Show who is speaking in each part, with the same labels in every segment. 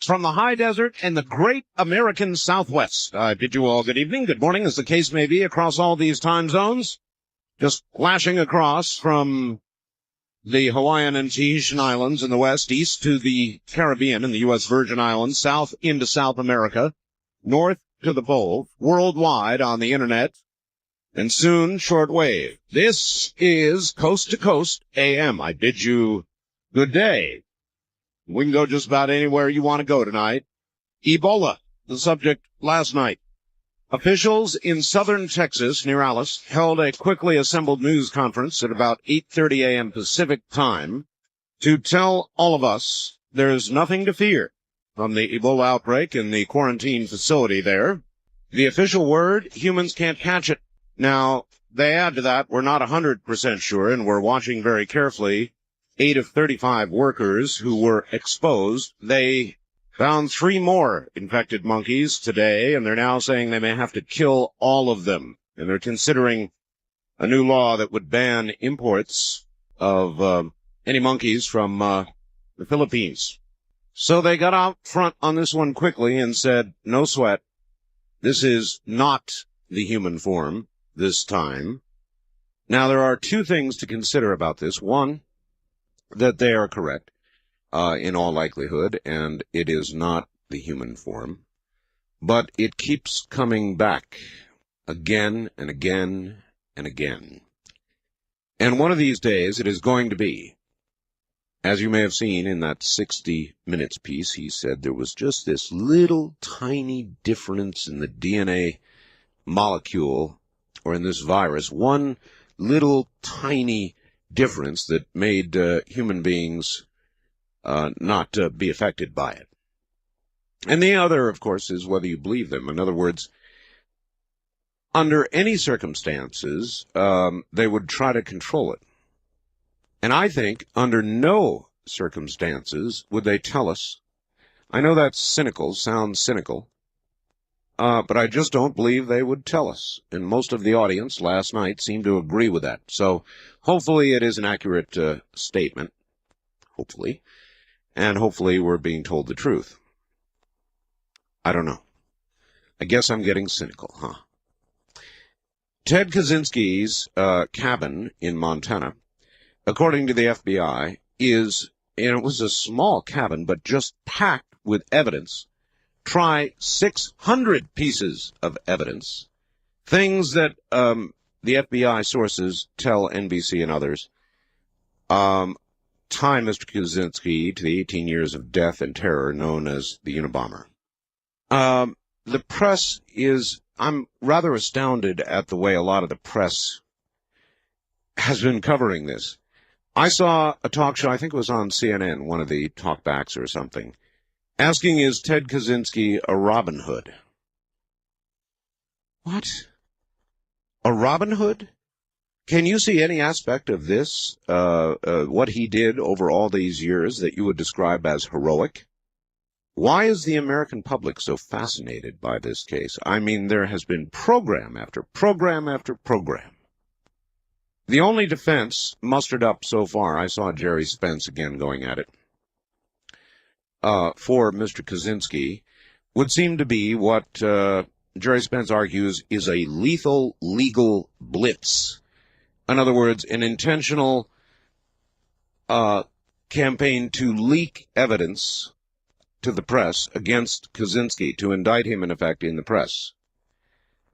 Speaker 1: from the high desert and the great American Southwest. I bid you all good evening, good morning, as the case may be, across all these time zones. Just flashing across from the Hawaiian and Tahitian Islands in the west, east to the Caribbean and the U.S. Virgin Islands, south into South America, north to the pole, worldwide on the internet, and soon shortwave. This is Coast to Coast AM. I bid you good day. We can go just about anywhere you want to go tonight. Ebola, the subject last night. Officials in southern Texas, near Alice, held a quickly assembled news conference at about 8:30 a.m. Pacific time to tell all of us there's nothing to fear from the Ebola outbreak in the quarantine facility there. The official word, humans can't catch it. Now, they add to that, we're not 100% sure, and we're watching very carefully 8 of 35 workers who were exposed. They found 3 more infected monkeys today, and they're now saying they may have to kill all of them. And they're considering a new law that would ban imports of any monkeys from the Philippines. So they got out front on this one quickly and said, no sweat. This is not the human form this time. Now, there are 2 things to consider about this. One, that they are correct in all likelihood, and it is not the human form. But it keeps coming back again and again and again. And one of these days it is going to be, as you may have seen in that 60 Minutes piece, he said there was just this little tiny difference in the DNA molecule, or in this virus, one little tiny difference that made human beings not be affected by it. And the other, of course, is whether you believe them. In other words, under any circumstances, they would try to control it. And I think under no circumstances would they tell us. I know that's cynical, sounds cynical, but I just don't believe they would tell us. And most of the audience last night seemed to agree with that. So hopefully it is an accurate statement. Hopefully. And hopefully we're being told the truth. I don't know. I guess I'm getting cynical, huh? Ted Kaczynski's cabin in Montana, according to the FBI, is, and it was a small cabin, but just packed with evidence. Try 600 pieces of evidence, things that the FBI sources tell NBC and others tie Mr. Kaczynski to the 18 years of death and terror known as the Unabomber. The press is, I'm rather astounded at the way a lot of the press has been covering this. I saw a talk show, I think it was on CNN, one of the talkbacks or something, asking, is Ted Kaczynski a Robin Hood? What? A Robin Hood? Can you see any aspect of this, what he did over all these years, that you would describe as heroic? Why is the American public so fascinated by this case? I mean, there has been program after program after program. The only defense mustered up so far, I saw Jerry Spence again going at it, for Mr. Kaczynski, would seem to be what Jerry Spence argues is a lethal legal blitz. In other words, an intentional campaign to leak evidence to the press against Kaczynski, to indict him, in effect, in the press.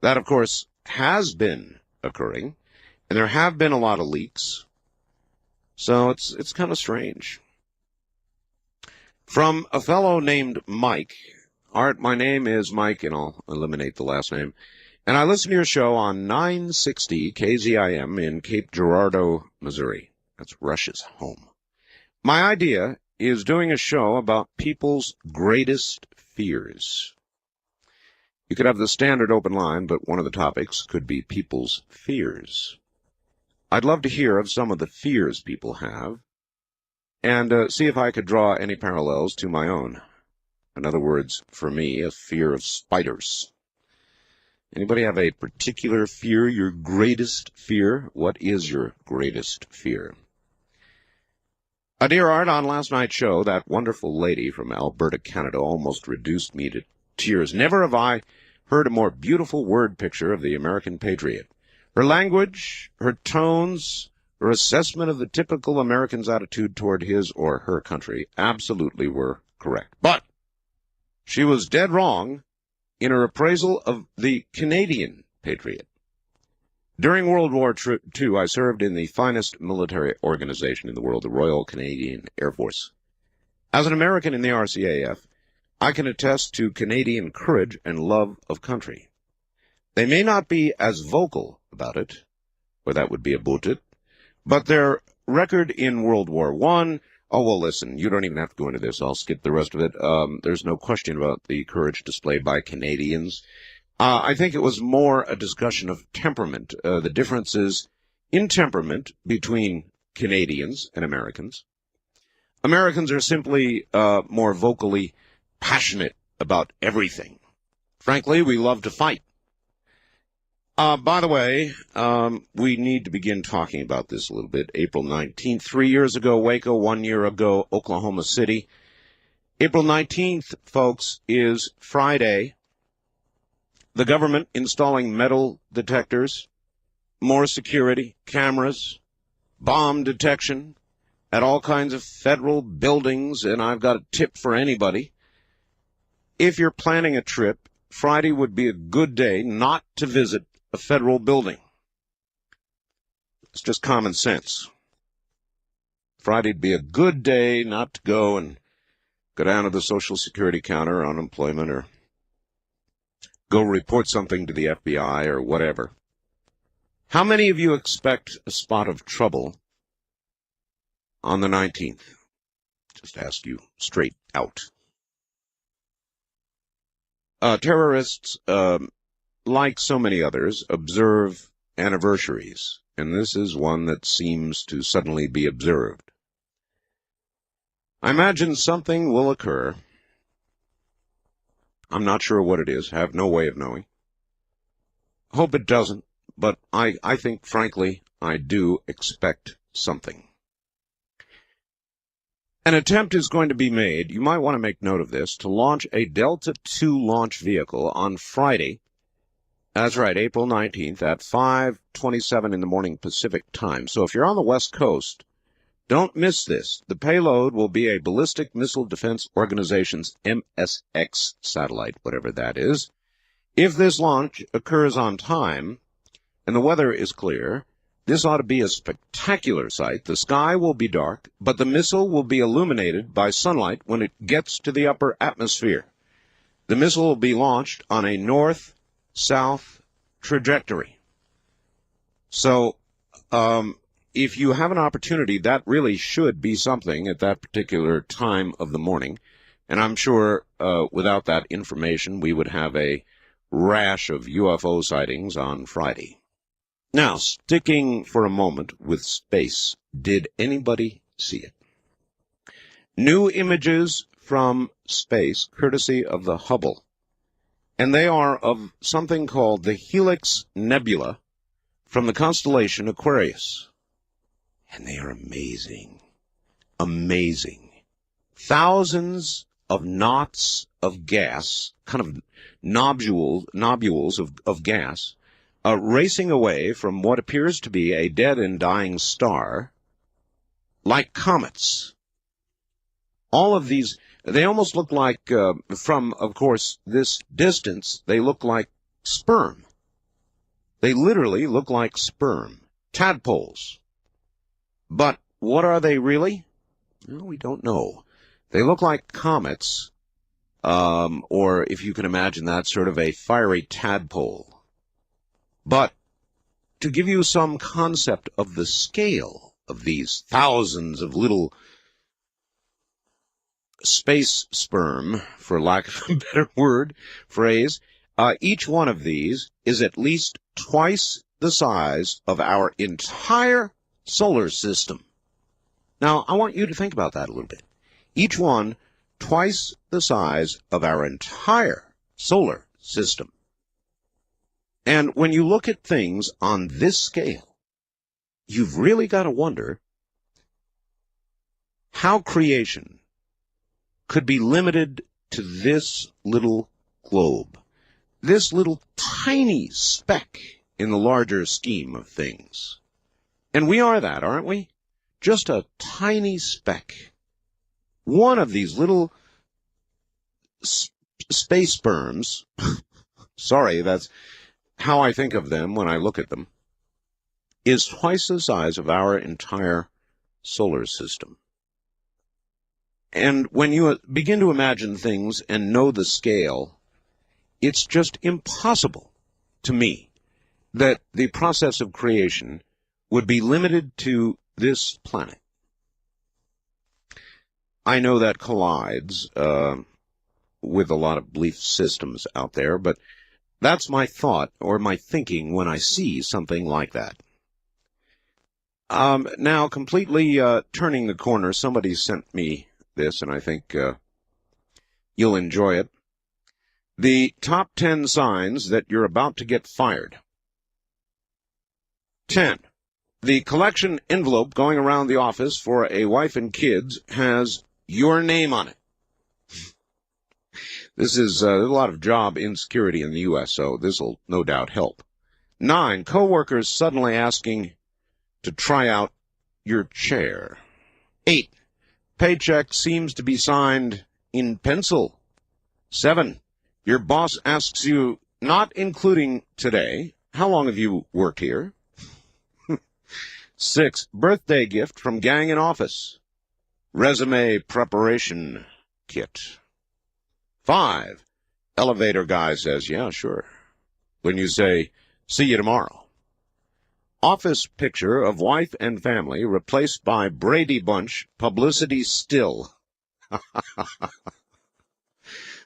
Speaker 1: That, of course, has been occurring, and there have been a lot of leaks. So it's kind of strange. From a fellow named Mike. Art, my name is Mike, and I'll eliminate the last name. And I listen to your show on 960 KZIM in Cape Girardeau, Missouri. That's Rush's home. My idea is doing a show about people's greatest fears. You could have the standard open line, but one of the topics could be people's fears. I'd love to hear of some of the fears people have, and see if I could draw any parallels to my own. In other words, for me, a fear of spiders. Anybody have a particular fear, your greatest fear? What is your greatest fear? Dear Art, on last night's show, that wonderful lady from Alberta, Canada, almost reduced me to tears. Never have I heard a more beautiful word picture of the American patriot. Her language, her tones, her assessment of the typical American's attitude toward his or her country absolutely were correct. But she was dead wrong in her appraisal of the Canadian patriot. During World War II, I served in the finest military organization in the world, the Royal Canadian Air Force. As an American in the RCAF, I can attest to Canadian courage and love of country. They may not be as vocal about it, or that would be about it, but their record in World War I, oh, well, listen, you don't even have to go into this. I'll skip the rest of it. There's no question about the courage displayed by Canadians. I think it was more a discussion of temperament, the differences in temperament between Canadians and Americans. Americans are simply more vocally passionate about everything. Frankly, we love to fight. By the way, we need to begin talking about this a little bit. April 19th, 3 years ago, Waco, 1 year ago, Oklahoma City. April 19th, folks, is Friday. The government installing metal detectors, more security, cameras, bomb detection at all kinds of federal buildings, and I've got a tip for anybody. If you're planning a trip, Friday would be a good day not to visit a federal building. It's just common sense. Friday'd be a good day not to go and go down to the Social Security counter or unemployment or go report something to the FBI or whatever. How many of you expect a spot of trouble on the 19th? Just ask you straight out. Terrorists, like so many others, observe anniversaries, and this is one that seems to suddenly be observed. I imagine something will occur. I'm not sure what it is, have no way of knowing. Hope it doesn't, but I think, frankly, I do expect something. An attempt is going to be made, you might want to make note of this, to launch a Delta II launch vehicle on Friday. That's right, April 19th at 5:27 in the morning Pacific time. So if you're on the West Coast, don't miss this. The payload will be a Ballistic Missile Defense Organization's MSX satellite, whatever that is. If this launch occurs on time and the weather is clear, this ought to be a spectacular sight. The sky will be dark, but the missile will be illuminated by sunlight when it gets to the upper atmosphere. The missile will be launched on a north-south trajectory. So, if you have an opportunity, that really should be something at that particular time of the morning. And I'm sure without that information, we would have a rash of UFO sightings on Friday. Now, sticking for a moment with space, did anybody see it? New images from space, courtesy of the Hubble. And they are of something called the Helix Nebula from the constellation Aquarius. And they are amazing. Amazing. Thousands of knots of gas, kind of nobules of gas, racing away from what appears to be a dead and dying star, like comets. All of these, they almost look like, from, of course, this distance, they look like sperm. They literally look like sperm, tadpoles. But what are they really? Well, we don't know. They look like comets, or if you can imagine that, sort of a fiery tadpole. But to give you some concept of the scale of these thousands of little space sperm, for lack of a better phrase, each one of these is at least twice the size of our entire solar system. Now, I want you to think about that a little bit. Each one twice the size of our entire solar system. And when you look at things on this scale, you've really got to wonder how creation could be limited to this little globe, this little tiny speck in the larger scheme of things. And we are that, aren't we? Just a tiny speck. One of these little space sperms, sorry, that's how I think of them when I look at them, is twice the size of our entire solar system. And when you begin to imagine things and know the scale, it's just impossible to me that the process of creation would be limited to this planet. I know that collides with a lot of belief systems out there, but that's my thought or my thinking when I see something like that. Now, completely turning the corner, somebody sent me this, and I think you'll enjoy it. The top 10 signs that you're about to get fired. 10. The collection envelope going around the office for a wife and kids has your name on it. This is a lot of job insecurity in the U.S., so this will no doubt help. 9. Coworkers suddenly asking to try out your chair. 8. Paycheck seems to be signed in pencil. 7. Your boss asks you, not including today, how long have you worked here? 6. Birthday gift from gang in office. Resume preparation kit. 5. Elevator guy says, yeah, sure. When you say, see you tomorrow. Office picture of wife and family replaced by Brady Bunch publicity still.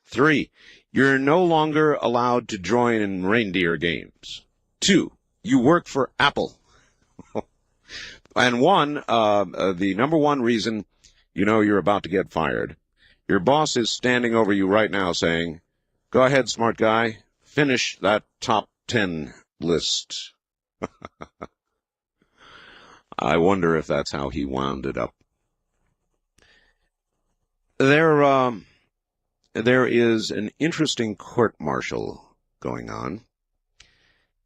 Speaker 1: 3. You're no longer allowed to join in reindeer games. 2. You work for Apple. And 1, the number 1 reason you know you're about to get fired. Your boss is standing over you right now saying, go ahead, smart guy, finish that top 10 list. I wonder if that's how he wound it up. There is an interesting court-martial going on.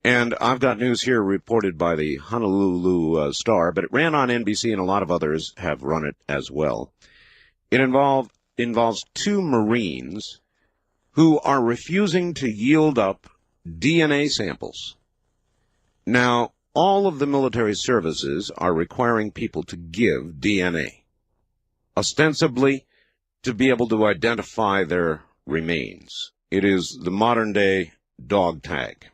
Speaker 1: And I've got news here reported by the Honolulu Star, but it ran on NBC and a lot of others have run it as well. It involves 2 Marines who are refusing to yield up DNA samples. Now, all of the military services are requiring people to give DNA, ostensibly to be able to identify their remains. It is the modern-day dog tag.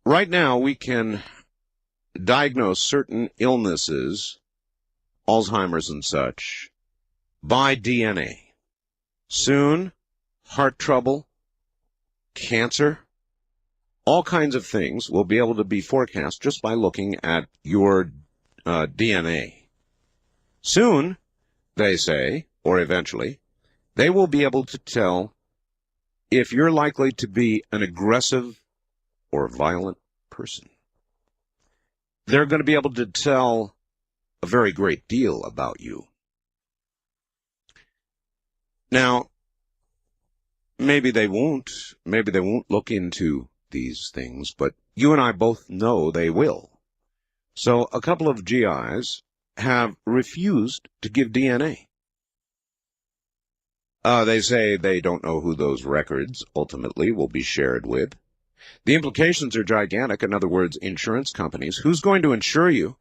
Speaker 1: Right now, we can diagnose certain illnesses, Alzheimer's and such, by DNA. Soon, heart trouble, cancer, all kinds of things will be able to be forecast just by looking at your DNA. Soon, they say, or eventually, they will be able to tell if you're likely to be an aggressive or violent person. They're going to be able to tell a very great deal about you. Now, maybe they won't look into these things, but you and I both know they will. So a couple of GIs have refused to give DNA. They say they don't know who those records ultimately will be shared with. The implications are gigantic. In other words, insurance companies. Who's going to insure you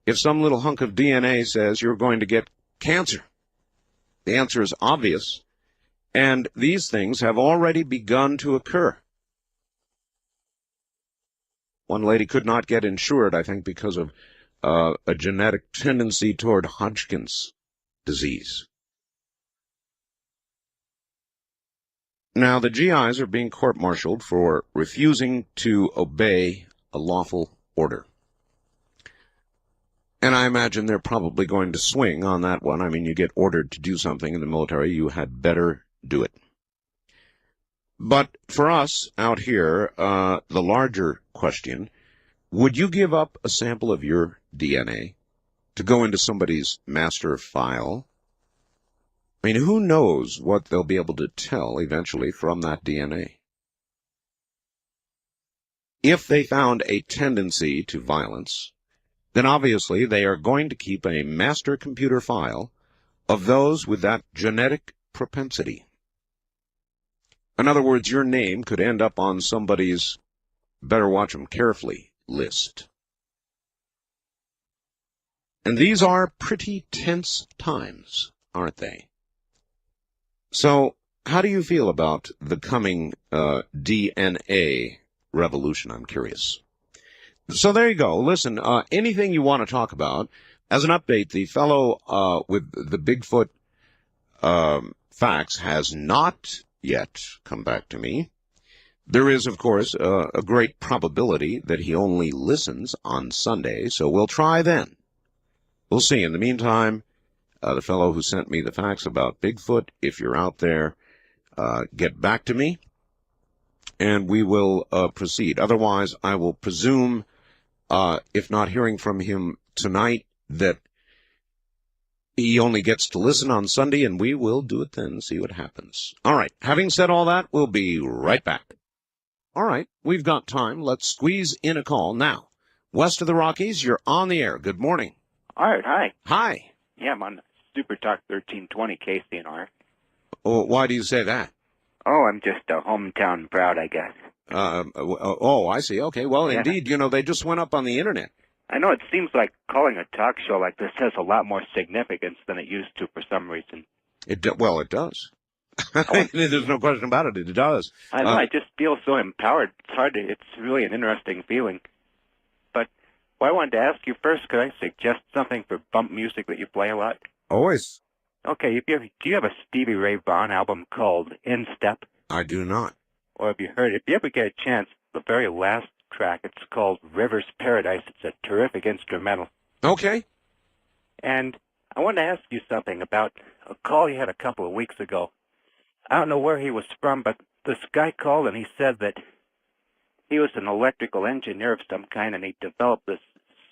Speaker 1: if some little hunk of DNA says you're going to get cancer? The answer is obvious, and these things have already begun to occur. One lady could not get insured, I think, because of a genetic tendency toward Hodgkin's disease. Now, the GIs are being court-martialed for refusing to obey a lawful order. And I imagine they're probably going to swing on that one. I mean, you get ordered to do something in the military, you had better do it. But for us out here, the larger question, would you give up a sample of your DNA to go into somebody's master file. I mean, who knows what they'll be able to tell eventually from that DNA? If they found a tendency to violence, then obviously they are going to keep a master computer file of those with that genetic propensity. In other words, your name could end up on somebody's better watch 'em carefully list. And these are pretty tense times, aren't they? So, how do you feel about the coming DNA revolution? I'm curious. So there you go. Listen, anything you want to talk about. As an update, the fellow with the Bigfoot facts has not yet come back to me. There is, of course, a great probability that he only listens on Sunday, so we'll try then. We'll see. In the meantime, the fellow who sent me the facts about Bigfoot, if you're out there, get back to me, and we will proceed. Otherwise, I will presume, if not hearing from him tonight, that he only gets to listen on Sunday, and we will do it then, see what happens. All right. Having said all that, we'll be right back. All right. We've got time. Let's squeeze in a call now. West of the Rockies, you're on the air. Good morning.
Speaker 2: Art, hi.
Speaker 1: Hi.
Speaker 2: Yeah, I'm on Super Talk 1320 KCNR.
Speaker 1: Oh, why do you say that?
Speaker 2: Oh, I'm just hometown proud, I guess.
Speaker 1: I see. Okay. Well,
Speaker 2: Yeah.
Speaker 1: Indeed, they just went up on the Internet.
Speaker 2: I know it seems like calling a talk show like this has a lot more significance than it used to for some reason.
Speaker 1: Well, it does. There's no question about it. It does.
Speaker 2: I know, I just feel so empowered. It's really an interesting feeling. But I wanted to ask you first, could I suggest something for bump music that you play a lot?
Speaker 1: Always.
Speaker 2: Okay, do you have a Stevie Ray Vaughan album called In Step?
Speaker 1: I do not.
Speaker 2: Or have you heard, if you ever get a chance, the very last track, it's called River's Paradise. It's a terrific instrumental.
Speaker 1: Okay.
Speaker 2: And I wanted to ask you something about a call you had a couple of weeks ago. I don't know where he was from, but this guy called and he said that he was an electrical engineer of some kind and he developed this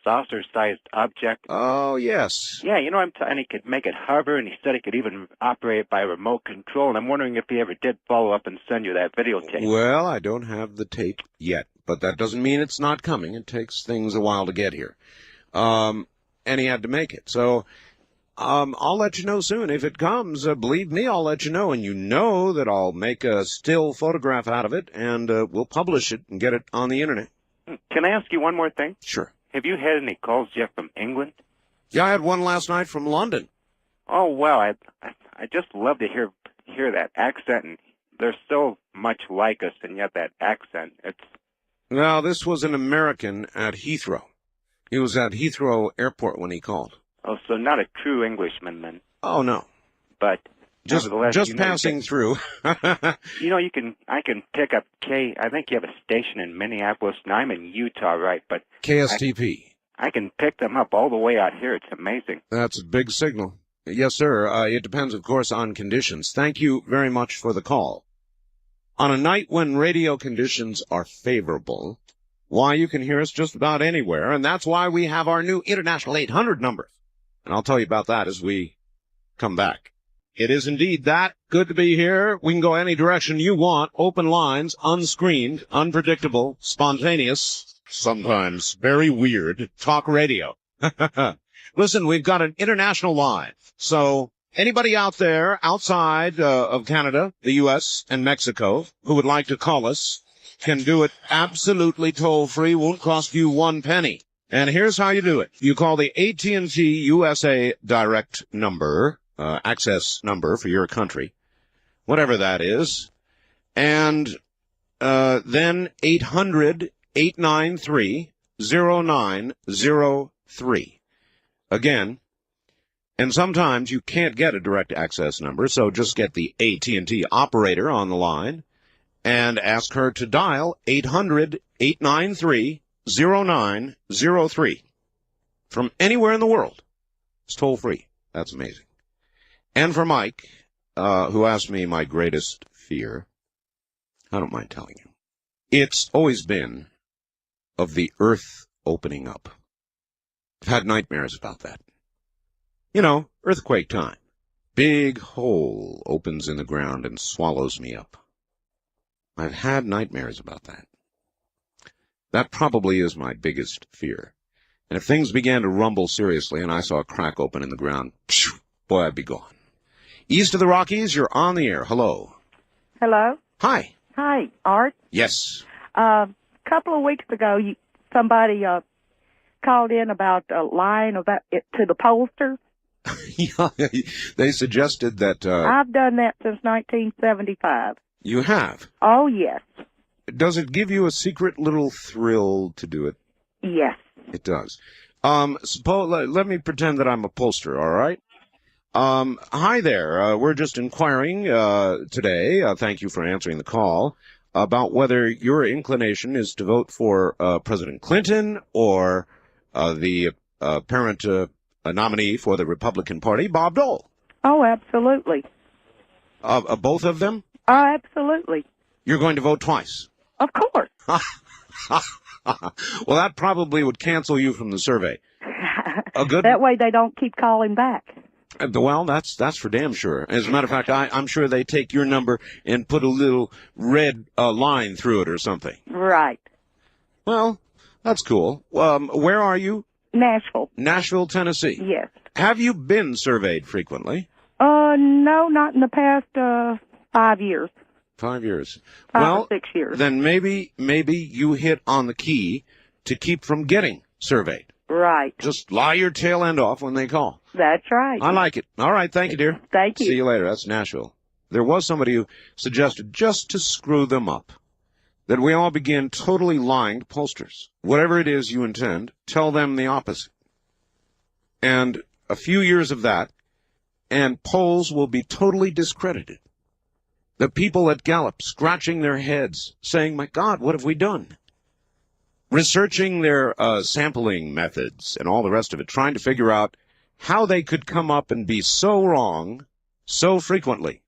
Speaker 2: saucer-sized object.
Speaker 1: Oh, yes.
Speaker 2: Yeah, and he could make it hover, and he said he could even operate it by remote control, and I'm wondering if he ever did follow up and send you that videotape.
Speaker 1: Well, I don't have the tape yet, but that doesn't mean it's not coming. It takes things a while to get here. And he had to make it. So I'll let you know soon. If it comes, believe me, I'll let you know, and you know that I'll make a still photograph out of it, and we'll publish it and get it on the Internet.
Speaker 2: Can I ask you one more thing?
Speaker 1: Sure.
Speaker 2: Have you had any calls yet from England?
Speaker 1: Yeah, I had one last night from London.
Speaker 2: Oh, wow. I just love to hear that accent. And they're so much like us, and yet that accent,
Speaker 1: Well, this was an American at Heathrow. He was at Heathrow Airport when he called.
Speaker 2: Oh, so not a true Englishman, then.
Speaker 1: Oh, no.
Speaker 2: But
Speaker 1: just passing through.
Speaker 2: I can pick up I think you have a station in Minneapolis, and I'm in Utah, right? But
Speaker 1: KSTP.
Speaker 2: I can pick them up all the way out here. It's amazing.
Speaker 1: That's a big signal. Yes, sir. It depends, of course, on conditions. Thank you very much for the call. On a night when radio conditions are favorable, why, you can hear us just about anywhere, and that's why we have our new International 800 number. And I'll tell you about that as we come back. It is indeed that. Good to be here. We can go any direction you want. Open lines, unscreened, unpredictable, spontaneous, sometimes very weird talk radio. Listen, we've got an international line. So anybody out there outside of Canada, the U.S., and Mexico who would like to call us can do it absolutely toll-free. Won't cost you 1 penny. And here's how you do it. You call the AT&T USA Direct number, access number for your country, whatever that is, and then 800-893-0903. Again, and sometimes you can't get a direct access number, so just get the AT&T operator on the line and ask her to dial 800-893-0903 from anywhere in the world. It's toll-free. That's amazing. And for Mike, who asked me my greatest fear, I don't mind telling you. It's always been of the earth opening up. I've had nightmares about that. You know, earthquake time. Big hole opens in the ground and swallows me up. I've had nightmares about that. That probably is my biggest fear. And if things began to rumble seriously and I saw a crack open in the ground, boy, I'd be gone. East of the Rockies, you're on the air. Hello.
Speaker 3: Hello?
Speaker 1: Hi.
Speaker 3: Hi, Art.
Speaker 1: Yes.
Speaker 3: A couple of weeks ago, somebody called in about lying about it to the pollster.
Speaker 1: Yeah, they suggested that...
Speaker 3: I've done that since 1975.
Speaker 1: You have?
Speaker 3: Oh, yes.
Speaker 1: Does it give you a secret little thrill to do it?
Speaker 3: Yes.
Speaker 1: It does. Let me pretend that I'm a pollster, all right? Hi there. We're just inquiring today, thank you for answering the call, about whether your inclination is to vote for President Clinton or the apparent nominee for the Republican Party, Bob Dole.
Speaker 3: Oh, absolutely.
Speaker 1: Both of them?
Speaker 3: Oh, absolutely.
Speaker 1: You're going to vote twice?
Speaker 3: Of course.
Speaker 1: Well, that probably would cancel you from the survey.
Speaker 3: That way they don't keep calling back.
Speaker 1: Well, that's for damn sure. As a matter of fact, I'm sure they take your number and put a little red line through it or something.
Speaker 3: Right.
Speaker 1: Well, that's cool. Where are you?
Speaker 3: Nashville.
Speaker 1: Nashville, Tennessee.
Speaker 3: Yes.
Speaker 1: Have you been surveyed frequently?
Speaker 3: No, not in the past 5 years.
Speaker 1: 5 years.
Speaker 3: 5 or 6 years.
Speaker 1: Then maybe you hit on the key to keep from getting surveyed.
Speaker 3: Right.
Speaker 1: Just lie your tail end off when they call.
Speaker 3: That's right.
Speaker 1: I like it. All right. Thank you, dear.
Speaker 3: Thank you.
Speaker 1: See you later. That's Nashville. There was somebody who suggested, just to screw them up, that we all begin totally lying to pollsters. Whatever it is you intend, tell them the opposite. And a few years of that, and polls will be totally discredited. The people at Gallup scratching their heads, saying, my God, what have we done? Researching their sampling methods and all the rest of it, trying to figure out how they could come up and be so wrong so frequently.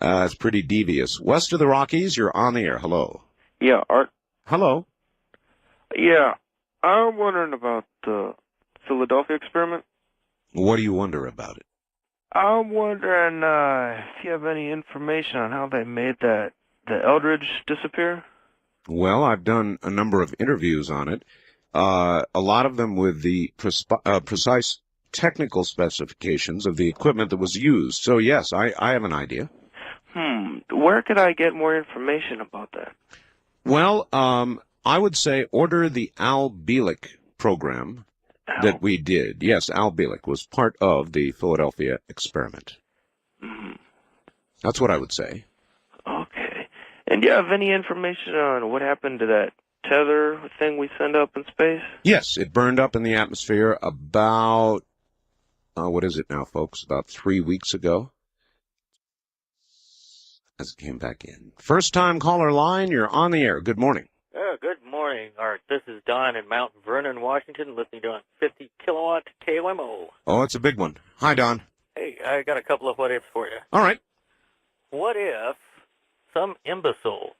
Speaker 1: It's pretty devious. West of the Rockies, you're on the air. Hello.
Speaker 4: Yeah, Art.
Speaker 1: Hello.
Speaker 4: Yeah, I'm wondering about the Philadelphia experiment.
Speaker 1: What do you wonder about it?
Speaker 4: I'm wondering if you have any information on how they made the Eldridge disappear.
Speaker 1: Well, I've done a number of interviews on it, a lot of them with the precise technical specifications of the equipment that was used. So, yes, I have an idea.
Speaker 4: Where could I get more information about that?
Speaker 1: Well, I would say order the Al Bielek program that we did. Yes, Al Bielek was part of the Philadelphia experiment. That's what I would say.
Speaker 4: Okay. And do you have any information on what happened to that tether thing we sent up in space?
Speaker 1: Yes, it burned up in the atmosphere about, what is it now, folks? About 3 weeks ago. As it came back in. First time caller line, you're on the air. Good morning.
Speaker 5: Good morning, Art. This is Don in Mount Vernon, Washington, listening to 50 kilowatt KLMO.
Speaker 1: Oh, it's a big one. Hi, Don.
Speaker 5: Hey, I got a couple of what-ifs for you.
Speaker 1: All right.
Speaker 5: What if some imbecile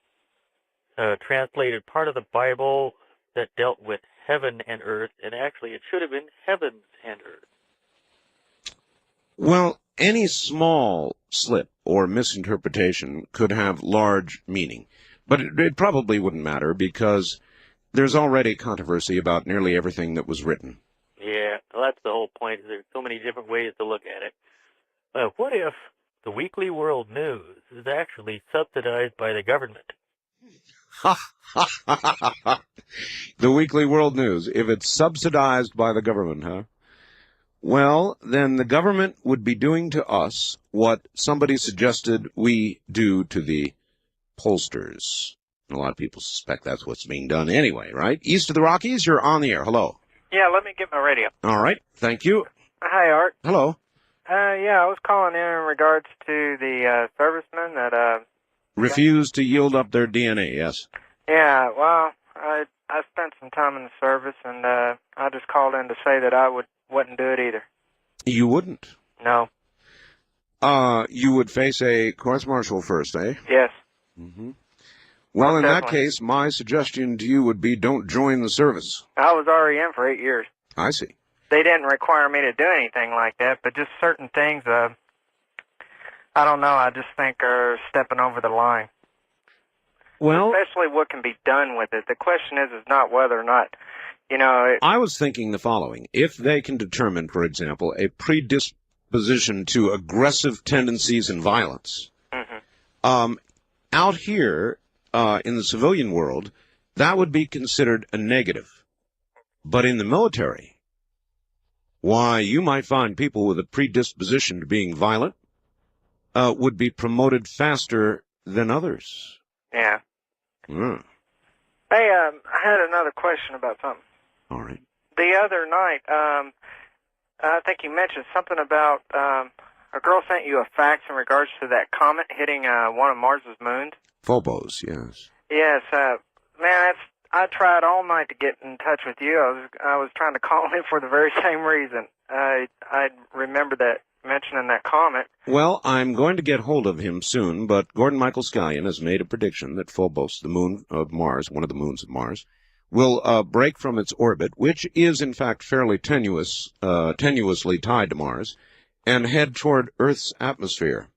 Speaker 5: translated part of the Bible that dealt with heaven and earth, and actually it should have been heavens and earth?
Speaker 1: Well, any small slip or misinterpretation could have large meaning. But it probably wouldn't matter because there's already controversy about nearly everything that was written.
Speaker 5: Yeah, well, that's the whole point. There's so many different ways to look at it. What if the Weekly World News is actually subsidized by the government?
Speaker 1: The Weekly World News, if it's subsidized by the government, huh? Well, then the government would be doing to us what somebody suggested we do to the pollsters. And a lot of people suspect that's what's being done anyway, right? East of the Rockies, you're on the air. Hello.
Speaker 6: Yeah, let me get my radio.
Speaker 1: All right. Thank you.
Speaker 6: Hi, Art.
Speaker 1: Hello.
Speaker 6: Yeah, I was calling in regards to the servicemen that,
Speaker 1: Refused to yield up their DNA, yes.
Speaker 6: Yeah, well, I spent some time in the service, and I just called in to say that I wouldn't do it either.
Speaker 1: You wouldn't?
Speaker 6: No.
Speaker 1: You would face a court-martial first, eh?
Speaker 6: Yes.
Speaker 1: Mm-hmm. Well, in
Speaker 6: Definitely.
Speaker 1: that case, my suggestion to you would be don't join the service.
Speaker 6: I was already in for 8 years.
Speaker 1: I see.
Speaker 6: they didn't require me to do anything like that, but just certain things, I don't know, I just think are stepping over the line.
Speaker 1: Well,
Speaker 6: Especially what can be done with it. The question is not whether or not,
Speaker 1: I was thinking the following. If they can determine, for example, a predisposition to aggressive tendencies and violence, out here in the civilian world, that would be considered a negative. But in the military, why, you might find people with a predisposition to being violent would be promoted faster than others.
Speaker 6: Yeah.
Speaker 1: Mm.
Speaker 6: Hey, I had another question about something.
Speaker 1: All right.
Speaker 6: The other night, I think you mentioned something about a girl sent you a fax in regards to that comet hitting one of Mars's moons.
Speaker 1: Phobos, yes.
Speaker 6: Yes, man, I tried all night to get in touch with you. I was trying to call in for the very same reason. I remember that mentioning that comet.
Speaker 1: Well, I'm going to get hold of him soon, but Gordon Michael Scallion has made a prediction that Phobos, the moon of Mars, one of the moons of Mars, will break from its orbit, which is in fact fairly tenuously tied to Mars, and head toward Earth's atmosphere.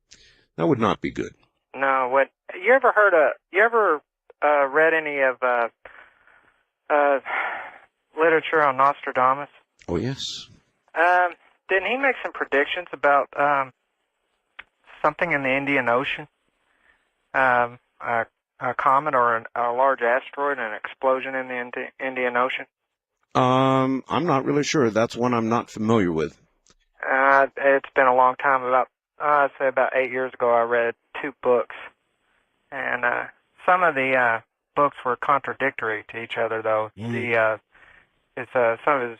Speaker 1: That would not be good.
Speaker 6: No, what you ever read any of literature on Nostradamus?
Speaker 1: Oh, yes.
Speaker 6: Didn't he make some predictions about something in the Indian Ocean? A comet or a large asteroid, an explosion in the Indian Ocean?
Speaker 1: I'm not really sure. That's one I'm not familiar with.
Speaker 6: It's been a long time. I'd say about 8 years ago, I read 2 books, and some of the books were contradictory to each other, though. Some of his,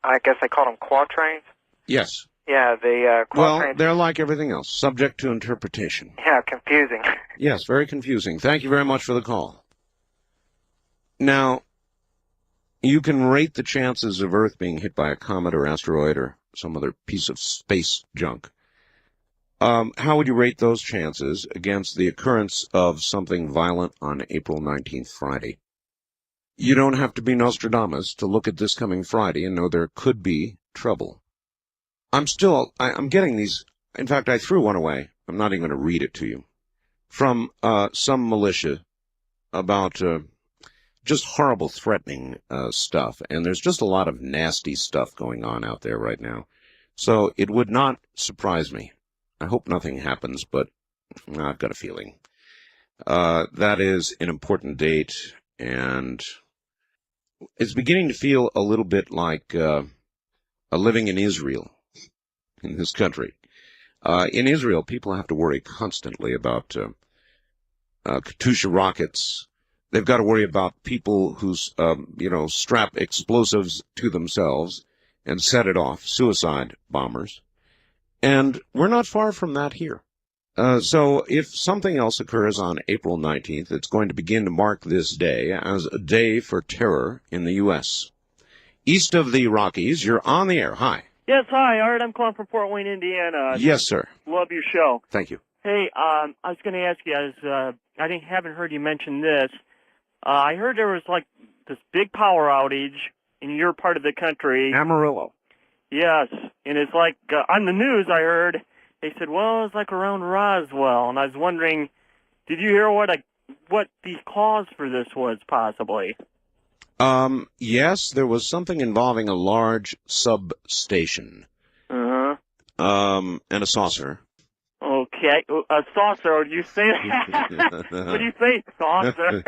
Speaker 6: I guess they called them quatrains.
Speaker 1: Yes.
Speaker 6: Yeah, the quatrains.
Speaker 1: Well, they're like everything else, subject to interpretation.
Speaker 6: Yeah, confusing.
Speaker 1: Yes, very confusing. Thank you very much for the call. Now, you can rate the chances of Earth being hit by a comet or asteroid or some other piece of space junk. How would you rate those chances against the occurrence of something violent on April 19th, Friday? You don't have to be Nostradamus to look at this coming Friday and know there could be trouble. I'm getting these. In fact, I threw one away. I'm not even going to read it to you. From some militia about just horrible threatening stuff. And there's just a lot of nasty stuff going on out there right now. So it would not surprise me. I hope nothing happens, but I've got a feeling. That is an important date, and it's beginning to feel a little bit like living in Israel, in this country. In Israel, people have to worry constantly about Katyusha rockets. They've got to worry about people who, strap explosives to themselves and set it off, suicide bombers. And we're not far from that here. So if something else occurs on April 19th, it's going to begin to mark this day as a day for terror in the U.S. East of the Rockies, you're on the air. Hi.
Speaker 7: Yes, hi, Art. I'm calling from Fort Wayne, Indiana.
Speaker 1: Yes, sir.
Speaker 7: Love your show.
Speaker 1: Thank you.
Speaker 7: Hey, I was going to ask you, haven't heard you mention this. I heard there was like this big power outage in your part of the country.
Speaker 1: Amarillo.
Speaker 7: Yes, and it's like on the news I heard they said, well, it's like around Roswell, and I was wondering, did you hear what the cause for this was possibly?
Speaker 1: Yes, there was something involving a large substation.
Speaker 7: Uh-huh.
Speaker 1: And a saucer.
Speaker 7: Okay, a saucer. Would you say that? Would you say saucer?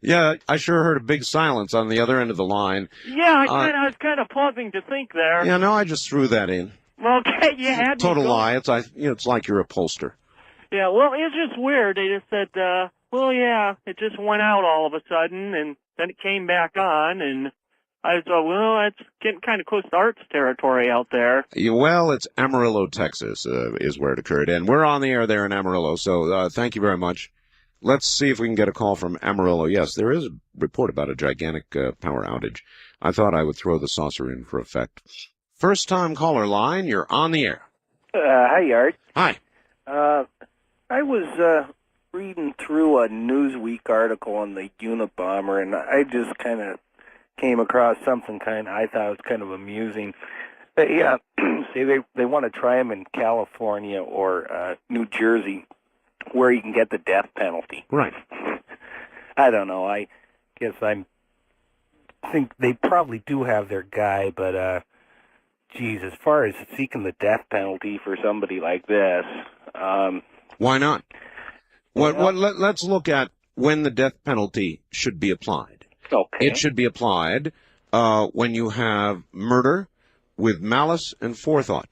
Speaker 1: Yeah, I sure heard a big silence on the other end of the line.
Speaker 7: Yeah, I was kind of pausing to think there.
Speaker 1: Yeah, no, I just threw that in.
Speaker 7: Okay, you had
Speaker 1: Total
Speaker 7: me
Speaker 1: lie. It's like you're a pollster.
Speaker 7: Yeah, well, it's just weird. They just said, it just went out all of a sudden, and then it came back on, and I thought, well, that's getting kind of close to Art's territory out there.
Speaker 1: Well, it's Amarillo, Texas, is where it occurred, and we're on the air there in Amarillo, so thank you very much. Let's see if we can get a call from Amarillo. Yes, there is a report about a gigantic power outage. I thought I would throw the saucer in for effect. First-time caller line, you're on the air.
Speaker 8: Hi, Art.
Speaker 1: Hi.
Speaker 8: I was reading through a Newsweek article on the Unabomber, and I just kind of came across something I thought was kind of amusing. They say they want to try them in California or New Jersey, where you can get the death penalty.
Speaker 1: Right.
Speaker 8: I don't know. I guess think they probably do have their guy, but geez, as far as seeking the death penalty for somebody like this,
Speaker 1: why not?
Speaker 8: Well,
Speaker 1: Let's look at when the death penalty should be applied.
Speaker 8: Okay.
Speaker 1: It should be applied when you have murder with malice and forethought,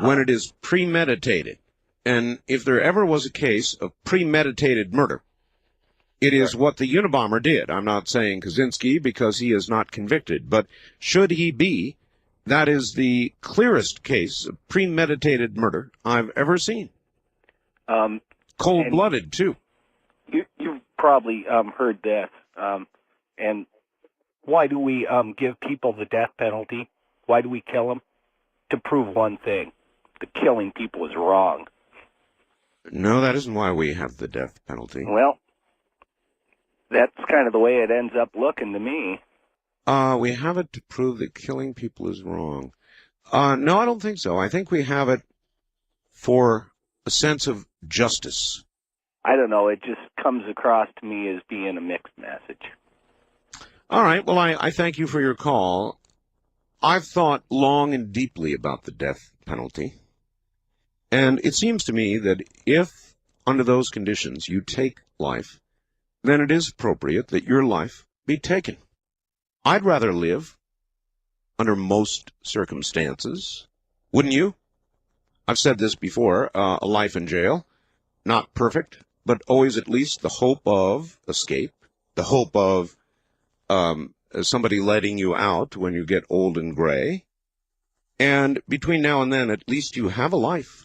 Speaker 1: when it is premeditated. And if there ever was a case of premeditated murder, it is what the Unabomber did. I'm not saying Kaczynski because he is not convicted, but should he be, that is the clearest case of premeditated murder I've ever seen. Cold-blooded, too.
Speaker 8: You've probably heard this. And why do we give people the death penalty? Why do we kill them? To prove one thing. The killing people is wrong.
Speaker 1: No, that isn't why we have the death penalty.
Speaker 8: Well, that's kind of the way it ends up looking to me.
Speaker 1: We have it to prove that killing people is wrong. No, I don't think so. I think we have it for a sense of justice.
Speaker 8: I don't know. It just comes across to me as being a mixed message.
Speaker 1: All right. Well, I thank you for your call. I've thought long and deeply about the death penalty. And it seems to me that if, under those conditions, you take life, then it is appropriate that your life be taken. I'd rather live under most circumstances. Wouldn't you? I've said this before, a life in jail, not perfect, but always at least the hope of escape, the hope of somebody letting you out when you get old and gray. And between now and then, at least you have a life.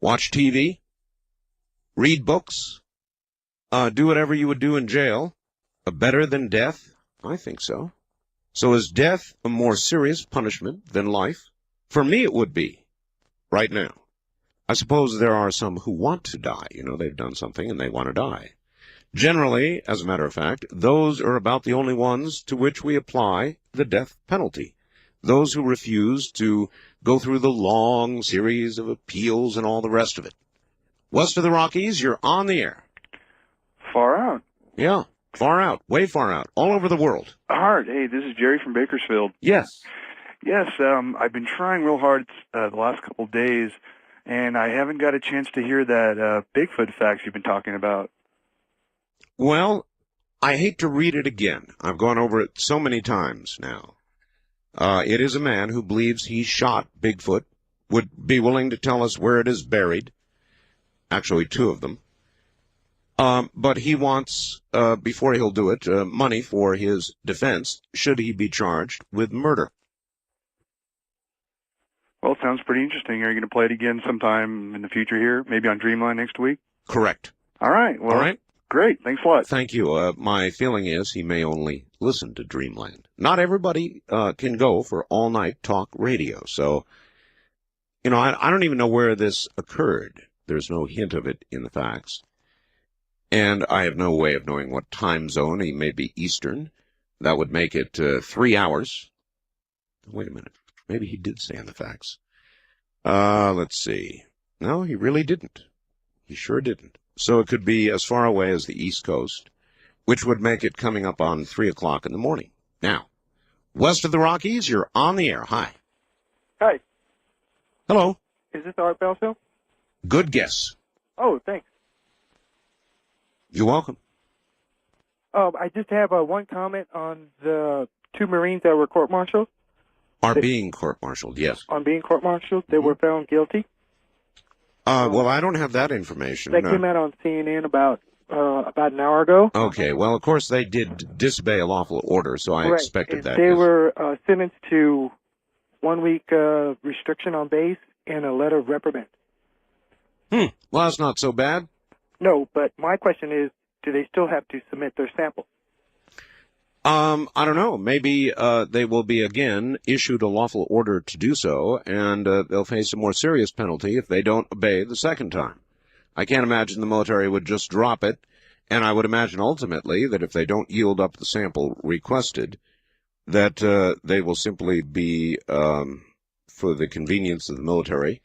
Speaker 1: Watch TV, read books, do whatever you would do in jail. Better than death? I think so. So is death a more serious punishment than life? For me, it would be, right now. I suppose there are some who want to die. You know, they've done something and they want to die. Generally, as a matter of fact, those are about the only ones to which we apply the death penalty. Those who refuse to go through the long series of appeals and all the rest of it. West of the Rockies, you're on the air.
Speaker 9: Far out.
Speaker 1: Yeah, far out, way far out, all over the world.
Speaker 9: Hard. Hey, this is Jerry from Bakersfield.
Speaker 1: Yes.
Speaker 9: Yes, I've been trying real hard the last couple of days, and I haven't got a chance to hear that Bigfoot facts you've been talking about.
Speaker 1: Well, I hate to read it again. I've gone over it so many times now. It is a man who believes he shot Bigfoot, would be willing to tell us where it is buried. Actually, two of them. But he wants, before he'll do it, money for his defense, should he be charged with murder.
Speaker 9: Well, it sounds pretty interesting. Are you going to play it again sometime in the future here, maybe on Dreamline next week?
Speaker 1: Correct.
Speaker 9: All right. Well,
Speaker 1: all right.
Speaker 9: Great. Thanks a lot.
Speaker 1: Thank you. My feeling is he may only listen to Dreamland. Not everybody can go for all-night talk radio. So, you know, I don't even know where this occurred. There's no hint of it in the facts. And I have no way of knowing what time zone. He may be Eastern. That would make it 3 hours. Wait a minute. Maybe he did say in the facts. Let's see. No, he really didn't. He sure didn't. So it could be as far away as the East Coast, which would make it coming up on 3 o'clock in the morning. Now, west of the Rockies, you're on the air. Hi.
Speaker 10: Hi.
Speaker 1: Hello.
Speaker 10: Is this Art Bellfield?
Speaker 1: Good guess.
Speaker 10: Oh, thanks.
Speaker 1: You're welcome.
Speaker 10: I just have one comment on the two Marines that were court-martialed.
Speaker 1: Are being court-martialed, yes.
Speaker 10: On being court-martialed, they were found guilty.
Speaker 1: Well, I don't have that information.
Speaker 10: That came out on CNN about an hour ago.
Speaker 1: Okay, well, of course, they did disobey a lawful order, so I expected that.
Speaker 10: They were sentenced to 1 week restriction on base and a letter of reprimand.
Speaker 1: Well, that's not so bad.
Speaker 10: No, but my question is, do they still have to submit their sample?
Speaker 1: I don't know. Maybe they will be, again, issued a lawful order to do so, and they'll face a more serious penalty if they don't obey the second time. I can't imagine the military would just drop it, and I would imagine ultimately that if they don't yield up the sample requested, that they will simply be, for the convenience of the military,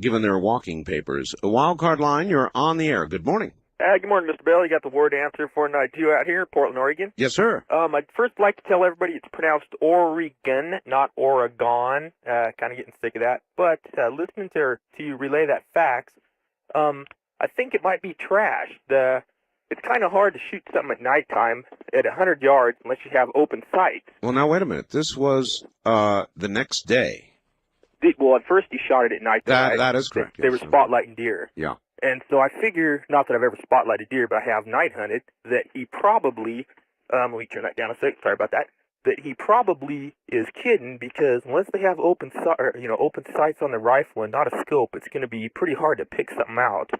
Speaker 1: given their walking papers. A wild card line, you're on the air. Good morning.
Speaker 11: Good morning, Mr. Bell. You got the word answer for night 2 out here, Portland, Oregon.
Speaker 1: Yes, sir.
Speaker 11: I'd first like to tell everybody it's pronounced Oregon, not Oregon. Kind of getting sick of that. But listening to you relay that fax, I think it might be trash. It's kind of hard to shoot something at nighttime at 100 yards unless you have open sights.
Speaker 1: Well, now, wait a minute. This was the next day.
Speaker 11: Well, at first he shot it at nighttime.
Speaker 1: That is correct.
Speaker 11: They were spotlighting deer.
Speaker 1: Yeah.
Speaker 11: And so I figure, not that I've ever spotlighted deer, but I have night hunted, that he probably, let me turn that down a sec, sorry about that, that he probably is kidding, because unless they have open sights on the rifle and not a scope, it's going to be pretty hard to pick something out.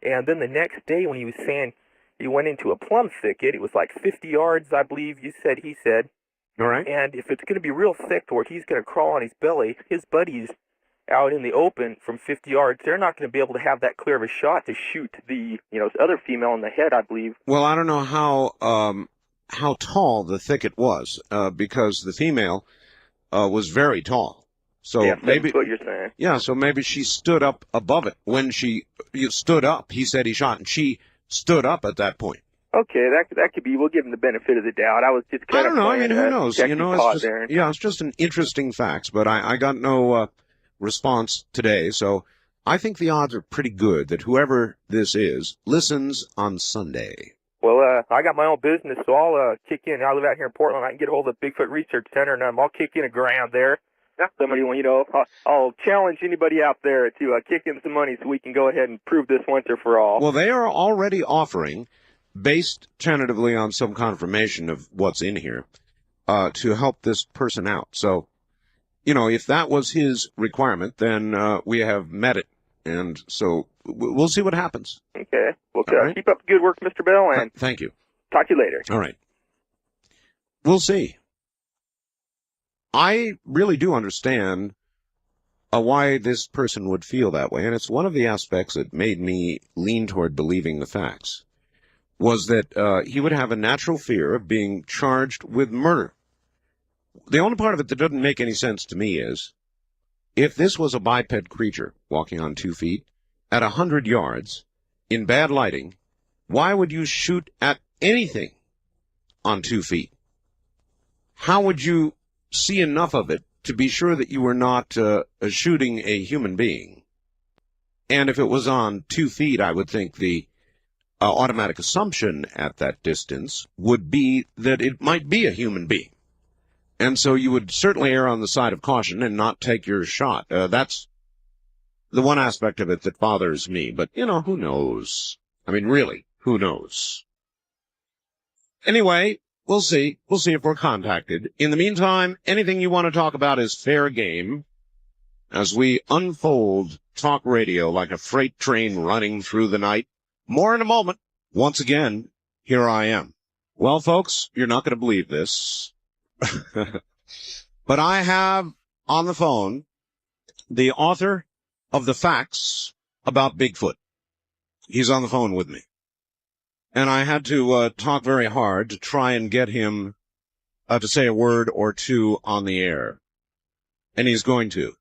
Speaker 11: And then the next day when he was saying he went into a plum thicket, it was like 50 yards, I believe he said.
Speaker 1: All right.
Speaker 11: And if it's going to be real thick to where he's going to crawl on his belly, his buddies out in the open from 50 yards, they're not going to be able to have that clear of a shot to shoot the, other female in the head, I believe.
Speaker 1: Well, I don't know how tall the thicket was, because the female was very tall. So
Speaker 11: yeah,
Speaker 1: maybe
Speaker 11: what you're saying.
Speaker 1: Yeah, so maybe she stood up above it. When she stood up, he said he shot, and she stood up at that point.
Speaker 11: Okay, that could be. We'll give him the benefit of the doubt. I was just kind of.
Speaker 1: I don't know. I mean, who knows?
Speaker 11: It's
Speaker 1: it's just an interesting fact. But I got no response today, so I think the odds are pretty good that whoever this is listens on Sunday.
Speaker 11: Well, I got my own business, so I'll kick in. I live out here in Portland. I can get a hold of the Bigfoot Research Center, and I'll kick in a grand there. Somebody, I'll challenge anybody out there to kick in some money so we can go ahead and prove this once or for all.
Speaker 1: Well, they are already offering, based tentatively on some confirmation of what's in here, to help this person out. So, if that was his requirement, then we have met it. And so we'll see what happens.
Speaker 11: Okay. Well,
Speaker 1: right.
Speaker 11: Keep up the good work, Mr. Bell, and
Speaker 1: thank you.
Speaker 11: Talk to you later.
Speaker 1: All right. We'll see. I really do understand why this person would feel that way, and it's one of the aspects that made me lean toward believing the facts, was that he would have a natural fear of being charged with murder. The only part of it that doesn't make any sense to me is, if this was a biped creature walking on 2 feet at 100 yards in bad lighting, why would you shoot at anything on 2 feet? How would you see enough of it to be sure that you were not shooting a human being? And if it was on 2 feet, I would think the automatic assumption at that distance would be that it might be a human being. And so you would certainly err on the side of caution and not take your shot. That's the one aspect of it that bothers me. But, who knows? I mean, really, who knows? Anyway, we'll see. We'll see if we're contacted. In the meantime, anything you want to talk about is fair game as we unfold talk radio like a freight train running through the night. More in a moment. Once again, here I am. Well, folks, you're not going to believe this. But I have on the phone the author of the facts about Bigfoot. He's on the phone with me. And I had to talk very hard to try and get him to say a word or two on the air. And he's going to.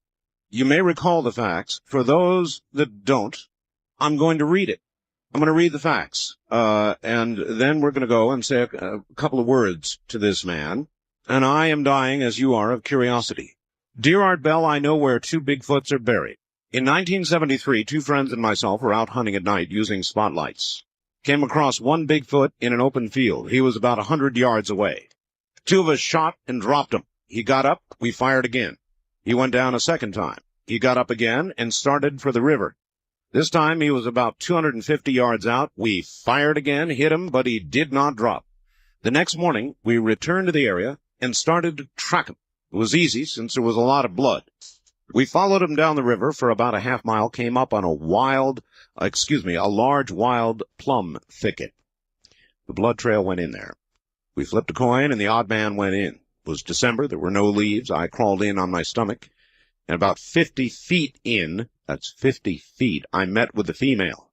Speaker 1: You may recall the facts. For those that don't, I'm going to read it. I'm going to read the facts. And then we're going to go and say a couple of words to this man. And I am dying, as you are, of curiosity. Dear Art Bell, I know where 2 Bigfoots are buried. In 1973, 2 friends and myself were out hunting at night using spotlights. Came across one Bigfoot in an open field. He was about 100 yards away. 2 of us shot and dropped him. He got up. We fired again. He went down a second time. He got up again and started for the river. This time he was about 250 yards out. We fired again, hit him, but he did not drop. The next morning, we returned to the area and started to track him. It was easy since there was a lot of blood. We followed him down the river for about a half mile, came up on a large wild plum thicket. The blood trail went in there. We flipped a coin and the odd man went in. It was December. There were no leaves. I crawled in on my stomach. And about 50 feet in, that's 50 feet, I met with the female.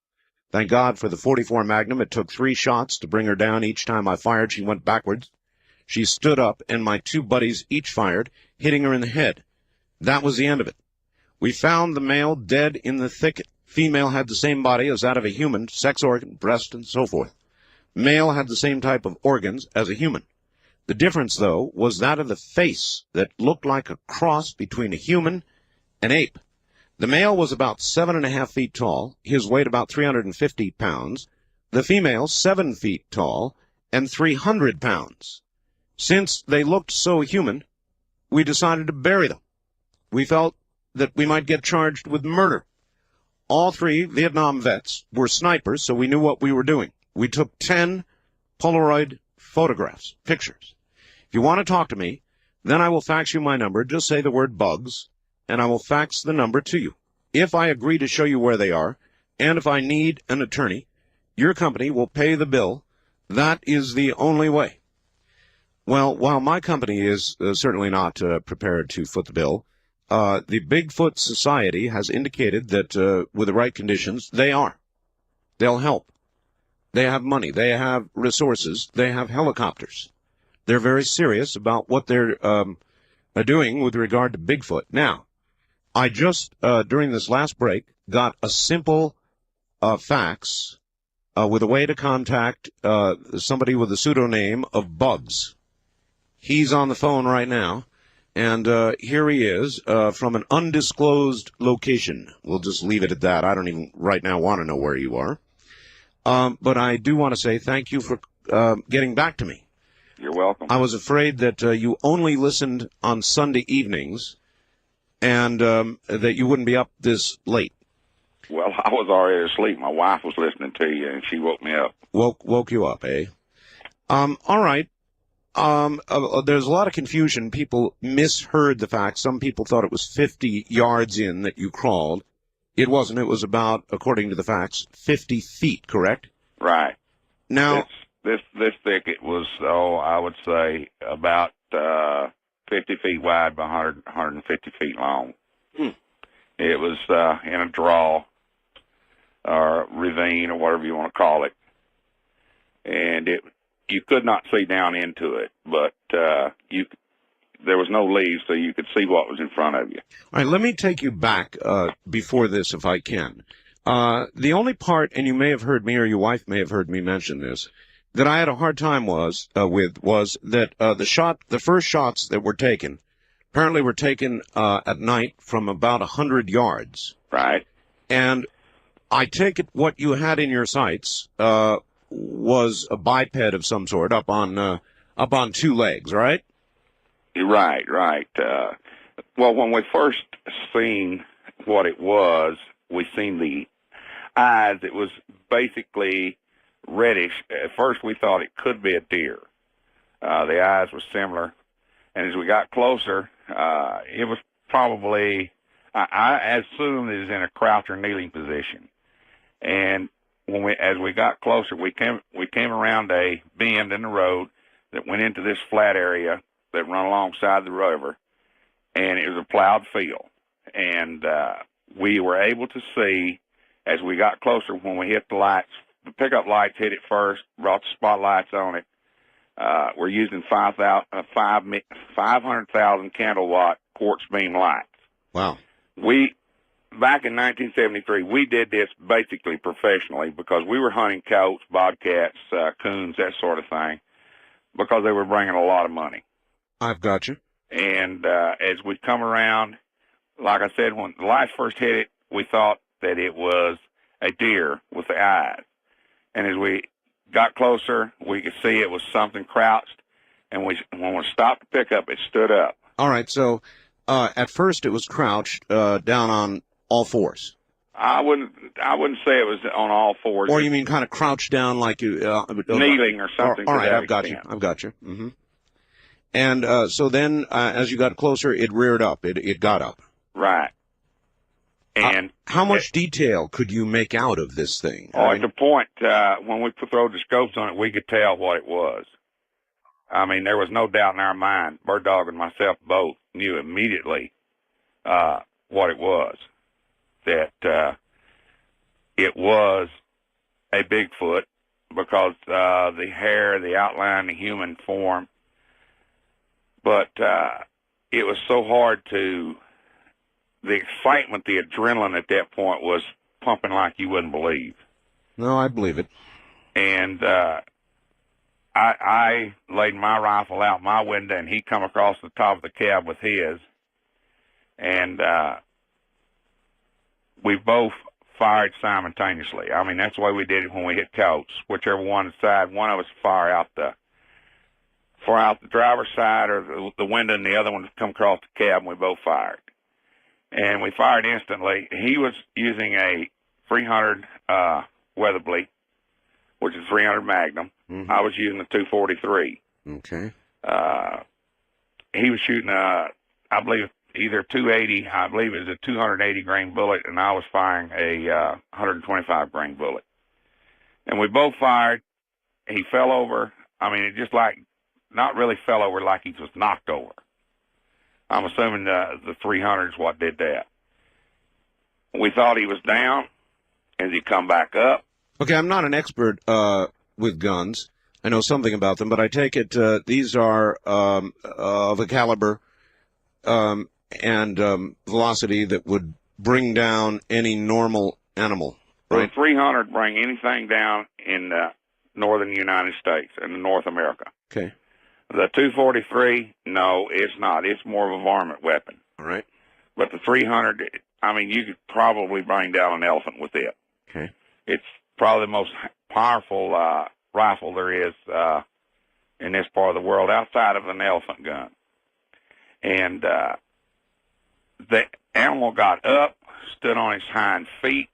Speaker 1: Thank God for the .44 Magnum. It took 3 shots to bring her down. Each time I fired, she went backwards. She stood up, and my two buddies each fired, hitting her in the head. That was the end of it. We found the male dead in the thicket. Female had the same body as that of a human, sex organ, breast, and so forth. Male had the same type of organs as a human. The difference, though, was that of the face that looked like a cross between a human and ape. The male was about 7.5 feet tall, his weight about 350 pounds. The female, 7 feet tall and 300 pounds. Since they looked so human, we decided to bury them. We felt that we might get charged with murder. All three Vietnam vets were snipers, so we knew what we were doing. We took 10 Polaroid photographs, pictures. If you want to talk to me, then I will fax you my number. Just say the word bugs, and I will fax the number to you. If I agree to show you where they are, and if I need an attorney, your company will pay the bill. That is the only way. Well, while my company is certainly not prepared to foot the bill, the Bigfoot Society has indicated that with the right conditions, they are. They'll help. They have money. They have resources. They have helicopters. They're very serious about what they're doing with regard to Bigfoot. Now, I just, during this last break, got a simple fax with a way to contact somebody with the pseudonym of Bugs. He's on the phone right now, and here he is from an undisclosed location. We'll just leave it at that. I don't even right now want to know where you are. But I do want to say thank you for getting back to me.
Speaker 12: You're welcome.
Speaker 1: I was afraid that you only listened on Sunday evenings and that you wouldn't be up this late.
Speaker 12: Well, I was already asleep. My wife was listening to you, and she woke me up.
Speaker 1: Woke you up, eh? All right. There's a lot of confusion. People misheard the fact. Some people thought it was 50 yards in that you crawled. It wasn't. It was about, according to the facts, 50 feet, correct?
Speaker 12: Right.
Speaker 1: Now,
Speaker 12: this thicket was, I would say about 50 feet wide by 150 feet long. It was in a draw or ravine or whatever you want to call it, and you could not see down into it, but there was no leaves, so you could see what was in front of you.
Speaker 1: All right, let me take you back before this, if I can. The only part, and you may have heard me or your wife may have heard me mention this, that I had a hard time was that the first shots that were taken apparently were taken at night from about 100 yards.
Speaker 12: Right.
Speaker 1: And I take it what you had in your sights was a biped of some sort up on two legs, right?
Speaker 12: Right. Well, when we first seen what it was, we seen the eyes. It was basically reddish. At first, we thought it could be a deer. The eyes were similar, and as we got closer, it was probably, I assumed it was in a crouch or kneeling position. And as we got closer, we came around a bend in the road that went into this flat area that run alongside the river, and it was a plowed field. And we were able to see, as we got closer, when we hit the lights, the pickup lights hit it first, brought the spotlights on it. We're using 500,000 candle-watt quartz beam lights.
Speaker 1: Wow.
Speaker 12: Back in 1973, we did this basically professionally because we were hunting coyotes, bobcats, coons, that sort of thing, because they were bringing a lot of money.
Speaker 1: I've got you.
Speaker 12: And as we come around, like I said, when the lights first hit it, we thought that it was a deer with the eyes. And as we got closer, we could see it was something crouched. And when we stopped the pickup, it stood up.
Speaker 1: All right, so at first it was crouched down on all fours.
Speaker 12: I wouldn't say it was on all fours.
Speaker 1: Or you mean kind of crouched down like you...
Speaker 12: kneeling or something.
Speaker 1: All right, I've got you. Mm-hmm. And so then, as you got closer, it reared up. It got up.
Speaker 12: Right. And
Speaker 1: how much detail could you make out of this thing?
Speaker 12: At the point when we throw the scopes on it, we could tell what it was. I mean, there was no doubt in our mind. Bird Dog and myself both knew immediately what it was. That it was a Bigfoot because the hair, the outline, the human form, But it was so hard to, the excitement, the adrenaline at that point was pumping like you wouldn't believe.
Speaker 1: No, I believe it.
Speaker 12: And I laid my rifle out my window, and he come across the top of the cab with his. And we both fired simultaneously. I mean, that's the way we did it when we hit coats. Whichever one decided, one of us fire out the driver's side or the window, and the other one come across the cab, and we both fired. And we fired instantly. He was using a 300 Weatherby, which is 300 Magnum.
Speaker 1: Mm-hmm.
Speaker 12: I was using the 243.
Speaker 1: Okay.
Speaker 12: He was shooting I believe either 280. I believe it was a 280 grain bullet, and I was firing a 125 grain bullet. And we both fired. He fell over. I mean, it just like not really fell over, like he was knocked over. I'm assuming the 300 is what did that. We thought he was down. As he come back up.
Speaker 1: Okay, I'm not an expert with guns. I know something about them, but I take it these are of a caliber and velocity that would bring down any normal animal, right?
Speaker 12: The 300 bring anything down in northern United States, in North America.
Speaker 1: Okay.
Speaker 12: The 243, no, it's not. It's more of a varmint weapon.
Speaker 1: All right.
Speaker 12: But the 300, I mean, you could probably bring down an elephant with it.
Speaker 1: Okay.
Speaker 12: It's probably the most powerful rifle there is in this part of the world outside of an elephant gun. And the animal got up, stood on his hind feet,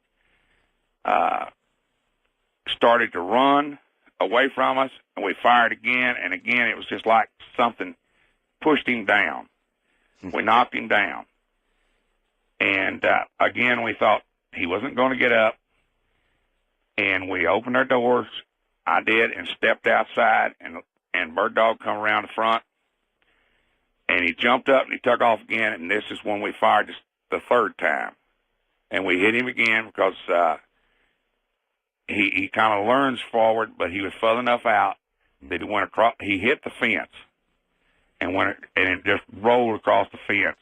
Speaker 12: started to run away from us, and we fired again, and again it was just like something pushed him down. We knocked him down. And again we thought he wasn't going to get up, and we opened our doors. I did, and stepped outside, and Bird Dog come around the front, and he jumped up and he took off again, and this is when we fired the third time. And we hit him again because he kind of lurched forward, but he was further enough out that he went across. He hit the fence and it just rolled across the fence,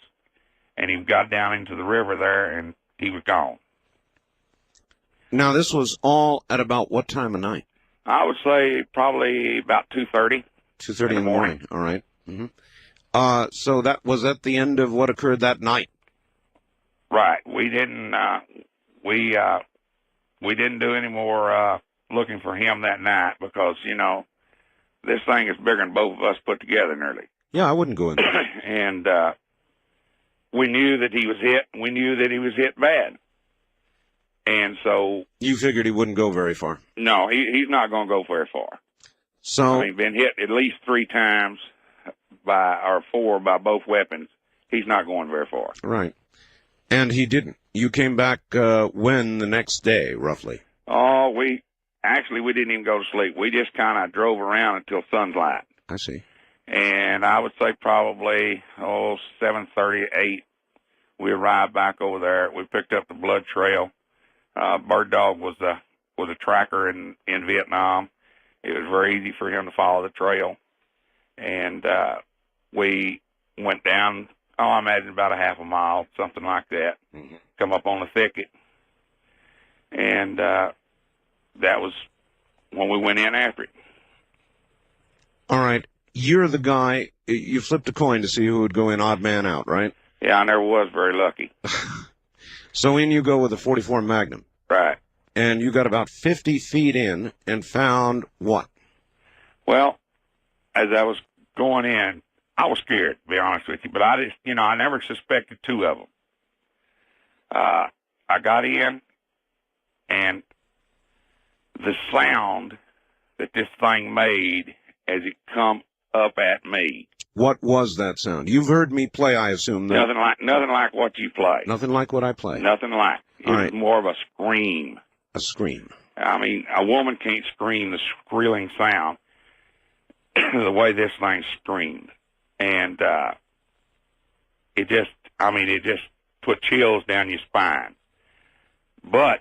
Speaker 12: and he got down into the river there, and he was gone.
Speaker 1: Now, this was all at about what time of night?
Speaker 12: I would say probably about 2:30.
Speaker 1: 2:30 in the morning. All right. Mm-hmm. So that was at the end of what occurred that night.
Speaker 12: Right. We didn't. We didn't do any more looking for him that night because this thing is bigger than both of us put together nearly.
Speaker 1: Yeah, I wouldn't go in there.
Speaker 12: And we knew that he was hit. We knew that he was hit bad. And so
Speaker 1: you figured he wouldn't go very far.
Speaker 12: No, he's not going to go very far.
Speaker 1: So
Speaker 12: I mean, been hit at least 3 times or 4 by both weapons. He's not going very far.
Speaker 1: Right. And he didn't. You came back when the next day, roughly?
Speaker 12: Oh, we didn't even go to sleep. We just kind of drove around until sunlight.
Speaker 1: I see.
Speaker 12: And I would say probably 7:30, 8. We arrived back over there. We picked up the blood trail. Bird Dog was a tracker in Vietnam. It was very easy for him to follow the trail. And we went down, I imagine about a half a mile, something like that. Mm-hmm. Come up on the thicket. And that was when we went in after it.
Speaker 1: All right. You're the guy, you flipped a coin to see who would go in odd man out, right?
Speaker 12: Yeah, I never was very lucky.
Speaker 1: So in you go with a 44 Magnum.
Speaker 12: Right.
Speaker 1: And you got about 50 feet in and found what?
Speaker 12: Well, as I was going in, I was scared, to be honest with you, but I just, I never suspected 2 of them. I got in, and the sound that this thing made as it come up at me.
Speaker 1: What was that sound? You've heard me play, I assume. That...
Speaker 12: Nothing like what you play.
Speaker 1: Nothing like what I play.
Speaker 12: Nothing like. It was more of a scream.
Speaker 1: A scream.
Speaker 12: I mean, a woman can't scream the squealing sound the way this thing screamed. And it just put chills down your spine. But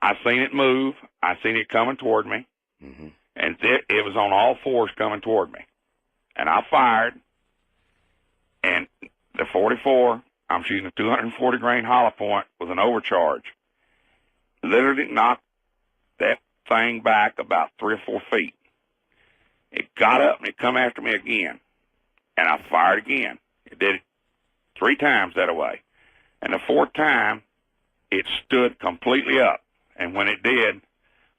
Speaker 12: I seen it move. I seen it coming toward me. Mm-hmm. And it was on all 4s coming toward me. And I fired, And the 44, I'm shooting a 240 grain hollow point with an overcharge. Literally knocked that thing back about 3 or 4 feet. It got up and it come after me again. And I fired again. It did it 3 times that way. And the 4th time, it stood completely up. And when it did,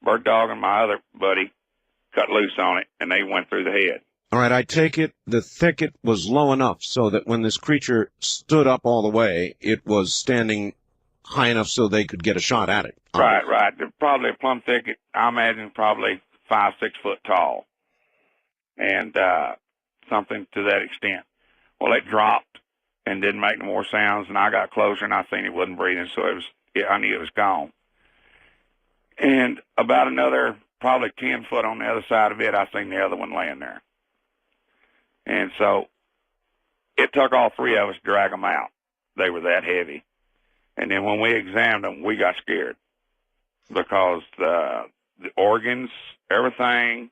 Speaker 12: Bird Dog and my other buddy cut loose on it, and they went through the head.
Speaker 1: All right, I take it the thicket was low enough so that when this creature stood up all the way, it was standing high enough so they could get a shot at it.
Speaker 12: Right. There's probably a plum thicket, I imagine probably 5, 6 foot tall. And something to that extent. Well, it dropped and didn't make no more sounds, and I got closer, and I seen it wasn't breathing, so I knew it was gone. And about another probably 10 foot on the other side of it, I seen the other one laying there. And so it took all 3 of us to drag them out. They were that heavy. And then when we examined them, we got scared because the organs, everything,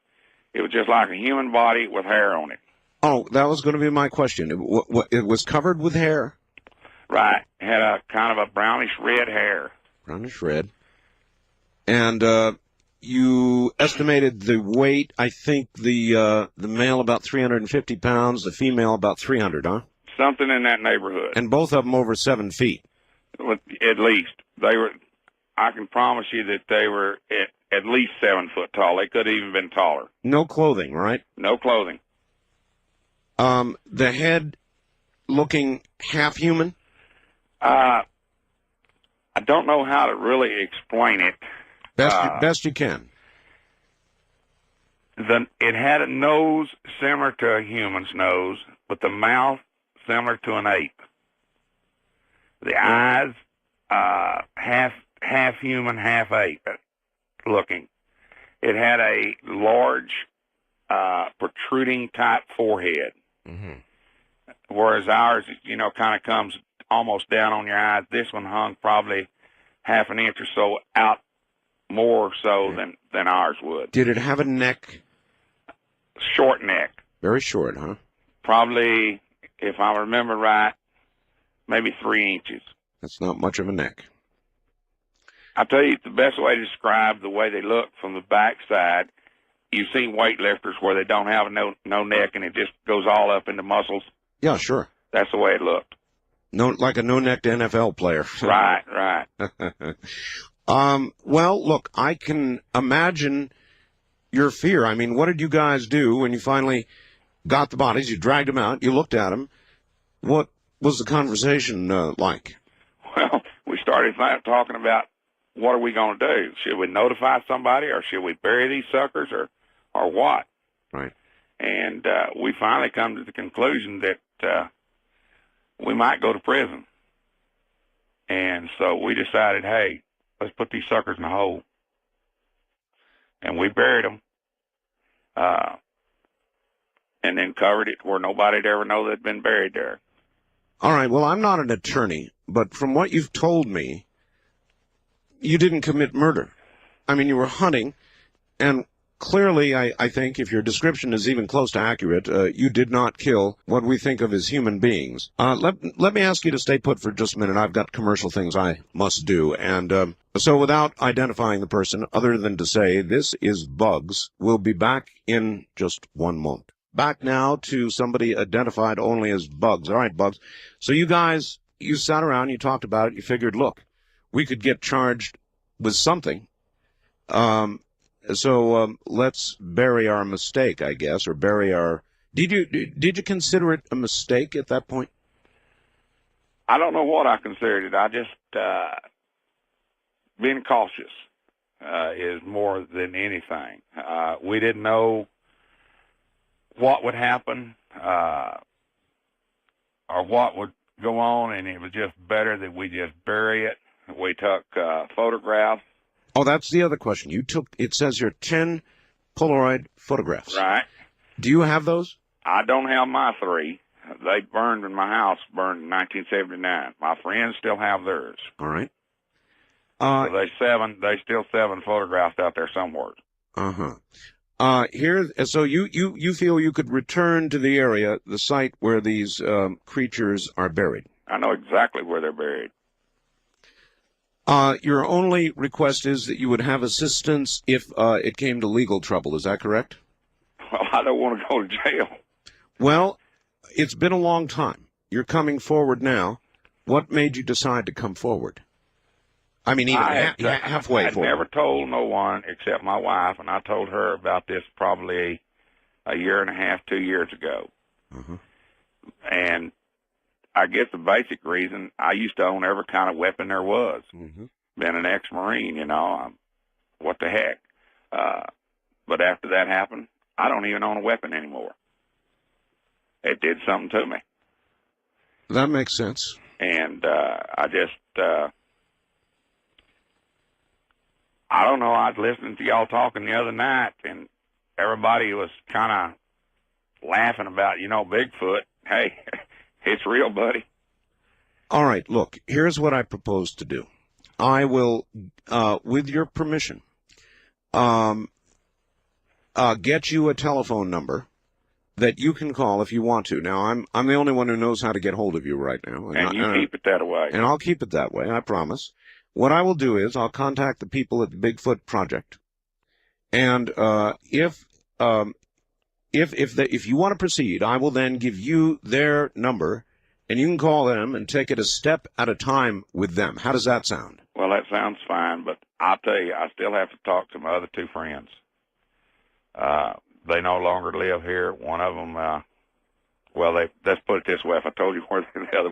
Speaker 12: it was just like a human body with hair on it.
Speaker 1: Oh, that was going to be my question. It was covered with hair?
Speaker 12: Right. It had a kind of a brownish red hair.
Speaker 1: Brownish red. And you estimated the weight, I think the male about 350 pounds, the female about 300, huh?
Speaker 12: Something in that neighborhood.
Speaker 1: And both of them over 7 feet.
Speaker 12: At least. They were, I can promise you that they were at least 7 foot tall. They could have even been taller.
Speaker 1: No clothing, right?
Speaker 12: No clothing.
Speaker 1: The head looking half human?
Speaker 12: I don't know how to really explain it.
Speaker 1: Best you can.
Speaker 12: It had a nose similar to a human's nose, but the mouth similar to an ape. The eyes, half human, half ape looking. It had a large, protruding type forehead.
Speaker 1: Mm-hmm.
Speaker 12: Whereas ours, kind of comes almost down on your eyes. This one hung probably half an inch or so out, more so than ours would.
Speaker 1: Did it have a neck?
Speaker 12: Short neck.
Speaker 1: Very short, huh?
Speaker 12: Probably, if I remember right, maybe 3 inches.
Speaker 1: That's not much of a neck.
Speaker 12: I'll tell you the best way to describe the way they look from the backside. You've seen weightlifters where they don't have no neck and it just goes all up into muscles.
Speaker 1: Yeah, sure.
Speaker 12: That's the way it looked.
Speaker 1: No, like a no-necked NFL player.
Speaker 12: Right.
Speaker 1: Well, look, I can imagine your fear. I mean, what did you guys do when you finally got the bodies? You dragged them out. You looked at them. What was the conversation like?
Speaker 12: Well, we started talking about what are we going to do? Should we notify somebody, or should we bury these suckers, or what?
Speaker 1: Right.
Speaker 12: And we finally come to the conclusion that we might go to prison. And so we decided, hey, let's put these suckers in a hole. And we buried them, and then covered it where nobody'd ever know they'd been buried there.
Speaker 1: All right, well, I'm not an attorney, but from what you've told me, you didn't commit murder. I mean, you were hunting, and clearly, I think, if your description is even close to accurate, you did not kill what we think of as human beings. Let me ask you to stay put for just a minute. I've got commercial things I must do. And so without identifying the person, other than to say, this is Bugs, we'll be back in just 1 moment. Back now to somebody identified only as Bugs. All right, Bugs. So you guys, you sat around, you talked about it, you figured, look, we could get charged with something. So let's bury our mistake, I guess, or bury our... Did you consider it a mistake at that point?
Speaker 12: I don't know what I considered it. I just being cautious is more than anything. We didn't know what would happen or what would go on, and it was just better that we just bury it. We took photographs.
Speaker 1: Oh, that's the other question. You took, it says here, 10 Polaroid photographs.
Speaker 12: Right.
Speaker 1: Do you have those?
Speaker 12: I don't have my 3. They burned in my house, burned in 1979. My friends still have theirs.
Speaker 1: All right.
Speaker 12: So they still 7 photographs out there somewhere.
Speaker 1: Uh-huh. So you feel you could return to the area, the site where these creatures are buried?
Speaker 12: I know exactly where they're buried.
Speaker 1: Your only request is that you would have assistance if it came to legal trouble. Is that correct?
Speaker 12: Well, I don't want to go to jail.
Speaker 1: Well, it's been a long time. You're coming forward now. What made you decide to come forward? I mean, even halfway
Speaker 12: I'd
Speaker 1: forward.
Speaker 12: never told no one except my wife, and I told her about this probably a year and a half, 2 years ago.
Speaker 1: Mm-hmm.
Speaker 12: And I guess the basic reason, I used to own every kind of weapon there was.
Speaker 1: Mm-hmm.
Speaker 12: Been an ex-Marine, you know, what the heck. But after that happened, I don't even own a weapon anymore. It did something to me.
Speaker 1: That makes sense.
Speaker 12: And I just, I don't know, I was listening to y'all talking the other night, and everybody was kind of laughing about, you know, Bigfoot. Hey, it's real, buddy.
Speaker 1: All right, look, here's what I propose to do. I will, with your permission, get you a telephone number that you can call if you want to. Now, I'm the only one who knows how to get hold of you right now.
Speaker 12: And you keep it that way.
Speaker 1: And I'll keep it that way, I promise. What I will do is I'll contact the people at the Bigfoot Project, and if you want to proceed, I will then give you their number, and you can call them and take it a step at a time with them. How does that sound?
Speaker 12: Well, that sounds fine, but I'll tell you, I still have to talk to my other two friends. They no longer live here. One of them, well, let's put it this way. If I told you where the other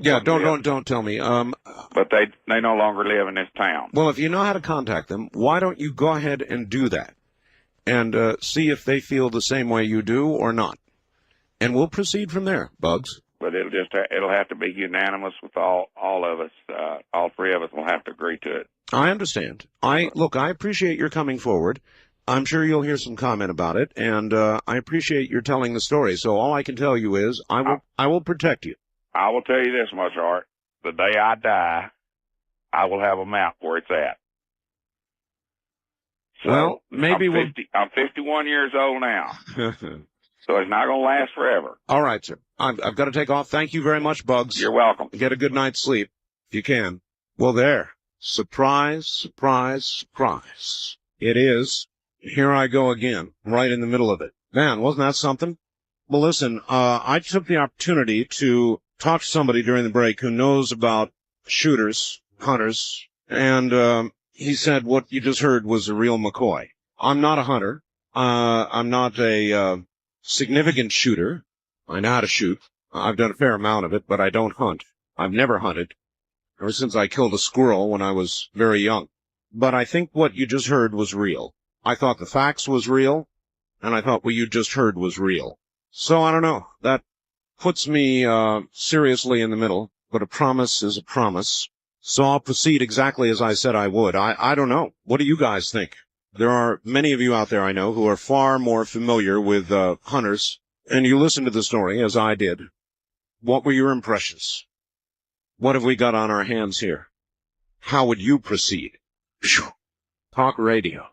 Speaker 12: one
Speaker 1: don't tell me.
Speaker 12: But they no longer live in this town.
Speaker 1: Well, if you know how to contact them, why don't you go ahead and do that, and see if they feel the same way you do or not, and we'll proceed from there, Bugs.
Speaker 12: But it'll have to be unanimous with all of us. All three of us will have to agree to it.
Speaker 1: I understand. I appreciate your coming forward. I'm sure you'll hear some comment about it, and I appreciate your telling the story. So all I can tell you is I will protect you.
Speaker 12: I will tell you this much, Art. The day I die, I will have a map where it's at. So
Speaker 1: well, maybe
Speaker 12: I'm 51 years old now, so it's not going to last forever.
Speaker 1: All right, sir. I've got to take off. Thank you very much, Bugs.
Speaker 12: You're welcome.
Speaker 1: Get a good night's sleep, if you can. Well, there. Surprise, surprise, surprise. It is. Here I go again, right in the middle of it. Man, wasn't that something? Well, listen, I took the opportunity to talk to somebody during the break who knows about shooters, hunters, and he said what you just heard was a real McCoy. I'm not a hunter. I'm not a significant shooter. I know how to shoot. I've done a fair amount of it, but I don't hunt. I've never hunted, ever since I killed a squirrel when I was very young. But I think what you just heard was real. I thought the facts was real, and I thought what you just heard was real. So I don't know. That puts me seriously in the middle, but a promise is a promise. So I'll proceed exactly as I said I would. I don't know. What do you guys think? There are many of you out there I know who are far more familiar with hunters, and you listened to the story as I did. What were your impressions? What have we got on our hands here? How would you proceed? Talk radio.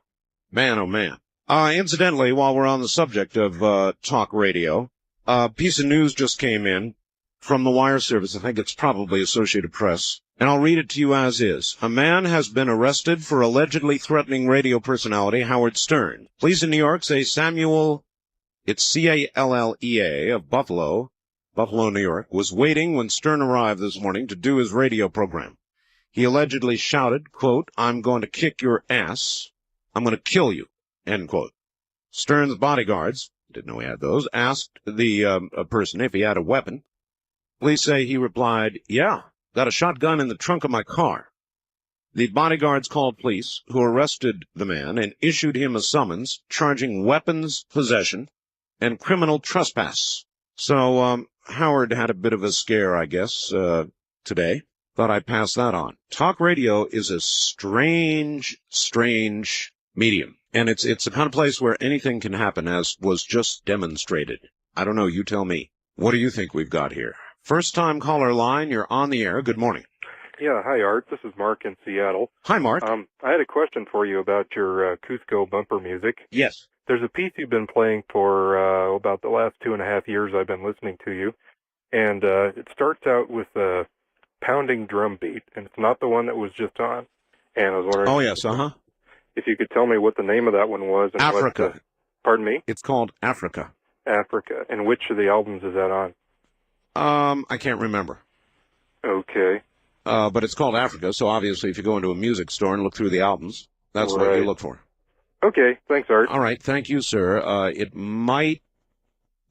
Speaker 1: Man, oh man. Incidentally, while we're on the subject of talk radio, a piece of news just came in from the wire service. I think it's probably Associated Press. And I'll read it to you as is. A man has been arrested for allegedly threatening radio personality Howard Stern. Police in New York say Samuel, it's C-A-L-L-E-A, of Buffalo, New York, was waiting when Stern arrived this morning to do his radio program. He allegedly shouted, quote, "I'm going to kick your ass. I'm going to kill you," end quote. Stern's bodyguards, didn't know he had those, asked the person if he had a weapon. Police say he replied, "Yeah, got a shotgun in the trunk of my car." The bodyguards called police, who arrested the man and issued him a summons charging weapons possession and criminal trespass. So Howard had a bit of a scare, I guess, today. Thought I'd pass that on. Talk radio is a strange medium. And it's the kind of place where anything can happen, as was just demonstrated. I don't know, you tell me. What do you think we've got here? First time caller line, you're on the air. Good morning.
Speaker 13: Yeah, hi Art. This is Mark in Seattle.
Speaker 1: Hi, Mark.
Speaker 13: I had a question for you about your Cusco bumper music.
Speaker 1: Yes.
Speaker 13: there's a piece you've been playing for about the last 2.5 years I've been listening to you, and it starts out with a pounding drum beat, and it's not the one that was just on. And I was wondering.
Speaker 1: Oh, yes,
Speaker 13: if you could tell me what the name of that one was. And
Speaker 1: Africa.
Speaker 13: Pardon me?
Speaker 1: It's called Africa.
Speaker 13: Africa. And which of the albums is that on?
Speaker 1: I can't remember.
Speaker 13: Okay.
Speaker 1: But it's called Africa, so obviously if you go into a music store and look through the albums, that's what you look for.
Speaker 13: Okay. Thanks, Art.
Speaker 1: All right. Thank you, sir. It might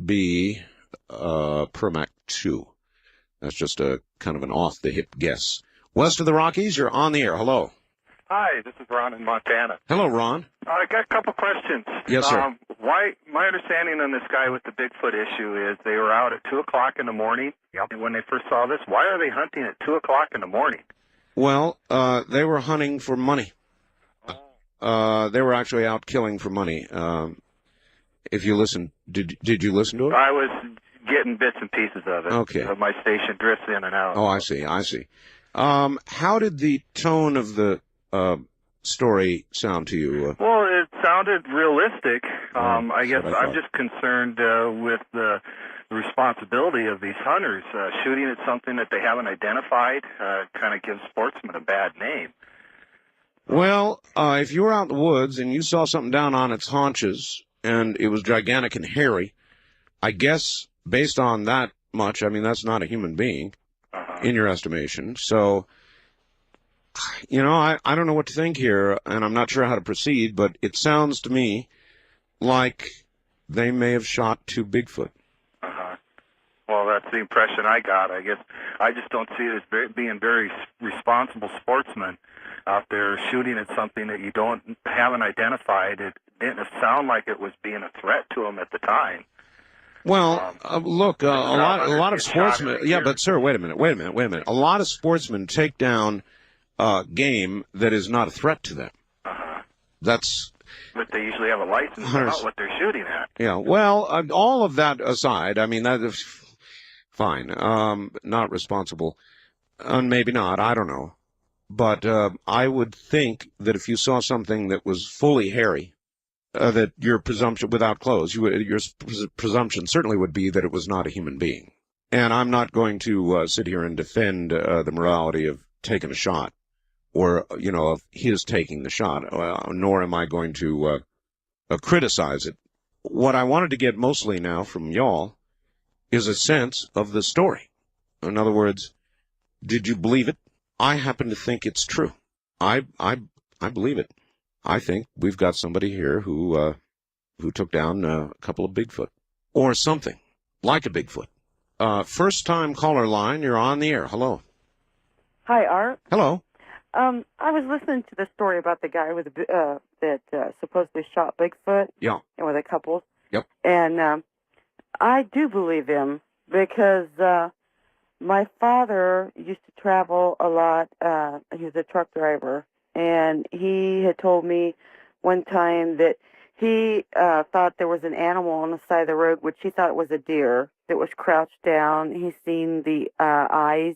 Speaker 1: be Permac 2. That's just a kind of an off-the-hip guess. West of the Rockies, you're on the air. Hello.
Speaker 14: Hi, this is Ron in Montana.
Speaker 1: Hello, Ron.
Speaker 14: I got a couple questions.
Speaker 1: Yes, sir.
Speaker 14: My understanding on this guy with the Bigfoot issue is they were out at 2 o'clock in the morning. Yep. And when they first saw this, why are they hunting at 2 o'clock in the morning?
Speaker 1: Well, they were hunting for money. They were actually out killing for money. If you listen, did you listen to it?
Speaker 14: I was getting bits and pieces of it.
Speaker 1: Okay.
Speaker 14: My station drifts in and out.
Speaker 1: Oh, I see. How did the tone of the story sound to you?
Speaker 14: Well, it sounded realistic. I guess I'm just concerned with the responsibility of these hunters. Shooting at something that they haven't identified kind of gives sportsmen a bad name.
Speaker 1: Well, if you were out in the woods and you saw something down on its haunches and it was gigantic and hairy, I guess based on that much, I mean, that's not a human being in your estimation. So, you know, I don't know what to think here, and I'm not sure how to proceed, but it sounds to me like they may have shot 2 Bigfoot.
Speaker 14: Well, that's the impression I got. I guess I just don't see it as being very responsible sportsmen out there shooting at something that you haven't identified. It didn't sound like it was being a threat to them at the time.
Speaker 1: Well, look, a lot of sportsmen. Yeah, but sir, wait a minute. A lot of sportsmen take down game that is not a threat to them. That's.
Speaker 14: But they usually have a license about what they're shooting at.
Speaker 1: Yeah. Well, all of that aside, I mean that is fine. Not responsible, maybe not. I don't know. But I would think that if you saw something that was fully hairy, that your presumption, without clothes, your presumption certainly would be that it was not a human being. And I'm not going to sit here and defend the morality of taking a shot, or of his taking the shot, nor am I going to criticize it. What I wanted to get mostly now from y'all is a sense of the story. In other words, did you believe it? I happen to think it's true. I believe it. I think we've got somebody here who took down a couple of Bigfoot, or something like a Bigfoot. First-time caller line, you're on the air. Hello.
Speaker 15: Hi, Art.
Speaker 1: Hello.
Speaker 15: I was listening to the story about the guy with that supposedly shot Bigfoot.
Speaker 1: Yeah.
Speaker 15: And with a couple.
Speaker 1: Yep.
Speaker 15: And I do believe him because my father used to travel a lot. He was a truck driver, and he had told me one time that he thought there was an animal on the side of the road, which he thought was a deer that was crouched down. He's seen the eyes,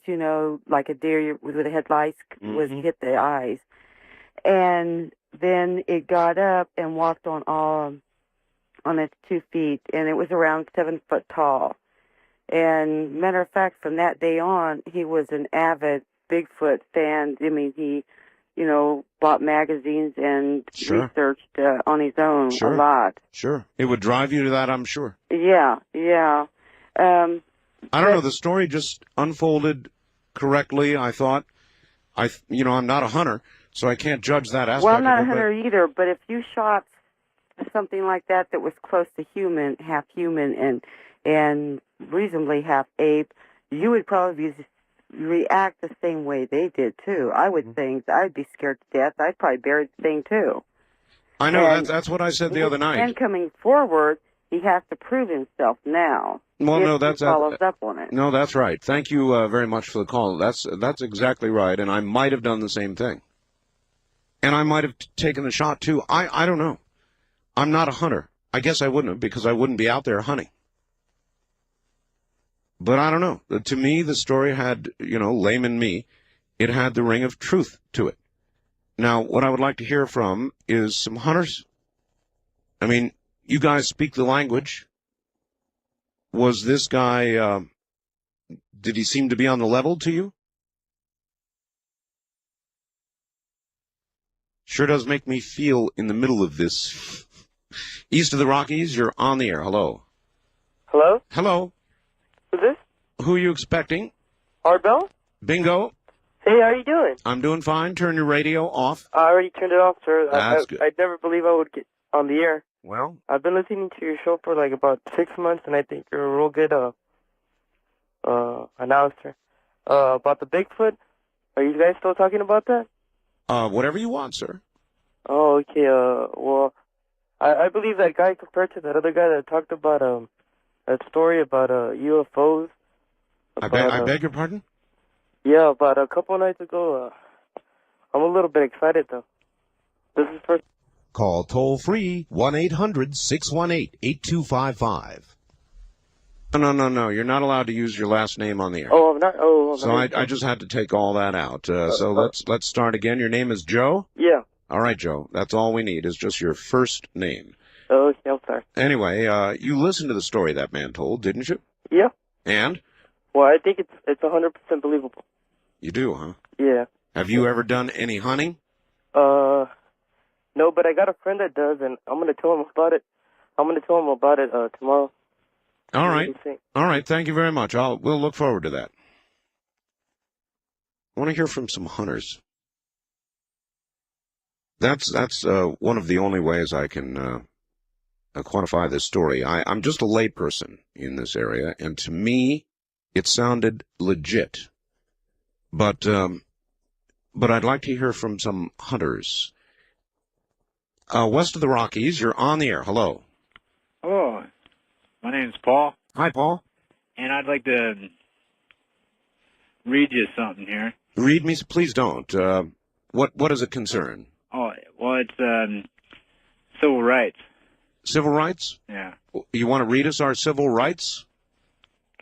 Speaker 15: like a deer with the headlights was hit the eyes. And then it got up and walked on its 2 feet, and it was around 7 foot tall. And matter of fact, from that day on, he was an avid Bigfoot fan. I mean, he, bought magazines and researched on his own a lot.
Speaker 1: Sure. It would drive you to that, I'm sure.
Speaker 15: Yeah.
Speaker 1: I don't know. The story just unfolded correctly, I thought. I'm not a hunter, so I can't judge that aspect.
Speaker 15: Well, I'm not a hunter either, but if you shot something like that was close to human, half human, and reasonably half ape, you would probably react the same way they did, too. I would think I'd be scared to death. I'd probably bury the thing, too.
Speaker 1: I know. That's what I said the other night.
Speaker 15: And coming forward, he has to prove himself now.
Speaker 1: Well, no, that's
Speaker 15: he follows up on it.
Speaker 1: No, that's right. Thank you very much for the call. That's exactly right, and I might have done the same thing. And I might have taken the shot, too. I don't know. I'm not a hunter. I guess I wouldn't have, because I wouldn't be out there hunting. But I don't know. To me, the story had, layman me, it had the ring of truth to it. Now, what I would like to hear from is some hunters. I mean, You guys speak the language. Was this guy, did he seem to be on the level to you? Sure does make me feel in the middle of this. East of the Rockies, you're on the air. Hello.
Speaker 16: Hello?
Speaker 1: Hello.
Speaker 16: Who's this?
Speaker 1: Who are you expecting?
Speaker 16: Arbel?
Speaker 1: Bingo.
Speaker 16: Hey, how you doing?
Speaker 1: I'm doing fine. Turn your radio off.
Speaker 16: I already turned it off, sir.
Speaker 1: That's good.
Speaker 16: I'd never believe I would get on the air.
Speaker 1: Well,
Speaker 16: I've been listening to your show for like about 6 months, and I think you're a real good announcer. About the Bigfoot, are you guys still talking about that?
Speaker 1: Whatever you want, sir.
Speaker 16: Oh, okay. Well, I believe that guy compared to that other guy that talked about that story about UFOs.
Speaker 1: I beg your pardon?
Speaker 16: Yeah, about a couple nights ago. I'm a little bit excited though. This is first.
Speaker 1: Call toll-free 1-800-618-8255. No. You're not allowed to use your last name on the air.
Speaker 16: Oh, I'm not. Oh,
Speaker 1: so I just had to take all that out. So let's start again. Your name is Joe?
Speaker 16: Yeah.
Speaker 1: All right, Joe. That's all we need is just your first name.
Speaker 16: Oh, okay, I'm sorry.
Speaker 1: Anyway, you listened to the story that man told, didn't you?
Speaker 16: Yeah.
Speaker 1: And?
Speaker 16: Well, I think it's 100% believable.
Speaker 1: You do, huh?
Speaker 16: Yeah.
Speaker 1: Have you ever done any hunting?
Speaker 16: No, but I got a friend that does, and I'm gonna tell him about it. Tomorrow.
Speaker 1: All right. All right. Thank you very much. We'll look forward to that. I want to hear from some hunters. That's one of the only ways I can quantify this story. I'm just a layperson in this area, and to me, it sounded legit. But I'd like to hear from some hunters. West of the Rockies, you're on the air. Hello.
Speaker 17: Hello. My name's Paul.
Speaker 1: Hi, Paul.
Speaker 17: And I'd like to read you something here.
Speaker 1: Read me, please don't. What is it concern?
Speaker 17: Oh, well, it's civil rights.
Speaker 1: Civil rights?
Speaker 17: Yeah.
Speaker 1: You want to read us our civil rights?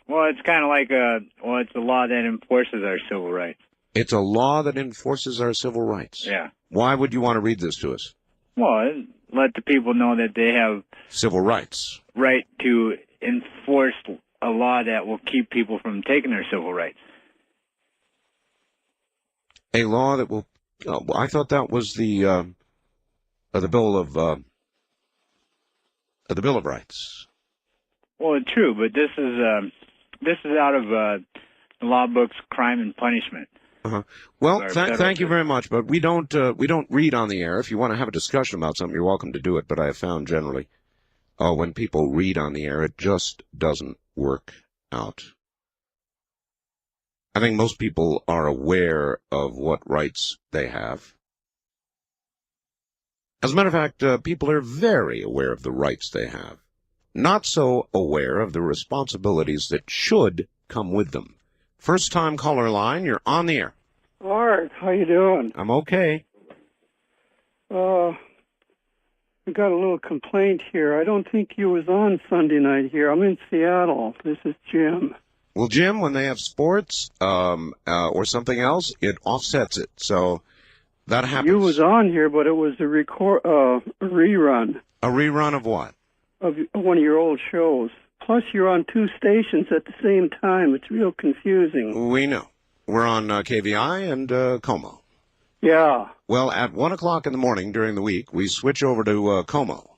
Speaker 17: Well, it's kind of like it's a law that enforces our civil rights.
Speaker 1: It's a law that enforces our civil rights.
Speaker 17: Yeah.
Speaker 1: Why would you want to read this to us?
Speaker 17: Well, let the people know that they have
Speaker 1: civil rights.
Speaker 17: Right to enforce a law that will keep people from taking their civil rights.
Speaker 1: A law that will. Oh, I thought that was the Bill of Rights.
Speaker 17: Well, true, but this is out of the law books, Crime and Punishment.
Speaker 1: Uh-huh. Well, thank you very much, but we don't read on the air. If you want to have a discussion about something, you're welcome to do it. But I have found generally, when people read on the air, it just doesn't work out. I think most people are aware of what rights they have. As a matter of fact, people are very aware of the rights they have. Not so aware of the responsibilities that should come with them. First-time caller line, you're on the air.
Speaker 18: Mark, how you doing?
Speaker 1: I'm okay.
Speaker 18: I got a little complaint here. I don't think you was on Sunday night here. I'm in Seattle. This is Jim.
Speaker 1: Well, Jim, when they have sports or something else, it offsets it. So that happens.
Speaker 18: You was on here, but it was a rerun.
Speaker 1: A rerun of what?
Speaker 18: Of one of your old shows. Plus, you're on two stations at the same time. It's real confusing.
Speaker 1: We know. We're on KVI and Como.
Speaker 18: Yeah.
Speaker 1: Well, at 1 o'clock in the morning during the week, we switch over to Como.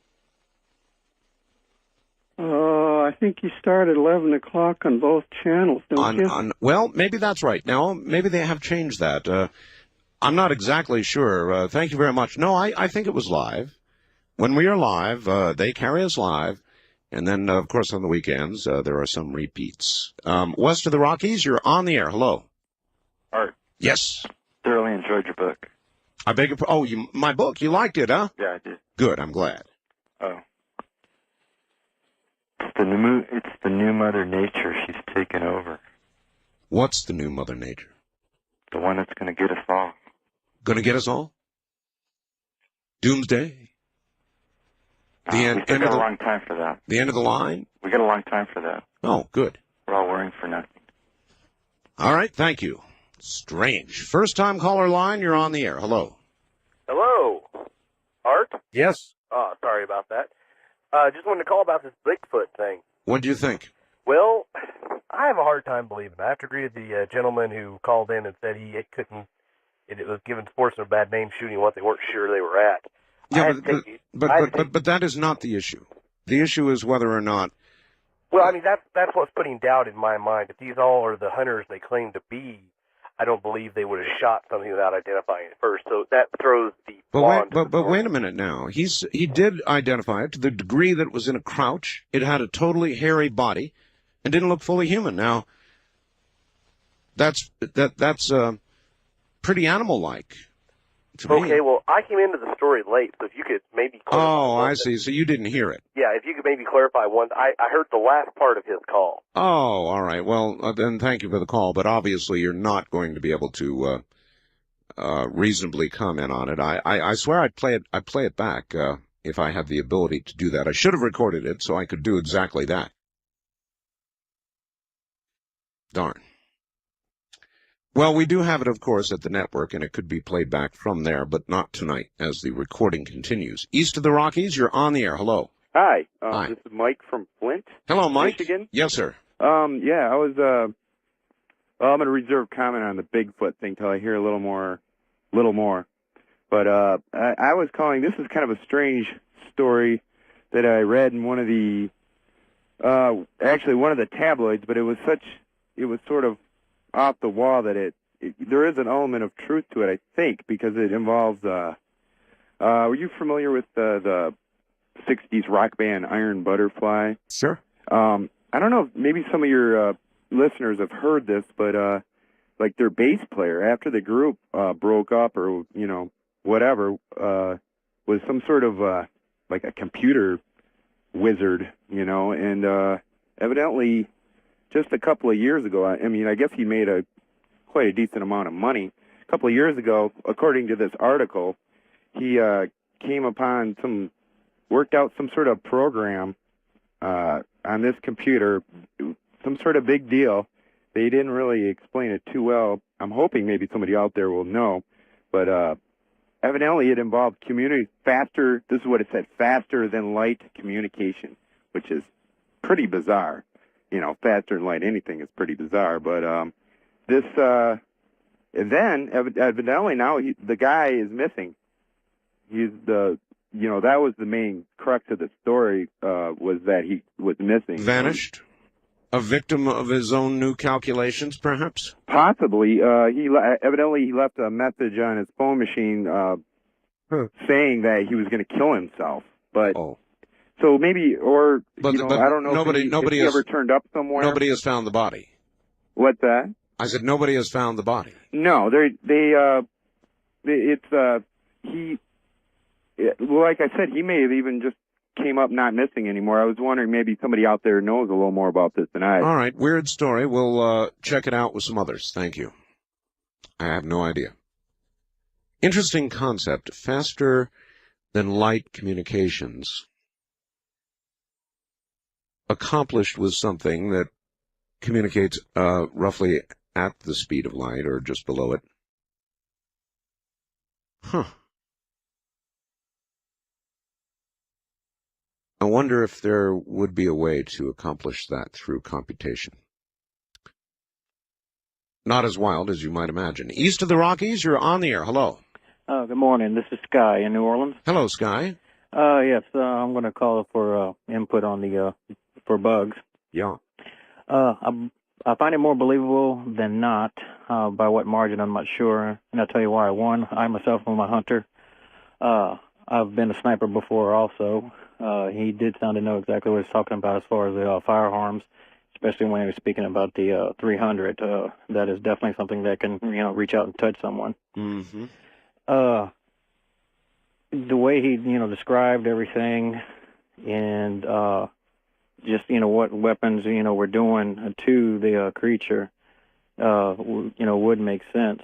Speaker 18: I think you start at 11 o'clock on both channels, don't you?
Speaker 1: Well, maybe that's right. Now, maybe they have changed that. I'm not exactly sure. Thank you very much. No, I think it was live. When we are live, they carry us live. And then, of course, on the weekends, there are some repeats. West of the Rockies, you're on the air. Hello.
Speaker 19: Art.
Speaker 1: Yes.
Speaker 19: Thoroughly enjoyed your book.
Speaker 1: I beg your pardon. Oh, my book. You liked it, huh?
Speaker 19: Yeah, I did.
Speaker 1: Good. I'm glad.
Speaker 19: Oh. It's the new Mother Nature. She's taken over.
Speaker 1: What's the new Mother Nature?
Speaker 19: The one that's going to get us all.
Speaker 1: Going to get us all? Doomsday?
Speaker 19: We got a long time for that.
Speaker 1: The end of the line?
Speaker 19: We got a long time for that.
Speaker 1: Oh, good.
Speaker 19: We're all worrying for nothing.
Speaker 1: All right, thank you. Strange. First-time caller line, you're on the air. Hello.
Speaker 11: Hello. Art?
Speaker 1: Yes.
Speaker 11: Oh, sorry about that.
Speaker 20: Just wanted to call about this Bigfoot thing.
Speaker 1: What do you think?
Speaker 20: Well, I have a hard time believing it. I have to agree with the gentleman who called in and said it was giving sportsmen a bad name shooting what they weren't sure they were at.
Speaker 1: Yeah, but that is not the issue. The issue is whether or not.
Speaker 20: Well, I mean, that's what's putting doubt in my mind. If these all are the hunters they claim to be, I don't believe they would have shot something without identifying it first. So that throws the
Speaker 1: But wait a minute now. He did identify it to the degree that it was in a crouch. It had a totally hairy body, and didn't look fully human. Now, that's pretty animal-like.
Speaker 20: Okay, well, I came into the story late, so if you could maybe clarify.
Speaker 1: Oh, I see. So you didn't hear it.
Speaker 20: Yeah, if you could maybe clarify one. I heard the last part of his call.
Speaker 1: Oh, all right. Well, then thank you for the call, but obviously you're not going to be able to reasonably comment on it. I swear I'd play it back if I had the ability to do that. I should have recorded it so I could do exactly that. Darn. Well, we do have it, of course, at the network, and it could be played back from there, but not tonight, as the recording continues. East of the Rockies, you're on the air. Hello.
Speaker 21: Hi.
Speaker 1: Hi.
Speaker 21: This is Mike from Flint.
Speaker 1: Hello, Mike.
Speaker 21: Michigan.
Speaker 1: Yes, sir.
Speaker 21: Yeah, I was, well, I'm going to reserve comment on the Bigfoot thing till I hear a little more. But, I was calling, this is kind of a strange story that I read in one of the, actually one of the tabloids, but it was sort of off the wall that there is an element of truth to it, I think, because it involves, were you familiar with the 60s rock band Iron Butterfly?
Speaker 1: Sure.
Speaker 21: I don't know if maybe some of your listeners have heard this, but like their bass player, after the group broke up or, whatever, was some sort of like a computer wizard, and evidently just a couple of years ago, I mean, I guess he made quite a decent amount of money. A couple of years ago, according to this article, he came upon worked out some sort of program on this computer, some sort of big deal. They didn't really explain it too well. I'm hoping maybe somebody out there will know, but evidently it involved faster, this is what it said, faster than light communication, which is pretty bizarre. Faster than light, anything is pretty bizarre. But this then evidently now the guy is missing. He's that was the main crux of the story, was that he was missing.
Speaker 1: Vanished? A victim of his own new calculations, perhaps?
Speaker 21: Possibly. Evidently he left a message on his phone machine saying that he was going to kill himself. But. Oh. So maybe, or, but I don't know if he ever turned up somewhere.
Speaker 1: Nobody has found the body.
Speaker 21: What's that?
Speaker 1: I said nobody has found the body.
Speaker 21: No, like I said, he may have even just came up not missing anymore. I was wondering maybe somebody out there knows a little more about this than I.
Speaker 1: All right, weird story. We'll check it out with some others. Thank you. I have no idea. Interesting concept. Faster than light communications. Accomplished with something that communicates roughly at the speed of light or just below it. Huh. I wonder if there would be a way to accomplish that through computation. Not as wild as you might imagine. East of the Rockies, you're on the air. Hello.
Speaker 22: Good morning. This is Sky in New Orleans.
Speaker 1: Hello, Sky.
Speaker 22: Yes, I'm going to call for input on the for bugs.
Speaker 1: Yeah.
Speaker 22: I find it more believable than not. By what margin, I'm not sure. And I'll tell you why. One, I myself am a hunter. I've been a sniper before also. He did sound to know exactly what he's talking about as far as the firearms, especially when he was speaking about the 300. That is definitely something that can, reach out and touch someone.
Speaker 1: Mm-hmm.
Speaker 22: The way he, described everything and just, what weapons, were doing to the creature, would make sense.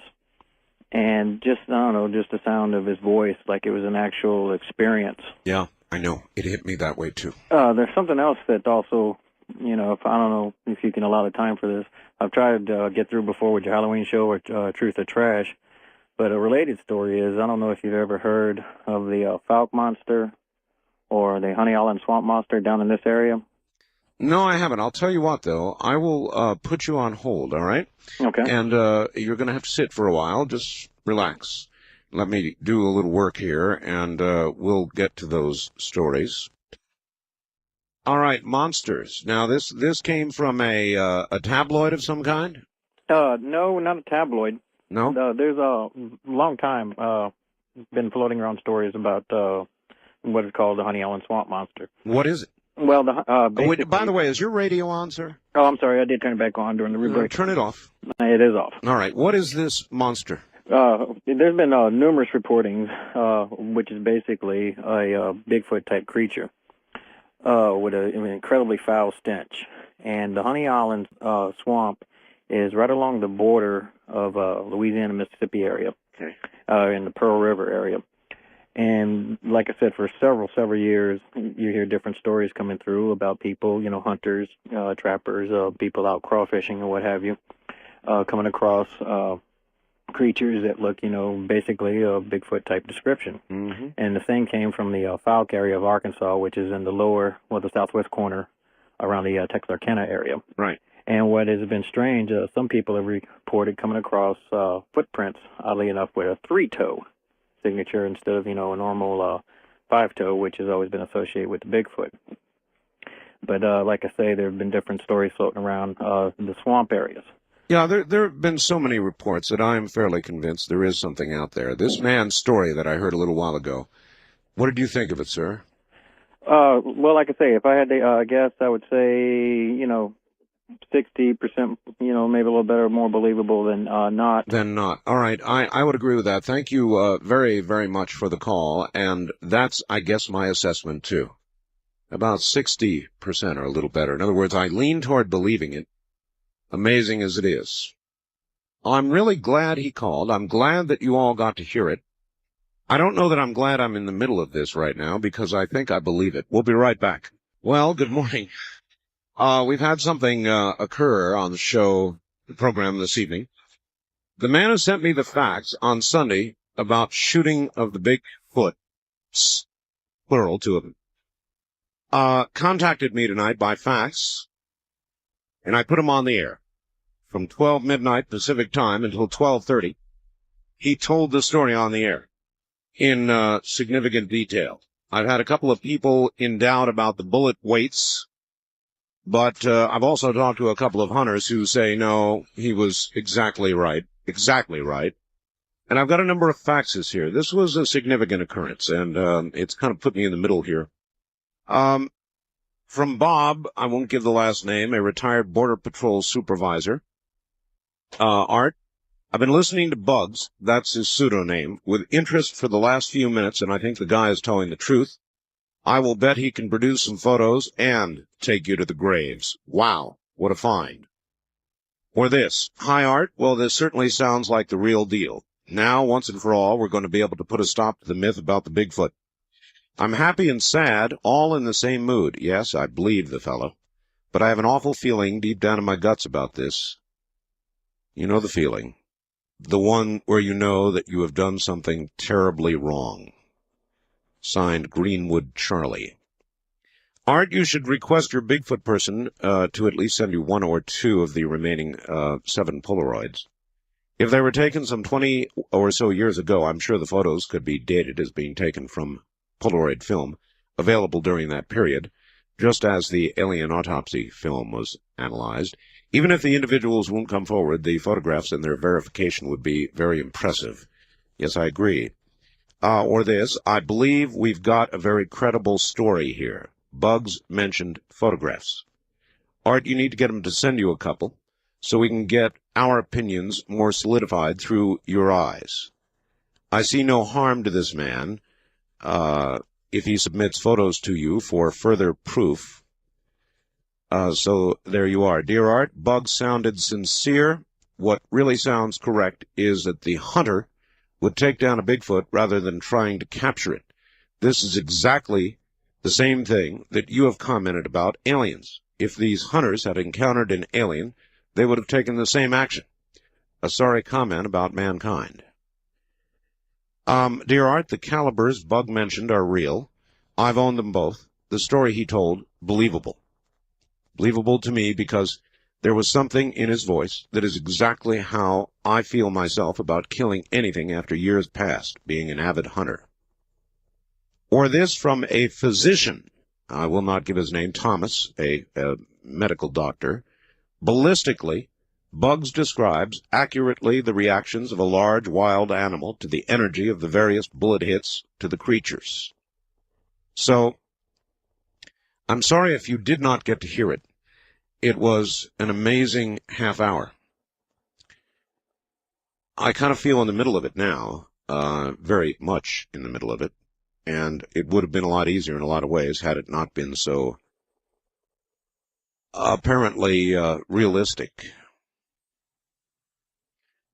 Speaker 22: And just, I don't know, just the sound of his voice, like it was an actual experience.
Speaker 1: Yeah, I know. It hit me that way, too.
Speaker 22: There's something else that also, if I don't know if you can allow the time for this. I've tried to get through before with your Halloween show or Truth or Trash. But a related story is, I don't know if you've ever heard of the Falk monster or the Honey Island Swamp Monster down in this area?
Speaker 1: No, I haven't. I'll tell you what, though. I will put you on hold, all right?
Speaker 22: Okay.
Speaker 1: And you're going to have to sit for a while. Just relax. Let me do a little work here, and we'll get to those stories. All right, monsters. Now, this came from a tabloid of some kind?
Speaker 22: No, not a tabloid.
Speaker 1: No?
Speaker 22: There's a long time been floating around stories about what is called the Honey Island Swamp Monster.
Speaker 1: What is it?
Speaker 22: Well,
Speaker 1: Wait, by the way, is your radio on, sir?
Speaker 22: Oh, I'm sorry. I did turn it back on during the break.
Speaker 1: Turn it off.
Speaker 22: It is off.
Speaker 1: All right. What is this monster?
Speaker 22: There's been numerous reportings, which is basically a Bigfoot-type creature with an incredibly foul stench. And the Honey Island Swamp is right along the border of Louisiana-Mississippi area, in the Pearl River area. And like I said, for several years, you hear different stories coming through about people, hunters, trappers, people out crawfishing or what have you, coming across creatures that look, basically a Bigfoot-type description.
Speaker 1: Mm-hmm.
Speaker 22: And the thing came from the Fouke area of Arkansas, which is in the southwest corner around the Texarkana area.
Speaker 1: Right.
Speaker 22: And what has been strange, some people have reported coming across footprints, oddly enough, with a 3-toe signature instead of, a normal 5-toe, which has always been associated with the Bigfoot. But like I say, there have been different stories floating around the swamp areas.
Speaker 1: Yeah, there have been so many reports that I'm fairly convinced there is something out there. This man's story that I heard a little while ago, what did you think of it, sir?
Speaker 22: Well, like I say, if I had to guess, I would say, 60%, maybe a little better, more believable than not.
Speaker 1: Than not. All right, I would agree with that. Thank you very, very much for the call, and that's, I guess, my assessment, too. About 60% or a little better. In other words, I lean toward believing it, amazing as it is. I'm really glad he called. I'm glad that you all got to hear it. I don't know that I'm glad I'm in the middle of this right now, because I think I believe it. We'll be right back. Well, good morning. We've had something occur on the program this evening. The man who sent me the facts on Sunday about shooting of the Bigfoot, plural, two of them, contacted me tonight by fax, and I put him on the air. From 12 midnight Pacific time until 12:30, he told the story on the air in significant detail. I've had a couple of people in doubt about the bullet weights, but I've also talked to a couple of hunters who say, no, he was exactly right. And I've got a number of faxes here. This was a significant occurrence, and it's kind of put me in the middle here. From Bob, I won't give the last name, a retired Border Patrol supervisor. Art, I've been listening to Bugs, that's his pseudonym, with interest for the last few minutes, and I think the guy is telling the truth. I will bet he can produce some photos and take you to the graves. Wow, what a find. Or this, hi Art, well this certainly sounds like the real deal. Now, once and for all, we're going to be able to put a stop to the myth about the Bigfoot. I'm happy and sad, all in the same mood. Yes, I believe the fellow. But I have an awful feeling deep down in my guts about this. You know the feeling. The one where you know that you have done something terribly wrong. Signed, Greenwood Charlie. Art, you should request your Bigfoot person to at least send you 1 or 2 of the remaining 7 Polaroids. If they were taken some 20 or so years ago, I'm sure the photos could be dated as being taken from Polaroid film, available during that period, just as the alien autopsy film was analyzed. Even if the individuals won't come forward, the photographs and their verification would be very impressive. Yes, I agree. Or this, I believe we've got a very credible story here. Bugs mentioned photographs. Art, you need to get him to send you a couple, so we can get our opinions more solidified through your eyes. I see no harm to this man, if he submits photos to you for further proof. So there you are. Dear Art, Bugs sounded sincere. What really sounds correct is that the hunter would take down a Bigfoot rather than trying to capture it. This is exactly the same thing that you have commented about aliens. If these hunters had encountered an alien, they would have taken the same action. A sorry comment about mankind. Dear Art, the calibers Bug mentioned are real. I've owned them both. The story he told, believable. Believable to me because there was something in his voice that is exactly how I feel myself about killing anything after years past, being an avid hunter. Or this from a physician, I will not give his name, Thomas, a medical doctor. Ballistically, Bugs describes accurately the reactions of a large wild animal to the energy of the various bullet hits to the creatures. So, I'm sorry if you did not get to hear it. It was an amazing half hour. I kind of feel in the middle of it now, very much in the middle of it, and it would have been a lot easier in a lot of ways had it not been so apparently realistic.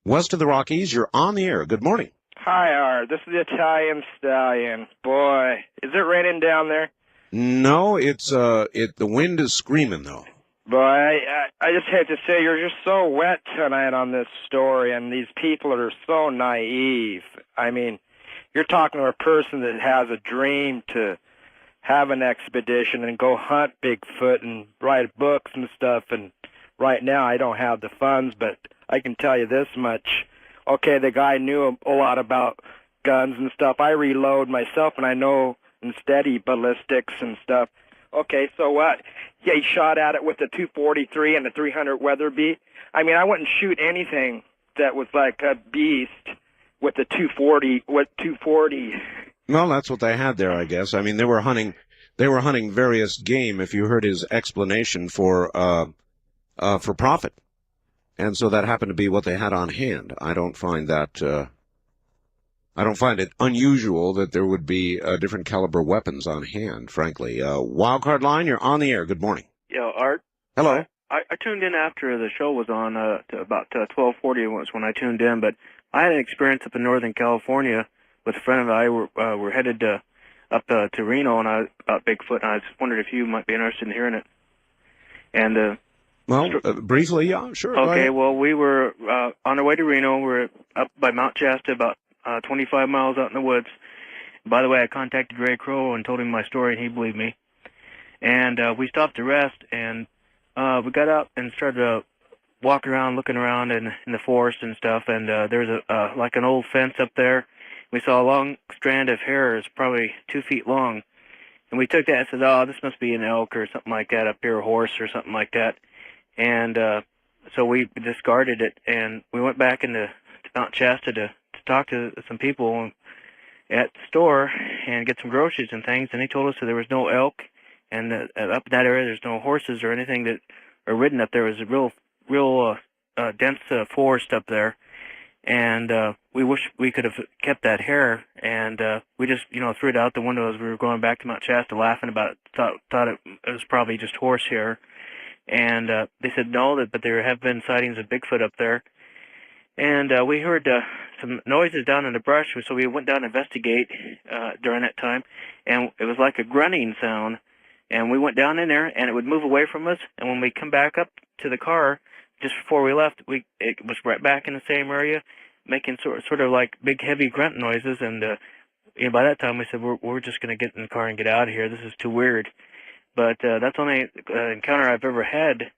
Speaker 1: West of the Rockies, you're on the air. Good morning.
Speaker 2: Hi, Art. This is the Italian Stallion. Boy, is it raining down there?
Speaker 1: No, the wind is screaming, though.
Speaker 2: Boy, I just had to say, you're just so wet tonight on this story, and these people are so naive. I mean, you're talking to a person that has a dream to have an expedition and go hunt Bigfoot and write books and stuff, and right now I don't have the funds, but I can tell you this much. Okay, the guy knew a lot about guns and stuff. I reload myself, and I know and steady ballistics and stuff. Okay, so what? Yeah, he shot at it with the 243 and the 300 Weatherby. I mean, I wouldn't shoot anything that was like a beast with the 240.
Speaker 1: Well, that's what they had there, I guess. I mean, they were hunting various game. If you heard his explanation for profit, and so that happened to be what they had on hand. I don't find it unusual that there would be different caliber weapons on hand, frankly. Wildcard Line, you're on the air. Good morning.
Speaker 3: Yo, Art.
Speaker 1: Hello.
Speaker 3: I tuned in after the show was on to about 12:40 was when I tuned in, but I had an experience up in Northern California with a friend of mine. We're headed up to Reno and about Bigfoot, and I just wondered if you might be interested in hearing it. And
Speaker 1: briefly, yeah, sure.
Speaker 3: Okay, well, we were on our way to Reno. We're up by Mount Shasta, about 25 miles out in the woods. By the way, I contacted Ray Crow and told him my story, and he believed me. And we stopped to rest, and we got out and started to walk around, looking around in the forest and stuff. And there's like an old fence up there. We saw a long strand of hair, it's probably 2 feet long. And we took that and said, oh, this must be an elk or something like that up here, a horse or something like that. And so we discarded it, and we went back into Mount Shasta to talk to some people at the store and get some groceries and things, and they told us that there was no elk, and up in that area there's no horses or anything that are ridden up there. It was a real dense forest up there, and we wish we could have kept that hair, and we just threw it out the window as we were going back to Mount Shasta, laughing about it. Thought it was probably just horse hair, and they said no, but there have been sightings of Bigfoot up there. And we heard some noises down in the brush, so we went down to investigate during that time, and it was like a grunting sound. And we went down in there, and it would move away from us. And when we come back up to the car, just before we left, it was right back in the same area, making sort of like big, heavy grunt noises. And by that time, we said, we're just going to get in the car and get out of here. This is too weird. But that's the only encounter I've ever had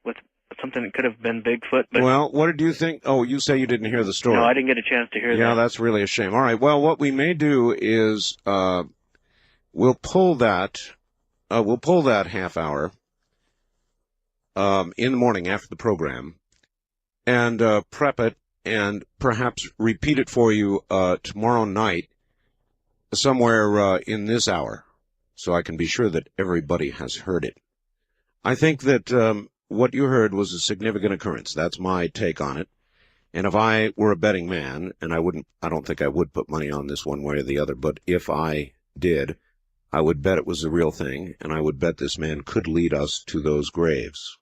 Speaker 3: with something that could have been Bigfoot. But
Speaker 1: well, what did you think? Oh, you say you didn't hear the story.
Speaker 3: No, I didn't get a chance to hear that.
Speaker 1: Yeah, that's really a shame. All right, well, what we may do is we'll pull that half hour in the morning after the program and prep it and perhaps repeat it for you tomorrow night somewhere in this hour so I can be sure that everybody has heard it. I think that what you heard was a significant occurrence. That's my take on it. And if I were a betting man, and I don't think I would put money on this one way or the other, but if I did, I would bet it was the real thing, and I would bet this man could lead us to those graves.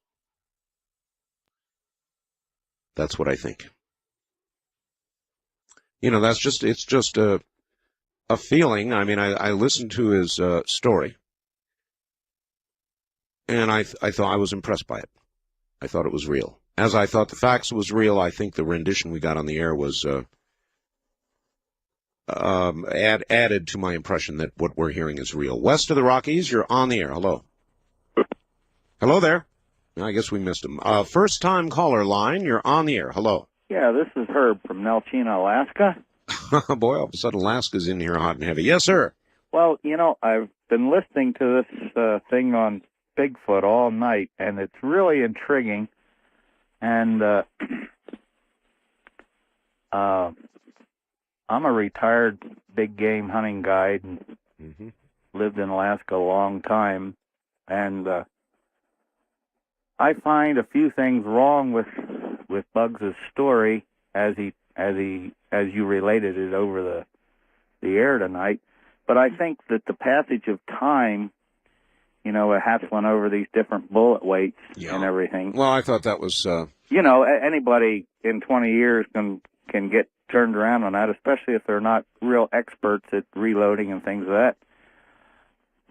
Speaker 1: That's what I think. It's just a feeling. I mean, I listened to his story, and I thought I was impressed by it. I thought it was real. As I thought the facts was real, I think the rendition we got on the air was added to my impression that what we're hearing is real. West of the Rockies, you're on the air. Hello. Hello there. I guess we missed him. First-time caller line, you're on the air. Hello.
Speaker 4: Yeah, this is Herb from Nelchina, Alaska.
Speaker 1: Boy, all of a sudden Alaska's in here hot and heavy. Yes, sir.
Speaker 4: Well, you know, I've been listening to this thing on Bigfoot all night, and it's really intriguing. And I'm a retired big game hunting guide and lived in Alaska a long time. And I find a few things wrong with Bugs' story as you related it over the air tonight. But I think that the passage of time, you know, hassling over these different bullet weights and everything.
Speaker 1: Well, I thought that was...
Speaker 4: You know, anybody in 20 years can get turned around on that, especially if they're not real experts at reloading and things like that.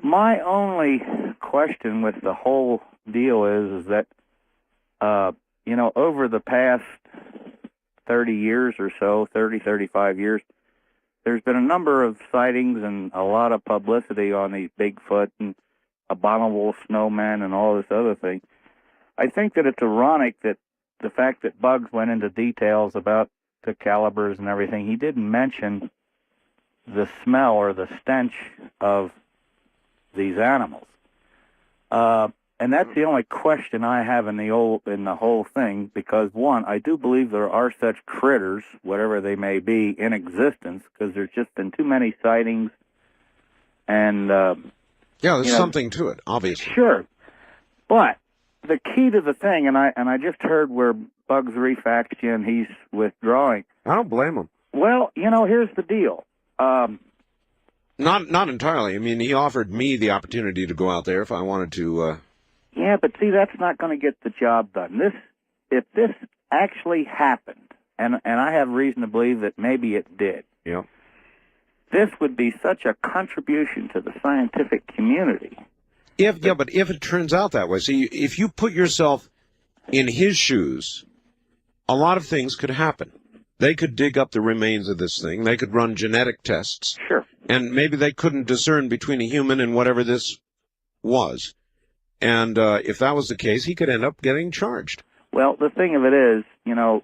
Speaker 4: My only question with the whole deal is that, you know, over the past 30 years or so, 35 years, there's been a number of sightings and a lot of publicity on these Bigfoot and abominable snowmen and all this other thing. I think that it's ironic that the fact that Bugs went into details about the calibers and everything, he didn't mention the smell or the stench of these animals. And that's the only question I have in the whole thing, because one, I do believe there are such critters, whatever they may be, in existence, because there's just been too many sightings, and
Speaker 1: yeah, there's something to it, obviously.
Speaker 4: Sure, but the key to the thing, and I just heard where Bugs refaxed you and he's withdrawing.
Speaker 1: I don't blame him.
Speaker 4: Well, you know, here's the deal.
Speaker 1: Not entirely. I mean, he offered me the opportunity to go out there if I wanted to.
Speaker 4: Yeah, but see, that's not going to get the job done. If this actually happened, and I have reason to believe that maybe it did.
Speaker 1: Yeah.
Speaker 4: This would be such a contribution to the scientific community.
Speaker 1: But if it turns out that way, see, if you put yourself in his shoes, a lot of things could happen. They could dig up the remains of this thing. They could run genetic tests.
Speaker 4: Sure.
Speaker 1: And maybe they couldn't discern between a human and whatever this was. And if that was the case, he could end up getting charged.
Speaker 4: Well, the thing of it is, you know,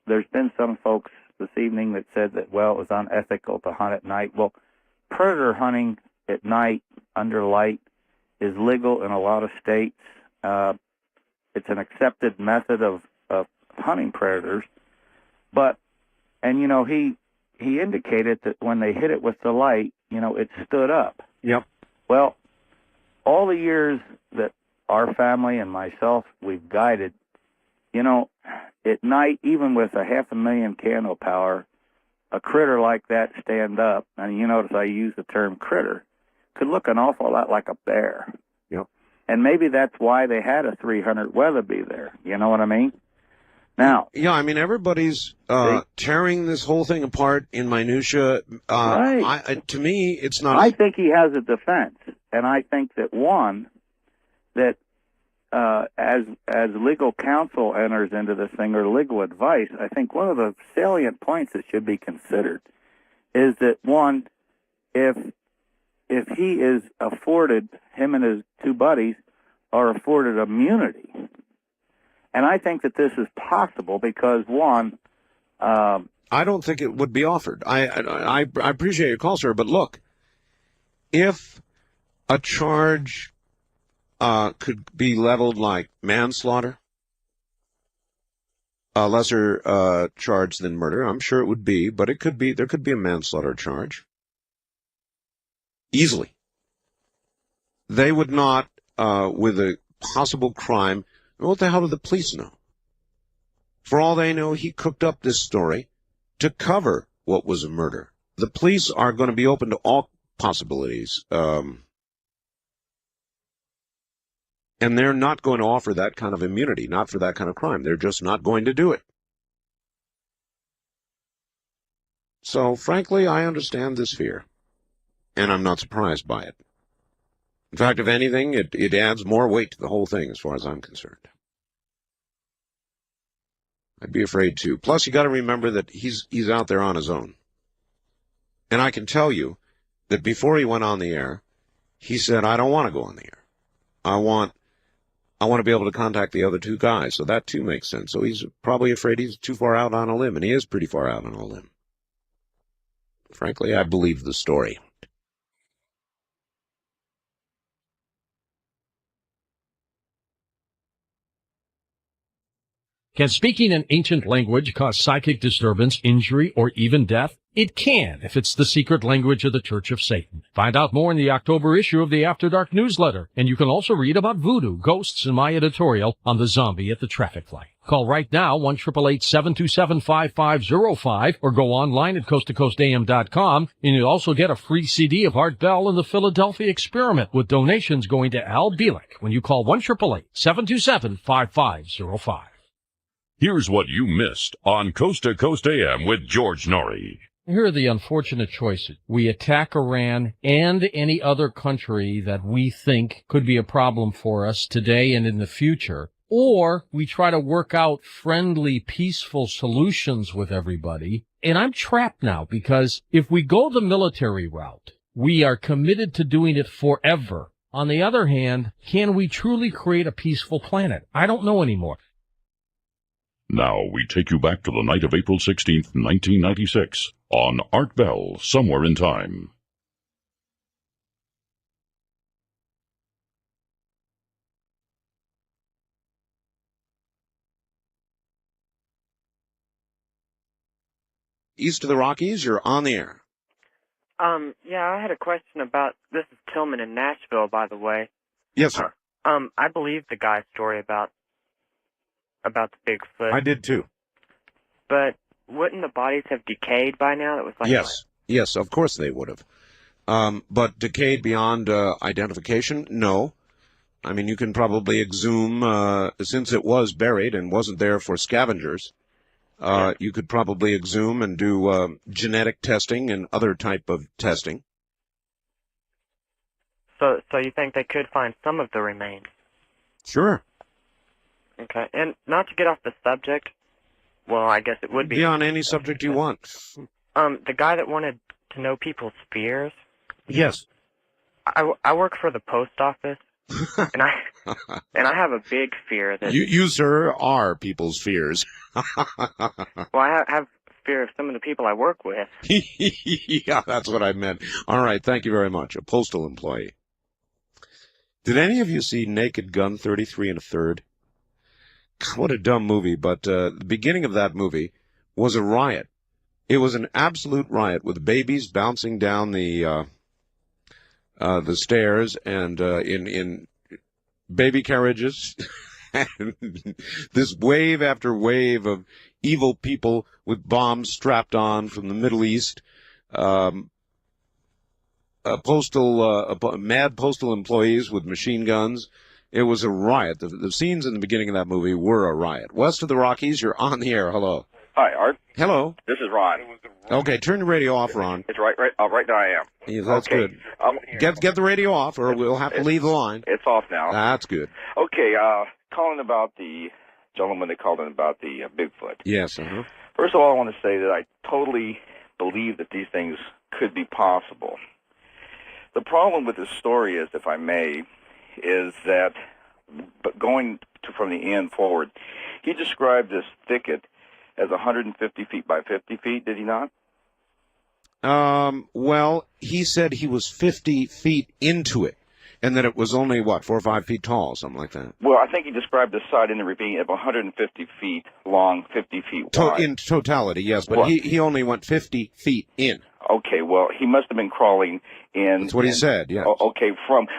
Speaker 4: there's been some folks this evening that said that, well, it was unethical to hunt at night. Well, predator hunting at night under light is legal in a lot of states. It's an accepted method of hunting predators. But, and, you know, he indicated that when they hit it with the light, you know, it stood up.
Speaker 1: Yep.
Speaker 4: Well, all the years that our family and myself, we've guided, you know, at night, even with a 500,000 candle power, a critter like that stand up, and you notice I use the term critter, could look an awful lot like a bear.
Speaker 1: Yep.
Speaker 4: And maybe that's why they had a 300 Weatherby there. You know what I mean? Now,
Speaker 1: yeah, I mean, everybody's tearing this whole thing apart in minutia.
Speaker 4: Right.
Speaker 1: To me, it's not.
Speaker 4: I think he has a defense, and I think that one, that as legal counsel enters into this thing, or legal advice, I think one of the salient points that should be considered is that one, if he is afforded, him and his two buddies are afforded immunity. And I think that this is possible because, one...
Speaker 1: I don't think it would be offered. I appreciate your call, sir, but look, if a charge could be leveled like manslaughter, a lesser charge than murder, I'm sure it would be, but there could be a manslaughter charge. Easily. They would not, with a possible crime... What the hell do the police know? For all they know, he cooked up this story to cover what was a murder. The police are going to be open to all possibilities. And they're not going to offer that kind of immunity, not for that kind of crime. They're just not going to do it. So, frankly, I understand this fear. And I'm not surprised by it. In fact, if anything, it adds more weight to the whole thing as far as I'm concerned. I'd be afraid too. Plus, you got to remember that he's out there on his own. And I can tell you that before he went on the air, he said, I don't want to go on the air. I want to be able to contact the other two guys. So that too makes sense. So he's probably afraid he's too far out on a limb, and he is pretty far out on a limb. Frankly, I believe the story.
Speaker 5: Can speaking an ancient language cause psychic disturbance, injury, or even death? It can, if it's the secret language of the Church of Satan. Find out more in the October issue of the After Dark newsletter. And you can also read about voodoo, ghosts, and my editorial on the zombie at the traffic light. Call right now, 1-888-727-5505, or go online at coasttocoastam.com, and you'll also get a free CD of Art Bell and the Philadelphia Experiment, with donations going to Al Bielek when you call 1-888-727-5505.
Speaker 6: Here's what you missed on Coast to Coast AM with George Norrie.
Speaker 5: Here are the unfortunate choices. We attack Iran and any other country that we think could be a problem for us today and in the future, or we try to work out friendly, peaceful solutions with everybody. And I'm trapped now, because if we go the military route, we are committed to doing it forever. On the other hand, can we truly create a peaceful planet? I don't know anymore.
Speaker 6: Now we take you back to the night of April 16th, 1996, on Art Bell, Somewhere in Time.
Speaker 1: East of the Rockies, you're on the air.
Speaker 23: Yeah, I had a question about, this is Tillman in Nashville, by the way.
Speaker 1: Yes, sir.
Speaker 23: I believe the guy's story about the Bigfoot.
Speaker 1: I did too.
Speaker 23: But wouldn't the bodies have decayed by now? That was like
Speaker 1: Yes, of course they would have. But decayed beyond identification? No. I mean, you can probably exhume, since it was buried and wasn't there for scavengers, you could probably exhume and do genetic testing and other type of testing.
Speaker 23: So you think they could find some of the remains?
Speaker 1: Sure.
Speaker 23: Okay, and not to get off the subject, well, I guess it would be.
Speaker 1: Be on any subject you want.
Speaker 23: The guy that wanted to know people's fears.
Speaker 1: Yes.
Speaker 23: I work for the post office, and I have a big fear that
Speaker 1: You, sir, are people's fears.
Speaker 23: well, I have fear of some of the people I work with.
Speaker 1: Yeah, that's what I meant. All right, thank you very much. A postal employee. Did any of you see Naked Gun 33 1/3? What a dumb movie, but the beginning of that movie was a riot. It was an absolute riot, with babies bouncing down the stairs and in baby carriages. And this wave after wave of evil people with bombs strapped on from the Middle East. Mad postal employees with machine guns. It was a riot. The scenes in the beginning of that movie were a riot. West of the Rockies, you're on the air. Hello.
Speaker 24: Hi, Art.
Speaker 1: Hello.
Speaker 24: This is Ron.
Speaker 1: Okay, turn the radio off, Ron.
Speaker 24: It's right now I am.
Speaker 1: Yeah, that's
Speaker 24: okay.
Speaker 1: good. Get the radio off, or we'll have to leave the line.
Speaker 24: It's off now.
Speaker 1: That's good.
Speaker 24: Okay, calling about the gentleman that called in about the Bigfoot.
Speaker 1: Yes,
Speaker 24: First of all, I want to say that I totally believe that these things could be possible. The problem with this story is, if I may, is that, but going from the end forward, he described this thicket as 150 feet by 50 feet, did he not?
Speaker 1: Well, he said he was 50 feet into it, and that it was only, 4 or 5 feet tall, something like that.
Speaker 24: Well, I think he described the site in the ravine of 150 feet long, 50 feet wide.
Speaker 1: In totality, yes, but he only went 50 feet in.
Speaker 24: Okay, well, he must have been crawling in.
Speaker 1: That's what he said, yeah.
Speaker 24: Okay,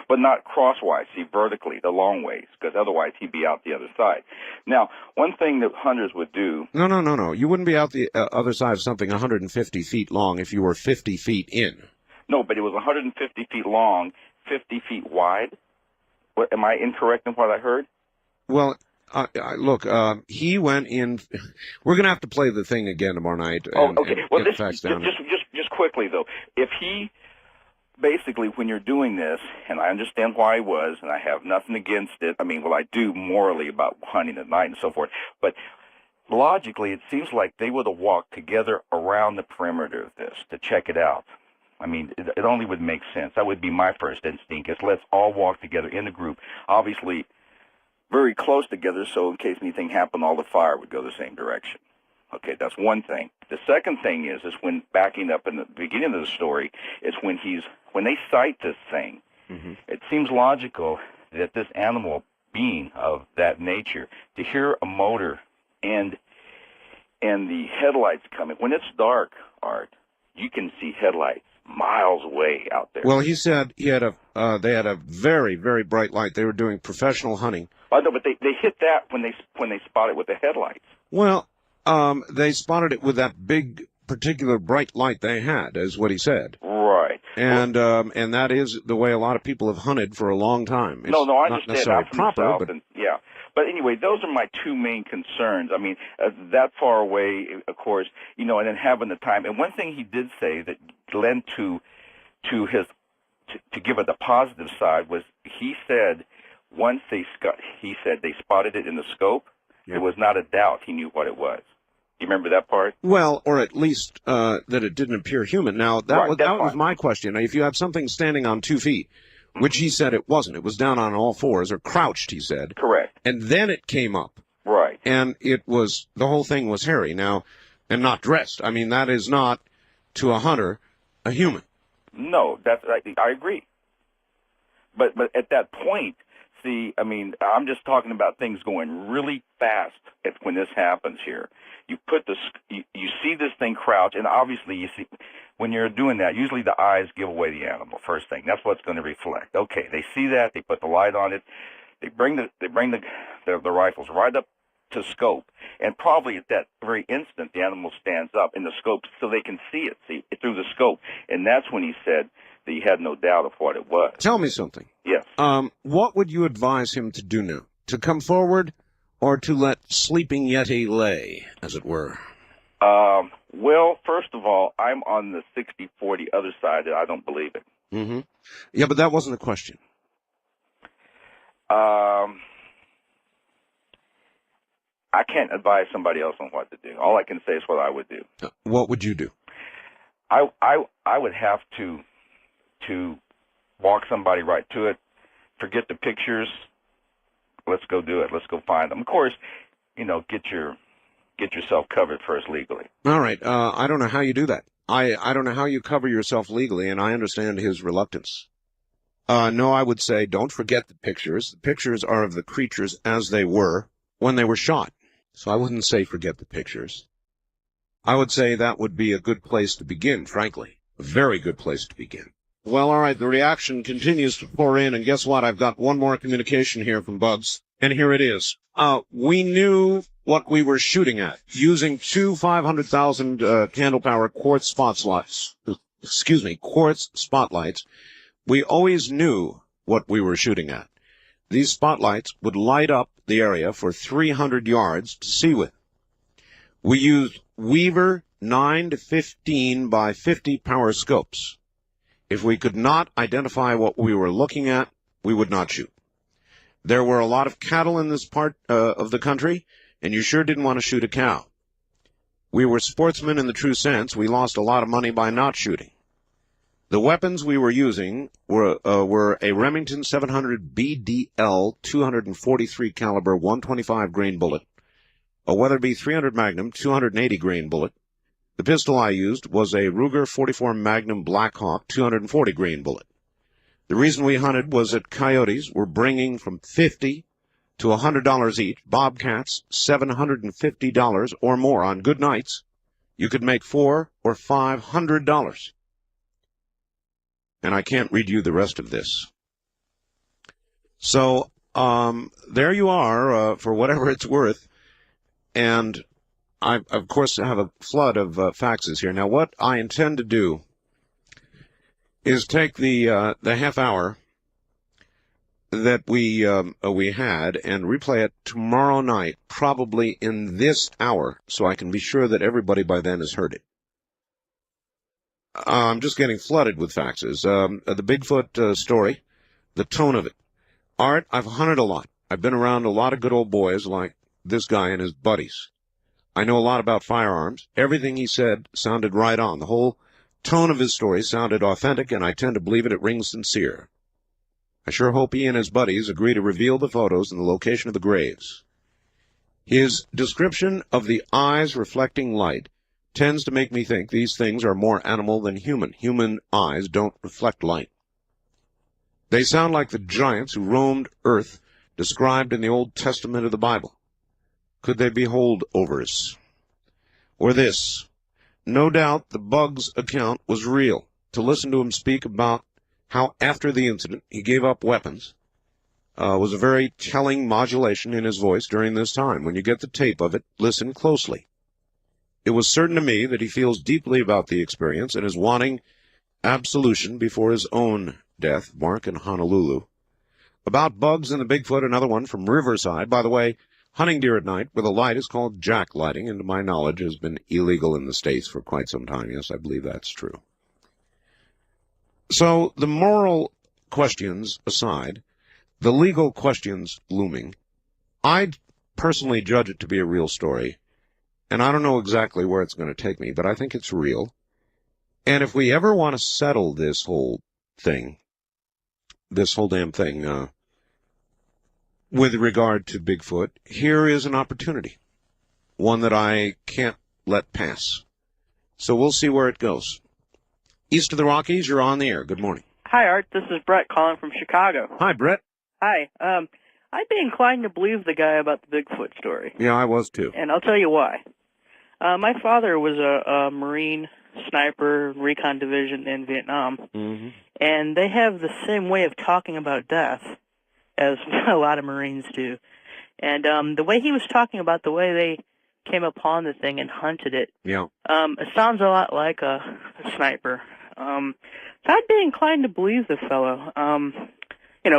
Speaker 24: but not crosswise, see, vertically, the long ways, because otherwise he'd be out the other side. Now, one thing that hunters would do...
Speaker 1: No. You wouldn't be out the other side of something 150 feet long if you were 50 feet in.
Speaker 24: No, but it was 150 feet long, 50 feet wide. Am I incorrect in what I heard?
Speaker 1: Well... look, he went in. We're going to have to play the thing again tomorrow night. And,
Speaker 24: okay. Well,
Speaker 1: get the facts down.
Speaker 24: Just quickly, though. If he, basically, when you're doing this, and I understand why he was, and I have nothing against it. I mean, well, I do morally about hunting at night and so forth. But logically, it seems like they would have walked together around the perimeter of this to check it out. I mean, it only would make sense. That would be my first instinct, is let's all walk together in a group, obviously very close together, so in case anything happened, all the fire would go the same direction. Okay, that's one thing. The second thing is when backing up in the beginning of the story, is when they cite this thing, it seems logical that this animal being of that nature, to hear a motor and the headlights coming, when it's dark, Art, you can see headlights miles away out there.
Speaker 1: Well, he said they had a very, very bright light. They were doing professional hunting.
Speaker 24: I know, but they hit that when they spot it with the headlights.
Speaker 1: Well, they spotted it with that big, particular bright light they had, is what he said.
Speaker 24: Right.
Speaker 1: And that is the way a lot of people have hunted for a long time. It's
Speaker 24: No, I
Speaker 1: not
Speaker 24: understand.
Speaker 1: necessarily
Speaker 24: I'm from
Speaker 1: proper,
Speaker 24: the South,
Speaker 1: but
Speaker 24: and, yeah. But anyway, those are my two main concerns. I mean, that far away, of course, and then having the time. And one thing he did say that led to give it the positive side was he said once they spotted it in the scope, there was not a doubt he knew what it was. You remember that part?
Speaker 1: well, or at least that it didn't appear human. Now that was my question. If you have something standing on 2 feet, which he said it wasn't, it was down on all fours or crouched, he said.
Speaker 24: Correct.
Speaker 1: And then it came up.
Speaker 24: Right.
Speaker 1: And the whole thing was hairy now, and not dressed. I mean, that is not, to a hunter, a human.
Speaker 24: No, I agree. But at that point, see, I mean, I'm just talking about things going really fast when this happens here. You see this thing crouch, and obviously you see when you're doing that, usually the eyes give away the animal first thing. That's what's going to reflect. Okay, they see that, they put the light on it, they bring the rifles right up to scope, and probably at that very instant the animal stands up in the scope so they can see it through the scope, and that's when he said that he had no doubt of what it was.
Speaker 1: Tell me something.
Speaker 24: Yes.
Speaker 1: What would you advise him to do now? To come forward, or to let sleeping Yeti lay, as it were?
Speaker 24: Well, first of all, I'm on the 60-40 other side that I don't believe it.
Speaker 1: Mm-hmm. Yeah, but that wasn't the question.
Speaker 24: I can't advise somebody else on what to do. All I can say is what I would do.
Speaker 1: What would you do?
Speaker 24: I would have to walk somebody right to it. Forget the pictures. Let's go do it. Let's go find them. Of course, get yourself covered first legally.
Speaker 1: All right. I don't know how you do that. I don't know how you cover yourself legally, and I understand his reluctance. No, I would say don't forget the pictures. The pictures are of the creatures as they were when they were shot. So I wouldn't say forget the pictures. I would say that would be a good place to begin, frankly. A very good place to begin. Well, all right, the reaction continues to pour in, and guess what? I've got one more communication here from Bugs, and here it is. We knew what we were shooting at using two 500,000 candle power quartz spotlights. Quartz spotlights. We always knew what we were shooting at. These spotlights would light up the area for 300 yards to see with. We used Weaver 9 to 15 by 50 power scopes. If we could not identify what we were looking at, we would not shoot. There were a lot of cattle in this part of the country, and you sure didn't want to shoot a cow. We were sportsmen in the true sense. We lost a lot of money by not shooting. The weapons we were using were a Remington 700 BDL 243 caliber 125 grain bullet, a Weatherby 300 Magnum 280 grain bullet. The pistol I used was a Ruger 44 Magnum Blackhawk 240 grain bullet. The reason we hunted was that coyotes were bringing from $50 to $100 each, bobcats $750 or more on good nights. You could make $400 or $500. And I can't read you the rest of this. So, there you are, for whatever it's worth. And I, of course, have a flood of faxes here. Now, what I intend to do is take the half hour that we had and replay it tomorrow night, probably in this hour, so I can be sure that everybody by then has heard it. I'm just getting flooded with faxes. The Bigfoot story, the tone of it. Art, I've hunted a lot. I've been around a lot of good old boys like this guy and his buddies. I know a lot about firearms. Everything he said sounded right on. The whole tone of his story sounded authentic, and I tend to believe it rings sincere. I sure hope he and his buddies agree to reveal the photos and the location of the graves. His description of the eyes reflecting light tends to make me think these things are more animal than human. Human eyes don't reflect light. They sound like the giants who roamed earth described in the Old Testament of the Bible. Could they be holdovers? Or this: no doubt the Bug's account was real. To listen to him speak about how after the incident he gave up weapons was a very telling modulation in his voice during this time. When you get the tape of it, listen closely. It was certain to me that he feels deeply about the experience and is wanting absolution before his own death. Mark in Honolulu. About Bugs and the Bigfoot, another one from Riverside. By the way, hunting deer at night with a light is called jack lighting, and to my knowledge has been illegal in the States for quite some time. Yes, I believe that's true. So, the moral questions aside, the legal questions looming, I personally judge it to be a real story, and I don't know exactly where it's going to take me, but I think it's real. And if we ever want to settle this whole thing, this whole damn thing, with regard to Bigfoot, here is an opportunity, one that I can't let pass. So we'll see where it goes. East of the Rockies, you're on the air. Good morning.
Speaker 7: Hi, Art. This is Brett calling from Chicago.
Speaker 1: Hi, Brett.
Speaker 7: Hi. I'd be inclined to believe the guy about the Bigfoot story.
Speaker 1: Yeah, I was too.
Speaker 7: And I'll tell you why. My father was a Marine sniper, recon division in Vietnam.
Speaker 1: Mm-hmm.
Speaker 7: And they have the same way of talking about death as a lot of Marines do. And the way he was talking about the way they came upon the thing and hunted it,
Speaker 1: Yeah.
Speaker 7: it sounds a lot like a sniper. So I'd be inclined to believe the fellow.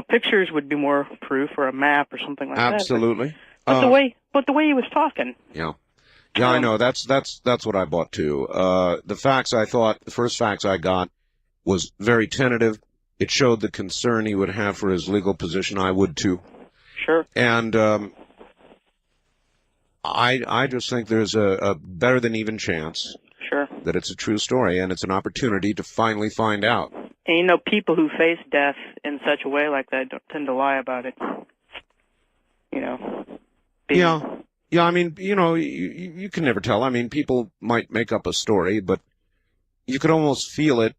Speaker 7: Pictures would be more proof, or a map or something like
Speaker 1: Absolutely.
Speaker 7: that. But the way he was talking.
Speaker 1: Yeah. Yeah, I know. That's what I bought too. The first facts I got was very tentative. It showed the concern he would have for his legal position. I would too.
Speaker 7: Sure.
Speaker 1: And I just think there's a better than even chance.
Speaker 7: Sure.
Speaker 1: That it's a true story, and it's an opportunity to finally find out.
Speaker 7: And people who face death in such a way like that don't tend to lie about it.
Speaker 1: Yeah, I mean, you can never tell. I mean, people might make up a story, but you could almost feel it.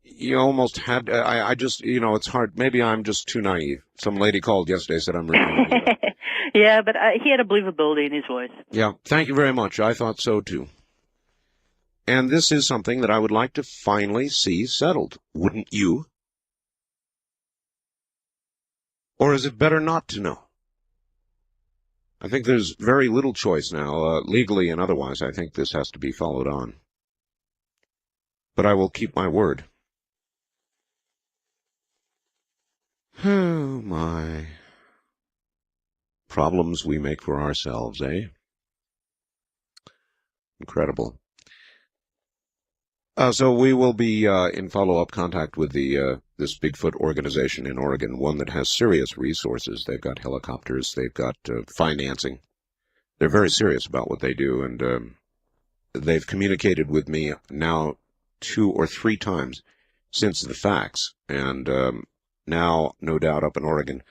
Speaker 1: You almost had, it's hard. Maybe I'm just too naive. Some lady called yesterday, said I'm recording.
Speaker 7: Yeah, but he had a believability in his voice.
Speaker 1: Yeah, thank you very much. I thought so too. And this is something that I would like to finally see settled. Wouldn't you? Or is it better not to know? I think there's very little choice now, legally and otherwise. I think this has to be followed on. But I will keep my word. Oh, my. Problems we make for ourselves, eh? Incredible. So we will be in follow-up contact with this Bigfoot organization in Oregon, one that has serious resources. They've got helicopters, they've got financing. They're very serious about what they do, and they've communicated with me now 2 or 3 times since the facts, and now, no doubt, up in Oregon.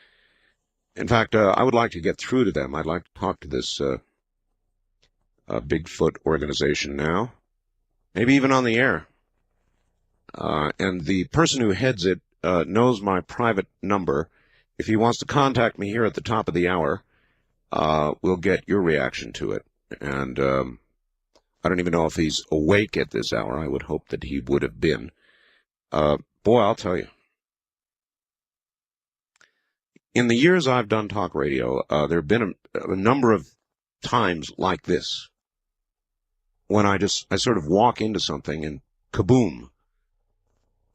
Speaker 1: In fact, I would like to get through to them. I'd like to talk to this Bigfoot organization now. Maybe even on the air. And the person who heads it knows my private number. If he wants to contact me here at the top of the hour, we'll get your reaction to it. And I don't even know if he's awake at this hour. I would hope that he would have been. Boy, I'll tell you. In the years I've done talk radio, there have been a number of times like this, when I sort of walk into something and kaboom,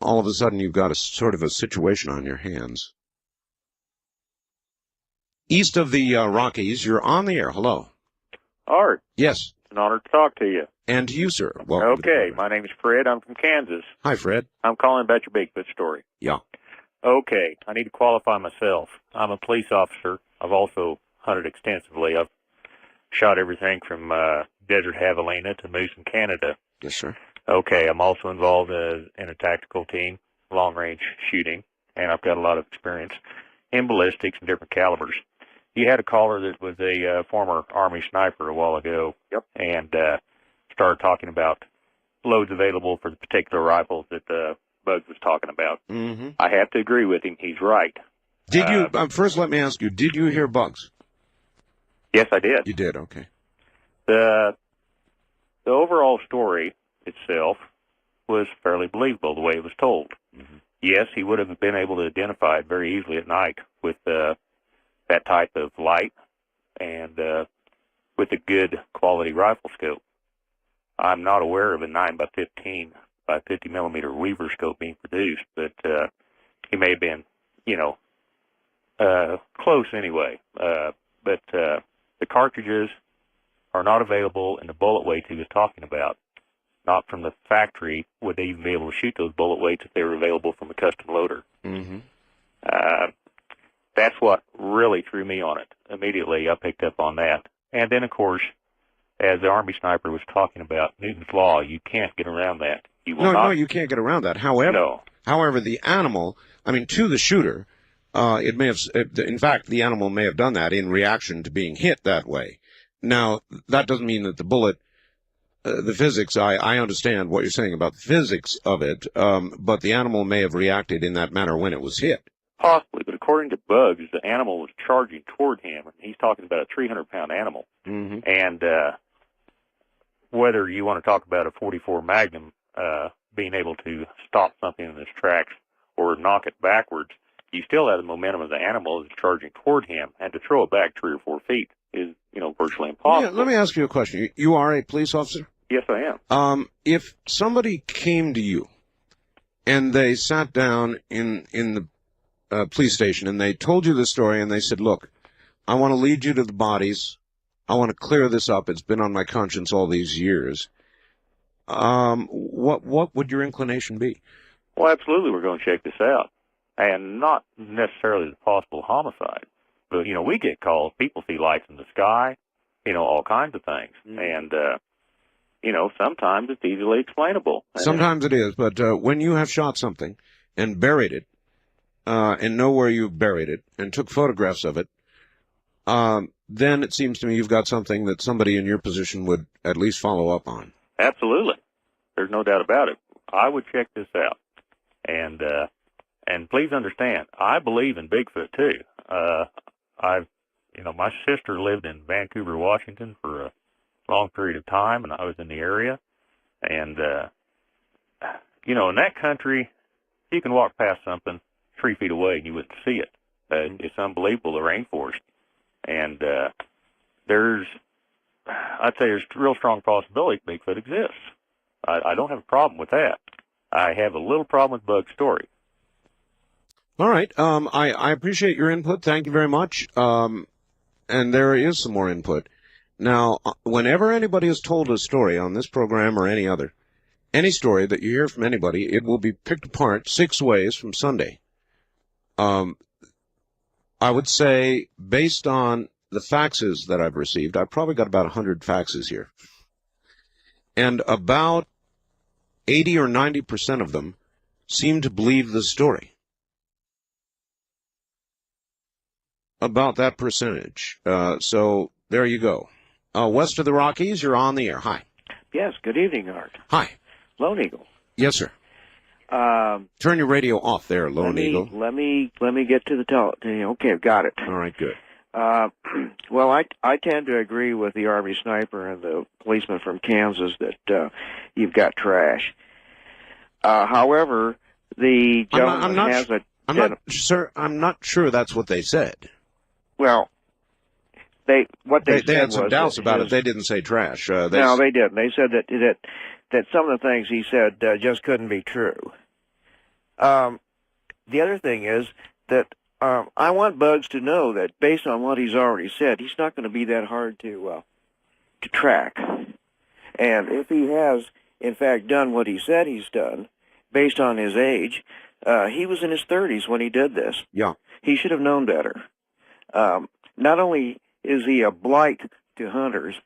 Speaker 1: all of a sudden you've got a sort of a situation on your hands. East of the Rockies, you're on the air. Hello.
Speaker 8: Art.
Speaker 1: Yes.
Speaker 8: It's an honor to talk to you.
Speaker 1: And to you, sir. Welcome.
Speaker 8: Okay, my name is Fred. I'm from Kansas.
Speaker 1: Hi, Fred.
Speaker 8: I'm calling about your Bigfoot story.
Speaker 1: Yeah.
Speaker 8: Okay, I need to qualify myself. I'm a police officer. I've also hunted extensively. I've shot everything from desert javelina to moose in Canada.
Speaker 1: Yes, sir.
Speaker 8: Okay, I'm also involved in a tactical team, long-range shooting, and I've got a lot of experience in ballistics and different calibers. You had a caller that was a former Army sniper a while ago, and started talking about loads available for the particular rifles that Bugs was talking about.
Speaker 1: Mm-hmm.
Speaker 8: I have to agree with him. He's right.
Speaker 1: Did you, first let me ask you, did you hear Bugs?
Speaker 8: Yes, I did.
Speaker 1: You did, okay.
Speaker 8: The overall story itself was fairly believable the way it was told.
Speaker 1: Mm-hmm.
Speaker 8: Yes, he would have been able to identify it very easily at night with that type of light and with a good quality rifle scope. I'm not aware of a 9x15 by 50 millimeter Weaver scope being produced, but he may have been, close anyway. But the cartridges are not available in the bullet weights he was talking about. Not from the factory would they even be able to shoot those bullet weights if they were available from a custom loader.
Speaker 1: Mm-hmm.
Speaker 8: That's what really threw me on it. Immediately, I picked up on that. And then, of course, as the Army sniper was talking about Newton's Law, you can't get around that. You will not.
Speaker 1: No, you can't get around that. However, the animal, to the shooter, it may have, in fact, the animal may have done that in reaction to being hit that way. Now, that doesn't mean that the bullet, the physics, I understand what you're saying about the physics of it, but the animal may have reacted in that manner when it was hit.
Speaker 8: Possibly, but according to Bugs, the animal was charging toward him, and he's talking about a 300-pound animal.
Speaker 1: Mm-hmm.
Speaker 8: And whether you want to talk about a .44 Magnum being able to stop something in its tracks or knock it backwards, you still have the momentum of the animal that's charging toward him, and to throw it back 3 or 4 feet is, virtually impossible.
Speaker 1: Yeah, let me ask you a question. You are a police officer?
Speaker 8: Yes, I am.
Speaker 1: If somebody came to you and they sat down in the police station and they told you the story and they said, look, I want to lead you to the bodies. I want to clear this up. It's been on my conscience all these years. What would your inclination be?
Speaker 8: Well, absolutely, we're going to check this out. And not necessarily the possible homicide. But, we get calls. People see lights in the sky, all kinds of things. And, sometimes it's easily explainable.
Speaker 1: Sometimes it is, but when you have shot something and buried it, and know where you buried it, and took photographs of it, then it seems to me you've got something that somebody in your position would at least follow up on.
Speaker 8: Absolutely. There's no doubt about it. I would check this out. And please understand, I believe in Bigfoot, too. My sister lived in Vancouver, Washington for a long period of time, and I was in the area. And, in that country, you can walk past something 3 feet away and you wouldn't see it. It's unbelievable, the rainforest. And I'd say there's a real strong possibility Bigfoot exists. I don't have a problem with that. I have a little problem with Bug's story.
Speaker 1: All right. I appreciate your input. Thank you very much. And there is some more input. Now, whenever anybody has told a story on this program or any other, any story that you hear from anybody, it will be picked apart 6 ways from Sunday. I would say, based on the faxes that I've received, I've probably got about 100 faxes here. And about 80 or 90% of them seem to believe the story. About that percentage. So there you go. West of the Rockies, you're on the air. Hi.
Speaker 9: Yes, good evening, Art.
Speaker 1: Hi.
Speaker 9: Lone Eagle.
Speaker 1: Yes, sir. Turn your radio off there, Lone Eagle.
Speaker 9: Let me get to the okay, I've got it.
Speaker 1: All right, good.
Speaker 9: Well, I tend to agree with the Army sniper and the policeman from Kansas that you've got trash. However, the gentleman
Speaker 1: I'm not sure that's what they said.
Speaker 9: Well, they
Speaker 1: had some doubts about it. They didn't say trash.
Speaker 9: No, they didn't. They said that some of the things he said just couldn't be true. The other thing is that I want Bugs to know that based on what he's already said, he's not going to be that hard to track. And if he has, in fact, done what he said he's done, based on his age, he was in his 30s when he did this.
Speaker 1: Yeah.
Speaker 9: He should have known better. Not only is he a blight to hunters,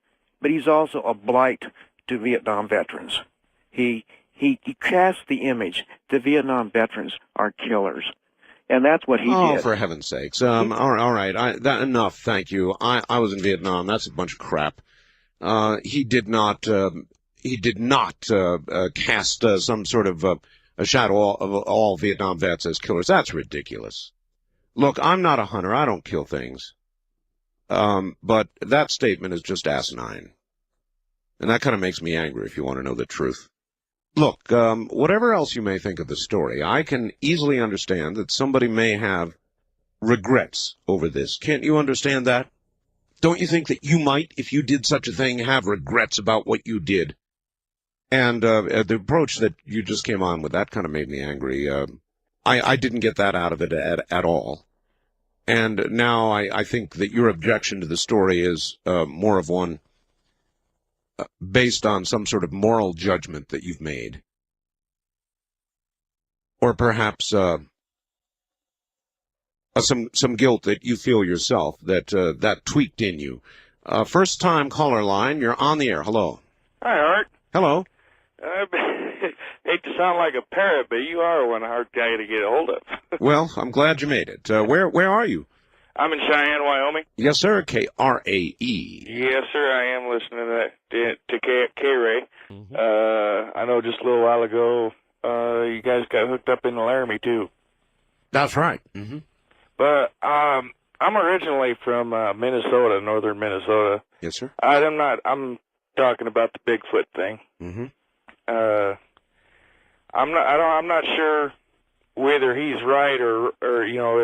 Speaker 9: but he's also a blight to Vietnam veterans. he cast the image. The Vietnam veterans are killers. And that's what he
Speaker 1: Oh,
Speaker 9: did.
Speaker 1: for heaven's sakes. All right. Enough, thank you. I was in Vietnam. That's a bunch of crap. He did not cast some sort of a shadow of all Vietnam vets as killers. That's ridiculous. Look, I'm not a hunter. I don't kill things. But that statement is just asinine. And that kind of makes me angry, if you want to know the truth. Look, whatever else you may think of the story, I can easily understand that somebody may have regrets over this. Can't you understand that? Don't you think that you might, if you did such a thing, have regrets about what you did? And the approach that you just came on with, that kind of made me angry. I didn't get that out of it at all. And now I think that your objection to the story is more of one based on some sort of moral judgment that you've made. Or perhaps some guilt that you feel yourself, that tweaked in you. First-time caller line, you're on the air. Hello.
Speaker 10: Hi, Art.
Speaker 1: Hello.
Speaker 10: I hate to sound like a parrot, but you are one hard guy to get a hold of.
Speaker 1: Well, I'm glad you made it. Where are you?
Speaker 10: I'm in Cheyenne, Wyoming.
Speaker 1: Yes, sir. KRAE.
Speaker 10: Yes, sir. I am listening to K-Ray. I know just a little while ago you guys got hooked up in Laramie, too.
Speaker 1: That's right. Mm-hmm.
Speaker 10: But I'm originally from Minnesota, northern Minnesota.
Speaker 1: Yes, sir.
Speaker 10: I'm talking about the Bigfoot thing.
Speaker 1: Mm-hmm.
Speaker 10: I'm not sure whether he's right or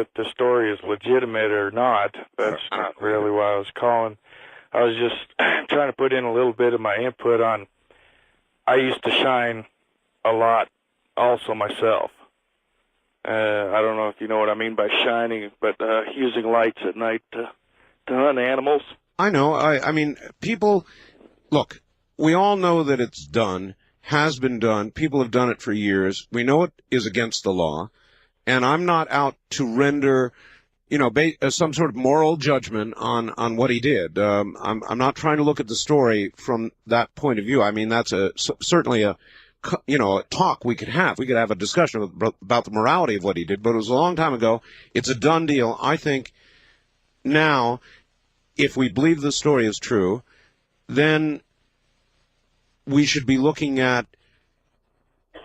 Speaker 10: if the story is legitimate or not. That's not really why I was calling. I was just trying to put in a little bit of my input on. I used to shine a lot also myself. I don't know if you know what I mean by shining, but using lights at night to hunt animals.
Speaker 1: I know. I mean, people, look, we all know that it's done, has been done. People have done it for years. We know it is against the law. And I'm not out to render, some sort of moral judgment on what he did. I'm not trying to look at the story from that point of view. I mean, that's certainly a talk we could have. We could have a discussion about the morality of what he did, but it was a long time ago. It's a done deal. I think now, if we believe the story is true, then we should be looking at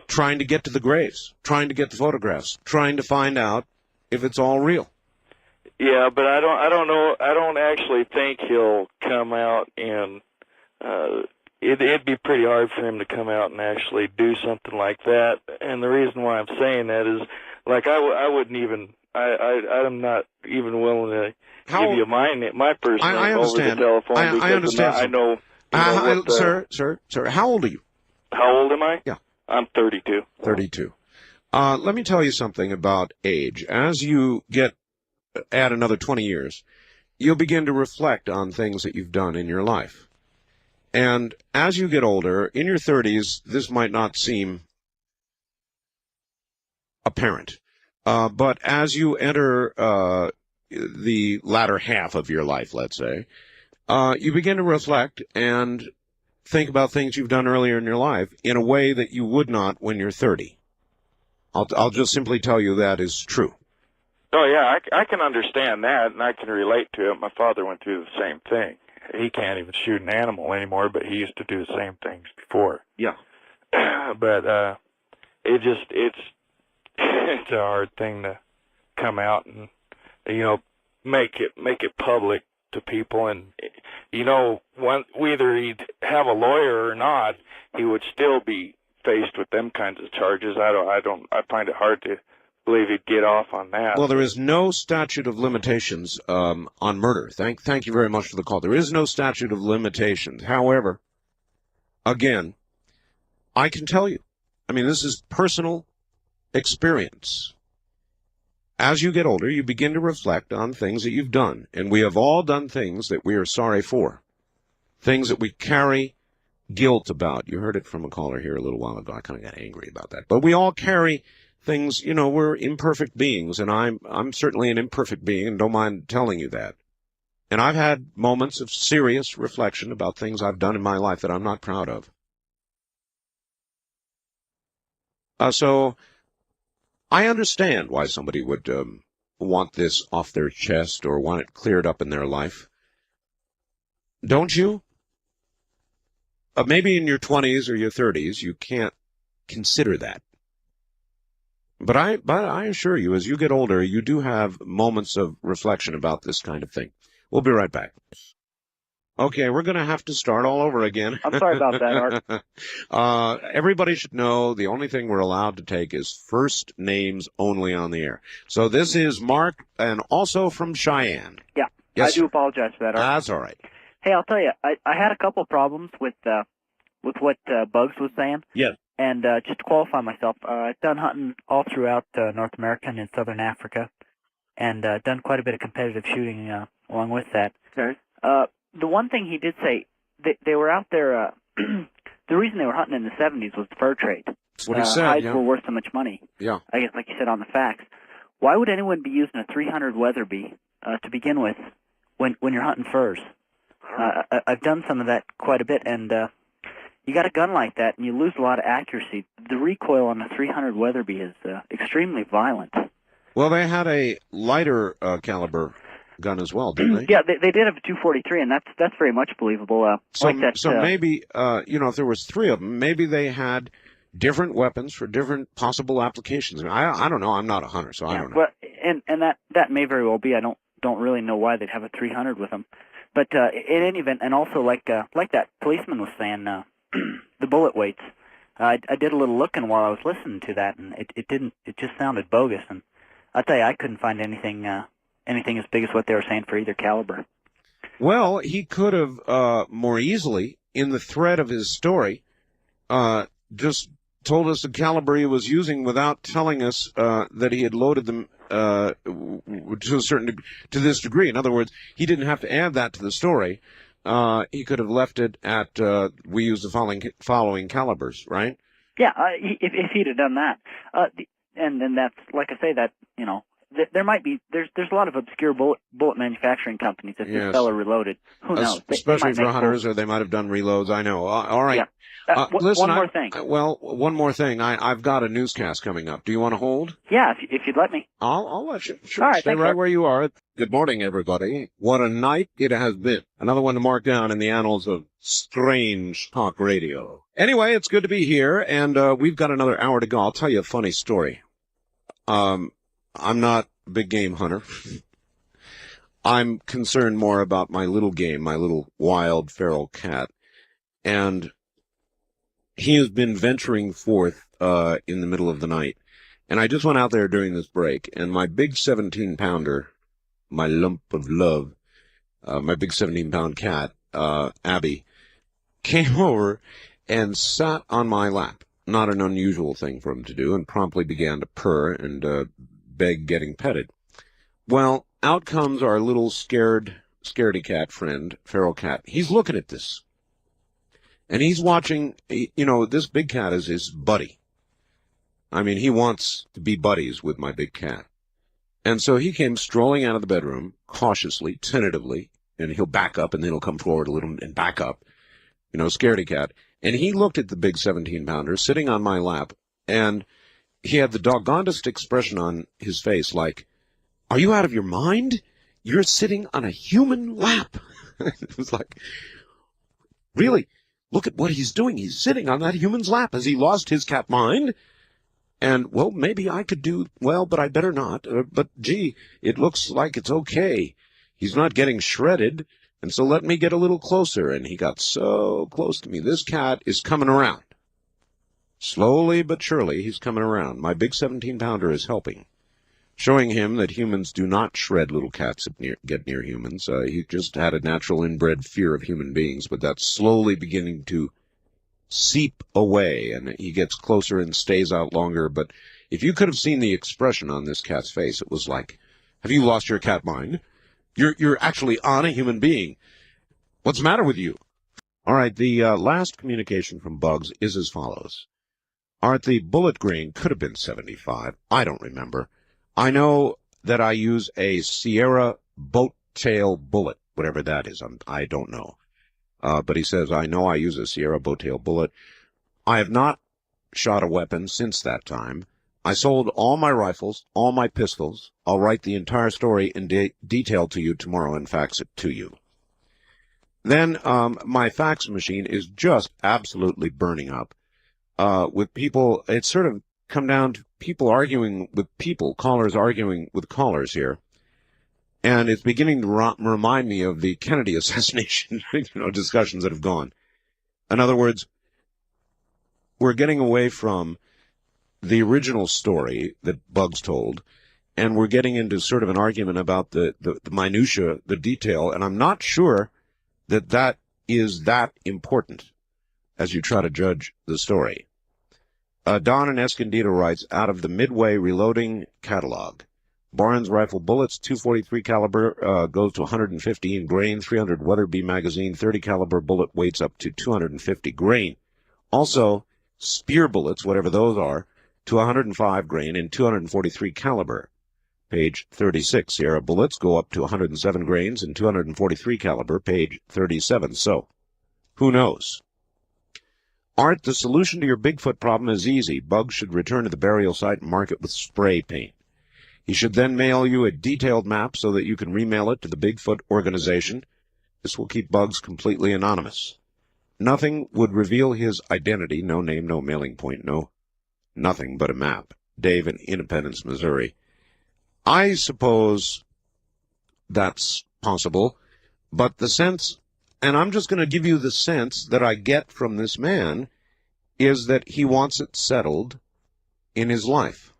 Speaker 1: trying to get to the graves, trying to get the photographs, trying to find out if it's all real.
Speaker 10: Yeah, but I don't know. I don't actually think he'll come out and it'd be pretty hard for him to come out and actually do something like that. And the reason why I'm saying that is, like, I wouldn't even. I'm not even willing to give you my personal name over the telephone because
Speaker 1: I understand.
Speaker 10: I know.
Speaker 1: Sir, how old are you?
Speaker 10: How old am I?
Speaker 1: Yeah.
Speaker 10: I'm 32.
Speaker 1: 32. Let me tell you something about age. As you add another 20 years, you'll begin to reflect on things that you've done in your life. And as you get older, in your 30s, this might not seem apparent. But as you enter the latter half of your life, let's say, you begin to reflect and think about things you've done earlier in your life in a way that you would not when you're 30. I'll just simply tell you that is true.
Speaker 10: Oh, yeah, I can understand that, and I can relate to it. My father went through the same thing. He can't even shoot an animal anymore, but he used to do the same things before.
Speaker 1: Yeah.
Speaker 10: But it's a hard thing to come out and, make it public to people. And, whether he'd have a lawyer or not, he would still be faced with them kinds of charges. I find it hard to believe he'd get off on that.
Speaker 1: Well, there is no statute of limitations on murder. Thank you very much for the call. There is no statute of limitations. However, again, I can tell you, this is personal experience. As you get older, you begin to reflect on things that you've done. And we have all done things that we are sorry for, things that we carry guilt about. You heard it from a caller here a little while ago. I kind of got angry about that. But we all carry things, we're imperfect beings, and I'm certainly an imperfect being, and don't mind telling you that. And I've had moments of serious reflection about things I've done in my life that I'm not proud of. So I understand why somebody would want this off their chest or want it cleared up in their life. Don't you? Maybe in your 20s or your 30s you can't consider that. But I assure you, as you get older, you do have moments of reflection about this kind of thing. We'll be right back. Okay, we're going to have to start all over again.
Speaker 12: I'm sorry about that,
Speaker 1: Art. Everybody should know the only thing we're allowed to take is first names only on the air. So this is Mark, and also from Cheyenne.
Speaker 12: Yeah,
Speaker 1: Yes,
Speaker 12: I do apologize for that, Art.
Speaker 1: That's all right.
Speaker 12: Hey, I'll tell you, I had a couple problems with what Bugs was saying.
Speaker 1: Yes.
Speaker 12: And just to qualify myself, I've done hunting all throughout North America and in Southern Africa, and done quite a bit of competitive shooting along with that.
Speaker 1: Okay.
Speaker 12: The one thing he did say, they were out there, the reason they were hunting in the 70s was the fur trade.
Speaker 1: That's what he said,
Speaker 12: hides
Speaker 1: yeah.
Speaker 12: were worth so much money.
Speaker 1: Yeah.
Speaker 12: I guess, like you said on the facts. Why would anyone be using a 300 Weatherby to begin with when you're hunting furs? I've done some of that quite a bit, and you got a gun like that, and you lose a lot of accuracy. The recoil on a 300 Weatherby is extremely violent.
Speaker 1: Well, they had a lighter caliber gun as well, didn't they?
Speaker 12: Yeah, they did have a 243, and that's very much believable.
Speaker 1: So maybe, if there was three of them, maybe they had different weapons for different possible applications. I don't know. I'm not a hunter, so I don't know.
Speaker 12: Well, and that may very well be. I don't really know why they'd have a 300 with them. But in any event, and also like that policeman was saying, the bullet weights. I did a little looking while I was listening to that, and it just sounded bogus. And I'll tell you, I couldn't find anything as big as what they were saying for either caliber.
Speaker 1: Well, he could have more easily, in the thread of his story, just told us the caliber he was using without telling us that he had loaded them to this degree. In other words, he didn't have to add that to the story. He could have left it at we use the following calibers, right?
Speaker 12: Yeah, if he'd have done that, and that's like I say that there might be there's a lot of obscure bullet manufacturing companies. If this fellow reloaded, who knows?
Speaker 1: Especially for hunters, or they might have done reloads. I know. All right.
Speaker 12: Yeah.
Speaker 1: Listen,
Speaker 12: one more thing.
Speaker 1: One more thing. I've got a newscast coming up. Do you want to hold?
Speaker 12: Yeah, if you'd let me.
Speaker 1: I'll let you. Sure.
Speaker 12: All right,
Speaker 1: Stay
Speaker 12: thanks,
Speaker 1: right
Speaker 12: Art.
Speaker 1: where you are. Good morning, everybody. What a night it has been. Another one to mark down in the annals of strange talk radio. Anyway, it's good to be here, and we've got another hour to go. I'll tell you a funny story. I'm not a big game hunter. I'm concerned more about my little game, my little wild feral cat. And he has been venturing forth in the middle of the night. And I just went out there during this break, and my big 17-pounder, my lump of love, my big 17-pound cat, Abby, came over and sat on my lap. Not an unusual thing for him to do, and promptly began to purr and beg getting petted. Well, out comes our little scaredy cat friend, feral cat. He's looking at this. And he's watching, this big cat is his buddy. I mean, he wants to be buddies with my big cat. And so he came strolling out of the bedroom, cautiously, tentatively, and he'll back up and then he'll come forward a little and back up, scaredy cat. And he looked at the big 17-pounder sitting on my lap, and he had the doggonedest expression on his face, like, "Are you out of your mind? You're sitting on a human lap." It was like, really? Look at what he's doing. He's sitting on that human's lap. Has he lost his cat mind? And, well, maybe I could do well, but I better not. But, gee, it looks like it's okay. He's not getting shredded, and so let me get a little closer. And he got so close to me. This cat is coming around. Slowly but surely, he's coming around. My big 17-pounder is helping, showing him that humans do not shred little cats that get near humans. He just had a natural inbred fear of human beings, but that's slowly beginning to seep away, and he gets closer and stays out longer. But if you could have seen the expression on this cat's face, it was like, have you lost your cat mind? You're actually on a human being. What's the matter with you? All right, the last communication from Bugs is as follows. Art, the bullet grain could have been 75. I don't remember. I know that I use a Sierra boat tail bullet, whatever that is. I don't know. But he says, I know I use a Sierra boat tail bullet. I have not shot a weapon since that time. I sold all my rifles, all my pistols. I'll write the entire story in detail to you tomorrow and fax it to you. Then my fax machine is just absolutely burning up with people. It's sort of come down to people arguing with people, callers arguing with callers here. And it's beginning to remind me of the Kennedy assassination discussions that have gone. In other words, we're getting away from the original story that Bugs told, and we're getting into sort of an argument about the minutia, the detail, and I'm not sure that that is that important as you try to judge the story. Don in Escondido writes, out of the Midway Reloading Catalog, Barnes rifle bullets, 243 caliber, goes to 115 grain, 300 Weatherby magazine, 30 caliber bullet weights up to 250 grain. Also, spear bullets, whatever those are, to 105 grain and 243 caliber. Page 36. Sierra bullets go up to 107 grains and 243 caliber. Page 37. So, who knows? Art, the solution to your Bigfoot problem is easy. Bugs should return to the burial site and mark it with spray paint. He should then mail you a detailed map so that you can remail it to the Bigfoot organization. This will keep Bugs completely anonymous. Nothing would reveal his identity. No name, no mailing point, no nothing but a map. Dave in Independence, Missouri. I suppose that's possible, but the sense, and I'm just going to give you the sense that I get from this man, is that he wants it settled in his life.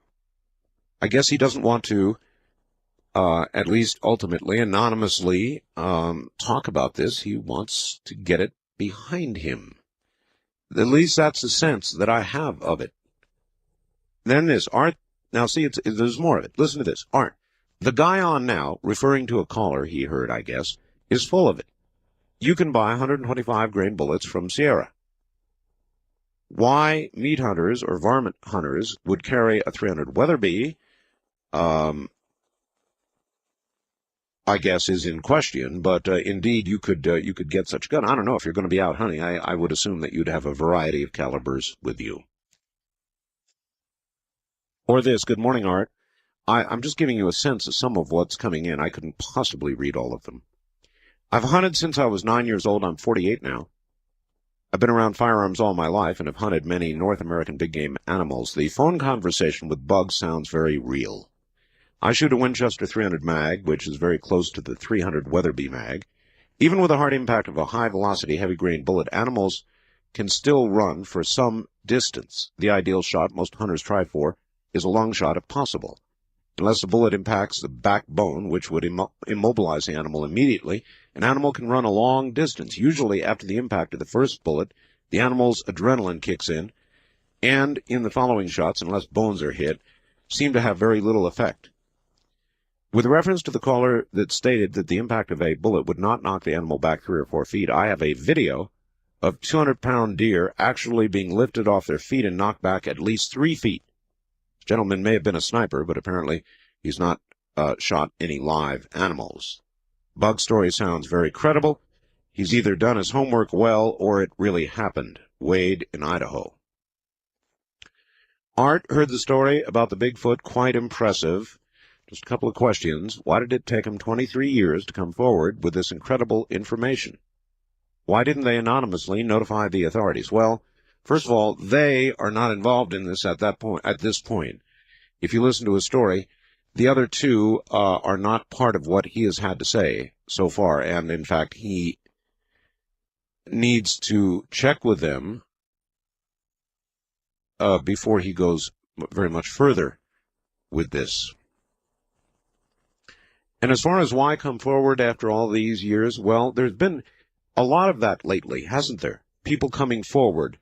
Speaker 1: I guess he doesn't want to, at least ultimately, anonymously, talk about this. He wants to get it behind him. At least that's the sense that I have of it. Then this, Art, now see, there's more of it. Listen to this. Art, the guy on now, referring to a caller he heard, I guess, is full of it. You can buy 125 grain bullets from Sierra. Why meat hunters or varmint hunters would carry a 300 Weatherby, I guess, is in question, but indeed you could get such a gun. I don't know if you're going to be out hunting. I would assume that you'd have a variety of calibers with you. Or this, good morning, Art. I'm just giving you a sense of some of what's coming in. I couldn't possibly read all of them. I've hunted since I was 9 years old. I'm 48 now. I've been around firearms all my life and have hunted many North American big game animals. The phone conversation with Bugs sounds very real. I shoot a Winchester 300 mag, which is very close to the 300 Weatherby mag. Even with the hard impact of a high-velocity, heavy-grain bullet, animals can still run for some distance. The ideal shot most hunters try for is a long shot if possible. Unless the bullet impacts the backbone, which would immobilize the animal immediately, an animal can run a long distance. Usually after the impact of the first bullet, the animal's adrenaline kicks in, and in the following shots, unless bones are hit, seem to have very little effect. With reference to the caller that stated that the impact of a bullet would not knock the animal back 3 or 4 feet, I have a video of 200-pound deer actually being lifted off their feet and knocked back at least 3 feet. This gentleman may have been a sniper, but apparently he's not shot any live animals. Bug's story sounds very credible. He's either done his homework well or it really happened. Wade in Idaho. Art heard the story about the Bigfoot, quite impressive. Just a couple of questions. Why did it take him 23 years to come forward with this incredible information? Why didn't they anonymously notify the authorities? Well, first of all, they are not involved in this at this point. If you listen to his story, the other two are not part of what he has had to say so far, and in fact, he needs to check with them before he goes very much further with this. And as far as why come forward after all these years, well, there's been a lot of that lately, hasn't there? People coming forward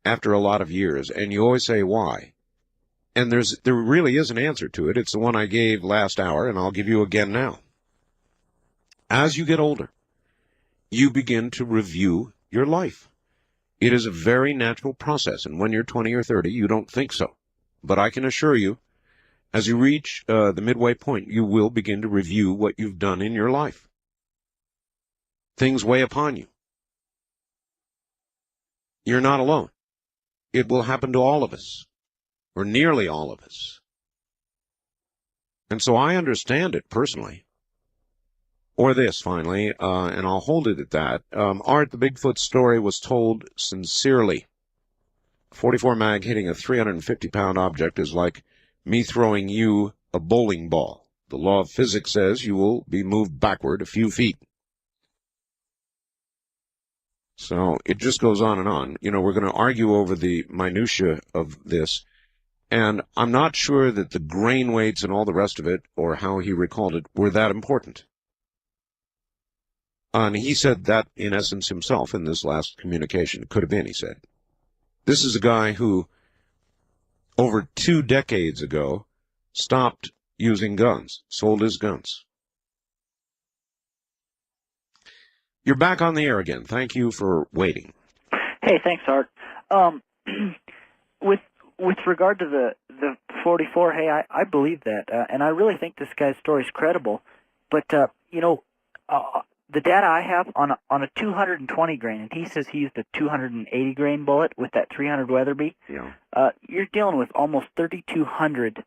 Speaker 1: after a lot of years, and you always say why. And there really is an answer to it. It's the one I gave last hour, and I'll give you again now. As you get older, you begin to review your life. It is a very natural process, and when you're 20 or 30, you don't think so. But I can assure you, as you reach the midway point, you will begin to review what you've done in your life. Things weigh upon you. You're not alone. it will happen to all of us, or nearly all of us. And so I understand it personally. Or this, finally, and I'll hold it at that. Art, the Bigfoot story was told sincerely. 44 mag hitting a 350-pound object is like me throwing you a bowling ball. The law of physics says you will be moved backward a few feet. So it just goes on and on. You know, we're going to argue over the minutia of this, and I'm not sure that the grain weights and all the rest of it, or how he recalled it, were that important. And he said that, in essence, himself in this last communication. It could have been, he said. This is a guy who, over 2 decades ago, stopped using guns, sold his guns. You're back on the air again. Thank you for waiting.
Speaker 12: Hey, thanks, Art. With regard to the 44, hey, I believe that, and I really think this guy's story is credible. But the data I have on a 220 grain, and he says he used a 280 grain bullet with that 300 Weatherby.
Speaker 1: Yeah.
Speaker 12: You're dealing with almost 3,200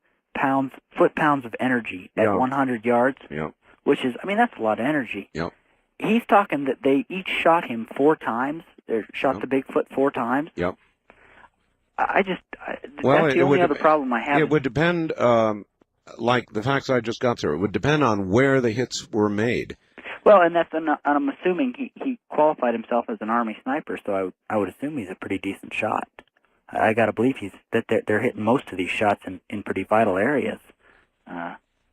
Speaker 12: foot-pounds of energy at 100 yards.
Speaker 1: Yeah.
Speaker 12: Which is, I mean, that's a lot of energy.
Speaker 1: Yeah.
Speaker 12: He's talking that they each shot him 4 times. They shot the Bigfoot 4 times.
Speaker 1: Yep.
Speaker 12: That's the only other problem I have.
Speaker 1: It would depend, like the facts I just got through, it would depend on where the hits were made.
Speaker 12: Well, and I'm assuming he qualified himself as an Army sniper, so I would assume he's a pretty decent shot. I got to believe that they're hitting most of these shots in pretty vital areas.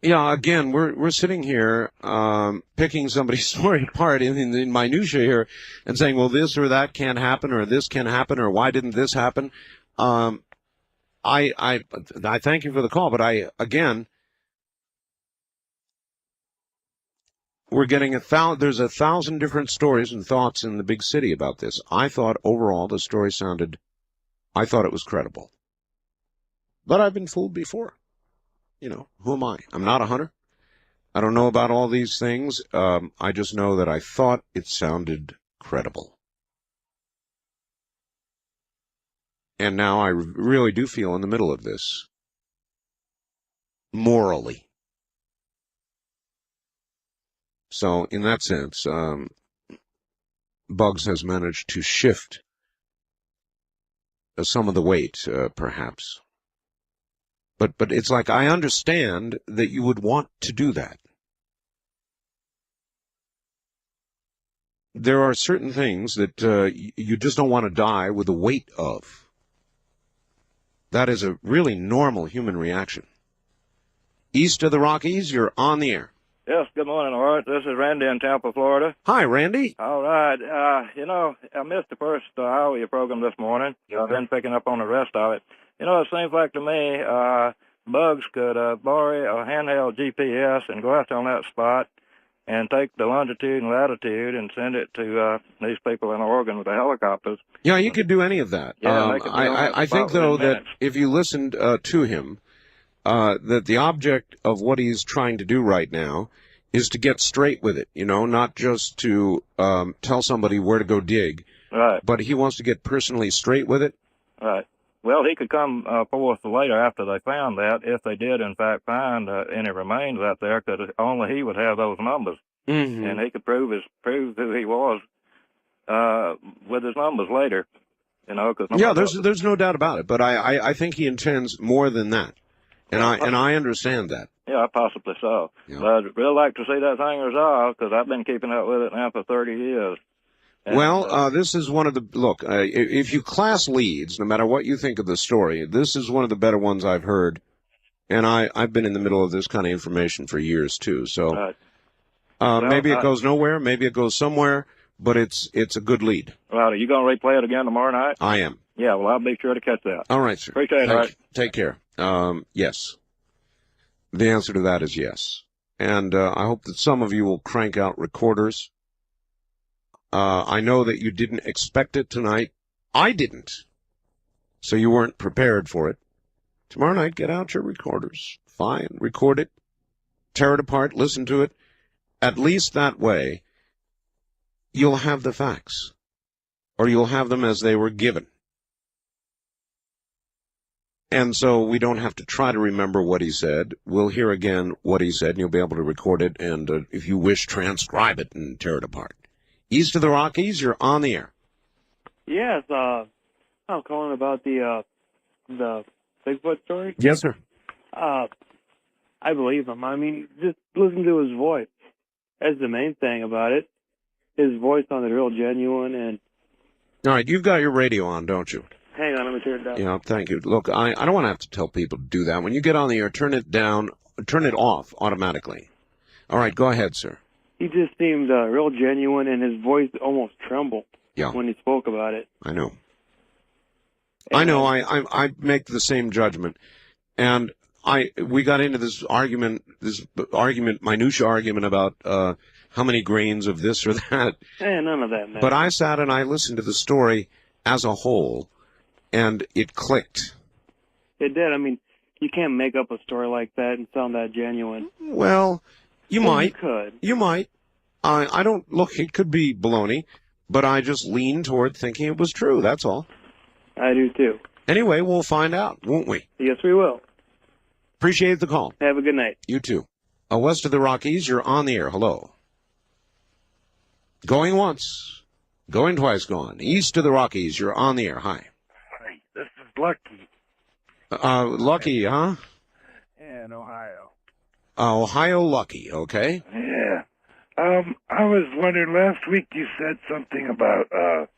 Speaker 1: Yeah, again, we're sitting here picking somebody's story apart in minutia here and saying, well, this or that can't happen, or this can happen, or why didn't this happen? I thank you for the call, but we're getting there's 1,000 different stories and thoughts in the big city about this. I thought overall the story I thought it was credible. But I've been fooled before. You know, who am I? I'm not a hunter. I don't know about all these things. I just know that I thought it sounded credible. And now I really do feel in the middle of this. Morally. So, in that sense, Bugs has managed to shift some of the weight, perhaps. But it's like, I understand that you would want to do that. There are certain things that you just don't want to die with the weight of. That is a really normal human reaction. East of the Rockies, you're on the air.
Speaker 13: Yes, good morning, Art. This is Randy in Tampa, Florida.
Speaker 1: Hi, Randy.
Speaker 13: All right. I missed the first hour of your program this morning. I've been picking up on the rest of it. It seems like to me Bugs could borrow a handheld GPS and go out on that spot and take the longitude and latitude and send it to these people in Oregon with the helicopters.
Speaker 1: Yeah, you could do any of that.
Speaker 13: Yeah,
Speaker 1: I think, though, that if you listened to him, that the object of what he's trying to do right now is to get straight with it, not just to tell somebody where to go dig.
Speaker 13: Right.
Speaker 1: But he wants to get personally straight with it.
Speaker 13: Right. Well, he could come forth later after they found that, if they did, in fact, find any remains out there, because only he would have those numbers.
Speaker 1: Mm-hmm.
Speaker 13: And he could prove who he was with his numbers later.
Speaker 1: There's no doubt about it, but I think he intends more than that. And I understand that.
Speaker 13: Yeah, possibly so.
Speaker 1: Yeah.
Speaker 13: But I'd really like to see that thing resolved, because I've been keeping up with it now for 30 years. And,
Speaker 1: this is one of the, if you class leads, no matter what you think of the story, this is one of the better ones I've heard. And I've been in the middle of this kind of information for years, too. So maybe it goes nowhere, maybe it goes somewhere, but it's a good lead.
Speaker 13: Well, are you going to replay it again tomorrow night?
Speaker 1: I am.
Speaker 13: Yeah, well, I'll be sure to catch that.
Speaker 1: All right, sir.
Speaker 13: Appreciate it, all right.
Speaker 1: Take care. Yes. The answer to that is yes. And I hope that some of you will crank out recorders. I know that you didn't expect it tonight. I didn't. So you weren't prepared for it. Tomorrow night, get out your recorders. Fine. Record it. Tear it apart. Listen to it. At least that way, you'll have the facts. Or you'll have them as they were given. And so we don't have to try to remember what he said. We'll hear again what he said, and you'll be able to record it, and if you wish, transcribe it and tear it apart. East of the Rockies, you're on the air.
Speaker 14: Yes, I'm calling about the Bigfoot story.
Speaker 1: Yes, sir.
Speaker 14: I believe him. I mean, just listen to his voice. That's the main thing about it. His voice sounded real genuine, and...
Speaker 1: All right, you've got your radio on, don't you?
Speaker 14: Hang on, let me turn it down.
Speaker 1: Yeah, thank you. Look, I don't want to have to tell people to do that. When you get on the air, turn it off automatically. All right, go ahead, sir.
Speaker 14: He just seemed real genuine, and his voice almost trembled when he spoke about it.
Speaker 1: I know. I make the same judgment. And we got into this minutia argument about how many grains of this or that.
Speaker 14: None of that, man.
Speaker 1: But I sat and I listened to the story as a whole, and it clicked.
Speaker 14: It did. I mean, you can't make up a story like that and sound that genuine.
Speaker 1: Well, you might.
Speaker 14: You could.
Speaker 1: You might. I don't, look, it could be baloney, but I just lean toward thinking it was true, that's all.
Speaker 14: I do too.
Speaker 1: Anyway, we'll find out, won't we?
Speaker 14: Yes, we will.
Speaker 1: Appreciate the call.
Speaker 14: Have a good night.
Speaker 1: You too. West of the Rockies, you're on the air. Hello. Going once. Going twice gone. East of the Rockies, you're on the air. Hi.
Speaker 15: Hi, this is Lucky.
Speaker 1: Lucky, huh?
Speaker 15: Yeah, in Ohio.
Speaker 1: Ohio Lucky, okay.
Speaker 15: Yeah. I was wondering, last week you said something about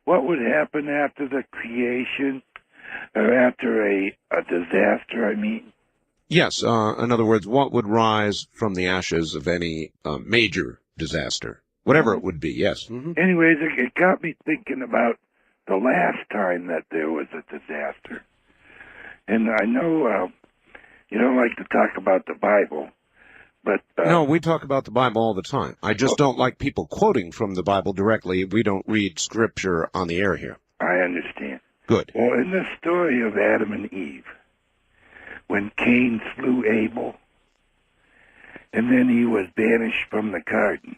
Speaker 15: what would happen after the creation, or after a disaster, I mean.
Speaker 1: Yes, in other words, what would rise from the ashes of any major disaster? Whatever it would be, yes. Mm-hmm.
Speaker 15: Anyways, it got me thinking about the last time that there was a disaster. And I know you don't like to talk about the Bible, but...
Speaker 1: no, we talk about the Bible all the time. I just don't like people quoting from the Bible directly. We don't read Scripture on the air here.
Speaker 15: I understand.
Speaker 1: Good.
Speaker 15: Well, in the story of Adam and Eve, when Cain slew Abel, and then he was banished from the garden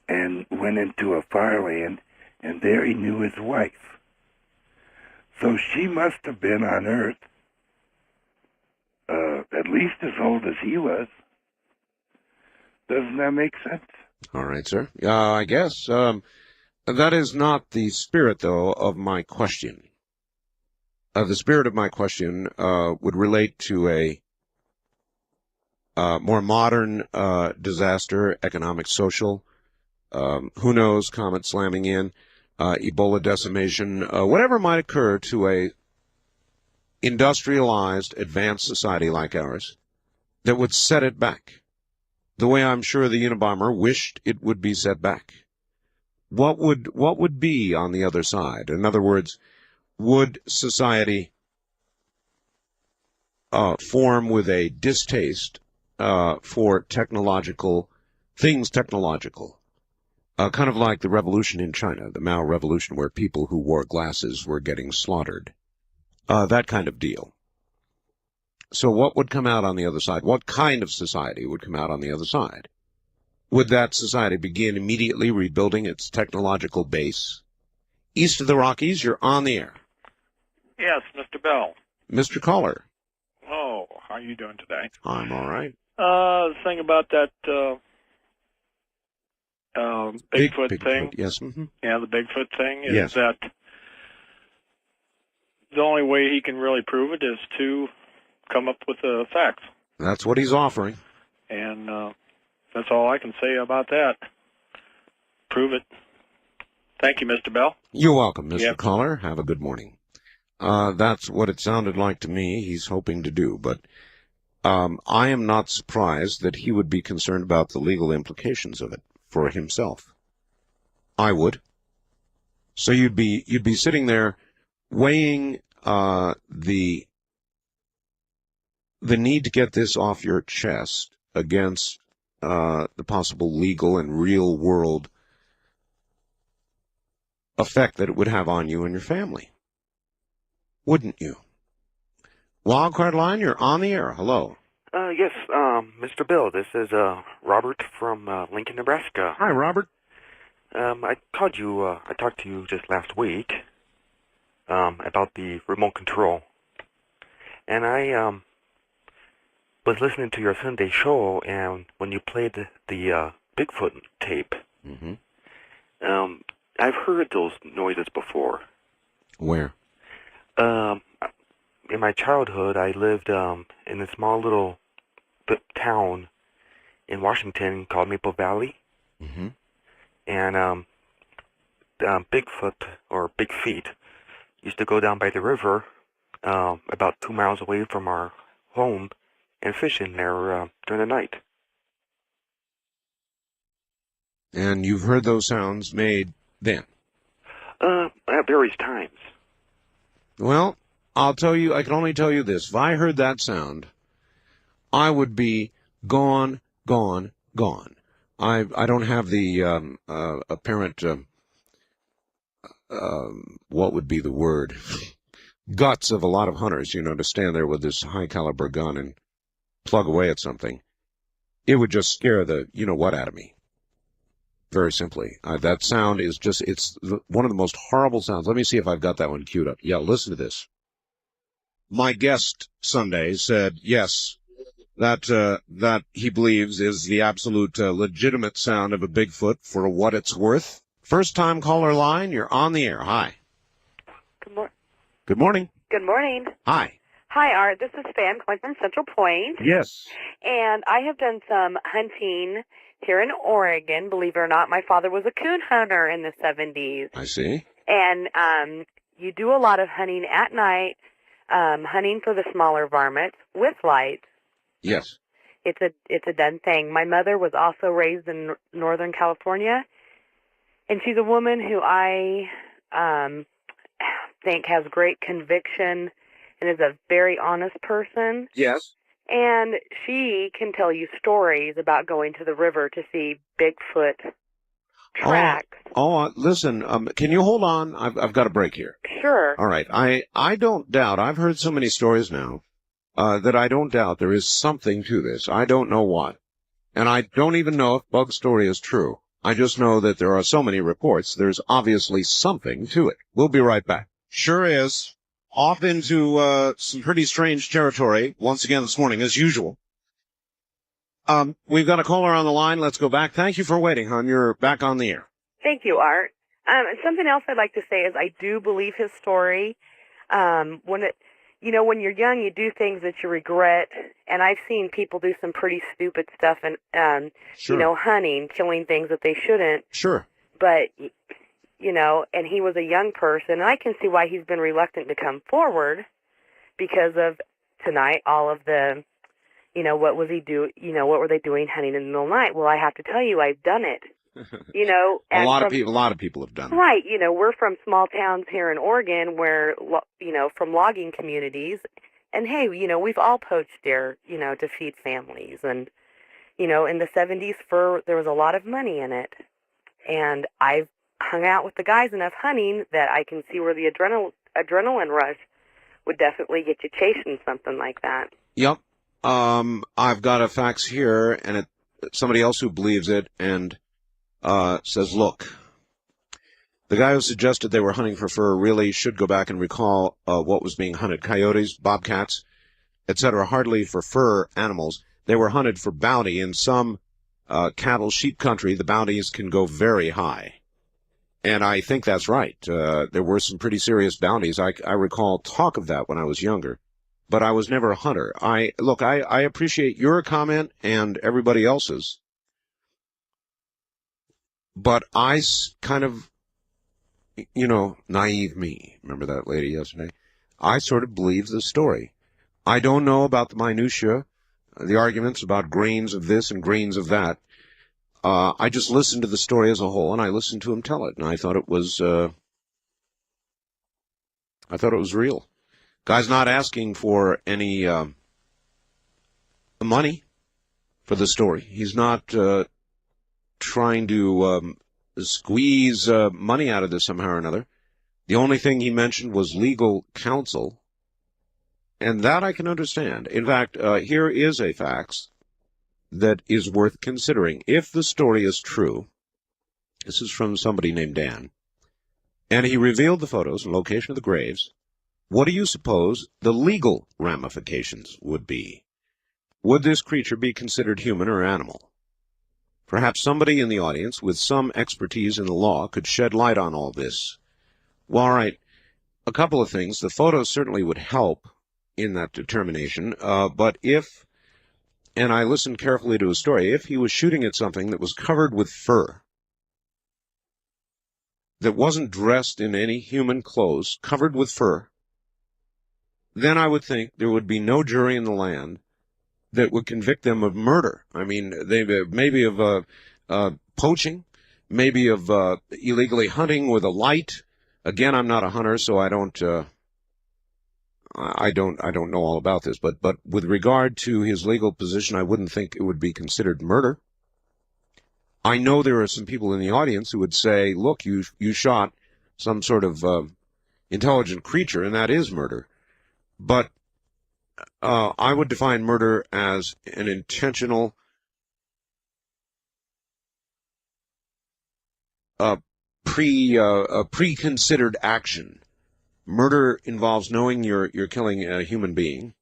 Speaker 15: and went into a far land, and there he knew his wife. So she must have been on earth at least as old as he was. Doesn't that make sense?
Speaker 1: All right, sir. I guess. That is not the spirit, though, of my question. The spirit of my question would relate to a more modern disaster, economic, social. Who knows, comet slamming in, Ebola decimation, whatever might occur to a industrialized, advanced society like ours that would set it back, the way I'm sure the Unabomber wished it would be set back. What would be on the other side? In other words, would society form with a distaste for technological things, kind of like the revolution in China, the Mao Revolution, where people who wore glasses were getting slaughtered, that kind of deal. So what would come out on the other side? What kind of society would come out on the other side? Would that society begin immediately rebuilding its technological base? East of the Rockies, you're on the air.
Speaker 16: Yes, Mr. Bell.
Speaker 1: Mr. Caller.
Speaker 16: Oh, how are you doing today?
Speaker 1: I'm all right.
Speaker 16: The thing about that Bigfoot thing.
Speaker 1: Yes. Mm-hmm.
Speaker 16: Yeah, the Bigfoot thing is
Speaker 1: Yes.
Speaker 16: that the only way he can really prove it is to come up with the facts.
Speaker 1: That's what he's offering.
Speaker 16: And that's all I can say about that. Prove it. Thank you, Mr. Bell.
Speaker 1: You're welcome, Mr.
Speaker 16: Yep.
Speaker 1: Caller. Have a good morning. That's what it sounded like to me he's hoping to do, but I am not surprised that he would be concerned about the legal implications of it for himself. I would. So you'd be sitting there weighing the need to get this off your chest against the possible legal and real world effect that it would have on you and your family. Wouldn't you? Wildcard line, you're on the air. Hello.
Speaker 17: Yes, Mr. Bill, this is Robert from Lincoln, Nebraska.
Speaker 1: Hi, Robert.
Speaker 17: I called you, I talked to you just last week about the remote control And I was listening to your Sunday show, and when you played the Bigfoot tape, I've heard those noises before.
Speaker 1: Where?
Speaker 17: In my childhood, I lived in a small little town in Washington called Maple Valley. And Bigfoot, or Big Feet, used to go down by the river about 2 miles away from our home and fish in there during the night.
Speaker 1: And you've heard those sounds made then?
Speaker 17: At various times.
Speaker 1: Well, I'll tell you, I can only tell you this. If I heard that sound, I would be gone, gone, gone. I don't have the apparent, what would be the word, guts of a lot of hunters, you know, to stand there with this high-caliber gun and plug away at something. It would just scare the you-know-what out of me. Very simply. That sound is just, it's one of the most horrible sounds. Let me see if I've got that one queued up. Yeah, listen to this. My guest Sunday said, yes, that he believes is the absolute legitimate sound of a Bigfoot for what it's worth. First-time caller line, you're on the air. Hi.
Speaker 11: Good morning.
Speaker 1: Good morning.
Speaker 11: Good morning.
Speaker 1: Hi.
Speaker 11: Hi, Art. This is Fan calling from Central Point.
Speaker 1: Yes.
Speaker 11: And I have done some hunting here in Oregon. Believe it or not, my father was a coon hunter in the 70s.
Speaker 1: I see.
Speaker 11: And you do a lot of hunting at night, hunting for the smaller varmints with lights.
Speaker 1: Yes.
Speaker 11: It's a done thing. My mother was also raised in Northern California, and she's a woman who I think has great conviction and is a very honest person.
Speaker 1: Yes.
Speaker 11: And she can tell you stories about going to the river to see Bigfoot tracks.
Speaker 1: Listen, can you hold on? I've got a break here.
Speaker 11: Sure.
Speaker 1: All right. I don't doubt, I've heard so many stories now, that I don't doubt there is something to this. I don't know what. And I don't even know if Bug's story is true. I just know that there are so many reports, there's obviously something to it. We'll be right back. Sure is. Off into some pretty strange territory, once again this morning, as usual. We've got a caller on the line. Let's go back. Thank you for waiting, hon. You're back on the air.
Speaker 11: Thank you, Art. Something else I'd like to say is I do believe his story. When you're young, you do things that you regret, and I've seen people do some pretty stupid stuff, and
Speaker 1: Sure.
Speaker 11: hunting, killing things that they shouldn't.
Speaker 1: Sure.
Speaker 11: But and he was a young person, and I can see why he's been reluctant to come forward because of tonight, all of the, what was he do? What were they doing hunting in the middle of the night? Well, I have to tell you, I've done it.
Speaker 1: A lot of people have done it.
Speaker 11: Right. We're from small towns here in Oregon where, from logging communities. And hey, we've all poached deer, to feed families. And, in the 70s, there was a lot of money in it. And I've hung out with the guys enough hunting that I can see where the adrenaline rush would definitely get you chasing something like that.
Speaker 1: Yep. I've got a fax here, and somebody else who believes it, and says, look, the guy who suggested they were hunting for fur really should go back and recall what was being hunted. Coyotes, bobcats, etc., hardly for fur animals. They were hunted for bounty. In some cattle, sheep country, the bounties can go very high. And I think that's right. There were some pretty serious bounties. I recall talk of that when I was younger. But I was never a hunter. I appreciate your comment and everybody else's. But I kind of, naive me. Remember that lady yesterday? I sort of believe the story. I don't know about the minutiae, the arguments about grains of this and grains of that. I just listened to the story as a whole, and I listened to him tell it, and I thought it was real. Guy's not asking for any money for the story. He's not trying to squeeze money out of this somehow or another. The only thing he mentioned was legal counsel, and that I can understand. In fact, here is a fax that is worth considering. If the story is true, this is from somebody named Dan, and he revealed the photos and location of the graves, what do you suppose the legal ramifications would be? Would this creature be considered human or animal? Perhaps somebody in the audience with some expertise in the law could shed light on all this. Well, all right, a couple of things. The photos certainly would help in that determination, but if, and I listened carefully to his story, if he was shooting at something that was covered with fur, that wasn't dressed in any human clothes, covered with fur, then I would think there would be no jury in the land that would convict them of murder. I mean, they maybe of poaching, maybe of illegally hunting with a light. Again, I'm not a hunter, so I don't know all about this. But with regard to his legal position, I wouldn't think it would be considered murder. I know there are some people in the audience who would say, look, you shot some sort of intelligent creature, and that is murder. But I would define murder as an intentional pre-considered action. Murder involves knowing you're killing a human being,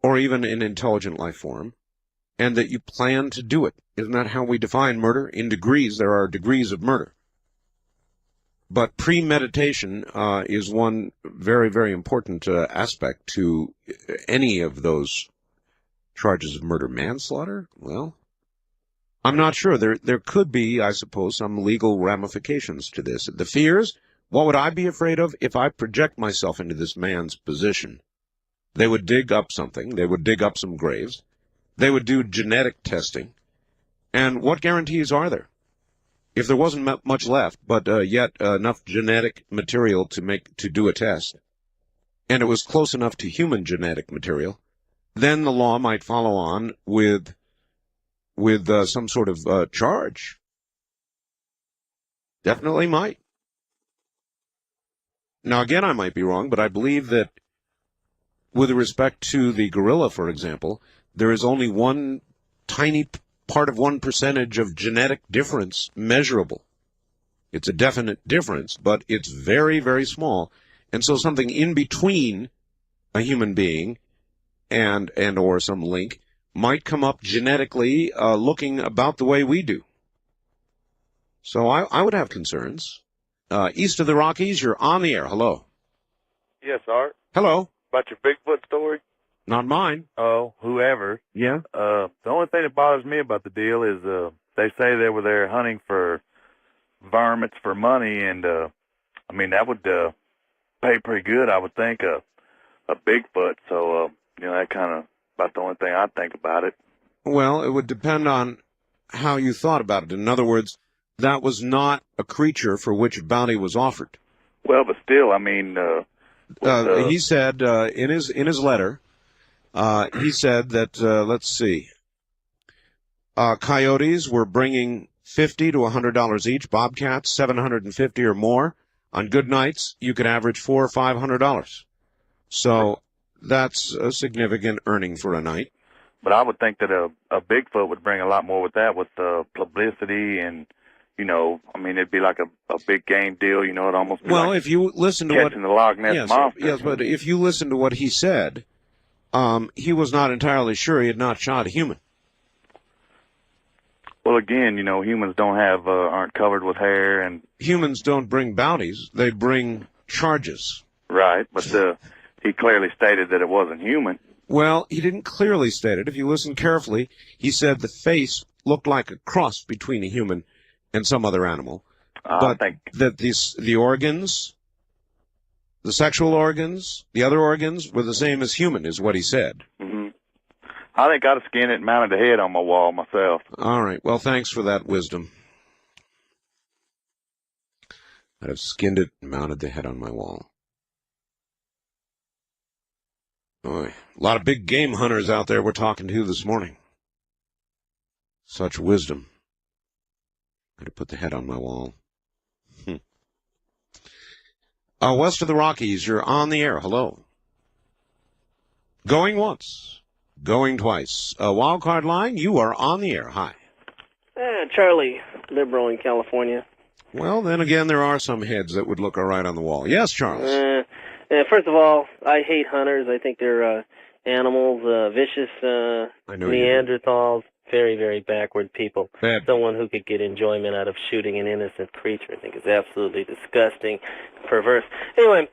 Speaker 1: or even an intelligent life form, and that you plan to do it. Isn't that how we define murder? In degrees, there are degrees of murder. But premeditation is one very, very important aspect to any of those charges of murder. Manslaughter? Well, I'm not sure. There could be, I suppose, some legal ramifications to this. The fears, what would I be afraid of if I project myself into this man's position? They would dig up something. They would dig up some graves. They would do genetic testing. And what guarantees are there? If there wasn't much left, but yet enough genetic material to do a test, and it was close enough to human genetic material, then the law might follow on with some sort of charge. Definitely might. Now, again, I might be wrong, but I believe that with respect to the gorilla, for example, there is only one tiny part of 1% of genetic difference measurable. It's a definite difference, but it's very, very small. And so something in between a human being and or some link might come up genetically looking about the way we do. So I would have concerns. East of the Rockies, you're on the air. Hello.
Speaker 18: Yes, Art.
Speaker 1: Hello.
Speaker 18: About your Bigfoot story?
Speaker 1: Not mine.
Speaker 18: Oh, whoever.
Speaker 1: Yeah?
Speaker 18: The only thing that bothers me about the deal is they say they were there hunting for varmints for money, and I mean, that would pay pretty good, I would think, a Bigfoot. So, that kind of about the only thing I'd think about it.
Speaker 1: Well, it would depend on how you thought about it. In other words, that was not a creature for which a bounty was offered.
Speaker 18: Well, but still, I mean...
Speaker 1: he said in his letter, he said that, let's see, coyotes were bringing $50 to $100 each, bobcats $750 or more. On good nights, you could average $400 or $500. So that's a significant earning for a night.
Speaker 18: But I would think that a Bigfoot would bring a lot more with that, with publicity and, I mean, it'd be like a big game deal, it'd almost be
Speaker 1: if you listen to
Speaker 18: catching the Loch Ness Monster.
Speaker 1: Yes, but if you listen to what he said, he was not entirely sure he had not shot a human.
Speaker 18: Well, again, humans aren't covered with hair, and
Speaker 1: humans don't bring bounties; they bring charges.
Speaker 18: Right, but he clearly stated that it wasn't human.
Speaker 1: Well, he didn't clearly state it. If you listen carefully, he said the face looked like a cross between a human and some other animal, but that the organs, the sexual organs, the other organs were the same as human, is what he said.
Speaker 18: Mm-hmm. I think I'd have skinned it and mounted the head on my wall myself.
Speaker 1: All right. Well, thanks for that wisdom. I'd have skinned it and mounted the head on my wall. Boy, a lot of big game hunters out there we're talking to this morning. Such wisdom. I'd have put the head on my wall. West of the Rockies, you're on the air. Hello. Going once. Going twice. Wild card line, you are on the air. Hi.
Speaker 19: Charlie, liberal in California.
Speaker 1: Well, then again, there are some heads that would look all right on the wall. Yes, Charles.
Speaker 19: First of all, I hate hunters. I think they're animals, vicious Neanderthals, very, very backward people.
Speaker 1: Bad.
Speaker 19: Someone who could get enjoyment out of shooting an innocent creature, I think, is absolutely disgusting, perverse. Anyway,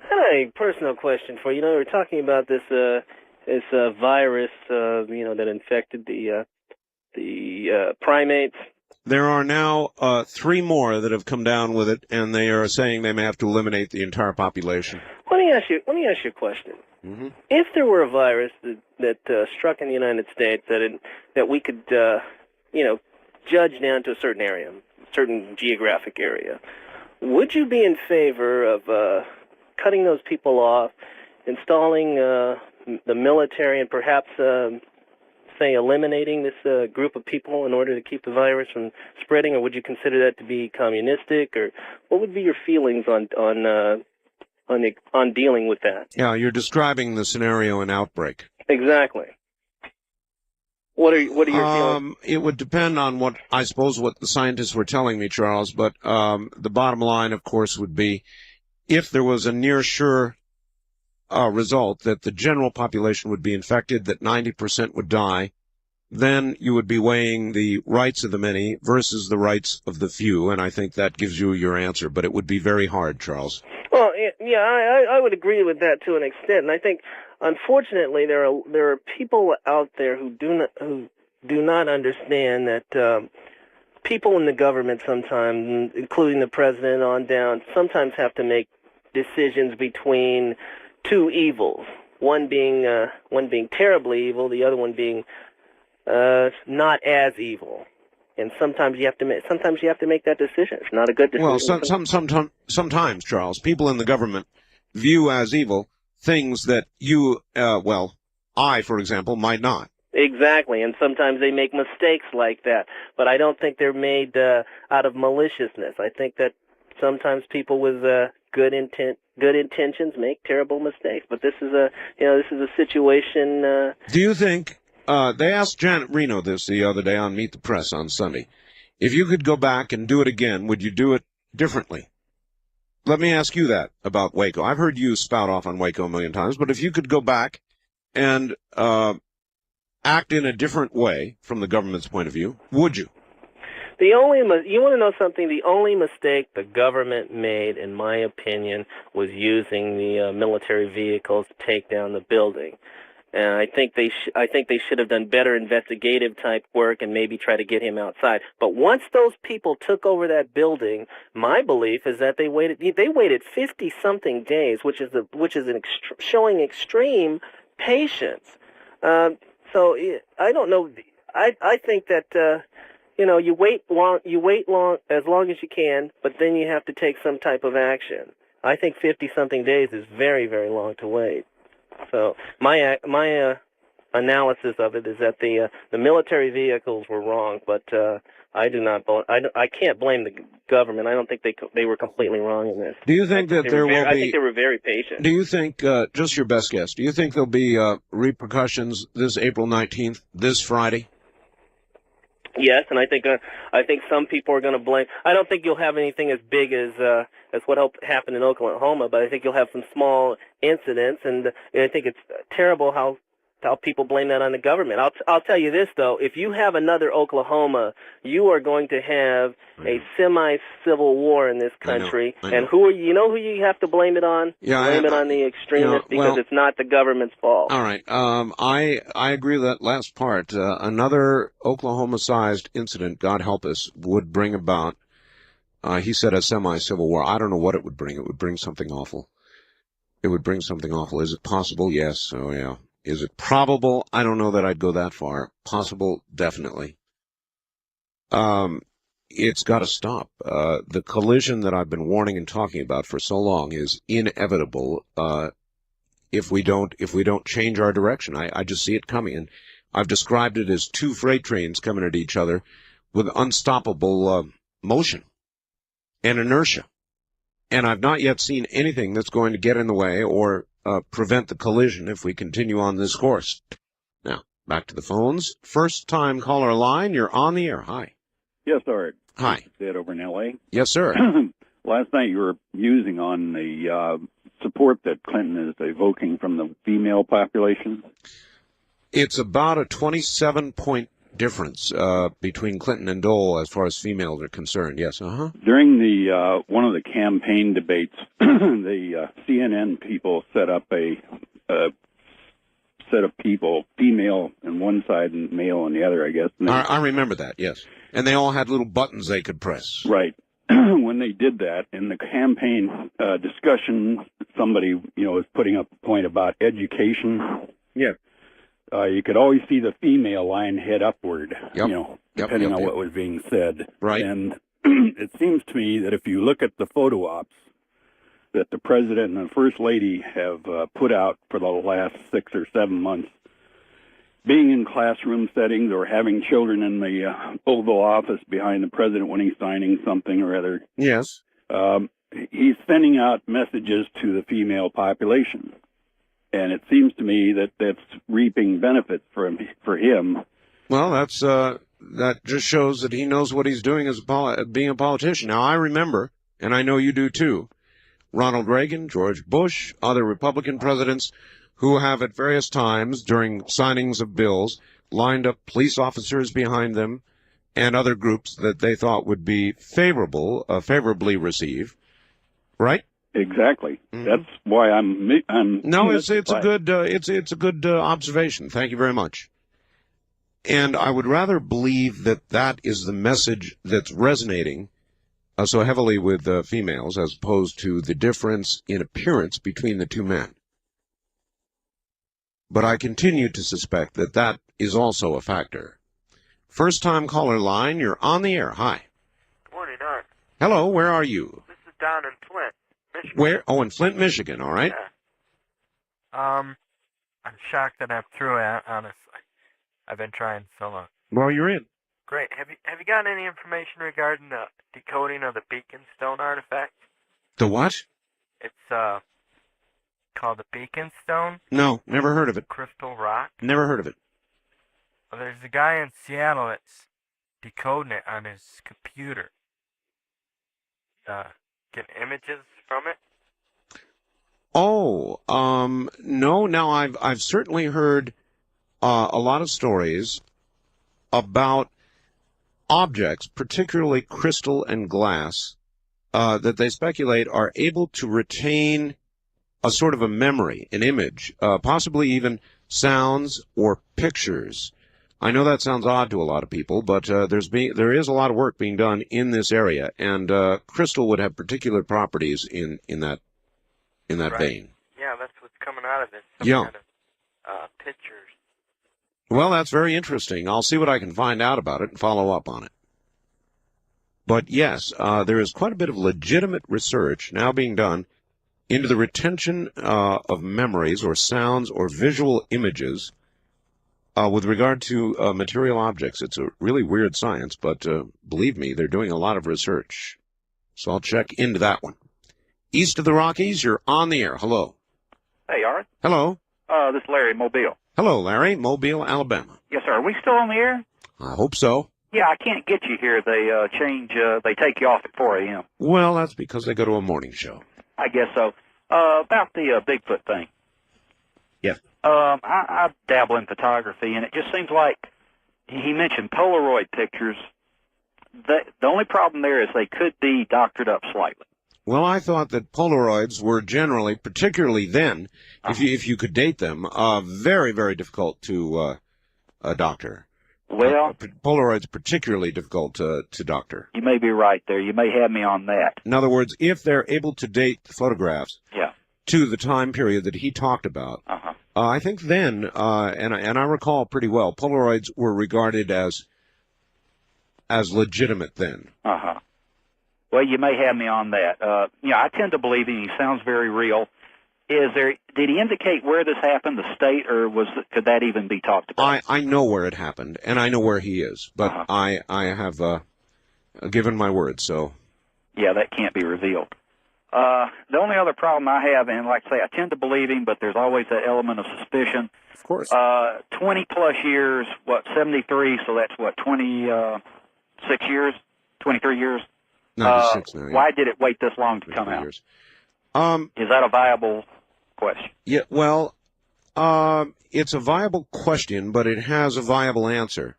Speaker 19: I had a personal question for you. You know, we were talking about this virus, that infected the primates.
Speaker 1: There are now 3 more that have come down with it, and they are saying they may have to eliminate the entire population.
Speaker 19: Let me ask you a question.
Speaker 1: Mm-hmm.
Speaker 19: If there were a virus that struck in the United States that we could, judge down to a certain area, certain geographic area, would you be in favor of cutting those people off, installing the military, and perhaps, say, eliminating this group of people in order to keep the virus from spreading, or would you consider that to be communistic, or what would be your feelings on dealing with that?
Speaker 1: Yeah, you're describing the scenario in outbreak.
Speaker 19: Exactly. What are your feelings?
Speaker 1: It would depend on what the scientists were telling me, Charles, but the bottom line, of course, would be if there was a near sure result that the general population would be infected, that 90% would die, then you would be weighing the rights of the many versus the rights of the few, and I think that gives you your answer, but it would be very hard, Charles.
Speaker 19: Well, yeah, I would agree with that to an extent, and I think, unfortunately, there are people out there who do not understand that people in the government sometimes, including the president on down, sometimes have to make decisions between two evils. One being terribly evil, the other one being not as evil. And sometimes you have to make that decision. It's not a good decision.
Speaker 1: Well, sometimes, Charles, people in the government view as evil things that you, I, for example, might not.
Speaker 19: Exactly, and sometimes they make mistakes like that. But I don't think they're made out of maliciousness. I think that sometimes people with good intentions make terrible mistakes. But this is a situation.
Speaker 1: Do you think? They asked Janet Reno this the other day on Meet the Press on Sunday. If you could go back and do it again, would you do it differently? Let me ask you that about Waco. I've heard you spout off on Waco a million times, but if you could go back and act in a different way from the government's point of view, would you?
Speaker 19: You want to know something? The only mistake the government made, in my opinion, was using the military vehicles to take down the building. And I think they should have done better investigative type work and maybe try to get him outside. But once those people took over that building, my belief is that they waited 50-something days, which is showing extreme patience. So I don't know. I think that you wait long as long as you can, but then you have to take some type of action. I think 50-something days is very, very long to wait. So my analysis of it is that the military vehicles were wrong, but I can't blame the government. I don't think they were completely wrong in this.
Speaker 1: Do you think that there will be?
Speaker 19: I think they were very patient.
Speaker 1: Do you think, just your best guess, do you think there'll be repercussions this April 19th, this Friday?
Speaker 19: Yes, and I think some people are going to blame. I don't think you'll have anything as big as what happened in Oklahoma, but I think you'll have some small incidents, and I think it's terrible how people blame that on the government. I'll tell you this though: if you have another Oklahoma, you are going to have a semi-civil war in this country.
Speaker 1: I know.
Speaker 19: And who you have to blame it on?
Speaker 1: Yeah,
Speaker 19: blame it on the extremists because it's not the government's fault.
Speaker 1: All right. I agree with that last part. Another Oklahoma-sized incident, God help us, would bring about. He said a semi-civil war. I don't know what it would bring. It would bring something awful. Is it possible? Yes. Oh, yeah. Is it probable? I don't know that I'd go that far. Possible? Definitely. It's got to stop. The collision that I've been warning and talking about for so long is inevitable if we don't change our direction. I just see it coming, and I've described it as two freight trains coming at each other with unstoppable motion and inertia. And I've not yet seen anything that's going to get in the way or prevent the collision if we continue on this course. Now, back to the phones. First-time caller line, you're on the air. Hi.
Speaker 2: Yes, Art.
Speaker 1: Hi.
Speaker 2: Sid over in L.A.
Speaker 1: Yes, sir.
Speaker 2: Last night you were musing on the support that Clinton is evoking from the female population?
Speaker 1: It's about a 27-point difference between Clinton and Dole as far as females are concerned. Yes,
Speaker 2: During the one of the campaign debates, the CNN people set up a set of people, female on one side and male on the other, I guess.
Speaker 1: I remember that, yes. And they all had little buttons they could press.
Speaker 2: Right. When they did that, in the campaign discussion, somebody, was putting up a point about education.
Speaker 1: Yeah.
Speaker 2: You could always see the female line head upward, depending on what was being said.
Speaker 1: Right.
Speaker 2: And it seems to me that if you look at the photo ops that the president and the first lady have put out for the last 6 or 7 months, being in classroom settings or having children in the Oval Office behind the president when he's signing something or other.
Speaker 1: Yes.
Speaker 2: He's sending out messages to the female population. And it seems to me that that's reaping benefits for him.
Speaker 1: Well, that just shows that he knows what he's doing as being a politician. Now, I remember, and I know you do too, Ronald Reagan, George Bush, other Republican presidents who have at various times during signings of bills lined up police officers behind them and other groups that they thought would be favorably received. Right?
Speaker 2: Exactly. Mm-hmm. That's why I'm.
Speaker 1: No, it's a good observation. Thank you very much. And I would rather believe that is the message that's resonating so heavily with females, as opposed to the difference in appearance between the two men. But I continue to suspect that is also a factor. First-time caller line, you're on the air. Hi.
Speaker 20: Good morning, Art.
Speaker 1: Hello, where are you?
Speaker 20: This is down in Flint, Michigan.
Speaker 1: Where? Oh, in Flint, Michigan, all right.
Speaker 20: Yeah. I'm shocked that I'm through it, honestly. I've been trying so long.
Speaker 1: Well, you're in.
Speaker 20: Great. Have you got any information regarding the decoding of the Beacon Stone artifact?
Speaker 1: The what?
Speaker 20: It's called the Beacon Stone.
Speaker 1: No, never heard of it.
Speaker 20: Crystal rock.
Speaker 1: Never heard of it.
Speaker 20: Well, there's a guy in Seattle that's decoding it on his computer. Getting images from it.
Speaker 1: Oh, no. Now I've certainly heard a lot of stories about objects, particularly crystal and glass, that they speculate are able to retain a sort of a memory, an image, possibly even sounds or pictures. I know that sounds odd to a lot of people, but there is a lot of work being done in this area, and crystal would have particular properties in that vein.
Speaker 20: Yeah, that's what's coming out of it.
Speaker 1: Yeah.
Speaker 20: Kind of, pictures.
Speaker 1: Well, that's very interesting. I'll see what I can find out about it and follow up on it. But yes, there is quite a bit of legitimate research now being done into the retention of memories or sounds or visual images with regard to material objects. It's a really weird science, but believe me, they're doing a lot of research. So I'll check into that one. East of the Rockies, you're on the air. Hello.
Speaker 21: Hey, Art.
Speaker 1: Hello.
Speaker 21: This is Larry, Mobile.
Speaker 1: Hello, Larry. Mobile, Alabama.
Speaker 21: Yes, sir. Are we still on the air?
Speaker 1: I hope so.
Speaker 21: Yeah, I can't get you here. They they take you off at 4 a.m.
Speaker 1: Well, that's because they go to a morning show.
Speaker 21: I guess so. About the Bigfoot thing.
Speaker 1: Yes.
Speaker 21: I dabble in photography, and it just seems like he mentioned Polaroid pictures. The only problem there is they could be doctored up slightly.
Speaker 1: Well, I thought that Polaroids were generally, particularly then, if you could date them, very, very difficult to doctor.
Speaker 21: Well,
Speaker 1: Polaroids particularly difficult to doctor.
Speaker 21: You may be right there. You may have me on that.
Speaker 1: In other words, if they're able to date the photographs to the time period that he talked about, I think then, and I recall pretty well, Polaroids were regarded as legitimate then.
Speaker 21: Well, you may have me on that. I tend to believe him. He sounds very real. Did he indicate where this happened, the state, or could that even be talked about?
Speaker 1: I know where it happened, and I know where he is, but I have given my word, so.
Speaker 21: Yeah, that can't be revealed. The only other problem I have, and like I say, I tend to believe him, but there's always that element of suspicion.
Speaker 1: Of course.
Speaker 21: 20-plus years, 73, so that's 26 years, 23 years?
Speaker 1: 96 now, yeah.
Speaker 21: Why did it wait this long to come out?
Speaker 1: Years.
Speaker 21: Is that a viable question?
Speaker 1: Yeah, well, it's a viable question, but it has a viable answer.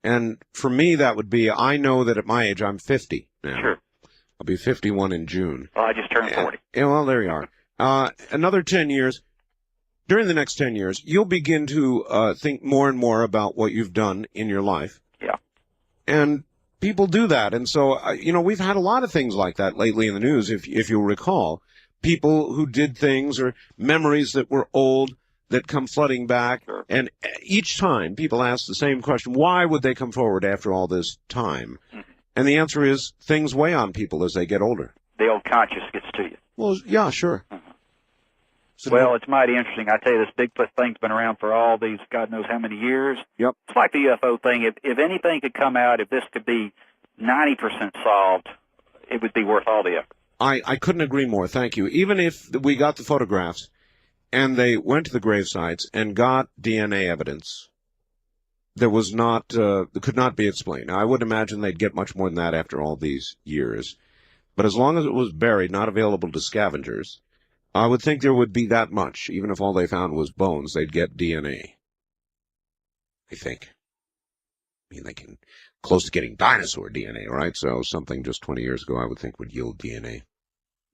Speaker 1: And for me, that would be, I know that at my age, I'm 50 now.
Speaker 21: Sure.
Speaker 1: I'll be 51 in June.
Speaker 21: Well, I just turned 40.
Speaker 1: Yeah, well, there you are. Another 10 years, during the next 10 years, you'll begin to think more and more about what you've done in your life.
Speaker 21: Yeah.
Speaker 1: And people do that. And so, we've had a lot of things like that lately in the news, if you'll recall. People who did things or memories that were old that come flooding back.
Speaker 21: Sure.
Speaker 1: And each time people ask the same question, why would they come forward after all this time? And the answer is things weigh on people as they get older.
Speaker 21: The old conscience gets to you.
Speaker 1: Well, yeah, sure.
Speaker 21: Well, it's mighty interesting. I tell you, this Bigfoot thing's been around for all these God knows how many years.
Speaker 1: Yep.
Speaker 21: It's like the UFO thing. If anything could come out, if this could be 90% solved, it would be worth all the effort.
Speaker 1: I couldn't agree more. Thank you. Even if we got the photographs and they went to the grave sites and got DNA evidence, there was not, could not be explained. Now, I would imagine they'd get much more than that after all these years. But as long as it was buried, not available to scavengers, I would think there would be that much. Even if all they found was bones, they'd get DNA. I think. I mean, they can close to getting dinosaur DNA, right? So something just 20 years ago I would think would yield DNA.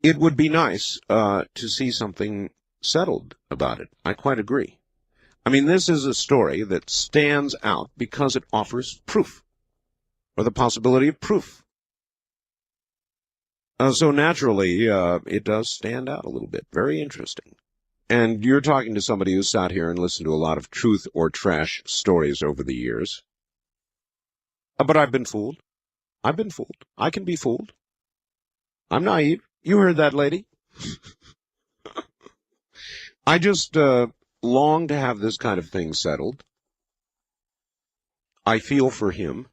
Speaker 1: It would be nice to see something settled about it. I quite agree. I mean, this is a story that stands out because it offers proof, or the possibility of proof. So naturally, it does stand out a little bit. Very interesting. And you're talking to somebody who's sat here and listened to a lot of truth or trash stories over the years. But I've been fooled. I've been fooled. I can be fooled. I'm naive. You heard that, lady. I just long to have this kind of thing settled. I feel for him.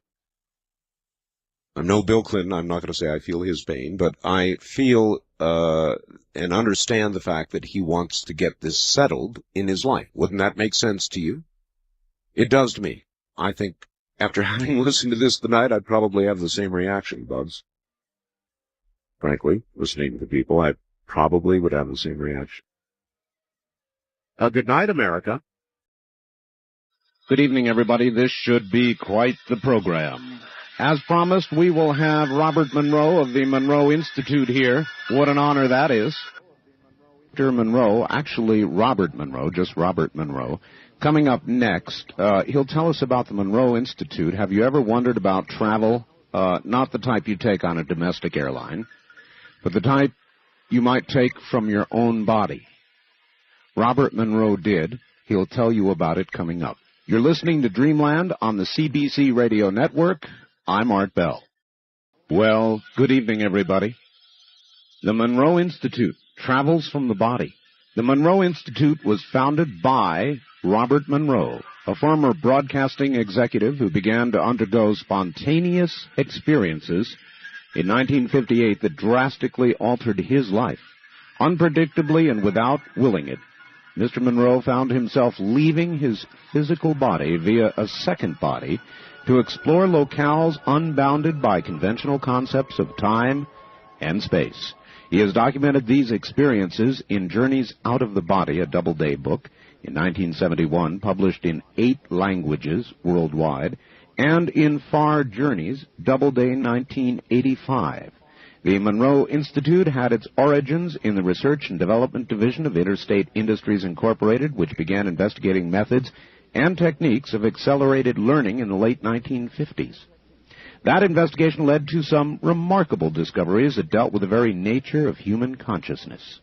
Speaker 1: I'm no Bill Clinton. I'm not going to say I feel his pain, but I feel and understand the fact that he wants to get this settled in his life. Wouldn't that make sense to you? It does to me. I think after having listened to this tonight, I'd probably have the same reaction, Bugs. Frankly, listening to people, I probably would have the same reaction. Good night, America.
Speaker 3: Good evening, everybody. This should be quite the program. As promised, we will have Robert Monroe of the Monroe Institute here. What an honor that is. Dr. Monroe, actually Robert Monroe, just Robert Monroe. Coming up next, he'll tell us about the Monroe Institute. Have you ever wondered about travel? Not the type you take on a domestic airline, but the type you might take from your own body. Robert Monroe did. He'll tell you about it coming up. You're listening to Dreamland on the CBC Radio Network. I'm Art Bell. Well, good evening, everybody. The Monroe Institute travels from the body. The Monroe Institute was founded by Robert Monroe, a former broadcasting executive who began to undergo spontaneous experiences in 1958 that drastically altered his life. Unpredictably and without willing it, Mr. Monroe found himself leaving his physical body via a second body to explore locales unbounded by conventional concepts of time and space. He has documented these experiences in Journeys Out of the Body, a Doubleday book, in 1971, published in 8 languages worldwide, and in Far Journeys, Doubleday 1985. The Monroe Institute had its origins in the Research and Development Division of Interstate Industries Incorporated, which began investigating methods and techniques of accelerated learning in the late 1950s. That investigation led to some remarkable discoveries that dealt with the very nature of human consciousness.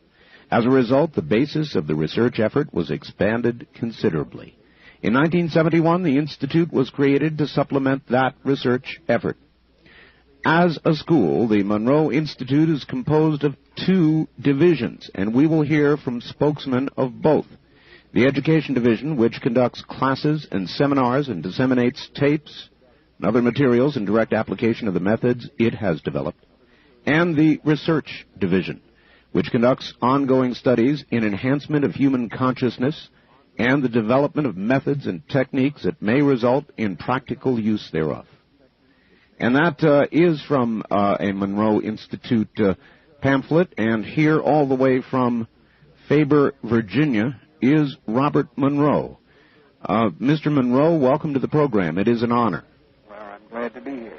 Speaker 3: As a result, the basis of the research effort was expanded considerably. In 1971, the Institute was created to supplement that research effort. As a school, the Monroe Institute is composed of 2 divisions, and we will hear from spokesmen of both. The Education Division, which conducts classes and seminars and disseminates tapes and other materials in direct application of the methods it has developed. And the Research Division, which conducts ongoing studies in enhancement of human consciousness and the development of methods and techniques that may result in practical use thereof. And that is from a Monroe Institute pamphlet, and here all the way from Faber, Virginia, is Robert Monroe. Mr. Monroe, welcome to the program. It is an honor.
Speaker 4: Well, I'm glad to be here.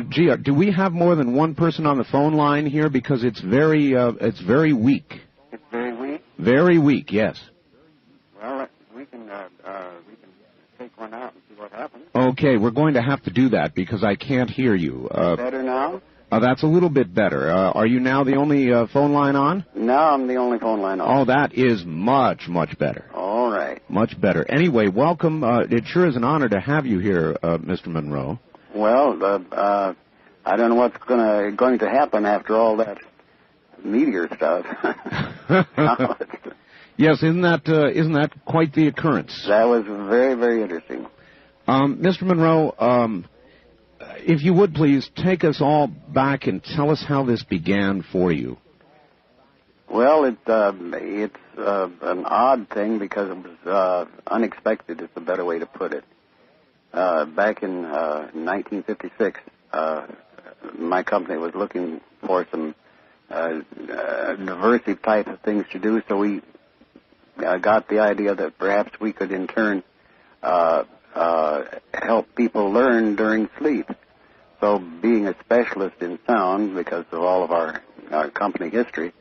Speaker 3: Gee, do we have more than one person on the phone line here? Because it's very weak.
Speaker 4: It's very weak?
Speaker 3: Very weak, yes.
Speaker 4: Well, we can take one out and see what happens.
Speaker 3: Okay, we're going to have to do that because I can't hear you.
Speaker 4: Better now?
Speaker 3: That's a little bit better. Are you now the only phone line on?
Speaker 4: Now I'm the only phone line on.
Speaker 3: Oh, that is much, much better.
Speaker 4: All right.
Speaker 3: Much better. Anyway, welcome. It sure is an honor to have you here, Mr. Monroe.
Speaker 4: Well, I don't know what's going to happen after all that meteor stuff.
Speaker 3: Yes, isn't that quite the occurrence?
Speaker 4: That was very, very interesting.
Speaker 3: Mr. Monroe, if you would please take us all back and tell us how this began for you.
Speaker 4: Well, it's an odd thing because it was unexpected is the better way to put it. Back in 1956, my company was looking for some diversity type of things to do, so we got the idea that perhaps we could in turn help people learn during sleep. So being a specialist in sound, because of all of our company history,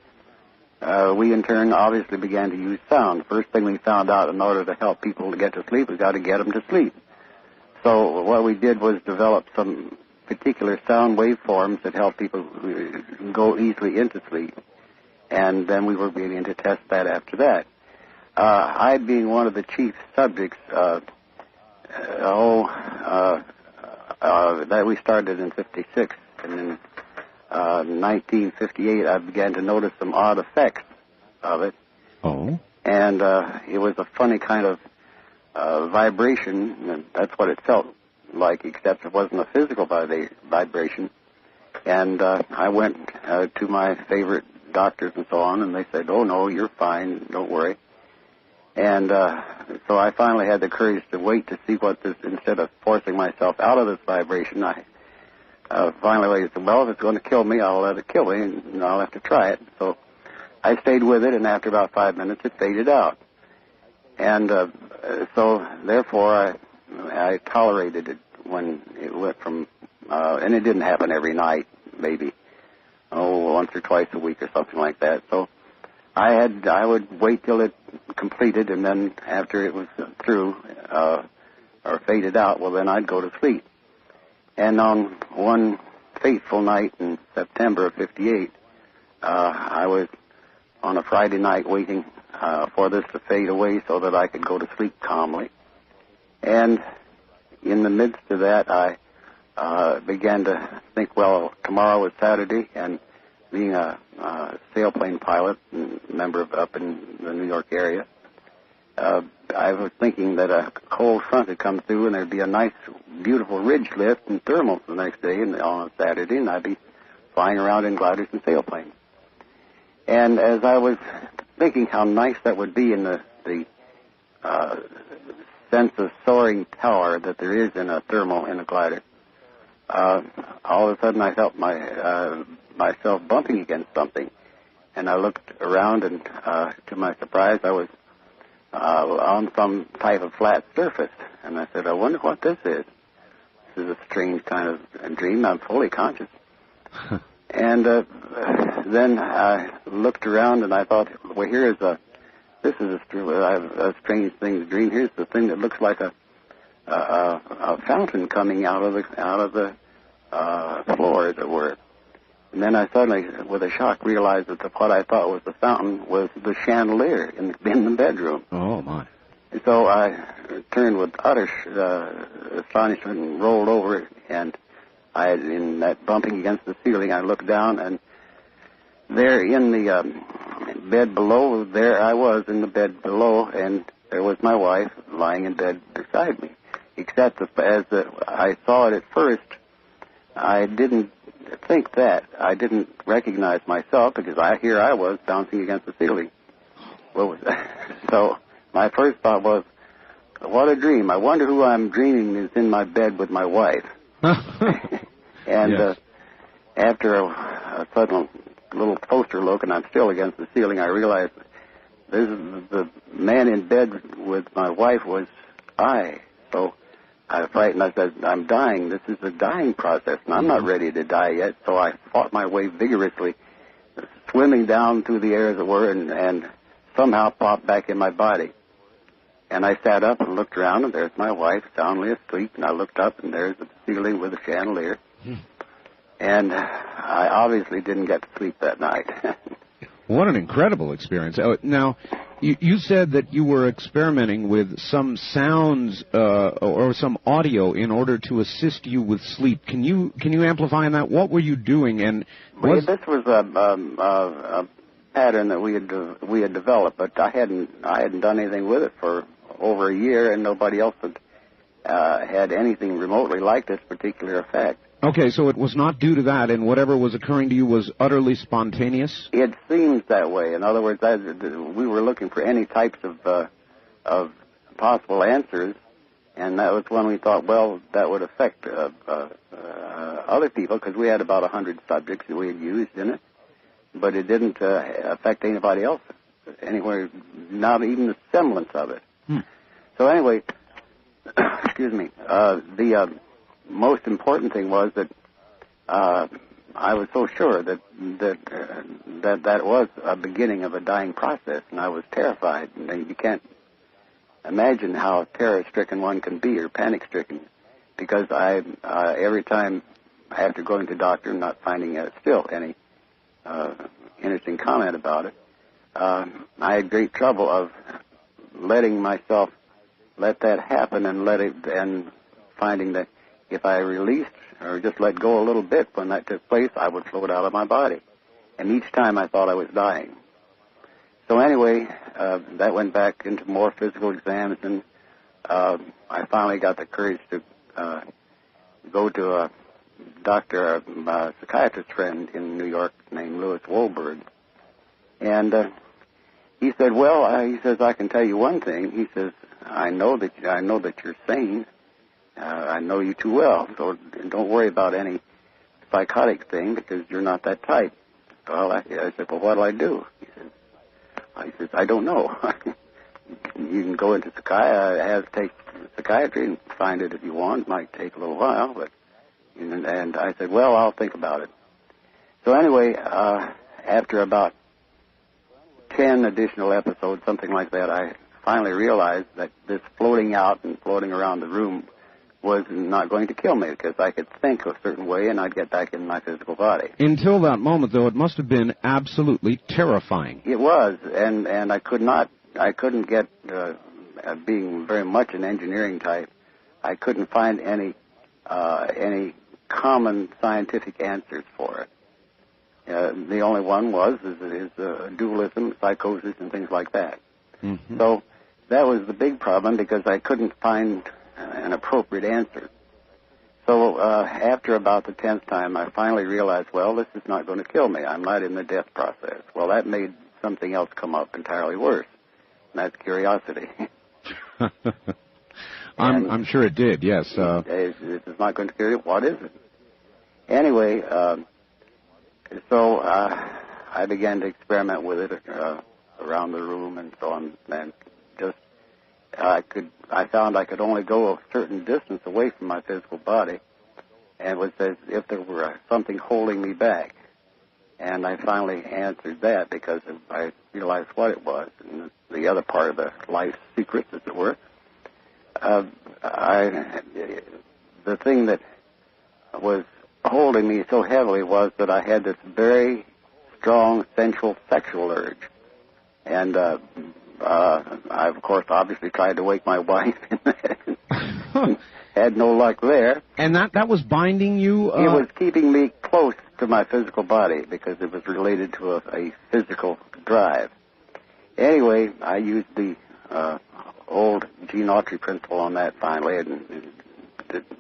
Speaker 4: we in turn obviously began to use sound. First thing we found out, in order to help people to get to sleep, we got to get them to sleep. So what we did was develop some particular sound waveforms that help people go easily into sleep. And then we were beginning to test that after that. I being one of the chief subjects, that we started in 56, and in 1958 I began to notice some odd effects of it.
Speaker 3: Oh.
Speaker 4: And it was a funny kind of vibration, and that's what it felt like, except it wasn't a physical vibration. And I went to my favorite doctors and so on, and they said, "Oh, no, you're fine, don't worry." And so I finally had the courage to wait to see what this, instead of forcing myself out of this vibration, I finally said, well, if it's going to kill me, I'll let it kill me, and I'll have to try it. So I stayed with it, and after about 5 minutes, it faded out. And so, therefore, I tolerated it when it went from, and it didn't happen every night, maybe, once or twice a week or something like that. So I would wait till it completed, and then after it was through, or faded out, well, then I'd go to sleep. And on one fateful night in September of 58, I was on a Friday night waiting for this to fade away so that I could go to sleep calmly. And in the midst of that, I began to think, well, tomorrow is Saturday, and being a sailplane pilot and member up in the New York area, I was thinking that a cold front had come through, and there'd be a nice, beautiful ridge lift and thermals the next day and on a Saturday, and I'd be flying around in gliders and sailplanes. And as I was thinking how nice that would be in the sense of soaring tower that there is in a thermal in a glider, all of a sudden I felt myself bumping against something. And I looked around, and to my surprise, I was on some type of flat surface. And I said, I wonder what this is. This is a strange kind of dream. I'm fully conscious. And then I looked around, and I thought, well, this is a strange thing to dream. Here's the thing that looks like a fountain coming out of the floor, as it were. And then I suddenly, with a shock, realized that what I thought was the fountain was the chandelier in the bedroom.
Speaker 3: Oh, my.
Speaker 4: And so I turned with utter astonishment and rolled over, and in that bumping against the ceiling, I looked down, and there in the bed below, there I was in the bed below, and there was my wife lying in bed beside me. Except as I saw it at first, I didn't think that. I didn't recognize myself because here I was bouncing against the ceiling. So my first thought was, what a dream. I wonder who I'm dreaming is in my bed with my wife. And
Speaker 3: yes.
Speaker 4: After sudden little closer look, and I'm still against the ceiling. I realized this is the man in bed with my wife was I. So I was frightened. I said, I'm dying. This is a dying process, and I'm not ready to die yet. So I fought my way vigorously, swimming down through the air, as it were, and somehow popped back in my body. And I sat up and looked around, and there's my wife soundly asleep. And I looked up, and there's the ceiling with a chandelier. And I obviously didn't get to sleep that night.
Speaker 3: What an incredible experience. Now, you said that you were experimenting with some sounds or some audio in order to assist you with sleep. Can you amplify on that? What were you doing? And
Speaker 4: this was a pattern that we had developed, but I hadn't done anything with it for over a year, and nobody else had anything remotely like this particular effect.
Speaker 3: Okay, so it was not due to that, and whatever was occurring to you was utterly spontaneous?
Speaker 4: It seems that way. In other words, we were looking for any types of possible answers, and that was when we thought, well, that would affect other people, because we had about 100 subjects that we had used in it, but it didn't affect anybody else anywhere, not even the semblance of it. So anyway, excuse me, the most important thing was that I was so sure that was a beginning of a dying process, and I was terrified. And you can't imagine how terror-stricken one can be, or panic-stricken, because every time after going to the doctor and not finding still any interesting comment about it, I had great trouble of letting myself let that happen and finding that if I released or just let go a little bit when that took place, I would float out of my body. And each time I thought I was dying. So anyway, that went back into more physical exams, and I finally got the courage to go to a doctor, a psychiatrist friend in New York named Louis Wolberg. And he said, well, he says, I can tell you one thing. He says, I know that you're sane. I know you too well, so don't worry about any psychotic thing because you're not that type. Well, I said, well, what'll I do? He says, I don't know. You can go into take psychiatry and find it if you want. It might take a little while, but and I said, well, I'll think about it. So anyway, after about 10 additional episodes, something like that, I finally realized that this floating out and floating around the room was not going to kill me because I could think a certain way and I'd get back in my physical body.
Speaker 3: Until that moment, though, it must have been absolutely terrifying.
Speaker 4: It was, and I couldn't get, being very much an engineering type, I couldn't find any common scientific answers for it. The only one is dualism, psychosis, and things like that. Mm-hmm. So that was the big problem because I couldn't find an appropriate answer. So after about the 10th time, I finally realized, well, this is not going to kill me. I'm not in the death process. Well, that made something else come up entirely worse, and that's curiosity.
Speaker 3: I'm sure it did, yes.
Speaker 4: This is not going to kill you. What is it? Anyway, so I began to experiment with it around the room and so on, and just I found I could only go a certain distance away from my physical body, and it was as if there were something holding me back. And I finally answered that because I realized what it was, and the other part of the life secrets, as it were. The thing that was holding me so heavily was that I had this very strong sensual sexual urge. And I, of course, obviously tried to wake my wife and had no luck there.
Speaker 3: And that was binding you?
Speaker 4: It was keeping me close to my physical body because it was related to a physical drive. Anyway, I used the old Gene Autry principle on that finally and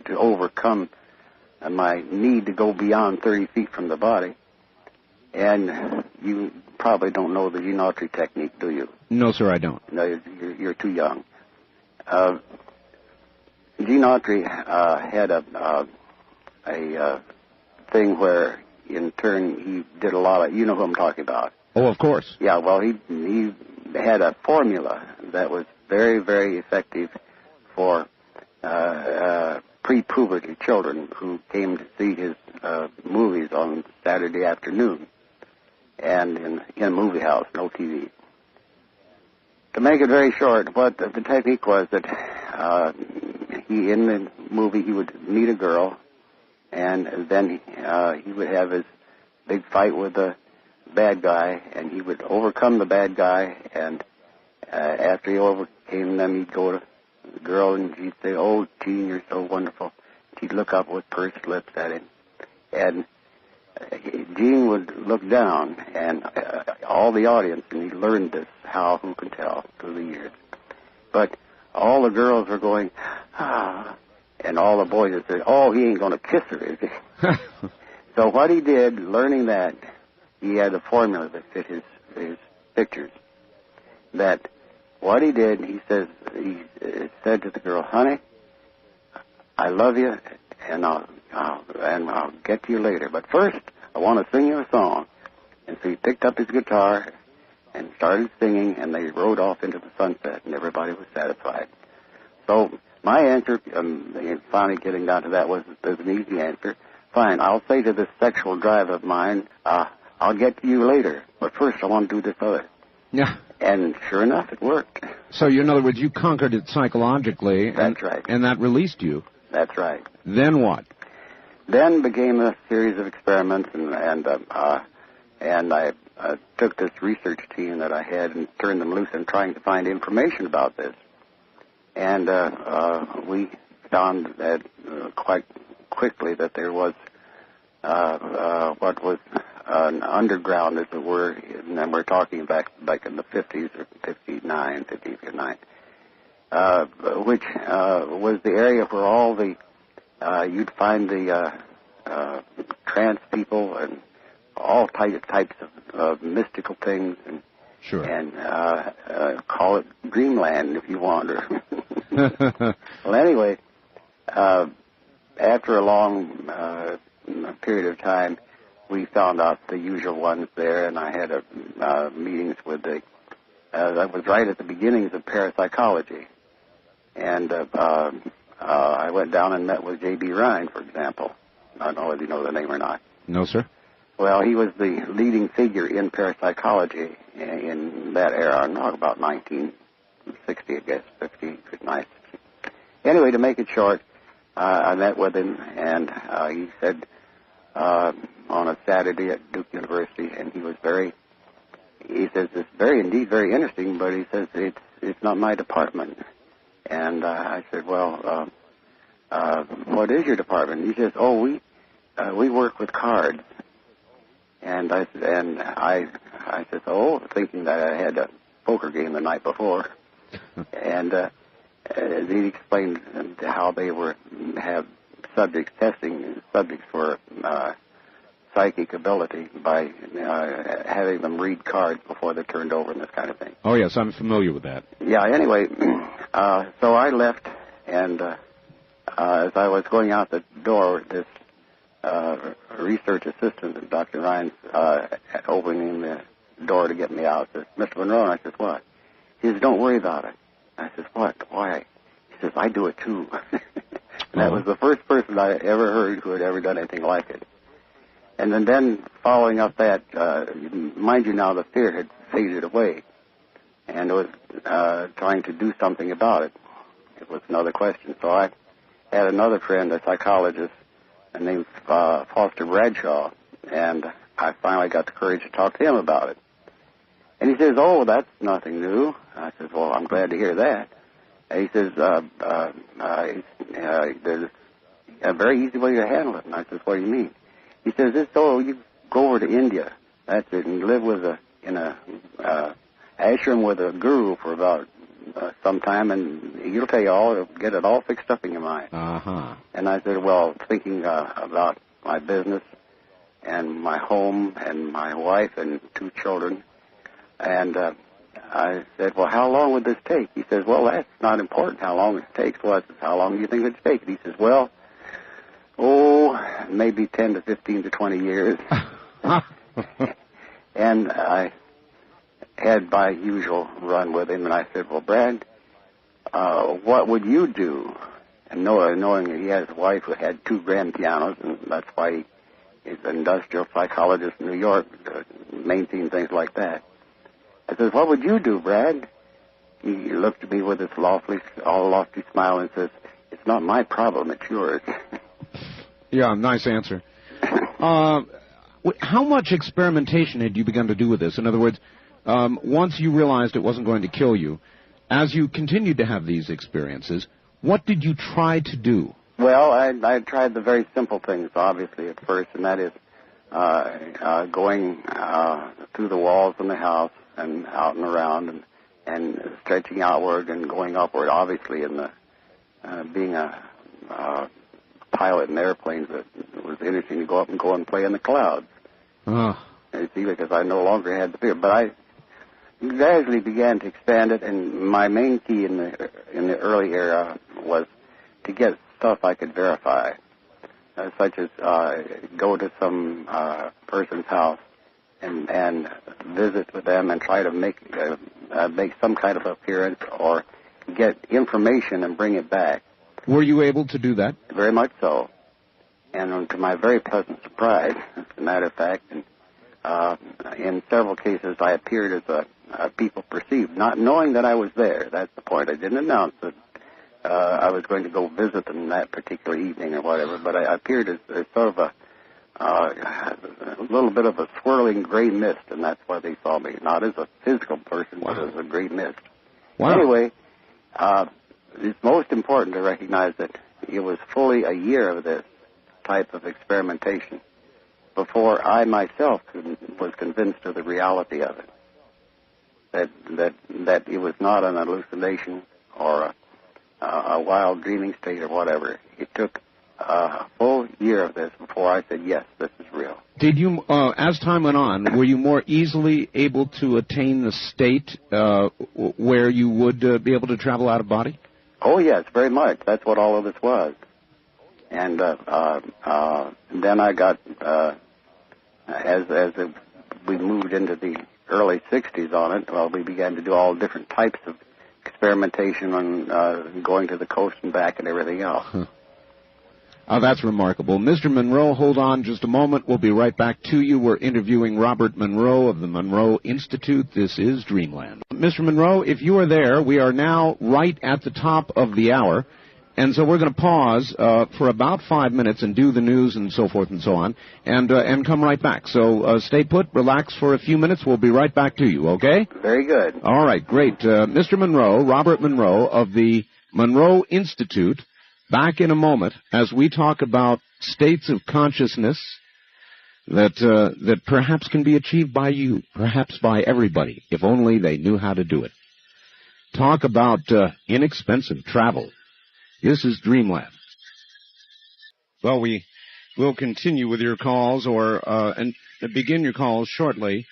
Speaker 4: to overcome my need to go beyond 30 feet from the body. And you probably don't know the Gene Autry technique, do you?
Speaker 3: No, sir, I don't.
Speaker 4: No, you're too young. Gene Autry had a thing where in turn, he did a lot of, you know who I'm talking about.
Speaker 3: Oh, of course.
Speaker 4: Yeah, well, he had a formula that was very, very effective for pre-puberty children who came to see his movies on Saturday afternoon, and in a movie house, no TV. To make it very short, what the technique was that in the movie he would meet a girl, and then he would have his big fight with the bad guy, and he would overcome the bad guy, and after he overcame them, he'd go to the girl and she'd say, "Oh, Gene, you're so wonderful." She'd look up with pursed lips at him, and Gene would look down, and all the audience, and he learned this, who can tell, through the years. But all the girls were going, "Ah," and all the boys would say, "Oh, he ain't going to kiss her, is he?" So what he did, learning that, he had a formula that fit his pictures. That what he did, he said to the girl, "Honey, I love you, and I'll get to you later. But first, I want to sing you a song." And so he picked up his guitar and started singing, and they rode off into the sunset, and everybody was satisfied. So my answer, finally getting down to that, was an easy answer. Fine, I'll say to this sexual drive of mine, I'll get to you later, but first I want to do this other.
Speaker 3: Yeah.
Speaker 4: And sure enough, it worked.
Speaker 3: So, in other words, you conquered it psychologically.
Speaker 4: That's right.
Speaker 3: And that released you.
Speaker 4: That's right.
Speaker 3: Then what?
Speaker 4: Then became a series of experiments, and I took this research team that I had and turned them loose in trying to find information about this. And we found that quite quickly that there was what was an underground, as it were, and we're talking back in the 50s or 59, which was the area where all the you'd find the trance people and all types of mystical things, and
Speaker 3: sure,
Speaker 4: and call it dreamland if you want. Well, anyway, after a long period of time, we found out the usual ones there, and I had meetings with that was right at the beginnings of parapsychology, and I went down and met with J.B. Rhine, for example. I don't know whether you know the name or not.
Speaker 3: No, sir.
Speaker 4: Well, he was the leading figure in parapsychology in that era, about 1960, I guess, 59. Anyway, to make it short, I met with him, and he said on a Saturday at Duke University, and he says, it's indeed very interesting, but he says, it's not my department. And I said, well, what is your department? He says, oh, we work with cards. And I said, oh, thinking that I had a poker game the night before. And he explained how they have testing subjects for psychic ability by having them read cards before they're turned over and this kind of thing.
Speaker 3: Oh, yes, I'm familiar with that.
Speaker 4: Yeah, anyway, so I left, and as I was going out the door, this research assistant, Dr. Ryan's, opening the door to get me out, says, Mr. Monroe, and I says, what? He says, don't worry about it. I says, what? Why? He says, I do it too. That was the first person I ever heard who had ever done anything like it. And then following up that, mind you now, the fear had faded away, and it was trying to do something about it. It was another question. So I had another friend, a psychologist, named Foster Bradshaw, and I finally got the courage to talk to him about it. And he says, oh, that's nothing new. I says, well, I'm glad to hear that. And he says, there's a very easy way to handle it. And I says, what do you mean? He says, you go over to India, that's it, and you live in a ashram with a guru for about some time, and he'll tell you get it all fixed up in your mind.
Speaker 3: Uh-huh.
Speaker 4: And I said, well, thinking about my business and my home and my wife and 2 children, and I said, well, how long would this take? He says, well, that's not important how long it takes. Well, I said, how long do you think it would take? And he says, well, Oh, maybe 10 to 15 to 20 years. And I had my usual run with him, and I said, well, Brad, what would you do? And knowing that he has a wife who had 2 grand pianos, and that's why he's an industrial psychologist in New York, maintaining things like that. I said, what would you do, Brad? He looked at me with this lofty smile and says, it's not my problem, it's yours.
Speaker 3: Yeah, nice answer. How much experimentation had you begun to do with this? In other words, once you realized it wasn't going to kill you, as you continued to have these experiences, what did you try to do?
Speaker 4: Well, I tried the very simple things, obviously, at first, and that is going through the walls in the house and out and around and stretching outward and going upward. Obviously, in the being a pilot in airplanes, it was interesting to go up and go and play in the clouds. You see, because I no longer had the fear. But I gradually began to expand it, and my main key in the early era was to get stuff I could verify, such as go to some person's house and visit with them and try to make some kind of appearance or get information and bring it back.
Speaker 3: Were you able to do that?
Speaker 4: Very much so. And to my very pleasant surprise, as a matter of fact, in several cases I appeared as people perceived, not knowing that I was there. That's the point. I didn't announce that I was going to go visit them that particular evening or whatever, but I appeared as sort of a little bit of a swirling gray mist, and that's why they saw me. Not as a physical person, but as a gray mist.
Speaker 3: Wow.
Speaker 4: Anyway, it's most important to recognize that it was fully a year of this type of experimentation before I myself was convinced of the reality of it. That it was not an hallucination or a wild dreaming state or whatever. It took a full year of this before I said, yes, this is real.
Speaker 3: Did you, as time went on, were you more easily able to attain the state where you would be able to travel out of body?
Speaker 4: Oh, yes, very much. That's what all of this was. And then I got, as we moved into the early 60s on it, well, we began to do all different types of experimentation on going to the coast and back and everything else.
Speaker 3: Huh. Oh, that's remarkable. Mr. Monroe, hold on just a moment. We'll be right back to you. We're interviewing Robert Monroe of the Monroe Institute. This is Dreamland. Mr. Monroe, if you are there, we are now right at the top of the hour. And so we're going to pause for about 5 minutes and do the news and so forth and so on, and come right back. So stay put, relax for a few minutes. We'll be right back to you, okay?
Speaker 4: Very good.
Speaker 3: All right, great. Mr. Monroe, Robert Monroe of the Monroe Institute, back in a moment as we talk about states of consciousness that perhaps can be achieved by you, perhaps by everybody, if only they knew how to do it. Talk about inexpensive travel. This is Dreamland. Well, we will continue with your calls and begin your calls shortly.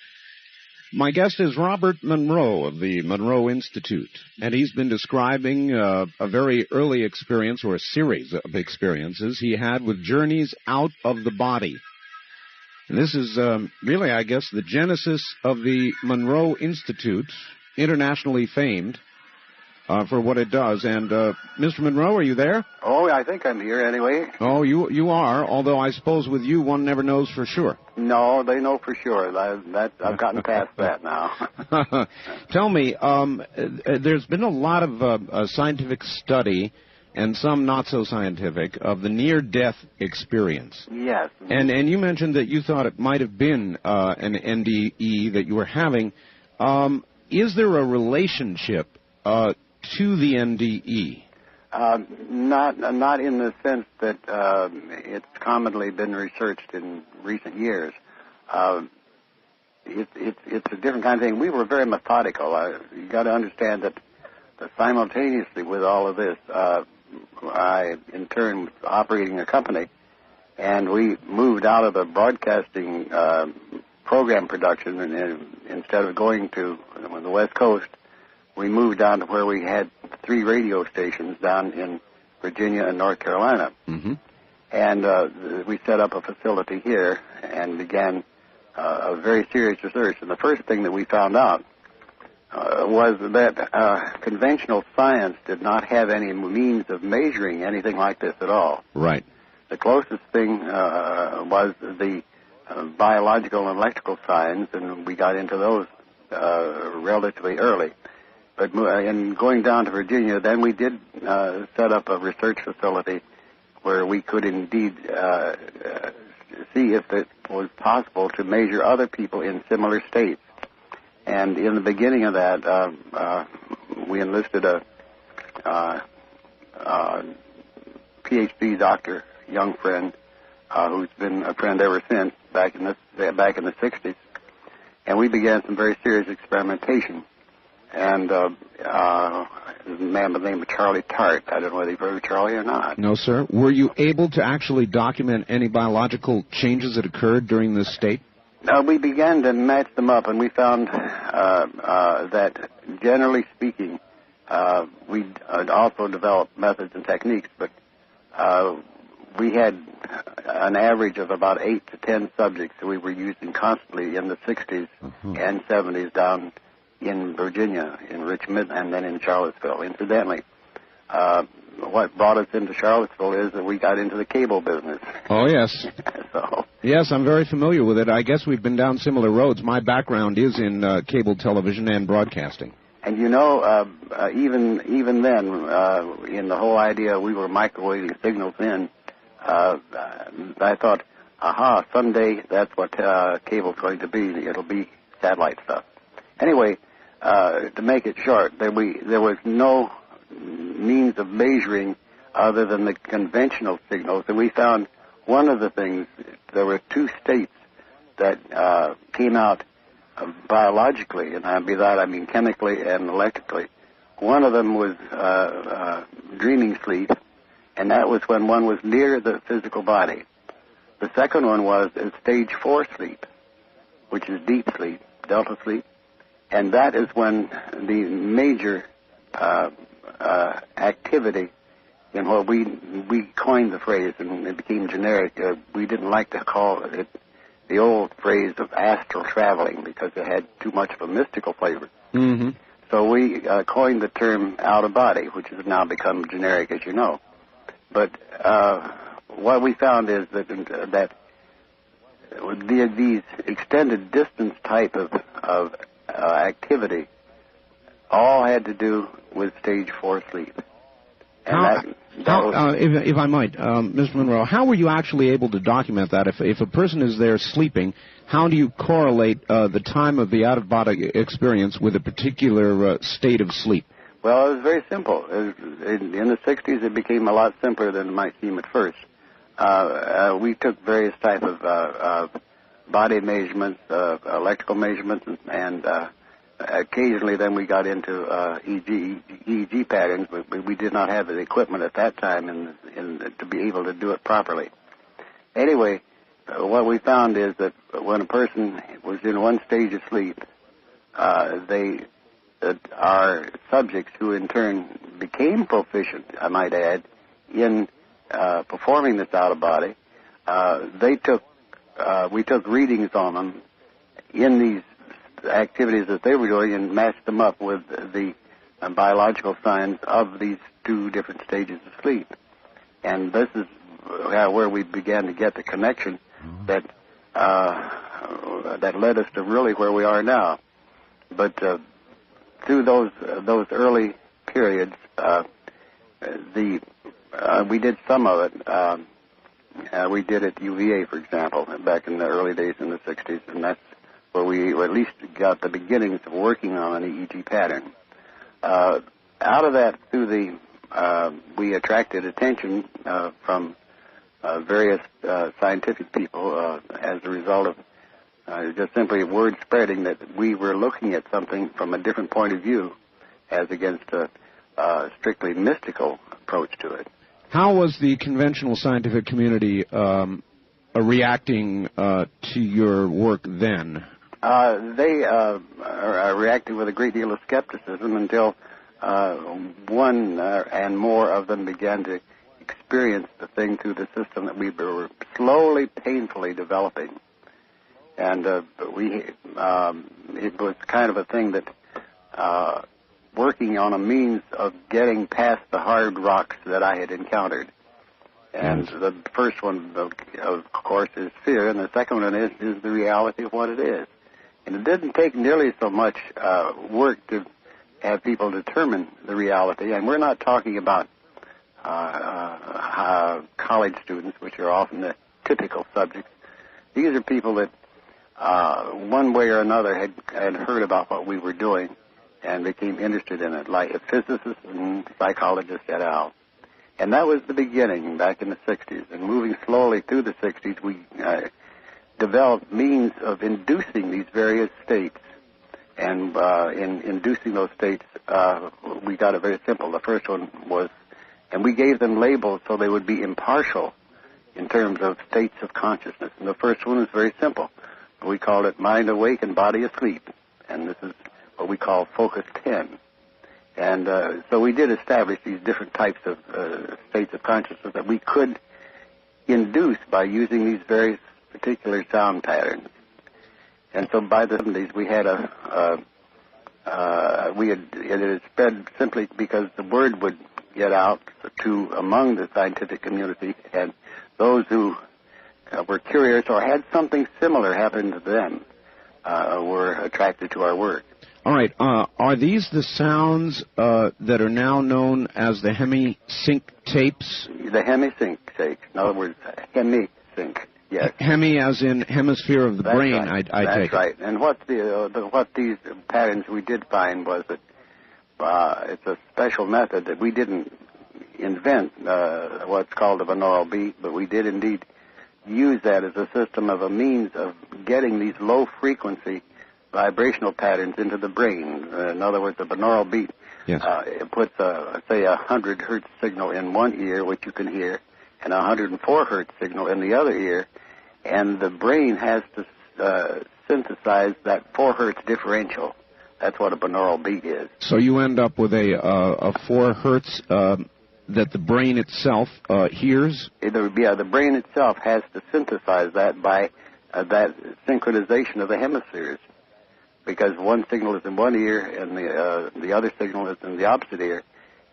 Speaker 3: My guest is Robert Monroe of the Monroe Institute, and he's been describing a very early experience, or a series of experiences he had with journeys out of the body. And this is really, I guess, the genesis of the Monroe Institute, internationally famed for what it does. And Mr. Monroe, are you there?
Speaker 4: Oh, I think I'm here anyway.
Speaker 3: Oh, you are, although I suppose with you one never knows for sure.
Speaker 4: No, they know for sure. I've gotten past that now.
Speaker 3: Tell me, there's been a lot of scientific study, and some not so scientific, of the near-death experience.
Speaker 4: Yes.
Speaker 3: And you mentioned that you thought it might have been an NDE that you were having. Is there a relationship to the NDE?
Speaker 4: Not in the sense that it's commonly been researched in recent years. It's a different kind of thing. We were very methodical. You got to understand that simultaneously with all of this, I in turn was operating a company, and we moved out of the broadcasting program production, and instead of going to the West Coast, we moved down to where we had 3 radio stations down in Virginia and North Carolina.
Speaker 3: Mm-hmm.
Speaker 4: And we set up a facility here and began a very serious research. And the first thing that we found out was that conventional science did not have any means of measuring anything like this at all.
Speaker 3: Right.
Speaker 4: The closest thing was the biological and electrical science, and we got into those relatively early. But in going down to Virginia, then we did set up a research facility where we could indeed see if it was possible to measure other people in similar states. And in the beginning of that, we enlisted a PhD doctor, young friend, who's been a friend ever since, back in the 60s. And we began some very serious experimentation. And there's a man by the name of Charlie Tart. I don't know whether you've heard of Charlie or not.
Speaker 3: No, sir. Were you able to actually document any biological changes that occurred during this state?
Speaker 4: We began to match them up, and we found that, generally speaking, we also developed methods and techniques, but we had an average of about 8 to 10 subjects that we were using constantly in the 60s and 70s down in Virginia, in Richmond, and then in Charlottesville. Incidentally, what brought us into Charlottesville is that we got into the cable business.
Speaker 3: Oh, yes.
Speaker 4: So,
Speaker 3: yes, I'm very familiar with it. I guess we've been down similar roads. My background is in cable television and broadcasting.
Speaker 4: and you know, even then, in the whole idea we were microwaving signals in, I thought, aha, someday that's what cable's going to be. It'll be satellite stuff. Anyway, to make it short, there was no means of measuring other than the conventional signals. And we found one of the things, there were two states that came out biologically, and by that I mean chemically and electrically. One of them was dreaming sleep, and that was when one was near the physical body. The second one was stage 4 sleep, which is deep sleep, delta sleep, and that is when the major activity in what we coined the phrase, and it became generic. We didn't like to call it the old phrase of astral traveling because it had too much of a mystical flavor.
Speaker 3: Mm-hmm.
Speaker 4: So we coined the term out of body, which has now become generic, as you know. But what we found is that these extended distance type of activity all had to do with stage 4 sleep. And
Speaker 3: if I might, Mr. Monroe, how were you actually able to document that? If a person is there sleeping, how do you correlate the time of the out-of-body experience with a particular state of sleep?
Speaker 4: Well, it was very simple. In the 60s, it became a lot simpler than it might seem at first. We took various types of body measurements, electrical measurements, and occasionally then we got into EEG patterns, but we did not have the equipment at that time to be able to do it properly. Anyway, what we found is that when a person was in one stage of sleep, our subjects who in turn became proficient, I might add, in performing this out-of-body, we took readings on them in these activities that they were doing and matched them up with the biological signs of these two different stages of sleep. And this is where we began to get the connection that led us to really where we are now. But through those early periods, we did some of it. We did at UVA, for example, back in the early days in the 60s, and that's where we at least got the beginnings of working on an EEG pattern. Out of that, we attracted attention from various scientific people as a result of just simply word spreading that we were looking at something from a different point of view as against a strictly mystical approach to it.
Speaker 3: How was the conventional scientific community reacting to your work then?
Speaker 4: They reacted with a great deal of skepticism until one and more of them began to experienced the thing through the system that we were slowly, painfully developing. And it was kind of a thing that working on a means of getting past the hard rocks that I had encountered. And the first one, of course, is fear, and the second one is the reality of what it is. And it didn't take nearly so much work to have people determine the reality. And we're not talking about college students, which are often the typical subjects. These are people that one way or another had heard about what we were doing and became interested in it, like physicists and psychologists et al. And that was the beginning back in the 60s. And moving slowly through the 60s, we developed means of inducing these various states. And in inducing those states, we got it very simple. The first one was, and we gave them labels so they would be impartial in terms of states of consciousness. And the first one was very simple. We called it mind awake and body asleep. And this is what we call focus 10. And so we did establish these different types of states of consciousness that we could induce by using these various particular sound patterns. And so by the 70s, we had it had spread simply because the word would get out to among the scientific community, and those who were curious or had something similar happen to them were attracted to our work.
Speaker 3: All right. Are these the sounds that are now known as the hemi-sync tapes?
Speaker 4: The hemi-sync tapes. In other words, hemi-sync. Yes.
Speaker 3: Hemi as in hemisphere of the
Speaker 4: That's
Speaker 3: brain,
Speaker 4: right.
Speaker 3: I take it.
Speaker 4: That's right. And what these patterns we did find was that it's a special method that we didn't invent, what's called a binaural beat, but we did indeed use that as a system of a means of getting these low-frequency vibrational patterns into the brain. In other words, the binaural beat it puts, say, a 100 hertz signal in one ear, which you can hear, and a 104 hertz signal in the other ear, and the brain has to synthesize that 4 hertz differential. That's what a binaural beat is.
Speaker 3: So you end up with a 4 hertz that the brain itself hears?
Speaker 4: The brain itself has to synthesize that by that synchronization of the hemispheres, because one signal is in one ear and the other signal is in the opposite ear,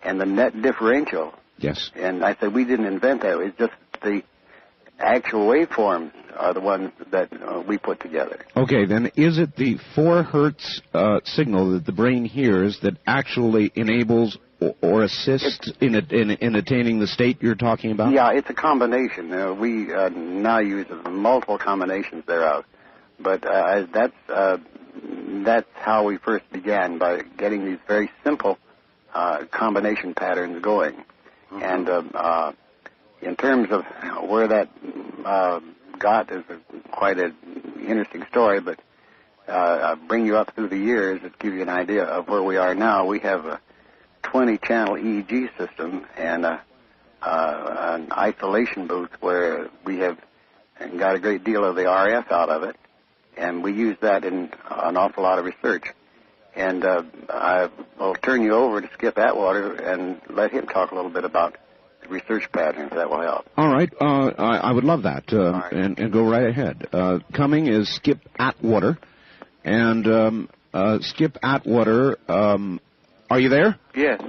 Speaker 4: and the net differential.
Speaker 3: Yes.
Speaker 4: And I said we didn't invent that. It's just the actual waveforms are the ones that we put together.
Speaker 3: Okay, then is it the 4 hertz signal that the brain hears that actually enables or assists in attaining the state you're talking about?
Speaker 4: Yeah, it's a combination. We now use multiple combinations thereof, but that's how we first began, by getting these very simple combination patterns going. Mm-hmm. And in terms of where that got is quite an interesting story, but I'll bring you up through the years to give you an idea of where we are now. We have a 20-channel EEG system and an isolation booth where we have got a great deal of the RF out of it, and we use that in an awful lot of research. And I will turn you over to Skip Atwater and let him talk a little bit about the research pattern, if that will help.
Speaker 3: All right. I would love that, and go right ahead. Coming is Skip Atwater. And Skip Atwater, are you there?
Speaker 5: Yes.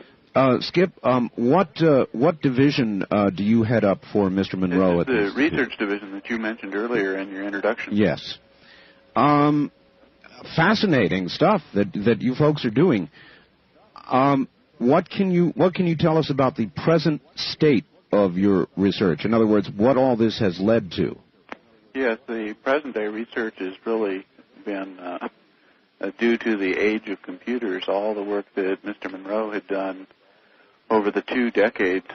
Speaker 3: Skip, what division do you head up for Mr. Monroe?
Speaker 5: This is the research division that you mentioned earlier in your introduction.
Speaker 3: Yes. Fascinating stuff that you folks are doing. What can you tell us about the present state of your research? In other words, what all this has led to?
Speaker 5: Yes, the present day research has really been due to the age of computers. All the work that Mr. Monroe had done over the 2 decades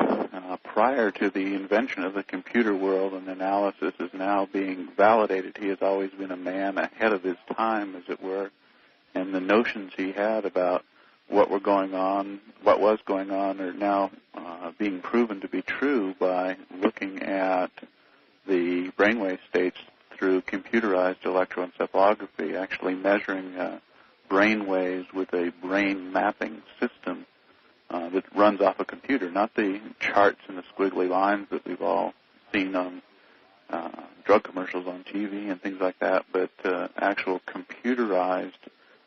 Speaker 5: prior to the invention of the computer world and analysis is now being validated. He has always been a man ahead of his time, as it were, and the notions he had about what was going on are now being proven to be true by looking at the brainwave states through computerized electroencephalography, actually measuring brain waves with a brain mapping system that runs off a computer, not the charts in a squiggly lines that we've all seen on drug commercials on TV and things like that, but actual computerized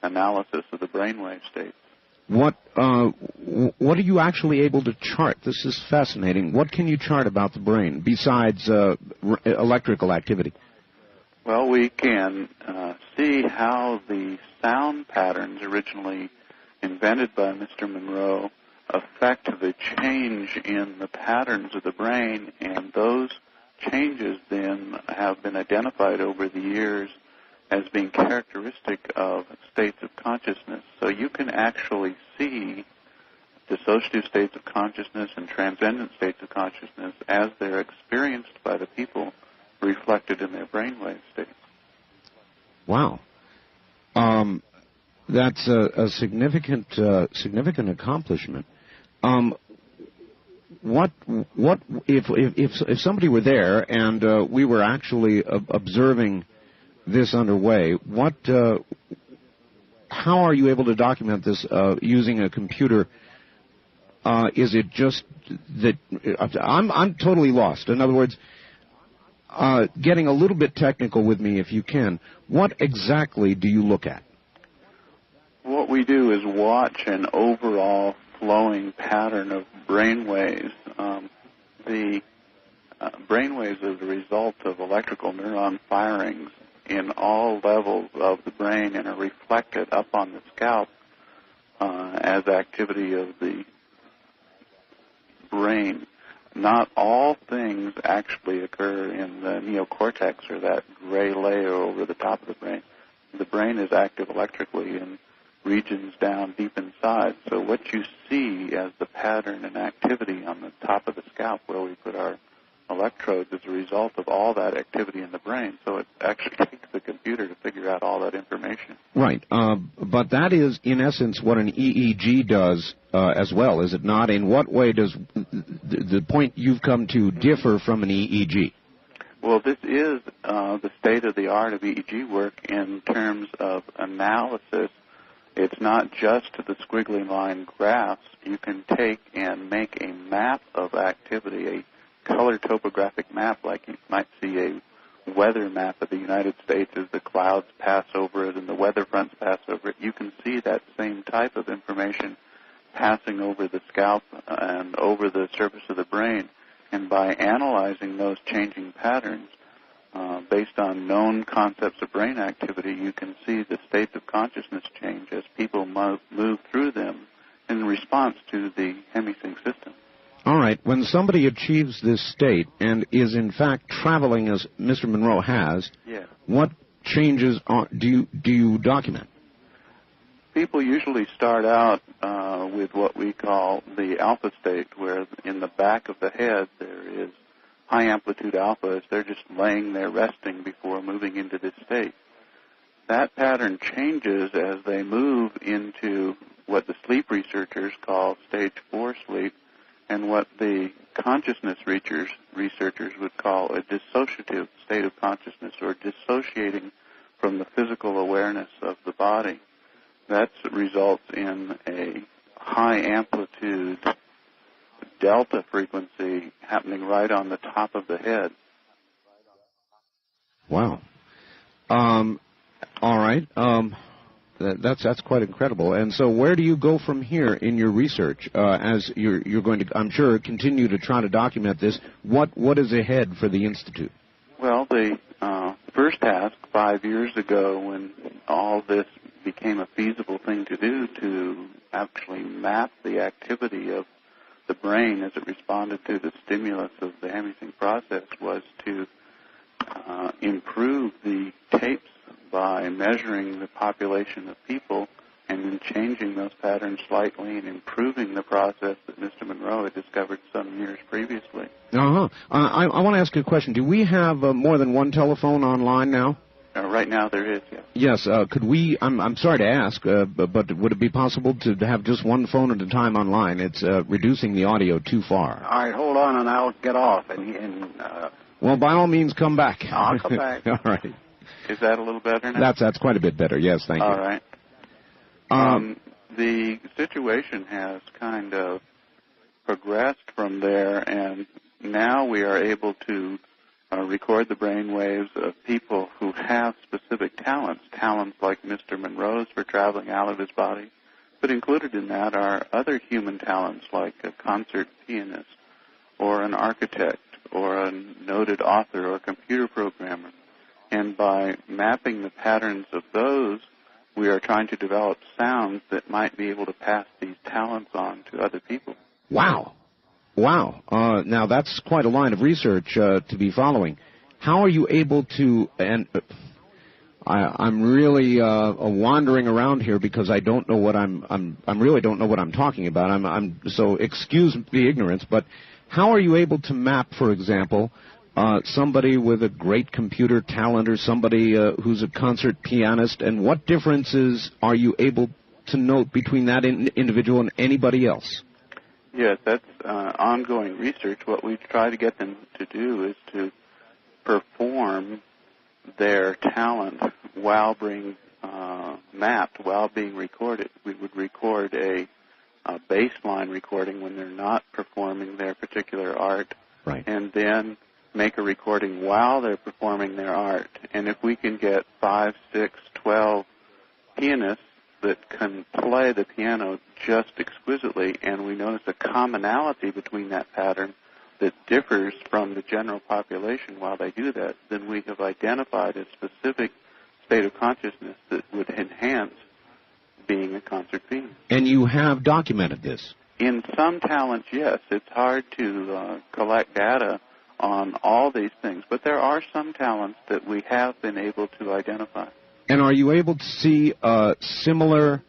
Speaker 5: analysis of the brainwave states.
Speaker 3: What are you actually able to chart? This is fascinating. What can you chart about the brain besides electrical activity?
Speaker 5: Well, we can see how the sound patterns originally invented by Mr. Monroe affect the change in the patterns of the brain, and those changes then have been identified over the years as being characteristic of states of consciousness. So you can actually see dissociative states of consciousness and transcendent states of consciousness as they're experienced by the people reflected in their brainwave states.
Speaker 3: Wow. That's a significant accomplishment. What if somebody were there and we were actually observing this underway? How are you able to document this using a computer? Is it just that I'm totally lost? In other words, getting a little bit technical with me, if you can. What exactly do you look at?
Speaker 5: What we do is watch an overall flowing pattern of brainwaves. The brainwaves are the result of electrical neuron firings in all levels of the brain and are reflected up on the scalp as activity of the brain. Not all things actually occur in the neocortex, or that gray layer over the top of the brain. The brain is active electrically in regions down deep inside. So what you see as the pattern and activity on the top of the scalp where we put our electrodes is a result of all that activity in the brain. So it actually takes the computer to figure out all that information.
Speaker 3: Right. But that is, in essence, what an EEG does as well, is it not? In what way does the point you've come to differ from an EEG?
Speaker 5: Well, this is the state-of-the-art of EEG work in terms of analysis. It's not just the squiggly line graphs. You can take and make a map of activity, a color topographic map, like you might see a weather map of the United States as the clouds pass over it and the weather fronts pass over it. You can see that same type of information passing over the scalp and over the surface of the brain. And by analyzing those changing patterns based on known concepts of brain activity, you can see the states of consciousness change as people move through them in response to the hemisync system.
Speaker 3: All right. When somebody achieves this state and is in fact traveling as Mr. Monroe has,
Speaker 5: yeah.
Speaker 3: What changes do you document?
Speaker 5: People usually start out with what we call the alpha state, where in the back of the head there is high amplitude alpha as they're just laying there resting before moving into this state. That pattern changes as they move into what the sleep researchers call stage 4 sleep, and what the consciousness researchers would call a dissociative state of consciousness, or dissociating from the physical awareness of the body. That results in a high amplitude delta frequency happening right on the top of the head.
Speaker 3: Wow. All right. That's quite incredible. And so where do you go from here in your research as you're going to, I'm sure, continue to try to document this? What is ahead for the Institute?
Speaker 5: Well, the first task 5 years ago, when all this became a feasible thing to do, to actually map the activity of the brain as it responded to the stimulus of the hemisync process, was to improve the tapes by measuring the population of people and then changing those patterns slightly and improving the process that Mr. Monroe had discovered some years previously.
Speaker 3: Uh-huh. I want to ask you a question. Do we have more than one telephone online now?
Speaker 5: Right now there is, yes.
Speaker 3: Yes. Could we, I'm sorry to ask, but would it be possible to have just one phone at a time online? It's reducing the audio too far.
Speaker 4: All right, hold on, and I'll get off.
Speaker 3: Well, by all means, come back.
Speaker 4: I'll come back.
Speaker 3: All right.
Speaker 5: Is that a little better now?
Speaker 3: That's quite a bit better. Yes, thank you.
Speaker 5: All right. The situation has kind of progressed from there, and now we are able to record the brain waves of people who have specific talents like Mr. Monroe's for traveling out of his body. But included in that are other human talents like a concert pianist or an architect or a noted author or computer programmer. And by mapping the patterns of those, we are trying to develop sounds that might be able to pass these talents on to other people.
Speaker 3: Wow. Now, that's quite a line of research to be following. How are you able to, and I'm really wandering around here because I don't know what I'm really don't know what I'm talking about. So excuse the ignorance, but how are you able to map, for example, somebody with a great computer talent or somebody who's a concert pianist, and what differences are you able to note between that individual and anybody else?
Speaker 5: Yes, that's ongoing research. What we try to get them to do is to perform their talent while being mapped, while being recorded. We would record a baseline recording when they're not performing their particular art,
Speaker 3: right,
Speaker 5: and then make a recording while they're performing their art. And if we can get 5, 6, 12 pianists that can play the piano just exquisitely, and we notice a commonality between that pattern that differs from the general population while they do that, then we have identified a specific state of consciousness that would enhance being a concert pianist.
Speaker 3: And you have documented this?
Speaker 5: In some talents, yes. It's hard to collect data on all these things, but there are some talents that we have been able to identify.
Speaker 3: And are you able to see similar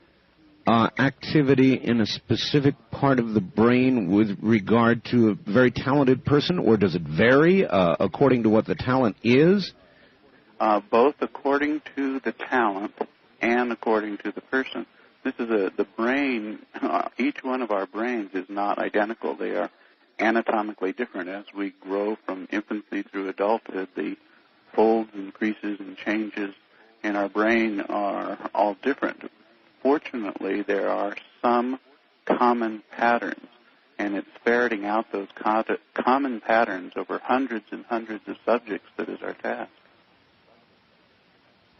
Speaker 3: activity in a specific part of the brain with regard to a very talented person, or does it vary according to what the talent is?
Speaker 5: Both according to the talent and according to the person. This is the brain. Each one of our brains is not identical. They are anatomically different. As we grow from infancy through adulthood, the folds and creases and changes in our brain are all different. Fortunately, there are some common patterns, and it's ferreting out those common patterns over hundreds and hundreds of subjects that is our task.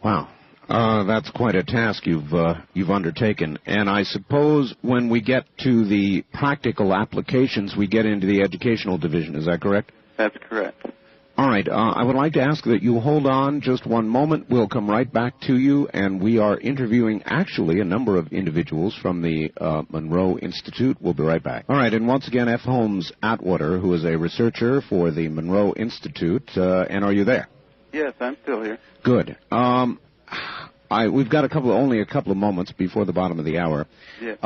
Speaker 3: Wow. That's quite a task you've undertaken. And I suppose when we get to the practical applications, we get into the educational division. Is that correct?
Speaker 5: That's correct.
Speaker 3: All right. I would like to ask that you hold on just one moment. We'll come right back to you, and we are interviewing actually a number of individuals from the Monroe Institute. We'll be right back. All right. And once again, F. Holmes Atwater, who is a researcher for the Monroe Institute. And are you there?
Speaker 5: Yes, I'm still here.
Speaker 3: Good. We've got only a couple of moments before the bottom of the hour.
Speaker 5: Yes.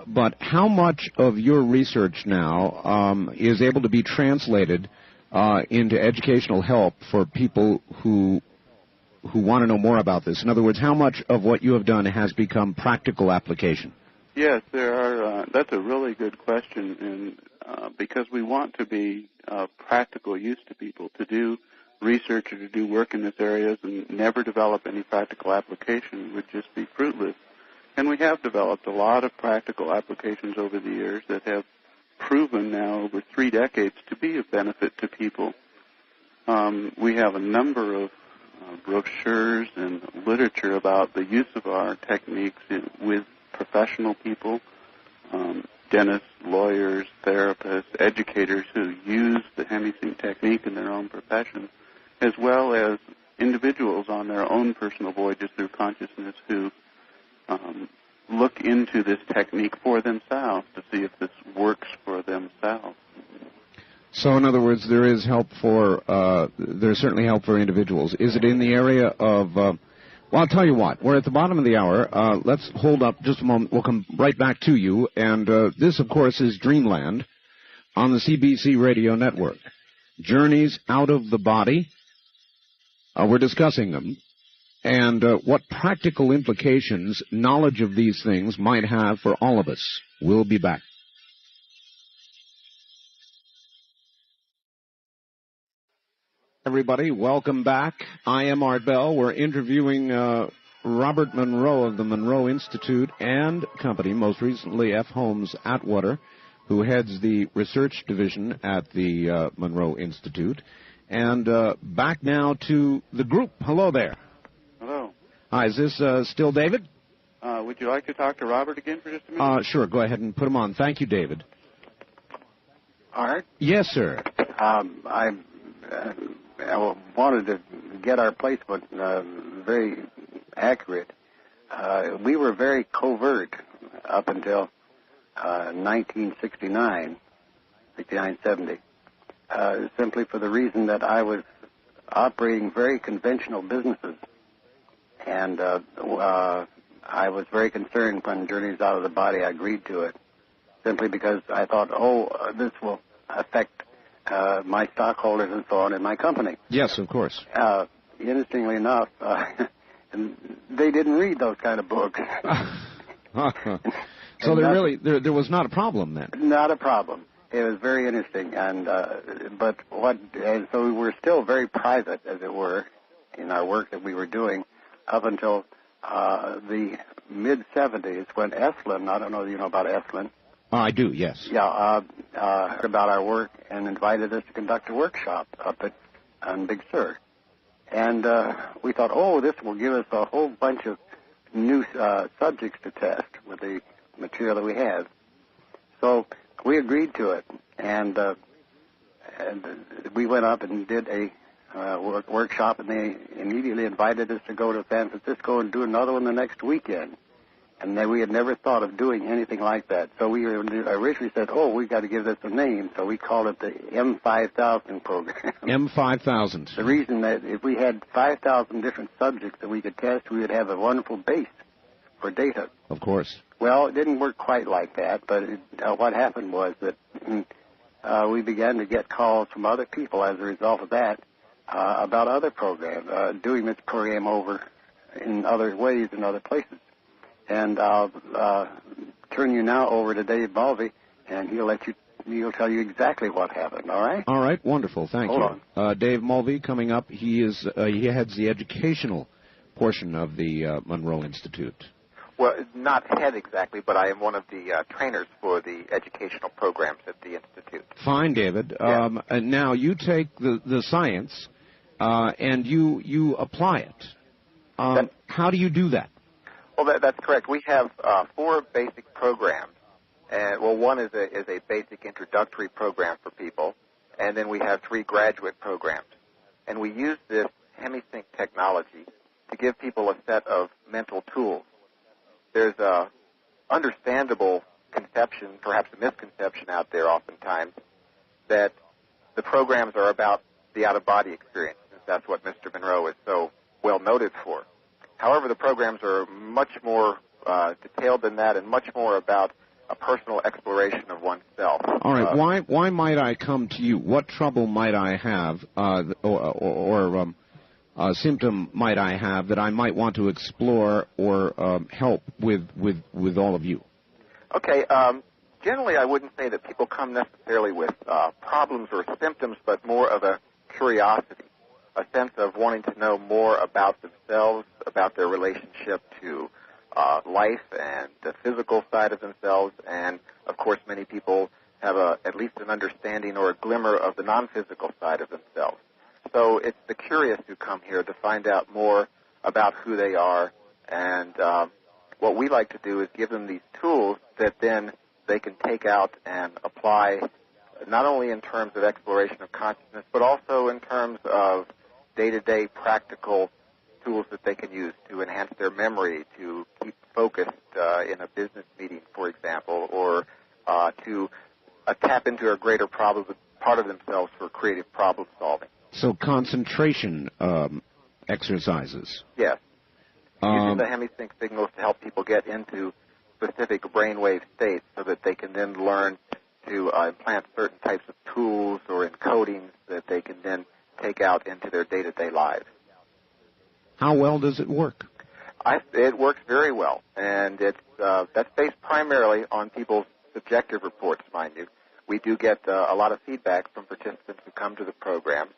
Speaker 3: But how much of your research now is able to be translated into educational help for people who want to know more about this? In other words, how much of what you have done has become practical application?
Speaker 5: Yes, there are. That's a really good question, and because we want to be practical use to people, to do research or to do work in this areas and never develop any practical application would just be fruitless. And we have developed a lot of practical applications over the years that have proven now over 3 decades to be of benefit to people. We have a number of brochures and literature about the use of our techniques with professional people, dentists, lawyers, therapists, educators who use the hemisync technique in their own profession, as well as individuals on their own personal voyages through consciousness who look into this technique for themselves to see if this works for themselves.
Speaker 3: So, in other words, there is help there's certainly help for individuals. Is it in the area of, well, I'll tell you what, we're at the bottom of the hour. Let's hold up just a moment. We'll come right back to you. And this, of course, is Dreamland on the CBC Radio Network. Journeys out of the body. We're discussing them. And what practical implications knowledge of these things might have for all of us. We'll be back. Everybody, welcome back. I am Art Bell. We're interviewing Robert Monroe of the Monroe Institute and Company, most recently F. Holmes Atwater, who heads the research division at the Monroe Institute. And back now to the group. Hello there.
Speaker 5: Hello.
Speaker 3: Hi, is this still David?
Speaker 5: Would you like to talk to Robert again for just a minute?
Speaker 3: Sure, go ahead and put him on. Thank you, David.
Speaker 4: Art?
Speaker 3: Yes, sir.
Speaker 4: I wanted to get our placement very accurate. We were very covert up until 1969, 69-70, simply for the reason that I was operating very conventional businesses. And I was very concerned when Journeys Out of the Body, I agreed to it, simply because I thought, this will affect my stockholders and so on in my company.
Speaker 3: Yes, of course.
Speaker 4: Interestingly enough, and they didn't read those kind of books.
Speaker 3: So there was not a problem then?
Speaker 4: Not a problem. It was very interesting, and so we were still very private, as it were, in our work that we were doing up until the mid-'70s when Estlin, I don't know if you know about Estlin.
Speaker 3: I do, yes.
Speaker 4: Yeah, heard about our work and invited us to conduct a workshop up on Big Sur. And we thought, this will give us a whole bunch of new subjects to test with the material that we have. So we agreed to it, and we went up and did a workshop, and they immediately invited us to go to San Francisco and do another one the next weekend. And we had never thought of doing anything like that. So we originally said, we got to give this a name. So we called it the M5000 program.
Speaker 3: M5000.
Speaker 4: The reason that if we had 5,000 different subjects that we could test, we would have a wonderful base for data.
Speaker 3: Of course.
Speaker 4: Well, it didn't work quite like that, but what happened was that we began to get calls from other people as a result of that about other programs, doing this program over in other ways in other places. And I'll turn you now over to Dave Mulvey, and he'll tell you exactly what happened. All right?
Speaker 3: All right, wonderful. Thank you.
Speaker 4: Hold on.
Speaker 3: Dave Mulvey coming up. He heads the educational portion of the Monroe Institute.
Speaker 6: Well, not head exactly, but I am one of the trainers for the educational programs at the Institute.
Speaker 3: Fine, David.
Speaker 6: Yeah.
Speaker 3: Now, you take the science and you apply it. How do you do that?
Speaker 6: Well, that's correct. We have 4 basic programs. And one is a basic introductory program for people, and then we have 3 graduate programs. And we use this HemiSync technology to give people a set of mental tools. There's a understandable conception, perhaps a misconception out there oftentimes, that the programs are about the out-of-body experience, since that's what Mr. Monroe is so well noted for. However, the programs are much more detailed than that and much more about a personal exploration of oneself.
Speaker 3: All right. Why might I come to you? What trouble might I have, or symptom might I have that I might want to explore or help with all of you?
Speaker 6: Okay. Generally, I wouldn't say that people come necessarily with problems or symptoms, but more of a curiosity, a sense of wanting to know more about themselves, about their relationship to life and the physical side of themselves, and of course many people have at least an understanding or a glimmer of the non-physical side of themselves. So it's the curious who come here to find out more about who they are, and what we like to do is give them these tools that then they can take out and apply not only in terms of exploration of consciousness, but also in terms of day-to-day practical tools that they can use to enhance their memory, to keep focused in a business meeting, for example, or to tap into a greater part of themselves for creative problem solving.
Speaker 3: So concentration exercises.
Speaker 6: Yes. Using the HemiSync signals to help people get into specific brainwave states so that they can then learn to implant certain types of tools or encodings that they can then take out into their day-to-day lives.
Speaker 3: How well does it work?
Speaker 6: It works very well, and that's based primarily on people's subjective reports, mind you. We do get a lot of feedback from participants who come to the program,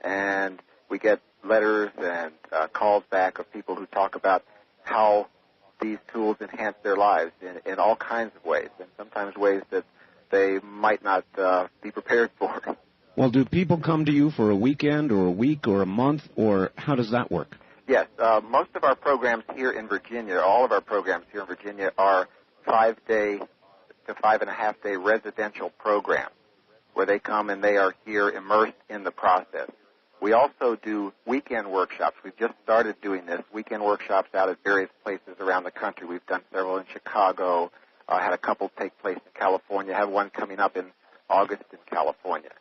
Speaker 6: and we get letters and calls back of people who talk about how these tools enhance their lives in all kinds of ways, and sometimes ways that they might not be prepared for.
Speaker 3: Well, do people come to you for a weekend or a week or a month, or how does that work?
Speaker 6: Yes, most of our programs here in Virginia, all of our programs here in Virginia are 5-day to 5.5-day residential programs where they come and they are here immersed in the process. We also do weekend workshops. We've just started doing this, weekend workshops out at various places around the country. We've done several in Chicago, had a couple take place in California, have one coming up in August in California.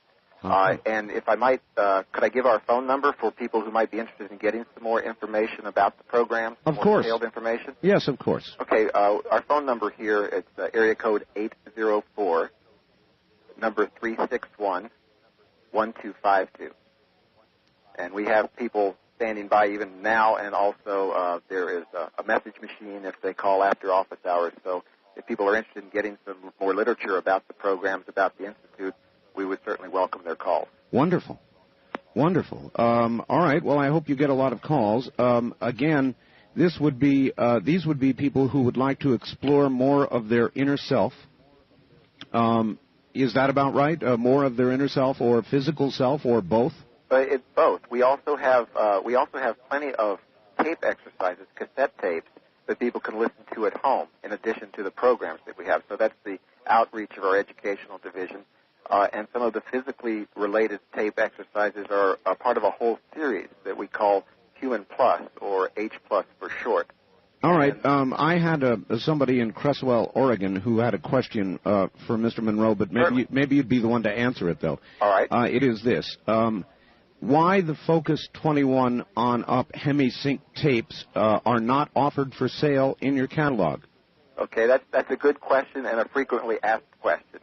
Speaker 6: And if I might, could I give our phone number for people who might be interested in getting some more information about the program?
Speaker 3: Of course.
Speaker 6: Detailed information?
Speaker 3: Yes, of course.
Speaker 6: Okay, our phone number here, it's area code 804, number 361-1252. And we have people standing by even now, and also there is a message machine if they call after office hours. So if people are interested in getting some more literature about the programs, about the Institute, we would certainly welcome their calls.
Speaker 3: Wonderful. Wonderful. All right. Well, I hope you get a lot of calls. Again, these would be people who would like to explore more of their inner self. Is that about right? More of their inner self or physical self or both?
Speaker 6: It's both. We also have plenty of tape exercises, cassette tapes that people can listen to at home in addition to the programs that we have. So that's the outreach of our educational division. And some of the physically related tape exercises are a part of a whole series that we call Human Plus, or H Plus for short.
Speaker 3: All right. I had somebody in Cresswell, Oregon, who had a question for Mr. Monroe, but maybe you'd be the one to answer it, though.
Speaker 6: All right.
Speaker 3: It is this. Why the Focus 21 on-up Hemi-Sync tapes are not offered for sale in your catalog?
Speaker 6: Okay, that's a good question and a frequently asked question.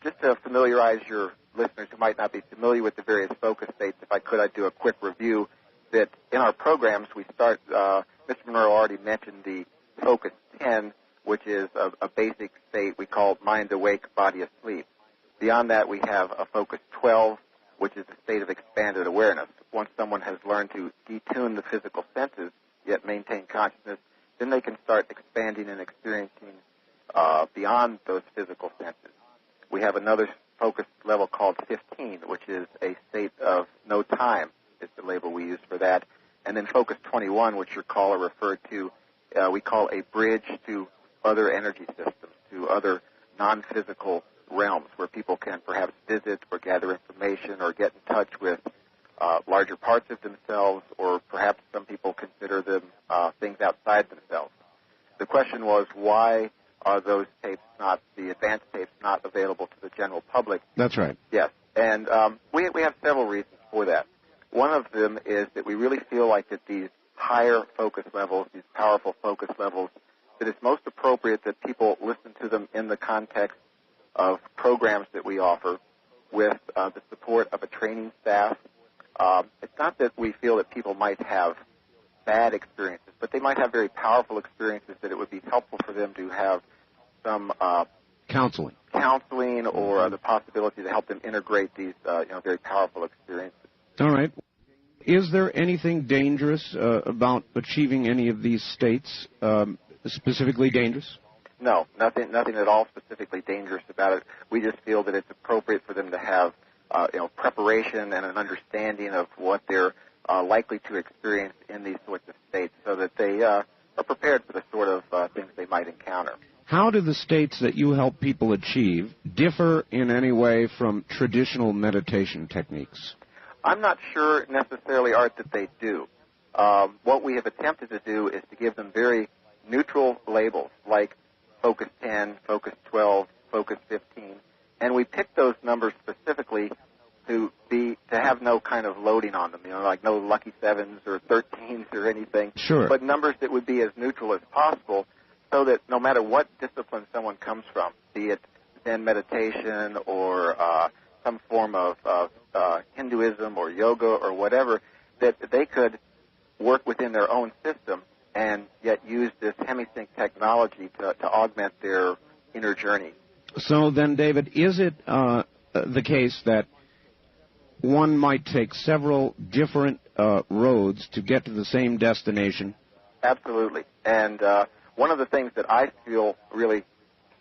Speaker 6: Just to familiarize your listeners who might not be familiar with the various focus states, if I could, I'd do a quick review. That in our programs, we start, Mr. Monroe already mentioned the Focus 10, which is a basic state we call mind awake, body asleep. Beyond that, we have a Focus 12, which is a state of expanded awareness. Once someone has learned to detune the physical senses, yet maintain consciousness, then they can start expanding and experiencing beyond those physical senses. We have another focus level called 15, which is a state of no time, is the label we use for that. And then Focus 21, which your caller referred to, we call a bridge to other energy systems, to other non-physical realms where people can perhaps visit or gather information or get in touch with larger parts of themselves, or perhaps some people consider them things outside themselves. The question was, why are those tapes not, the advanced tapes, not available to the general public?
Speaker 3: That's right.
Speaker 6: Yes, and we have several reasons for that. One of them is that we really feel like that these higher focus levels, these powerful focus levels, that it's most appropriate that people listen to them in the context of programs that we offer with the support of a training staff. It's not that we feel that people might have bad experiences, but they might have very powerful experiences that it would be helpful for them to have some
Speaker 3: counseling
Speaker 6: or the possibility to help them integrate these very powerful experiences.
Speaker 3: All right. Is there anything dangerous about achieving any of these states, specifically dangerous?
Speaker 6: No, nothing at all specifically dangerous about it. We just feel that it's appropriate for them to have preparation and an understanding of what they're likely to experience in these sorts of states, so that they are prepared for the sort of things they might encounter.
Speaker 3: How do the states that you help people achieve differ in any way from traditional meditation techniques?
Speaker 6: I'm not sure necessarily, Art, that they do. What we have attempted to do is to give them very neutral labels, like Focus 10, Focus 12, Focus 15, and we picked those numbers specifically to have no kind of loading on them, like no lucky 7s or 13s or anything.
Speaker 3: Sure.
Speaker 6: But numbers that would be as neutral as possible, so that no matter what discipline someone comes from, be it Zen meditation or some form of Hinduism or yoga or whatever, that they could work within their own system and yet use this Hemi-Sync technology to augment their inner journey.
Speaker 3: So then, David, is it the case that one might take several different roads to get to the same destination?
Speaker 6: Absolutely. And one of the things that I feel really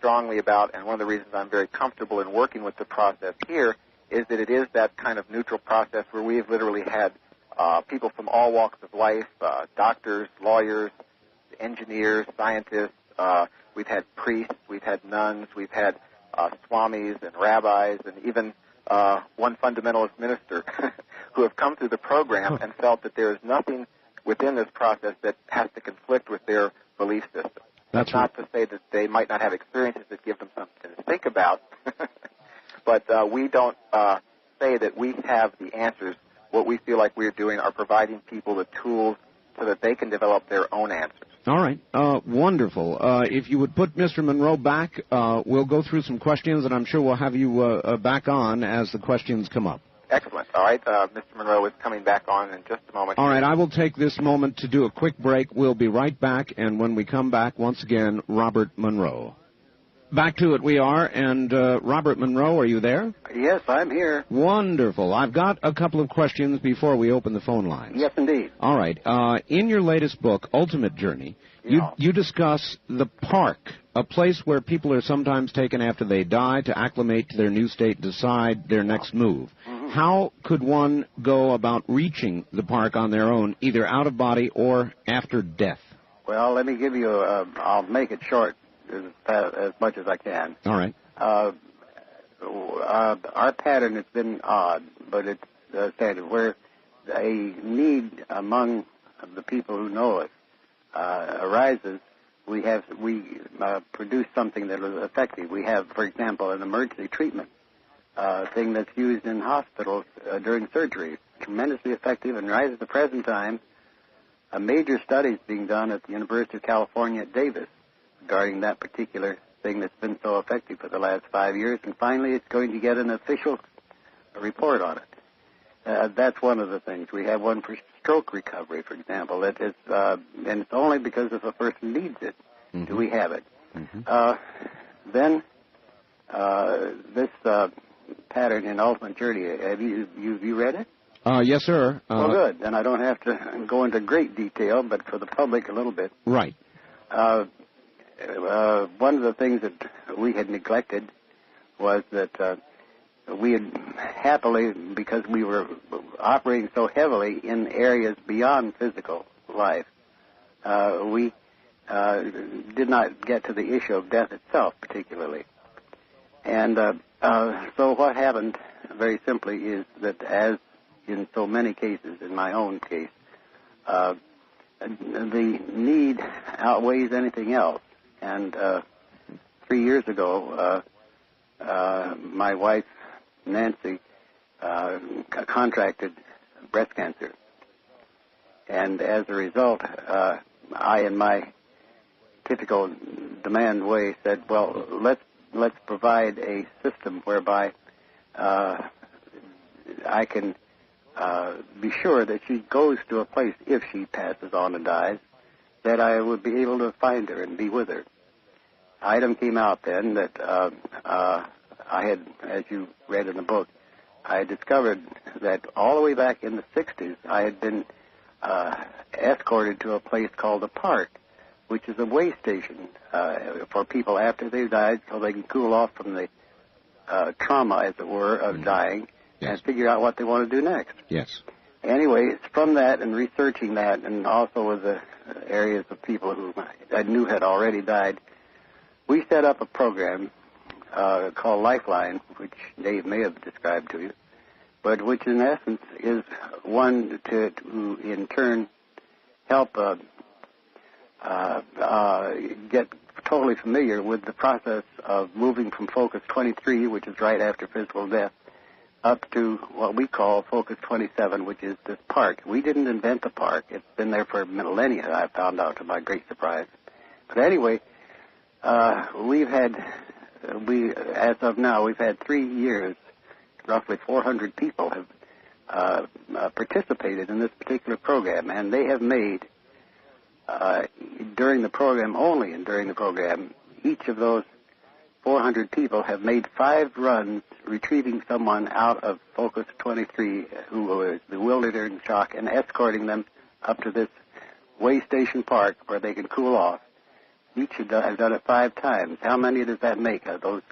Speaker 6: strongly about, and one of the reasons I'm very comfortable in working with the process here, is that it is that kind of neutral process where we have literally had people from all walks of life, doctors, lawyers, engineers, scientists. We've had priests, we've had nuns, we've had swamis and rabbis, and even one fundamentalist minister who have come through the program and felt that there is nothing within this process that has to conflict with their belief system.
Speaker 3: That's
Speaker 6: not to say that they might not have experiences that give them something to think about, but we don't say that we have the answers. What we feel like we're doing are providing people the tools so that they can develop their own answers.
Speaker 3: All right. Wonderful. If you would put Mr. Monroe back, we'll go through some questions, and I'm sure we'll have you back on as the questions come up.
Speaker 6: Excellent. All right. Mr. Monroe is coming back on in just a moment.
Speaker 3: All right. I will take this moment to do a quick break. We'll be right back, and when we come back, once again, Robert Monroe. Back to it we are, and Robert Monroe, are you there?
Speaker 4: Yes, I'm here.
Speaker 3: Wonderful. I've got a couple of questions before we open the phone lines.
Speaker 4: Yes, indeed.
Speaker 3: All right. In your latest book, Ultimate Journey, you discuss the park, a place where people are sometimes taken after they die to acclimate to their new state, decide their next move.
Speaker 4: Mm-hmm.
Speaker 3: How could one go about reaching the park on their own, either out of body or after death?
Speaker 4: Well, let me give you I'll make it short as much as I can.
Speaker 3: All right.
Speaker 4: Our pattern has been odd, but it's standard. Where a need among the people who know it arises, we produce something that is effective. We have, for example, an emergency treatment thing that's used in hospitals during surgery, tremendously effective, and right at the present time, a major study is being done at the University of California at Davis regarding that particular thing that's been so effective for the last 5 years, and finally it's going to get an official report on it. That's one of the things. We have one for stroke recovery, for example. That is, and it's only because if a person needs it do we have it. Then this pattern in Ultimate Journey, have you read it?
Speaker 3: Yes, sir.
Speaker 4: Well, good. Then I don't have to go into great detail, but for the public a little bit.
Speaker 3: Right.
Speaker 4: One of the things that we had neglected was that we had happily, because we were operating so heavily in areas beyond physical life, we did not get to the issue of death itself particularly. And so what happened, very simply, is that as in so many cases, in my own case, the need outweighs anything else. And 3 years ago, my wife, Nancy, contracted breast cancer. And as a result, I, in my typical demand way, said, well, let's provide a system whereby I can be sure that she goes to a place, if she passes on and dies, that I would be able to find her and be with her. Item came out then that I had, as you read in the book, I discovered that all the way back in the 60s, I had been escorted to a place called the Park, which is a way station for people after they've died so they can cool off from the trauma, as it were, of dying and figure out what they want to do next.
Speaker 3: Yes.
Speaker 4: Anyway, it's from that and researching that, and also with the areas of people who I knew had already died, we set up a program called Lifeline, which Dave may have described to you, but which in essence is one to in turn help get totally familiar with the process of moving from Focus 23, which is right after physical death, up to what we call Focus 27, which is this park. We didn't invent the park. It's been there for millennia, I found out to my great surprise. But anyway, as of now, we've had 3 years, roughly 400 people have participated in this particular program, and they have made, during the program, only and during the program, each of those 400 people have made 5 runs retrieving someone out of Focus 23 who was bewildered or in shock and escorting them up to this way station park where they can cool off. Each have done it 5 times. How many does that make of those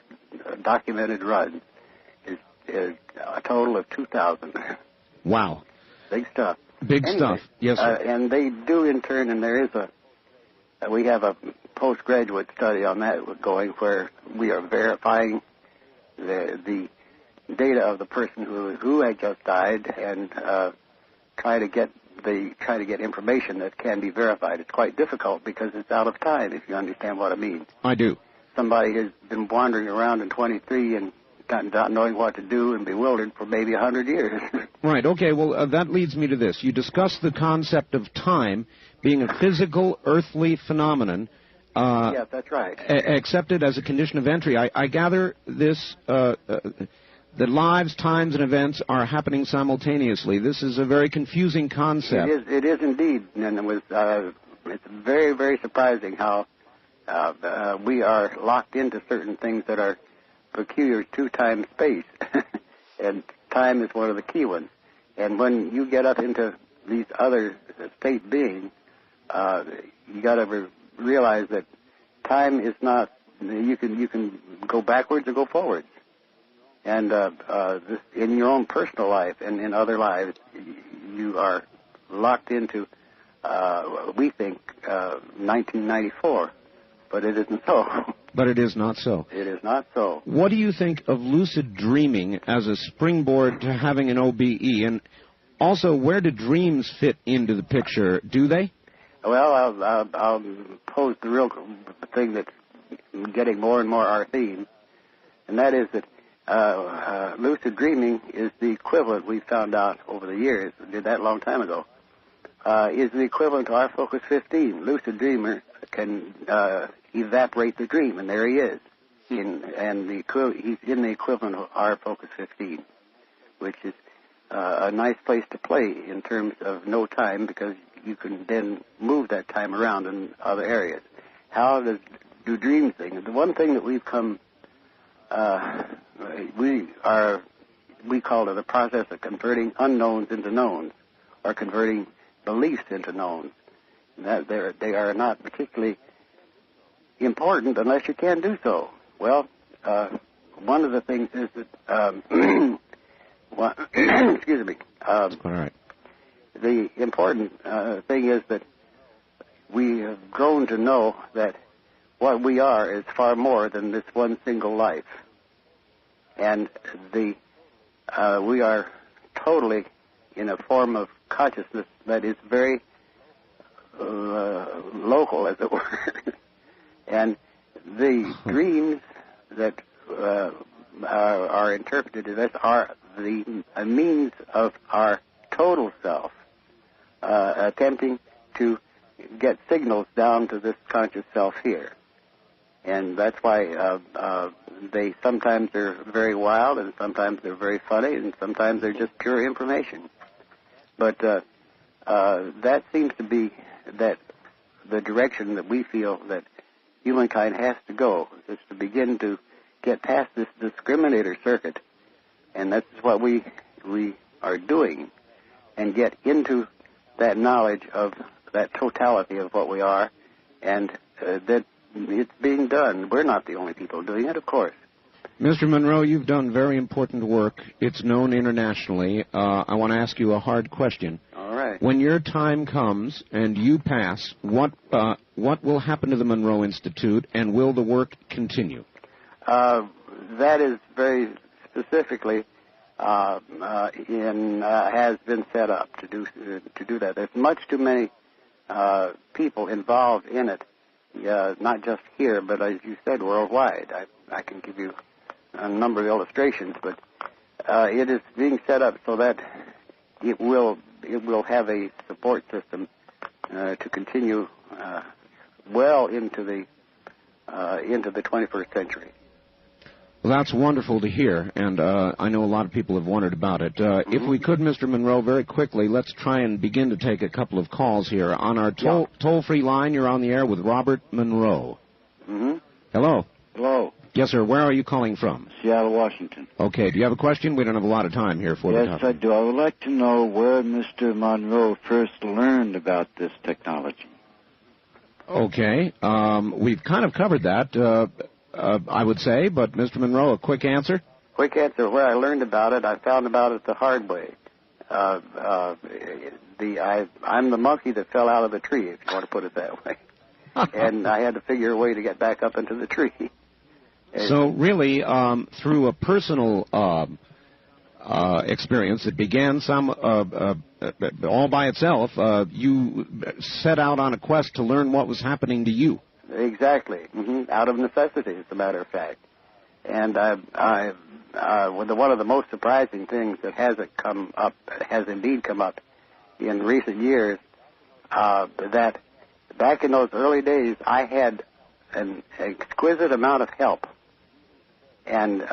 Speaker 4: documented runs? Is a total of 2,000.
Speaker 3: Wow.
Speaker 4: Big stuff.
Speaker 3: Big stuff. Yes, sir.
Speaker 4: And they do in turn, and there is we have a postgraduate study on that going where we are verifying the data of the person who had just died and try to get information that can be verified. It's quite difficult because it's out of time, if you understand what I mean.
Speaker 3: I do.
Speaker 4: Somebody has been wandering around in 23 and not knowing what to do and bewildered for maybe 100 years.
Speaker 3: Right. Okay. Well, that leads me to this. You discussed the concept of time being a physical, earthly phenomenon.
Speaker 4: Yes, that's right.
Speaker 3: Accepted as a condition of entry. I gather this that lives, times, and events are happening simultaneously. This is a very confusing concept.
Speaker 4: It is indeed, and it's very, very surprising how we are locked into certain things that are peculiar to time space, and time is one of the key ones. And when you get up into these other state beings, you got to realize that time is not. You can go backwards or go forwards. And this, in your own personal life and in other lives, you are locked into, we think, 1994. But it isn't so.
Speaker 3: But it is not so.
Speaker 4: It is not so.
Speaker 3: What do you think of lucid dreaming as a springboard to having an OBE? And also, where do dreams fit into the picture? Do they?
Speaker 4: Well, I'll pose the real thing that's getting more and more our theme, and that is that lucid dreaming is the equivalent, we found out over the years, we did that a long time ago, is the equivalent to our Focus 15. Lucid dreamer can evaporate the dream, and there he is. He's in the equivalent of our Focus 15, which is a nice place to play in terms of no time, because you can then move that time around in other areas. How do dreams things? The one thing that we've come, we call it the process of converting unknowns into knowns, or converting beliefs into knowns. That they are not particularly important unless you can do so. Well, one of the things is that, excuse me.
Speaker 3: All right.
Speaker 4: The important thing is that we have grown to know that what we are is far more than this one single life, and we are totally in a form of consciousness that is very local, as it were. And the dreams that are interpreted as this are a means of our total self attempting to get signals down to this conscious self here. And that's why they sometimes are very wild, and sometimes they're very funny, and sometimes they're just pure information. But that seems to be the direction that we feel that humankind has to go, is to begin to get past this discriminator circuit, and that's what we are doing, and get into that knowledge of that totality of what we are, and that it's being done. We're not the only people doing it, of course.
Speaker 3: Mr. Monroe, you've done very important work. It's known internationally. I want to ask you a hard question.
Speaker 4: All right.
Speaker 3: When your time comes and you pass, what will happen to the Monroe Institute, and will the work continue?
Speaker 4: That is very specifically has been set up to do that. There's much too many people involved in it, not just here, but as you said, worldwide. I can give you a number of illustrations, but it is being set up so that it will have a support system to continue well into the 21st century.
Speaker 3: Well, that's wonderful to hear, and I know a lot of people have wondered about it. If we could, Mr. Monroe, very quickly, let's try and begin to take a couple of calls here. On our toll-free line, you're on the air with Robert Monroe.
Speaker 7: Mm-hmm.
Speaker 3: Hello.
Speaker 7: Hello.
Speaker 3: Yes, sir. Where are you calling from?
Speaker 7: Seattle, Washington.
Speaker 3: Okay. Do you have a question? We don't have a lot of time here for the topic.
Speaker 7: Yes, I do. I would like to know where Mr. Monroe first learned about this technology.
Speaker 3: Okay. We've kind of covered that, I would say, but Mr. Monroe, a quick answer?
Speaker 4: Quick answer. Where I learned about it, I found about it the hard way. I'm the monkey that fell out of the tree, if you want to put it that way. And I had to figure a way to get back up into the tree.
Speaker 3: So really, through a personal experience, it began all by itself. You set out on a quest to learn what was happening to you.
Speaker 4: Exactly. Out of necessity, as a matter of fact. And one of the most surprising things that has indeed come up in recent years, that back in those early days, I had an exquisite amount of help. And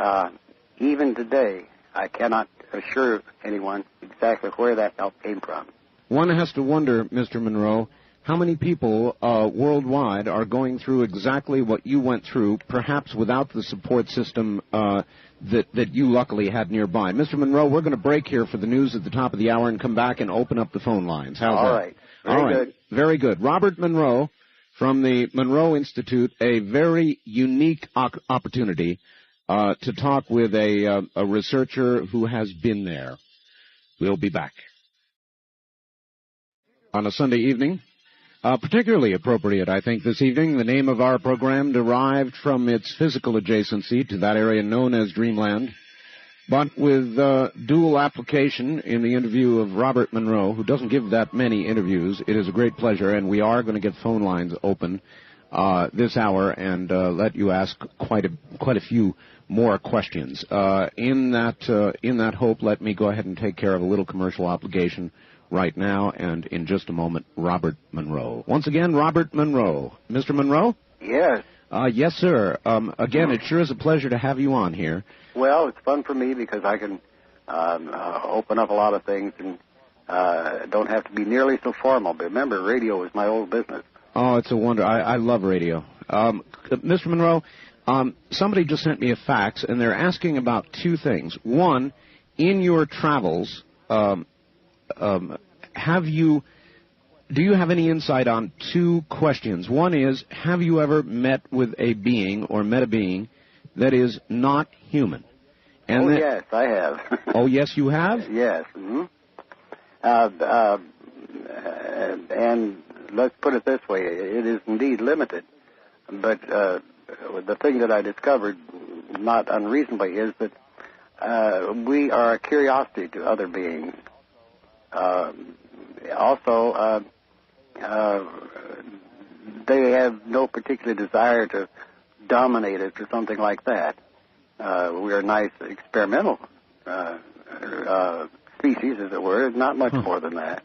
Speaker 4: even today, I cannot assure anyone exactly where that help came from.
Speaker 3: One has to wonder, Mr. Monroe, how many people worldwide are going through exactly what you went through, perhaps without the support system that you luckily had nearby. Mr. Monroe, we're going to break here for the news at the top of the hour and come back and open up the phone lines. How's that?
Speaker 4: All right. Very good.
Speaker 3: Very good. Robert Monroe from the Monroe Institute, a very unique opportunity to talk with a researcher who has been there. We'll be back. On a Sunday evening, particularly appropriate, I think, this evening. The name of our program derived from its physical adjacency to that area known as Dreamland, but with dual application in the interview of Robert Monroe, who doesn't give that many interviews. It is a great pleasure, and we are going to get phone lines open this hour and let you ask quite a few more questions. In that hope, let me go ahead and take care of a little commercial obligation right now, and in just a moment, Robert Monroe. Once again, Robert Monroe. Mr. Monroe?
Speaker 4: Yes.
Speaker 3: Yes, sir. Again, it sure is a pleasure to have you on here.
Speaker 4: Well, it's fun for me because I can open up a lot of things and don't have to be nearly so formal. But remember, radio is my old business.
Speaker 3: Oh, it's a wonder. I love radio. Mr. Monroe, somebody just sent me a fax, and they're asking about two things. One, in your travels, do you have any insight on two questions? One is, have you ever met with a being or met a being that is not human? And
Speaker 4: yes, I have.
Speaker 3: Oh, yes, you have?
Speaker 4: Yes. And let's put it this way, it is indeed limited. But the thing that I discovered, not unreasonably, is that we are a curiosity to other beings. Also, they have no particular desire to dominate us or something like that. We are a nice experimental species, as it were, not much more than that.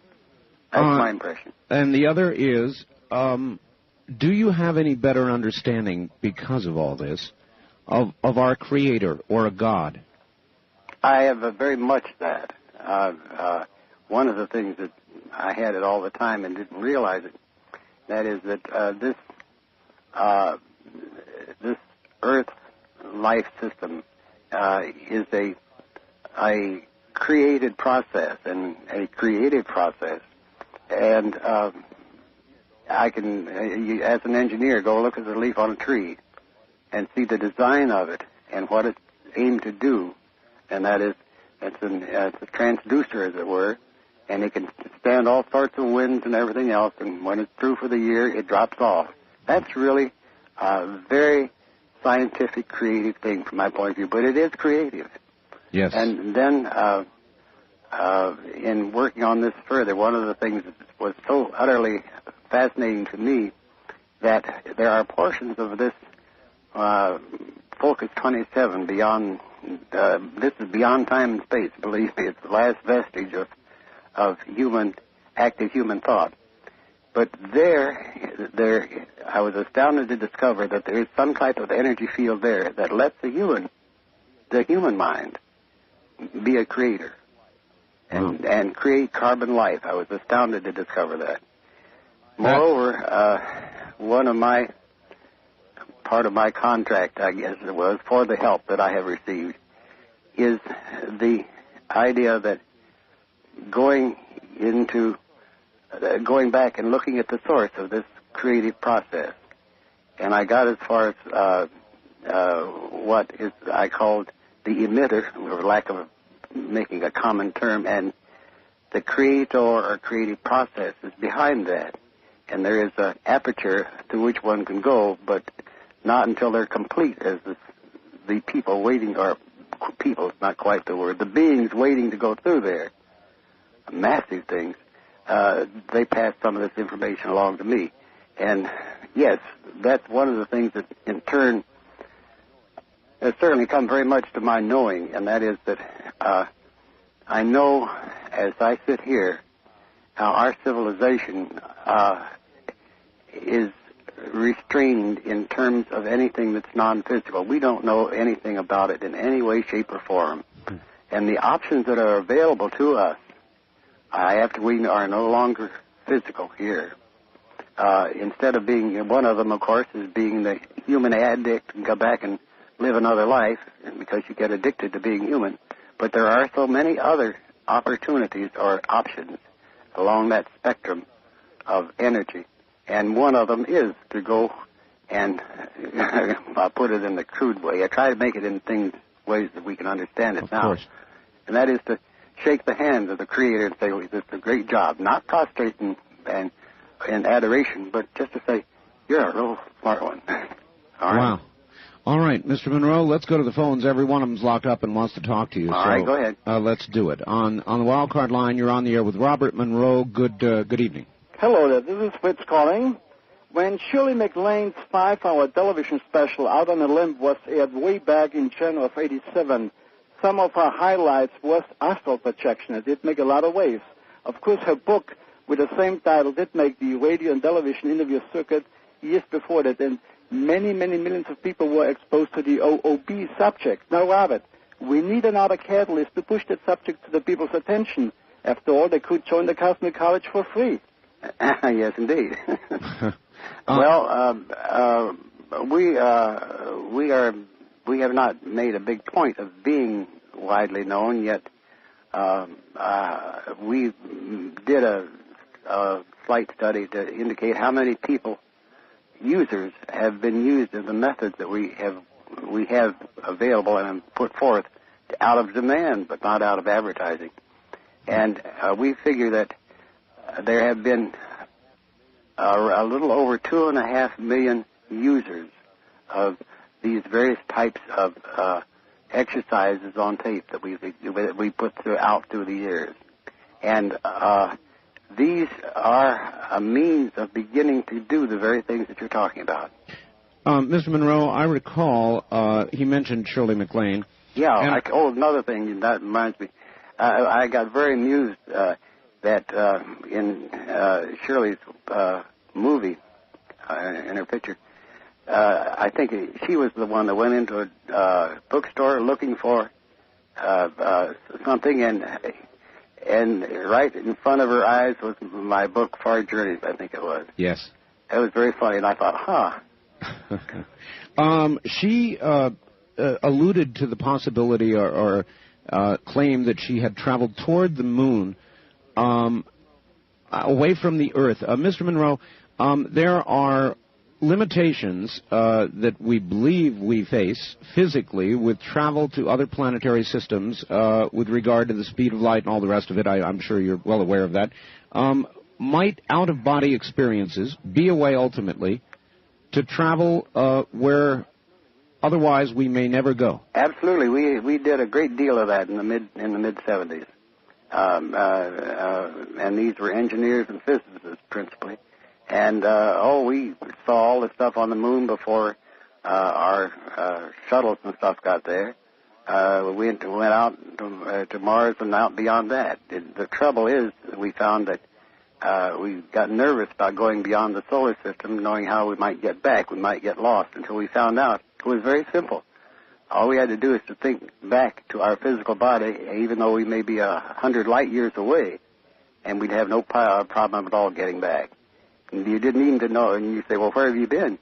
Speaker 4: That's my impression.
Speaker 3: And the other is, do you have any better understanding, because of all this, of our Creator or a God?
Speaker 4: I have very much that. One of the things that I had it all the time and didn't realize it, that is that this Earth life system is a created process and a creative process. And I can, as an engineer, go look at the leaf on a tree and see the design of it and what it's aimed to do, and that is it's a transducer, as it were, and it can stand all sorts of winds and everything else, and when it's through for the year, it drops off. That's really a very scientific, creative thing from my point of view, but it is creative.
Speaker 3: Yes.
Speaker 4: And then in working on this further, one of the things that was so utterly fascinating to me, that there are portions of this Focus 27 beyond, this is beyond time and space, believe me, it's the last vestige of active human thought. But there, I was astounded to discover that there is some type of energy field there that lets the human mind be a creator and create carbon life. I was astounded to discover that. Moreover, part of my contract, I guess it was, for the help that I have received, is the idea that going back and looking at the source of this creative process. And I got as far as what is I called the emitter, for lack of making a common term, and the creator or creative process is behind that. And there is an aperture through which one can go, but not until they're complete, as the people waiting, or people, it's not quite the word, the beings waiting to go through there, massive things, they pass some of this information along to me. And yes, that's one of the things that in turn has certainly come very much to my knowing, and that is that I know as I sit here how our civilization is restrained in terms of anything that's non-physical. We don't know anything about it in any way, shape, or form. And the options that are available to us, after we are no longer physical here, instead of being, one of them, of course, is being the human addict and go back and live another life, because you get addicted to being human. But there are so many other opportunities or options along that spectrum of energy. And one of them is to go and, I'll put it in the crude way, I try to make it in ways that we can understand it now. Of course. And that is to shake the hand of the Creator and say, well, this is a great job. Not prostrate and in adoration, but just to say, you're a real smart one. All right?
Speaker 3: Wow. All right, Mr. Monroe, let's go to the phones. Every one of them's locked up and wants to talk to you.
Speaker 4: All right, go ahead.
Speaker 3: Let's do it. On the wild card line, you're on the air with Robert Monroe. Good evening.
Speaker 8: Hello there, this is Fritz calling. When Shirley MacLaine's 5-hour television special, Out on a Limb, was aired way back in January of '87, some of her highlights was astral projection. It did make a lot of waves. Of course, her book with the same title did make the radio and television interview circuit years before that, and many, many millions of people were exposed to the OOB subject. Now, Robert, we need another catalyst to push that subject to the people's attention. After all, they could join the Cosmic College for free.
Speaker 4: Yes, indeed. Well, we have not made a big point of being widely known yet. We did a slight study to indicate how many users have been used in the methods that we have available and put forth out of demand, but not out of advertising. And we figure that there have been a little over 2.5 million users of these various types of exercises on tape that we put out through the years. And these are a means of beginning to do the very things that you're talking about.
Speaker 3: Mr. Monroe, I recall he mentioned Shirley MacLaine.
Speaker 4: Yeah, another thing, that reminds me. I got very amused that in Shirley's movie, in her picture, I think she was the one that went into a bookstore looking for something, and right in front of her eyes was my book, Far Journeys, I think it was.
Speaker 3: Yes.
Speaker 4: It was very funny, and I thought,
Speaker 3: She alluded to the possibility or claimed that she had traveled toward the moon away from the Earth. Mr. Monroe, there are limitations that we believe we face physically with travel to other planetary systems with regard to the speed of light and all the rest of it. I'm sure you're well aware of that. Might out-of-body experiences be a way ultimately to travel where otherwise we may never go?
Speaker 4: Absolutely. We did a great deal of that in the mid 70s. And these were engineers and physicists principally. And we saw all the stuff on the moon before our shuttles and stuff got there. We went out to Mars and out beyond that. The trouble is, we found that we got nervous about going beyond the solar system, knowing how we might get back. We might get lost, until we found out it was very simple. All we had to do is to think back to our physical body, even though we may be 100 light years away, and we'd have no problem at all getting back. And you didn't even know, and you say, well, where have you been?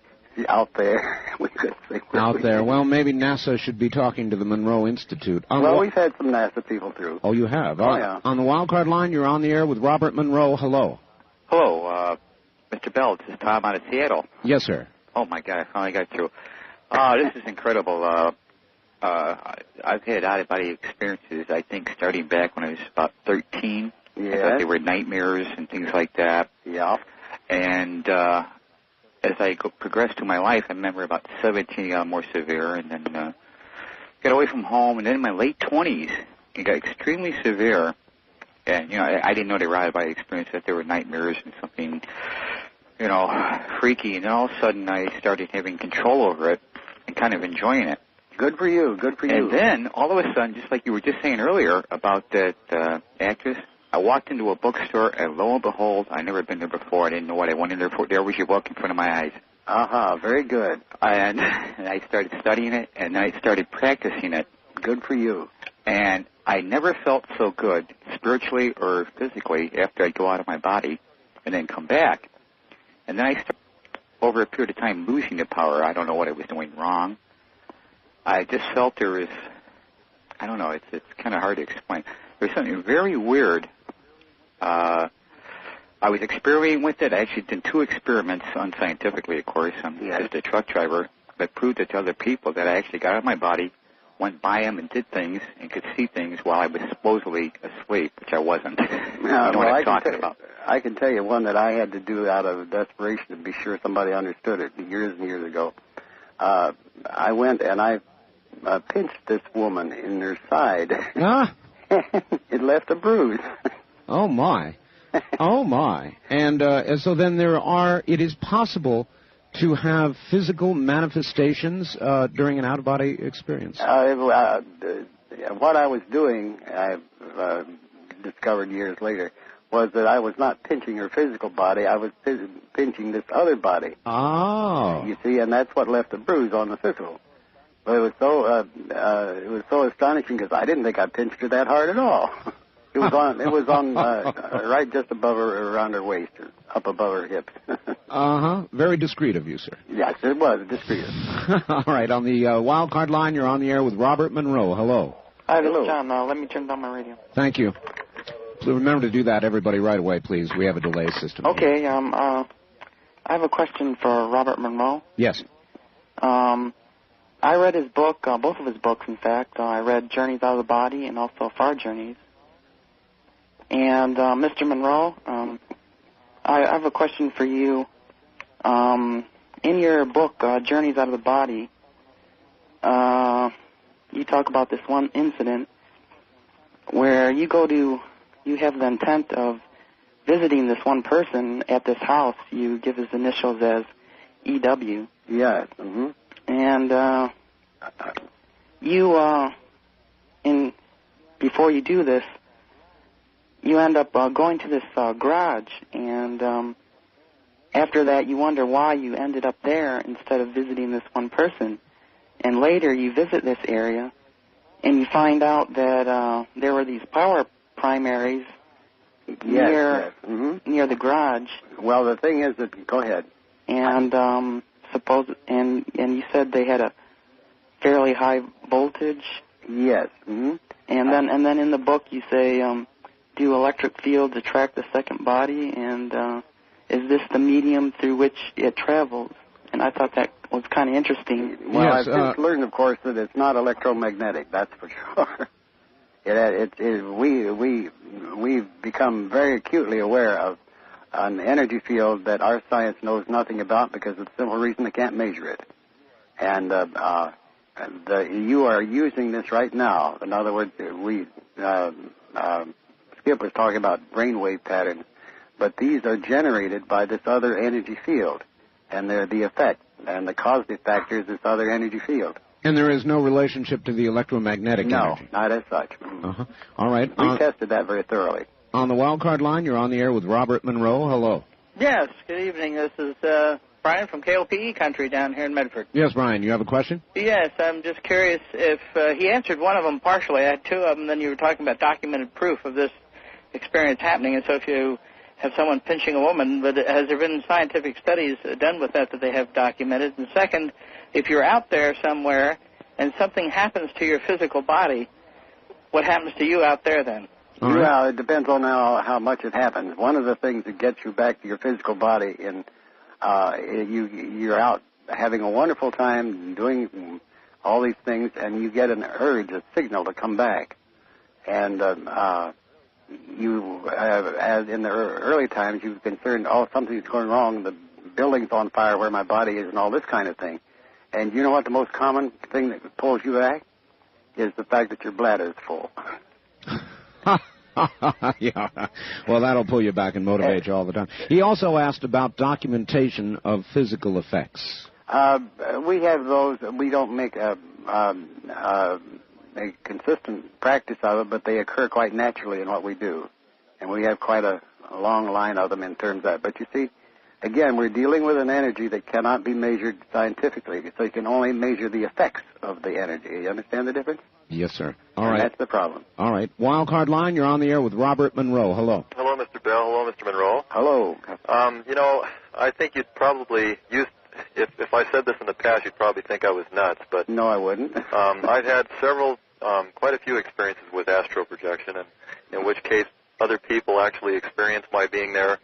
Speaker 4: Out there. We couldn't say where
Speaker 3: out there. Well, maybe NASA should be talking to the Monroe Institute.
Speaker 4: We've had some NASA people through.
Speaker 3: Oh, you have?
Speaker 4: Oh, yeah.
Speaker 3: On the wildcard line, you're on the air with Robert Monroe. Hello.
Speaker 22: Hello.
Speaker 9: Mr. Bell, this is Tom out of Seattle.
Speaker 3: Yes, sir.
Speaker 9: Oh, my God, I finally got through. This is incredible. I've had out-of-body experiences, I think, starting back when I was about 13.
Speaker 4: Yeah.
Speaker 9: I thought they were nightmares and things like that.
Speaker 4: Yeah.
Speaker 9: And as I progressed through my life, I remember about 17 got more severe, and then got away from home. And then in my late 20s, it got extremely severe. And, I didn't know they were out-of-body experiences, that they were nightmares and something, freaky. And then all of a sudden, I started having control over it and kind of enjoying it.
Speaker 4: Good for you. Good for you.
Speaker 9: And then, all of a sudden, just like you were just saying earlier about that actress, I walked into a bookstore, and lo and behold, I'd never been there before. I didn't know what I went in there for. There was your book in front of my eyes.
Speaker 4: Very good.
Speaker 9: And I started studying it, and I started practicing it.
Speaker 4: Good for you.
Speaker 9: And I never felt so good, spiritually or physically, after I'd go out of my body and then come back. And then I started, over a period of time, losing the power. I don't know what I was doing wrong. I just felt there was, I don't know, it's kind of hard to explain. There's something very weird. I was experimenting with it. I actually did 2 experiments, unscientifically, of course. I'm just a truck driver, that proved it to other people that I actually got out of my body, went by them and did things, and could see things while I was supposedly asleep, which I wasn't. You know what I'm talking about.
Speaker 4: I can tell you one that I had to do out of desperation to be sure somebody understood it years and years ago. I went and I pinched this woman in her side. It left a bruise.
Speaker 3: Oh, my. Oh, my. And so then it is possible to have physical manifestations during an out-of-body experience.
Speaker 4: What I was doing, I've discovered years later, was that I was not pinching her physical body. I was pinching this other body.
Speaker 3: Oh.
Speaker 4: You see, and that's what left the bruise on the physical. But it was so astonishing because I didn't think I pinched her that hard at all. It was on right just above her, around her waist, or up above her hips.
Speaker 3: Very discreet of you, sir.
Speaker 4: Yes, it was discreet.
Speaker 3: All right, on the wild card line, you're on the air with Robert Monroe. Hello.
Speaker 22: Hi, this is John. Let me turn down my radio.
Speaker 3: Thank you. So remember to do that, everybody, right away, please. We have a delay system.
Speaker 22: Okay. I have a question for Robert Monroe.
Speaker 3: Yes.
Speaker 22: I read his book, both of his books, in fact. I read Journeys Out of the Body and also Far Journeys. And Mr. Monroe, I have a question for you. In your book, Journeys Out of the Body, you talk about this one incident where you have the intent of visiting this one person at this house. You give his initials as EW.
Speaker 4: Yes. Mm-hmm.
Speaker 22: And before you do this, you end up going to this garage, and after that you wonder why you ended up there instead of visiting this one person. And later you visit this area, and you find out that there were these power primaries near the garage.
Speaker 4: Well, the thing is that, go ahead.
Speaker 22: And and you said they had a fairly high voltage.
Speaker 4: Yes. Mm-hmm.
Speaker 22: And then in the book you say, do electric fields attract the second body, and is this the medium through which it travels? And I thot that was kind of interesting.
Speaker 4: Well, yes, I've just learned, of course, that it's not electromagnetic. That's for sure. We've become very acutely aware of an energy field that our science knows nothing about because of the simple reason they can't measure it. And you are using this right now. In other words, Skip was talking about brainwave patterns, but these are generated by this other energy field, and they're the effect, and the causative factor is this other energy field.
Speaker 3: And there is no relationship to the electromagnetic energy?
Speaker 4: No, not as such.
Speaker 3: All right.
Speaker 4: We tested that very thoroughly.
Speaker 3: On the wild card line, you're on the air with Robert Monroe. Hello.
Speaker 23: Yes, good evening. This is Brian from KLPE country down here in Medford.
Speaker 3: Yes, Brian, you have a question?
Speaker 23: Yes, I'm just curious if he answered one of them partially. I had 2 of them, then you were talking about documented proof of this experience happening. And so if you have someone pinching a woman, but has there been scientific studies done with that they have documented? And second, if you're out there somewhere and something happens to your physical body, what happens to you out there then?
Speaker 3: All right.
Speaker 4: Well, it depends on how much it happens. One of the things that gets you back to your physical body, and you're out having a wonderful time doing all these things, and you get an urge, a signal to come back. And as in the early times, you were concerned, something's going wrong, the building's on fire where my body is, and all this kind of thing. And you know what the most common thing that pulls you back is the fact that your bladder is full.
Speaker 3: Yeah. Well, that'll pull you back and motivate you all the time. He also asked about documentation of physical effects.
Speaker 4: We have those. We don't make a consistent practice of it, but they occur quite naturally in what we do. And we have quite a long line of them in terms of that. But you see, again, we're dealing with an energy that cannot be measured scientifically, so you can only measure the effects of the energy. You understand the difference?
Speaker 3: Yes, sir. All
Speaker 4: and
Speaker 3: right.
Speaker 4: That's the problem.
Speaker 3: All right. Wildcard line, you're on the air with Robert Monroe. Hello.
Speaker 10: Hello, Mr. Bell. Hello, Mr. Monroe.
Speaker 4: Hello.
Speaker 10: I think you'd probably if I said this in the past, you'd probably think I was nuts, but...
Speaker 4: No, I wouldn't.
Speaker 10: I've had quite a few experiences with astral projection, and in which case other people actually experienced my being there.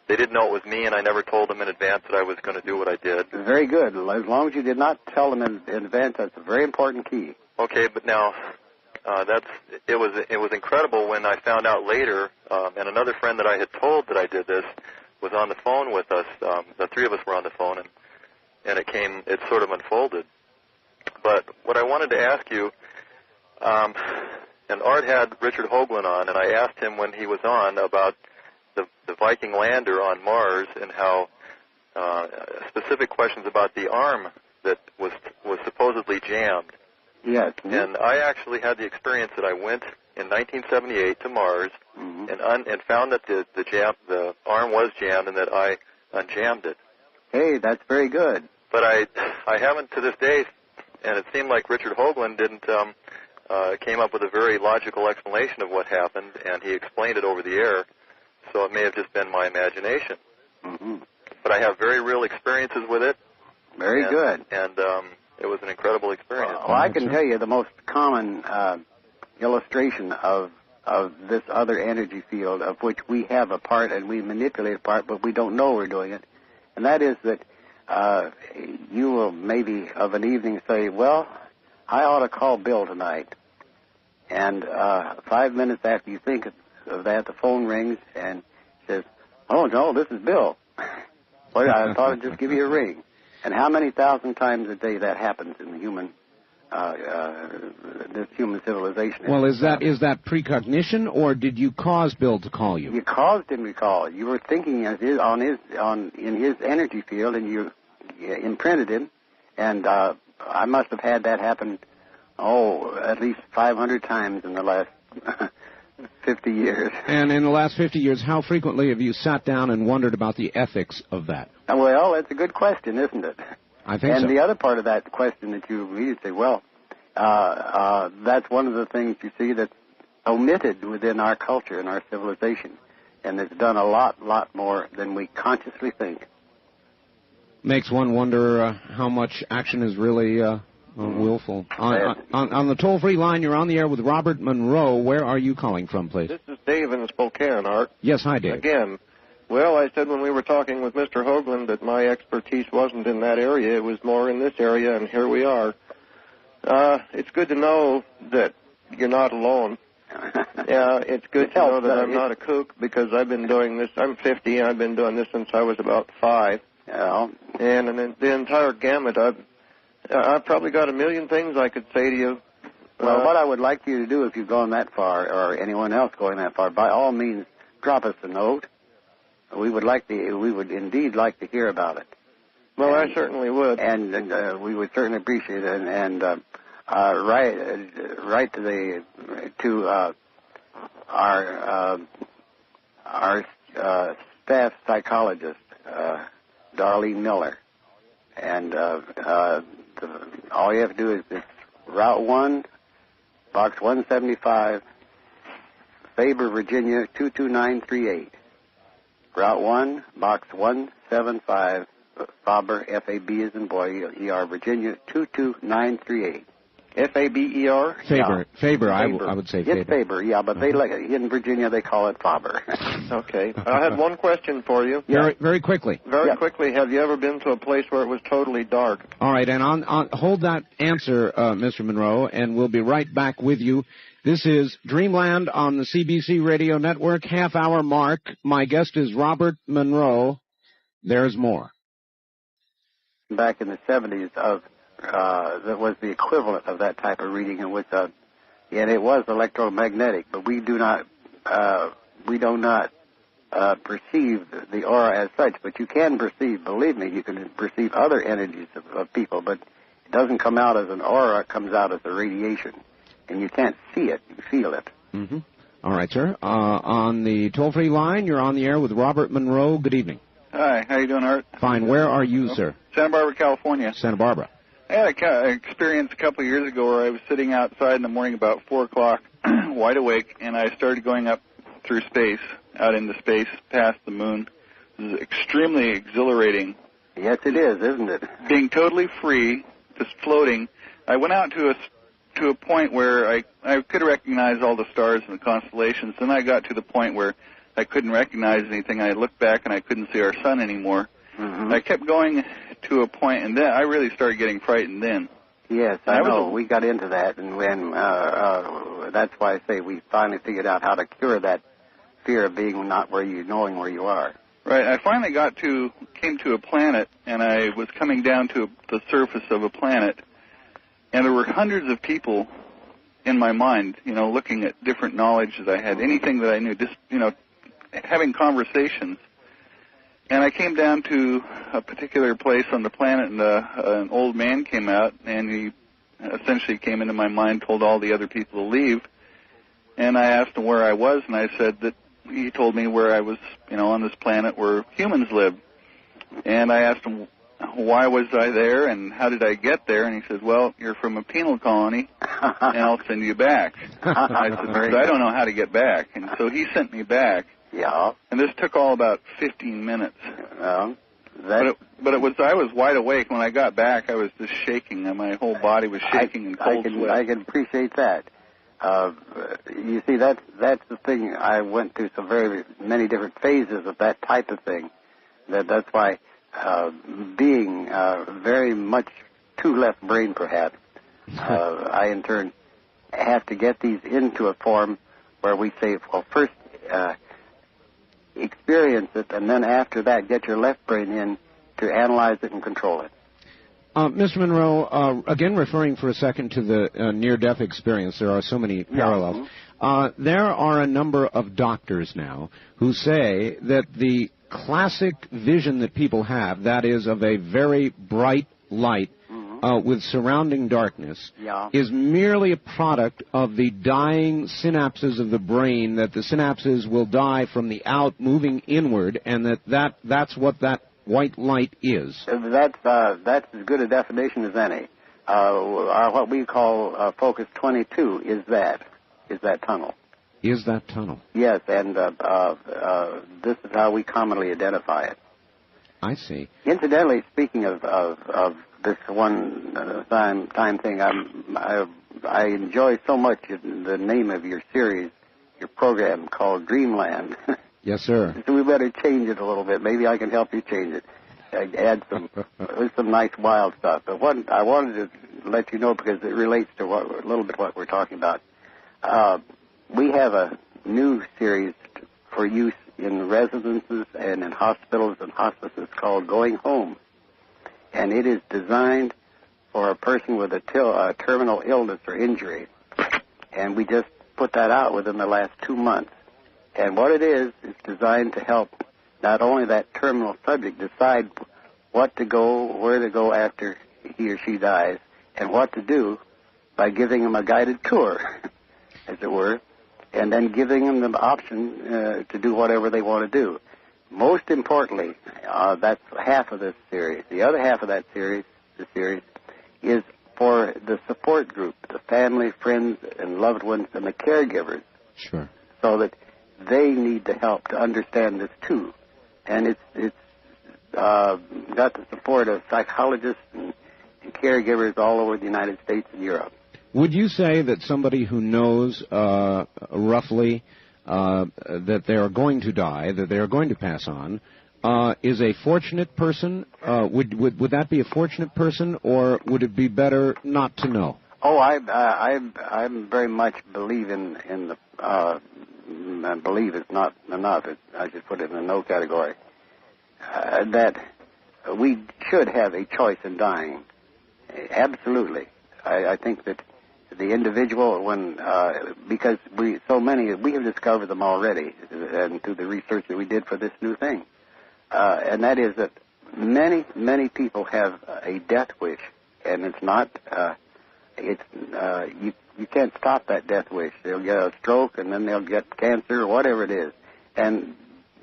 Speaker 10: They didn't know it was me, and I never told them in advance that I was going to do what I did.
Speaker 4: Very good. As long as you did not tell them in advance, that's a very important key.
Speaker 10: Okay, but now it was incredible when I found out later, and another friend that I had told that I did this was on the phone with us. The three of us were on the phone, and it sort of unfolded. But what I wanted to ask you, and Art had Richard Hoagland on, and I asked him when he was on about the Viking lander on Mars and how specific questions about the arm that was supposedly jammed.
Speaker 4: Yes.
Speaker 10: And I actually had the experience that I went in 1978 to Mars and found that the arm was jammed and that I unjammed it.
Speaker 4: Hey, that's very good.
Speaker 10: But I haven't to this day, and it seemed like Richard Hoagland didn't came up with a very logical explanation of what happened, and he explained it over the air. So it may have just been my imagination. But I have very real experiences with it.
Speaker 4: Very good.
Speaker 10: And it was an incredible experience.
Speaker 4: Well, I can tell you the most common illustration of this other energy field of which we have a part and we manipulate a part, but we don't know we're doing it. And that is that you will maybe of an evening say, well, I ought to call Bill tonight. And 5 minutes after you think of that, the phone rings and says, oh, no, this is Bill. Well, I thought I'd just give you a ring. And how many thousand times a day that happens in the human, this human civilization?
Speaker 3: Well, is that precognition, or did you cause Bill to call you?
Speaker 4: You caused him to call. You were thinking in his energy field, and you imprinted him. And I must have had that happen, at least 500 times in the last 50 years.
Speaker 3: And in the last 50 years, how frequently have you sat down and wondered about the ethics of that?
Speaker 4: Well, that's a good question, isn't it?
Speaker 3: I think so.
Speaker 4: And the other part of that question that you immediately say, well, that's one of the things you see that's omitted within our culture and our civilization, and it's done a lot more than we consciously think.
Speaker 3: Makes one wonder how much action is really willful. On the toll-free line, you're on the air with Robert Monroe. Where are you calling from, please?
Speaker 12: This is Dave in Spokane, Art.
Speaker 3: Yes, hi, Dave.
Speaker 12: Again, well, I said when we were talking with Mr. Hoagland that my expertise wasn't in that area. It was more in this area, and here we are. It's good to know that you're not alone. Yeah, it's good to know that I'm not a kook, because I've been doing this. I'm 50, and I've been doing this since I was about 5. Yeah. And in the entire gamut, I've probably got a million things I could say to you.
Speaker 4: Well, what I would like you to do, if you've gone that far, or anyone else going that far, by all means, drop us a note. We would indeed like to hear about it.
Speaker 12: Well, I certainly would.
Speaker 4: And we would certainly appreciate it. And write to our staff psychologist, Darlene Miller. And all you have to do is it's Route 1, Box 175, Faber, Virginia, 22938. Route 1, Box 175, Faber, F-A-B as in boy, E-R, Virginia, 22938.
Speaker 7: F-A-B-E-R?
Speaker 3: Faber. I would say Faber.
Speaker 4: It's Faber, yeah, but they like in Virginia they call it Faber.
Speaker 12: Okay. I had one question for you.
Speaker 3: Very quickly.
Speaker 12: Very quickly, have you ever been to a place where it was totally dark?
Speaker 3: All right, and on hold that answer, Mr. Monroe, and we'll be right back with you. This is Dreamland on the CBC Radio Network, half-hour mark. My guest is Robert Monroe. There's more.
Speaker 4: Back in the 70s, that was the equivalent of that type of reading, and it was electromagnetic, but we do not perceive the aura as such. But you can perceive, believe me, you can perceive other energies of people, but it doesn't come out as an aura; it comes out as a radiation, and you can't see it; you feel it.
Speaker 3: Mm-hmm. All right, sir. On the toll-free line, you're on the air with Robert Monroe. Good evening.
Speaker 13: Hi, how you doing, Art?
Speaker 3: Fine. Where are you, sir?
Speaker 13: Santa Barbara, California.
Speaker 3: Santa Barbara.
Speaker 13: I had an experience a couple of years ago where I was sitting outside in the morning about 4 o'clock, wide awake, and I started going up through space, out into space, past the moon. It was extremely exhilarating.
Speaker 4: Yes, it is, isn't it?
Speaker 13: Being totally free, just floating. I went out to a point where I could recognize all the stars and the constellations. Then I got to the point where I couldn't recognize anything. I looked back and I couldn't see our sun anymore.
Speaker 4: Mm-hmm.
Speaker 13: I kept going to a point, and then I really started getting frightened then.
Speaker 4: Yes, I know. We got into that, and that's why I say we finally figured out how to cure that fear of being not knowing where you are.
Speaker 13: Right. I finally came to a planet, and I was coming down to the surface of a planet, and there were hundreds of people in my mind, looking at different knowledge that I had, anything that I knew, just, having conversations. And I came down to a particular place on the planet, and an old man came out, and he essentially came into my mind, told all the other people to leave. And I asked him where I was, and I said that he told me where I was, on this planet where humans live. And I asked him, why was I there, and how did I get there? And he said, well, you're from a penal colony, and I'll send you back. I said, but I don't know how to get back. And so he sent me back.
Speaker 4: Yeah.
Speaker 13: And this took all about 15 minutes. I was wide awake. When I got back, I was just shaking, and my whole body was shaking in cold sweat.
Speaker 4: I can appreciate that. You see, that's the thing. I went through some very many different phases of that type of thing. That's why being very much too left brain, perhaps, I in turn have to get these into a form where we say, well, first experience it, and then after that, get your left brain in to analyze it and control it.
Speaker 3: Mr. Monroe, again referring for a second to the near-death experience, there are so many parallels. There are a number of doctors now who say that the classic vision that people have, that is of a very bright light with surrounding darkness, is merely a product of the dying synapses of the brain, that the synapses will die from the out moving inward, and that's what that white light is.
Speaker 4: That's as good a definition as any. What we call Focus 22 is that tunnel.
Speaker 3: Is that tunnel?
Speaker 4: Yes, and this is how we commonly identify it.
Speaker 3: I see.
Speaker 4: Incidentally, speaking of this one time thing, I enjoy so much the name of your series, your program called Dreamland.
Speaker 3: Yes, sir.
Speaker 4: So we better change it a little bit. Maybe I can help you change it. Add some nice wild stuff. But what I wanted to let you know, because it relates to a little bit what we're talking about. We have a new series for use in residences and in hospitals and hospices called Going Home. And it is designed for a person with a terminal illness or injury. And we just put that out within the last 2 months. And what it is designed to help not only that terminal subject decide where to go after he or she dies, and what to do by giving them a guided tour, as it were, and then giving them the option to do whatever they want to do. Most importantly, that's half of this series. The other half of the series is for the support group, the family, friends, and loved ones, and the caregivers.
Speaker 3: Sure.
Speaker 4: So that they need the help to understand this too. And it's got the support of psychologists and caregivers all over the United States and Europe.
Speaker 3: Would you say that somebody who knows roughly that they are going to die, that they are going to pass on, is a fortunate person? Would that be a fortunate person, or would it be better not to know?
Speaker 4: Oh, I very much believe in the believe is not enough. I should put it in the no category. That we should have a choice in dying. Absolutely. I think that the individual, because we have discovered them already, and through the research that we did for this new thing, and that is that many people have a death wish, and it's not. You can't stop that death wish. They'll get a stroke, and then they'll get cancer, or whatever it is, and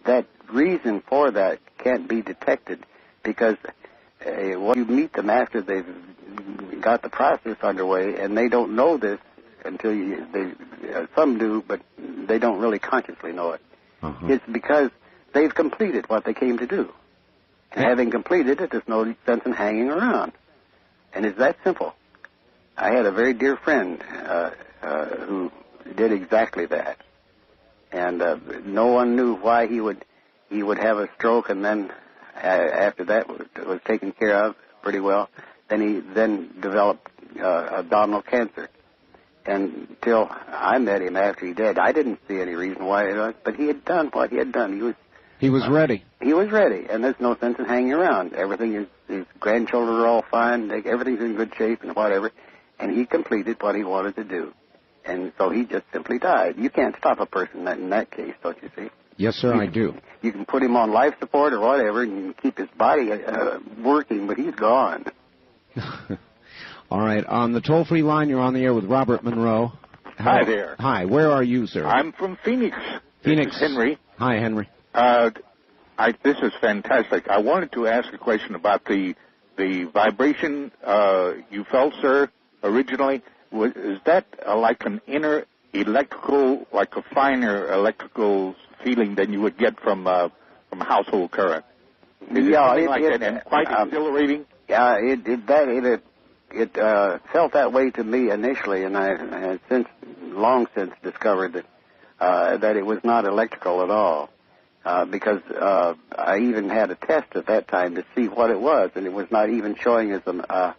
Speaker 4: that reason for that can't be detected because when you meet them after they've got the process underway, and they don't know this until some do, but they don't really consciously know it. It's because they've completed what they came to do. And having completed it, there's no sense in hanging around. And it's that simple. I had a very dear friend who did exactly that. And no one knew why he would have a stroke, and then after that was taken care of pretty well. Then he developed abdominal cancer. And until I met him after he did, I didn't see any reason why it was, but he had done what he had done.
Speaker 3: He was ready.
Speaker 4: He was ready, and there's no sense in hanging around. His grandchildren are all fine, everything's in good shape and whatever, and he completed what he wanted to do. And so he just simply died. You can't stop a person in that case, don't you see?
Speaker 3: Yes, sir, I do.
Speaker 4: You can put him on life support or whatever, and you can keep his body working, but he's gone.
Speaker 3: All right. On the toll-free line, you're on the air with Robert Monroe.
Speaker 14: Hi there.
Speaker 3: Hi. Where are you, sir?
Speaker 14: I'm from Phoenix.
Speaker 3: Phoenix.
Speaker 14: This is Henry.
Speaker 3: Hi, Henry.
Speaker 14: This is fantastic. I wanted to ask a question about the vibration you felt, sir, originally. Is that like an inner electrical, like a finer electrical feeling than you would get from household current? Is it something like that and quite exhilarating?
Speaker 4: Yeah, it felt that way to me initially, and I have long since discovered that it was not electrical at all, because I even had a test at that time to see what it was, and it was not even showing as a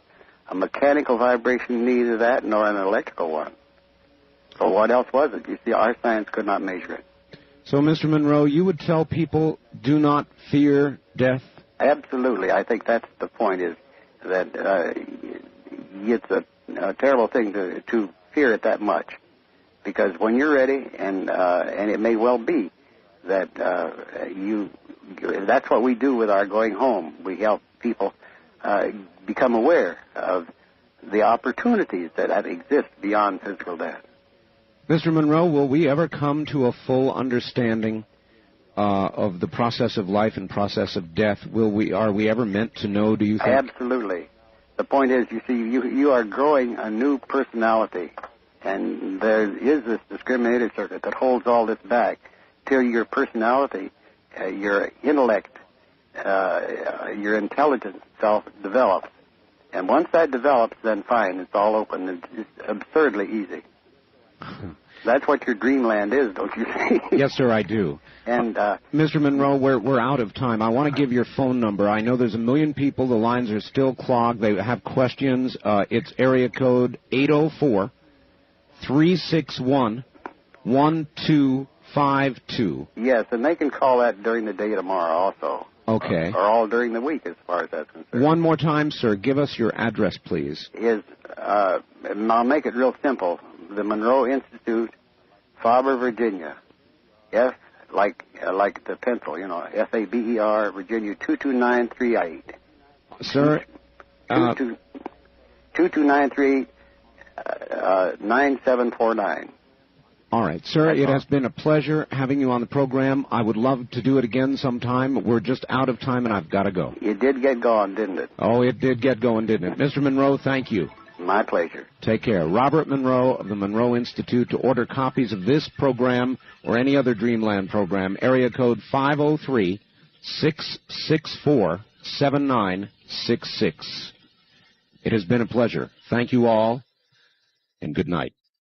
Speaker 4: mechanical vibration, neither that nor an electrical one. So what else was it? You see, our science could not measure it.
Speaker 3: So, Mr. Monroe, you would tell people, do not fear death?
Speaker 4: Absolutely. I think that's the point, is that it's a terrible thing to fear it that much. Because when you're ready, and it may well be that that's what we do with our going home. We help people become aware of the opportunities that exist beyond physical death.
Speaker 3: Mr. Monroe, will we ever come to a full understanding of the process of life and process of death? Are we ever meant to know, do you think?
Speaker 4: Absolutely. The point is, you see, you are growing a new personality, and there is this discriminator circuit that holds all this back till your personality, your intellect, your intelligence self develops. And once that develops, then fine, it's all open. It's absurdly easy. That's what your dreamland is, don't you see?
Speaker 3: Yes, sir, I do.
Speaker 4: And
Speaker 3: Mr. Monroe, we're out of time. I want to give your phone number. I know there's 1 million people. The lines are still clogged. They have questions. It's area code 804-361-1252.
Speaker 4: Yes, and they can call that during the day tomorrow also.
Speaker 3: Okay.
Speaker 4: Or all during the week, as far as that's concerned.
Speaker 3: One more time, sir. Give us your address, please.
Speaker 4: And I'll make it real simple. The Monroe Institute, Faber, Virginia. F, like the pencil, Faber, Virginia, 22938.
Speaker 3: Sir?
Speaker 4: 22938, 9749.
Speaker 3: All right, sir, it has been a pleasure having you on the program. I would love to do it again sometime. We're just out of time, and I've got to go.
Speaker 4: It did get going, didn't it?
Speaker 3: Oh, it did get going, didn't it? Mr. Monroe, thank you.
Speaker 4: My pleasure.
Speaker 3: Take care. Robert Monroe of the Monroe Institute. To order copies of this program or any other Dreamland program, area code 503-664-7966. It has been a pleasure. Thank you all. and good night.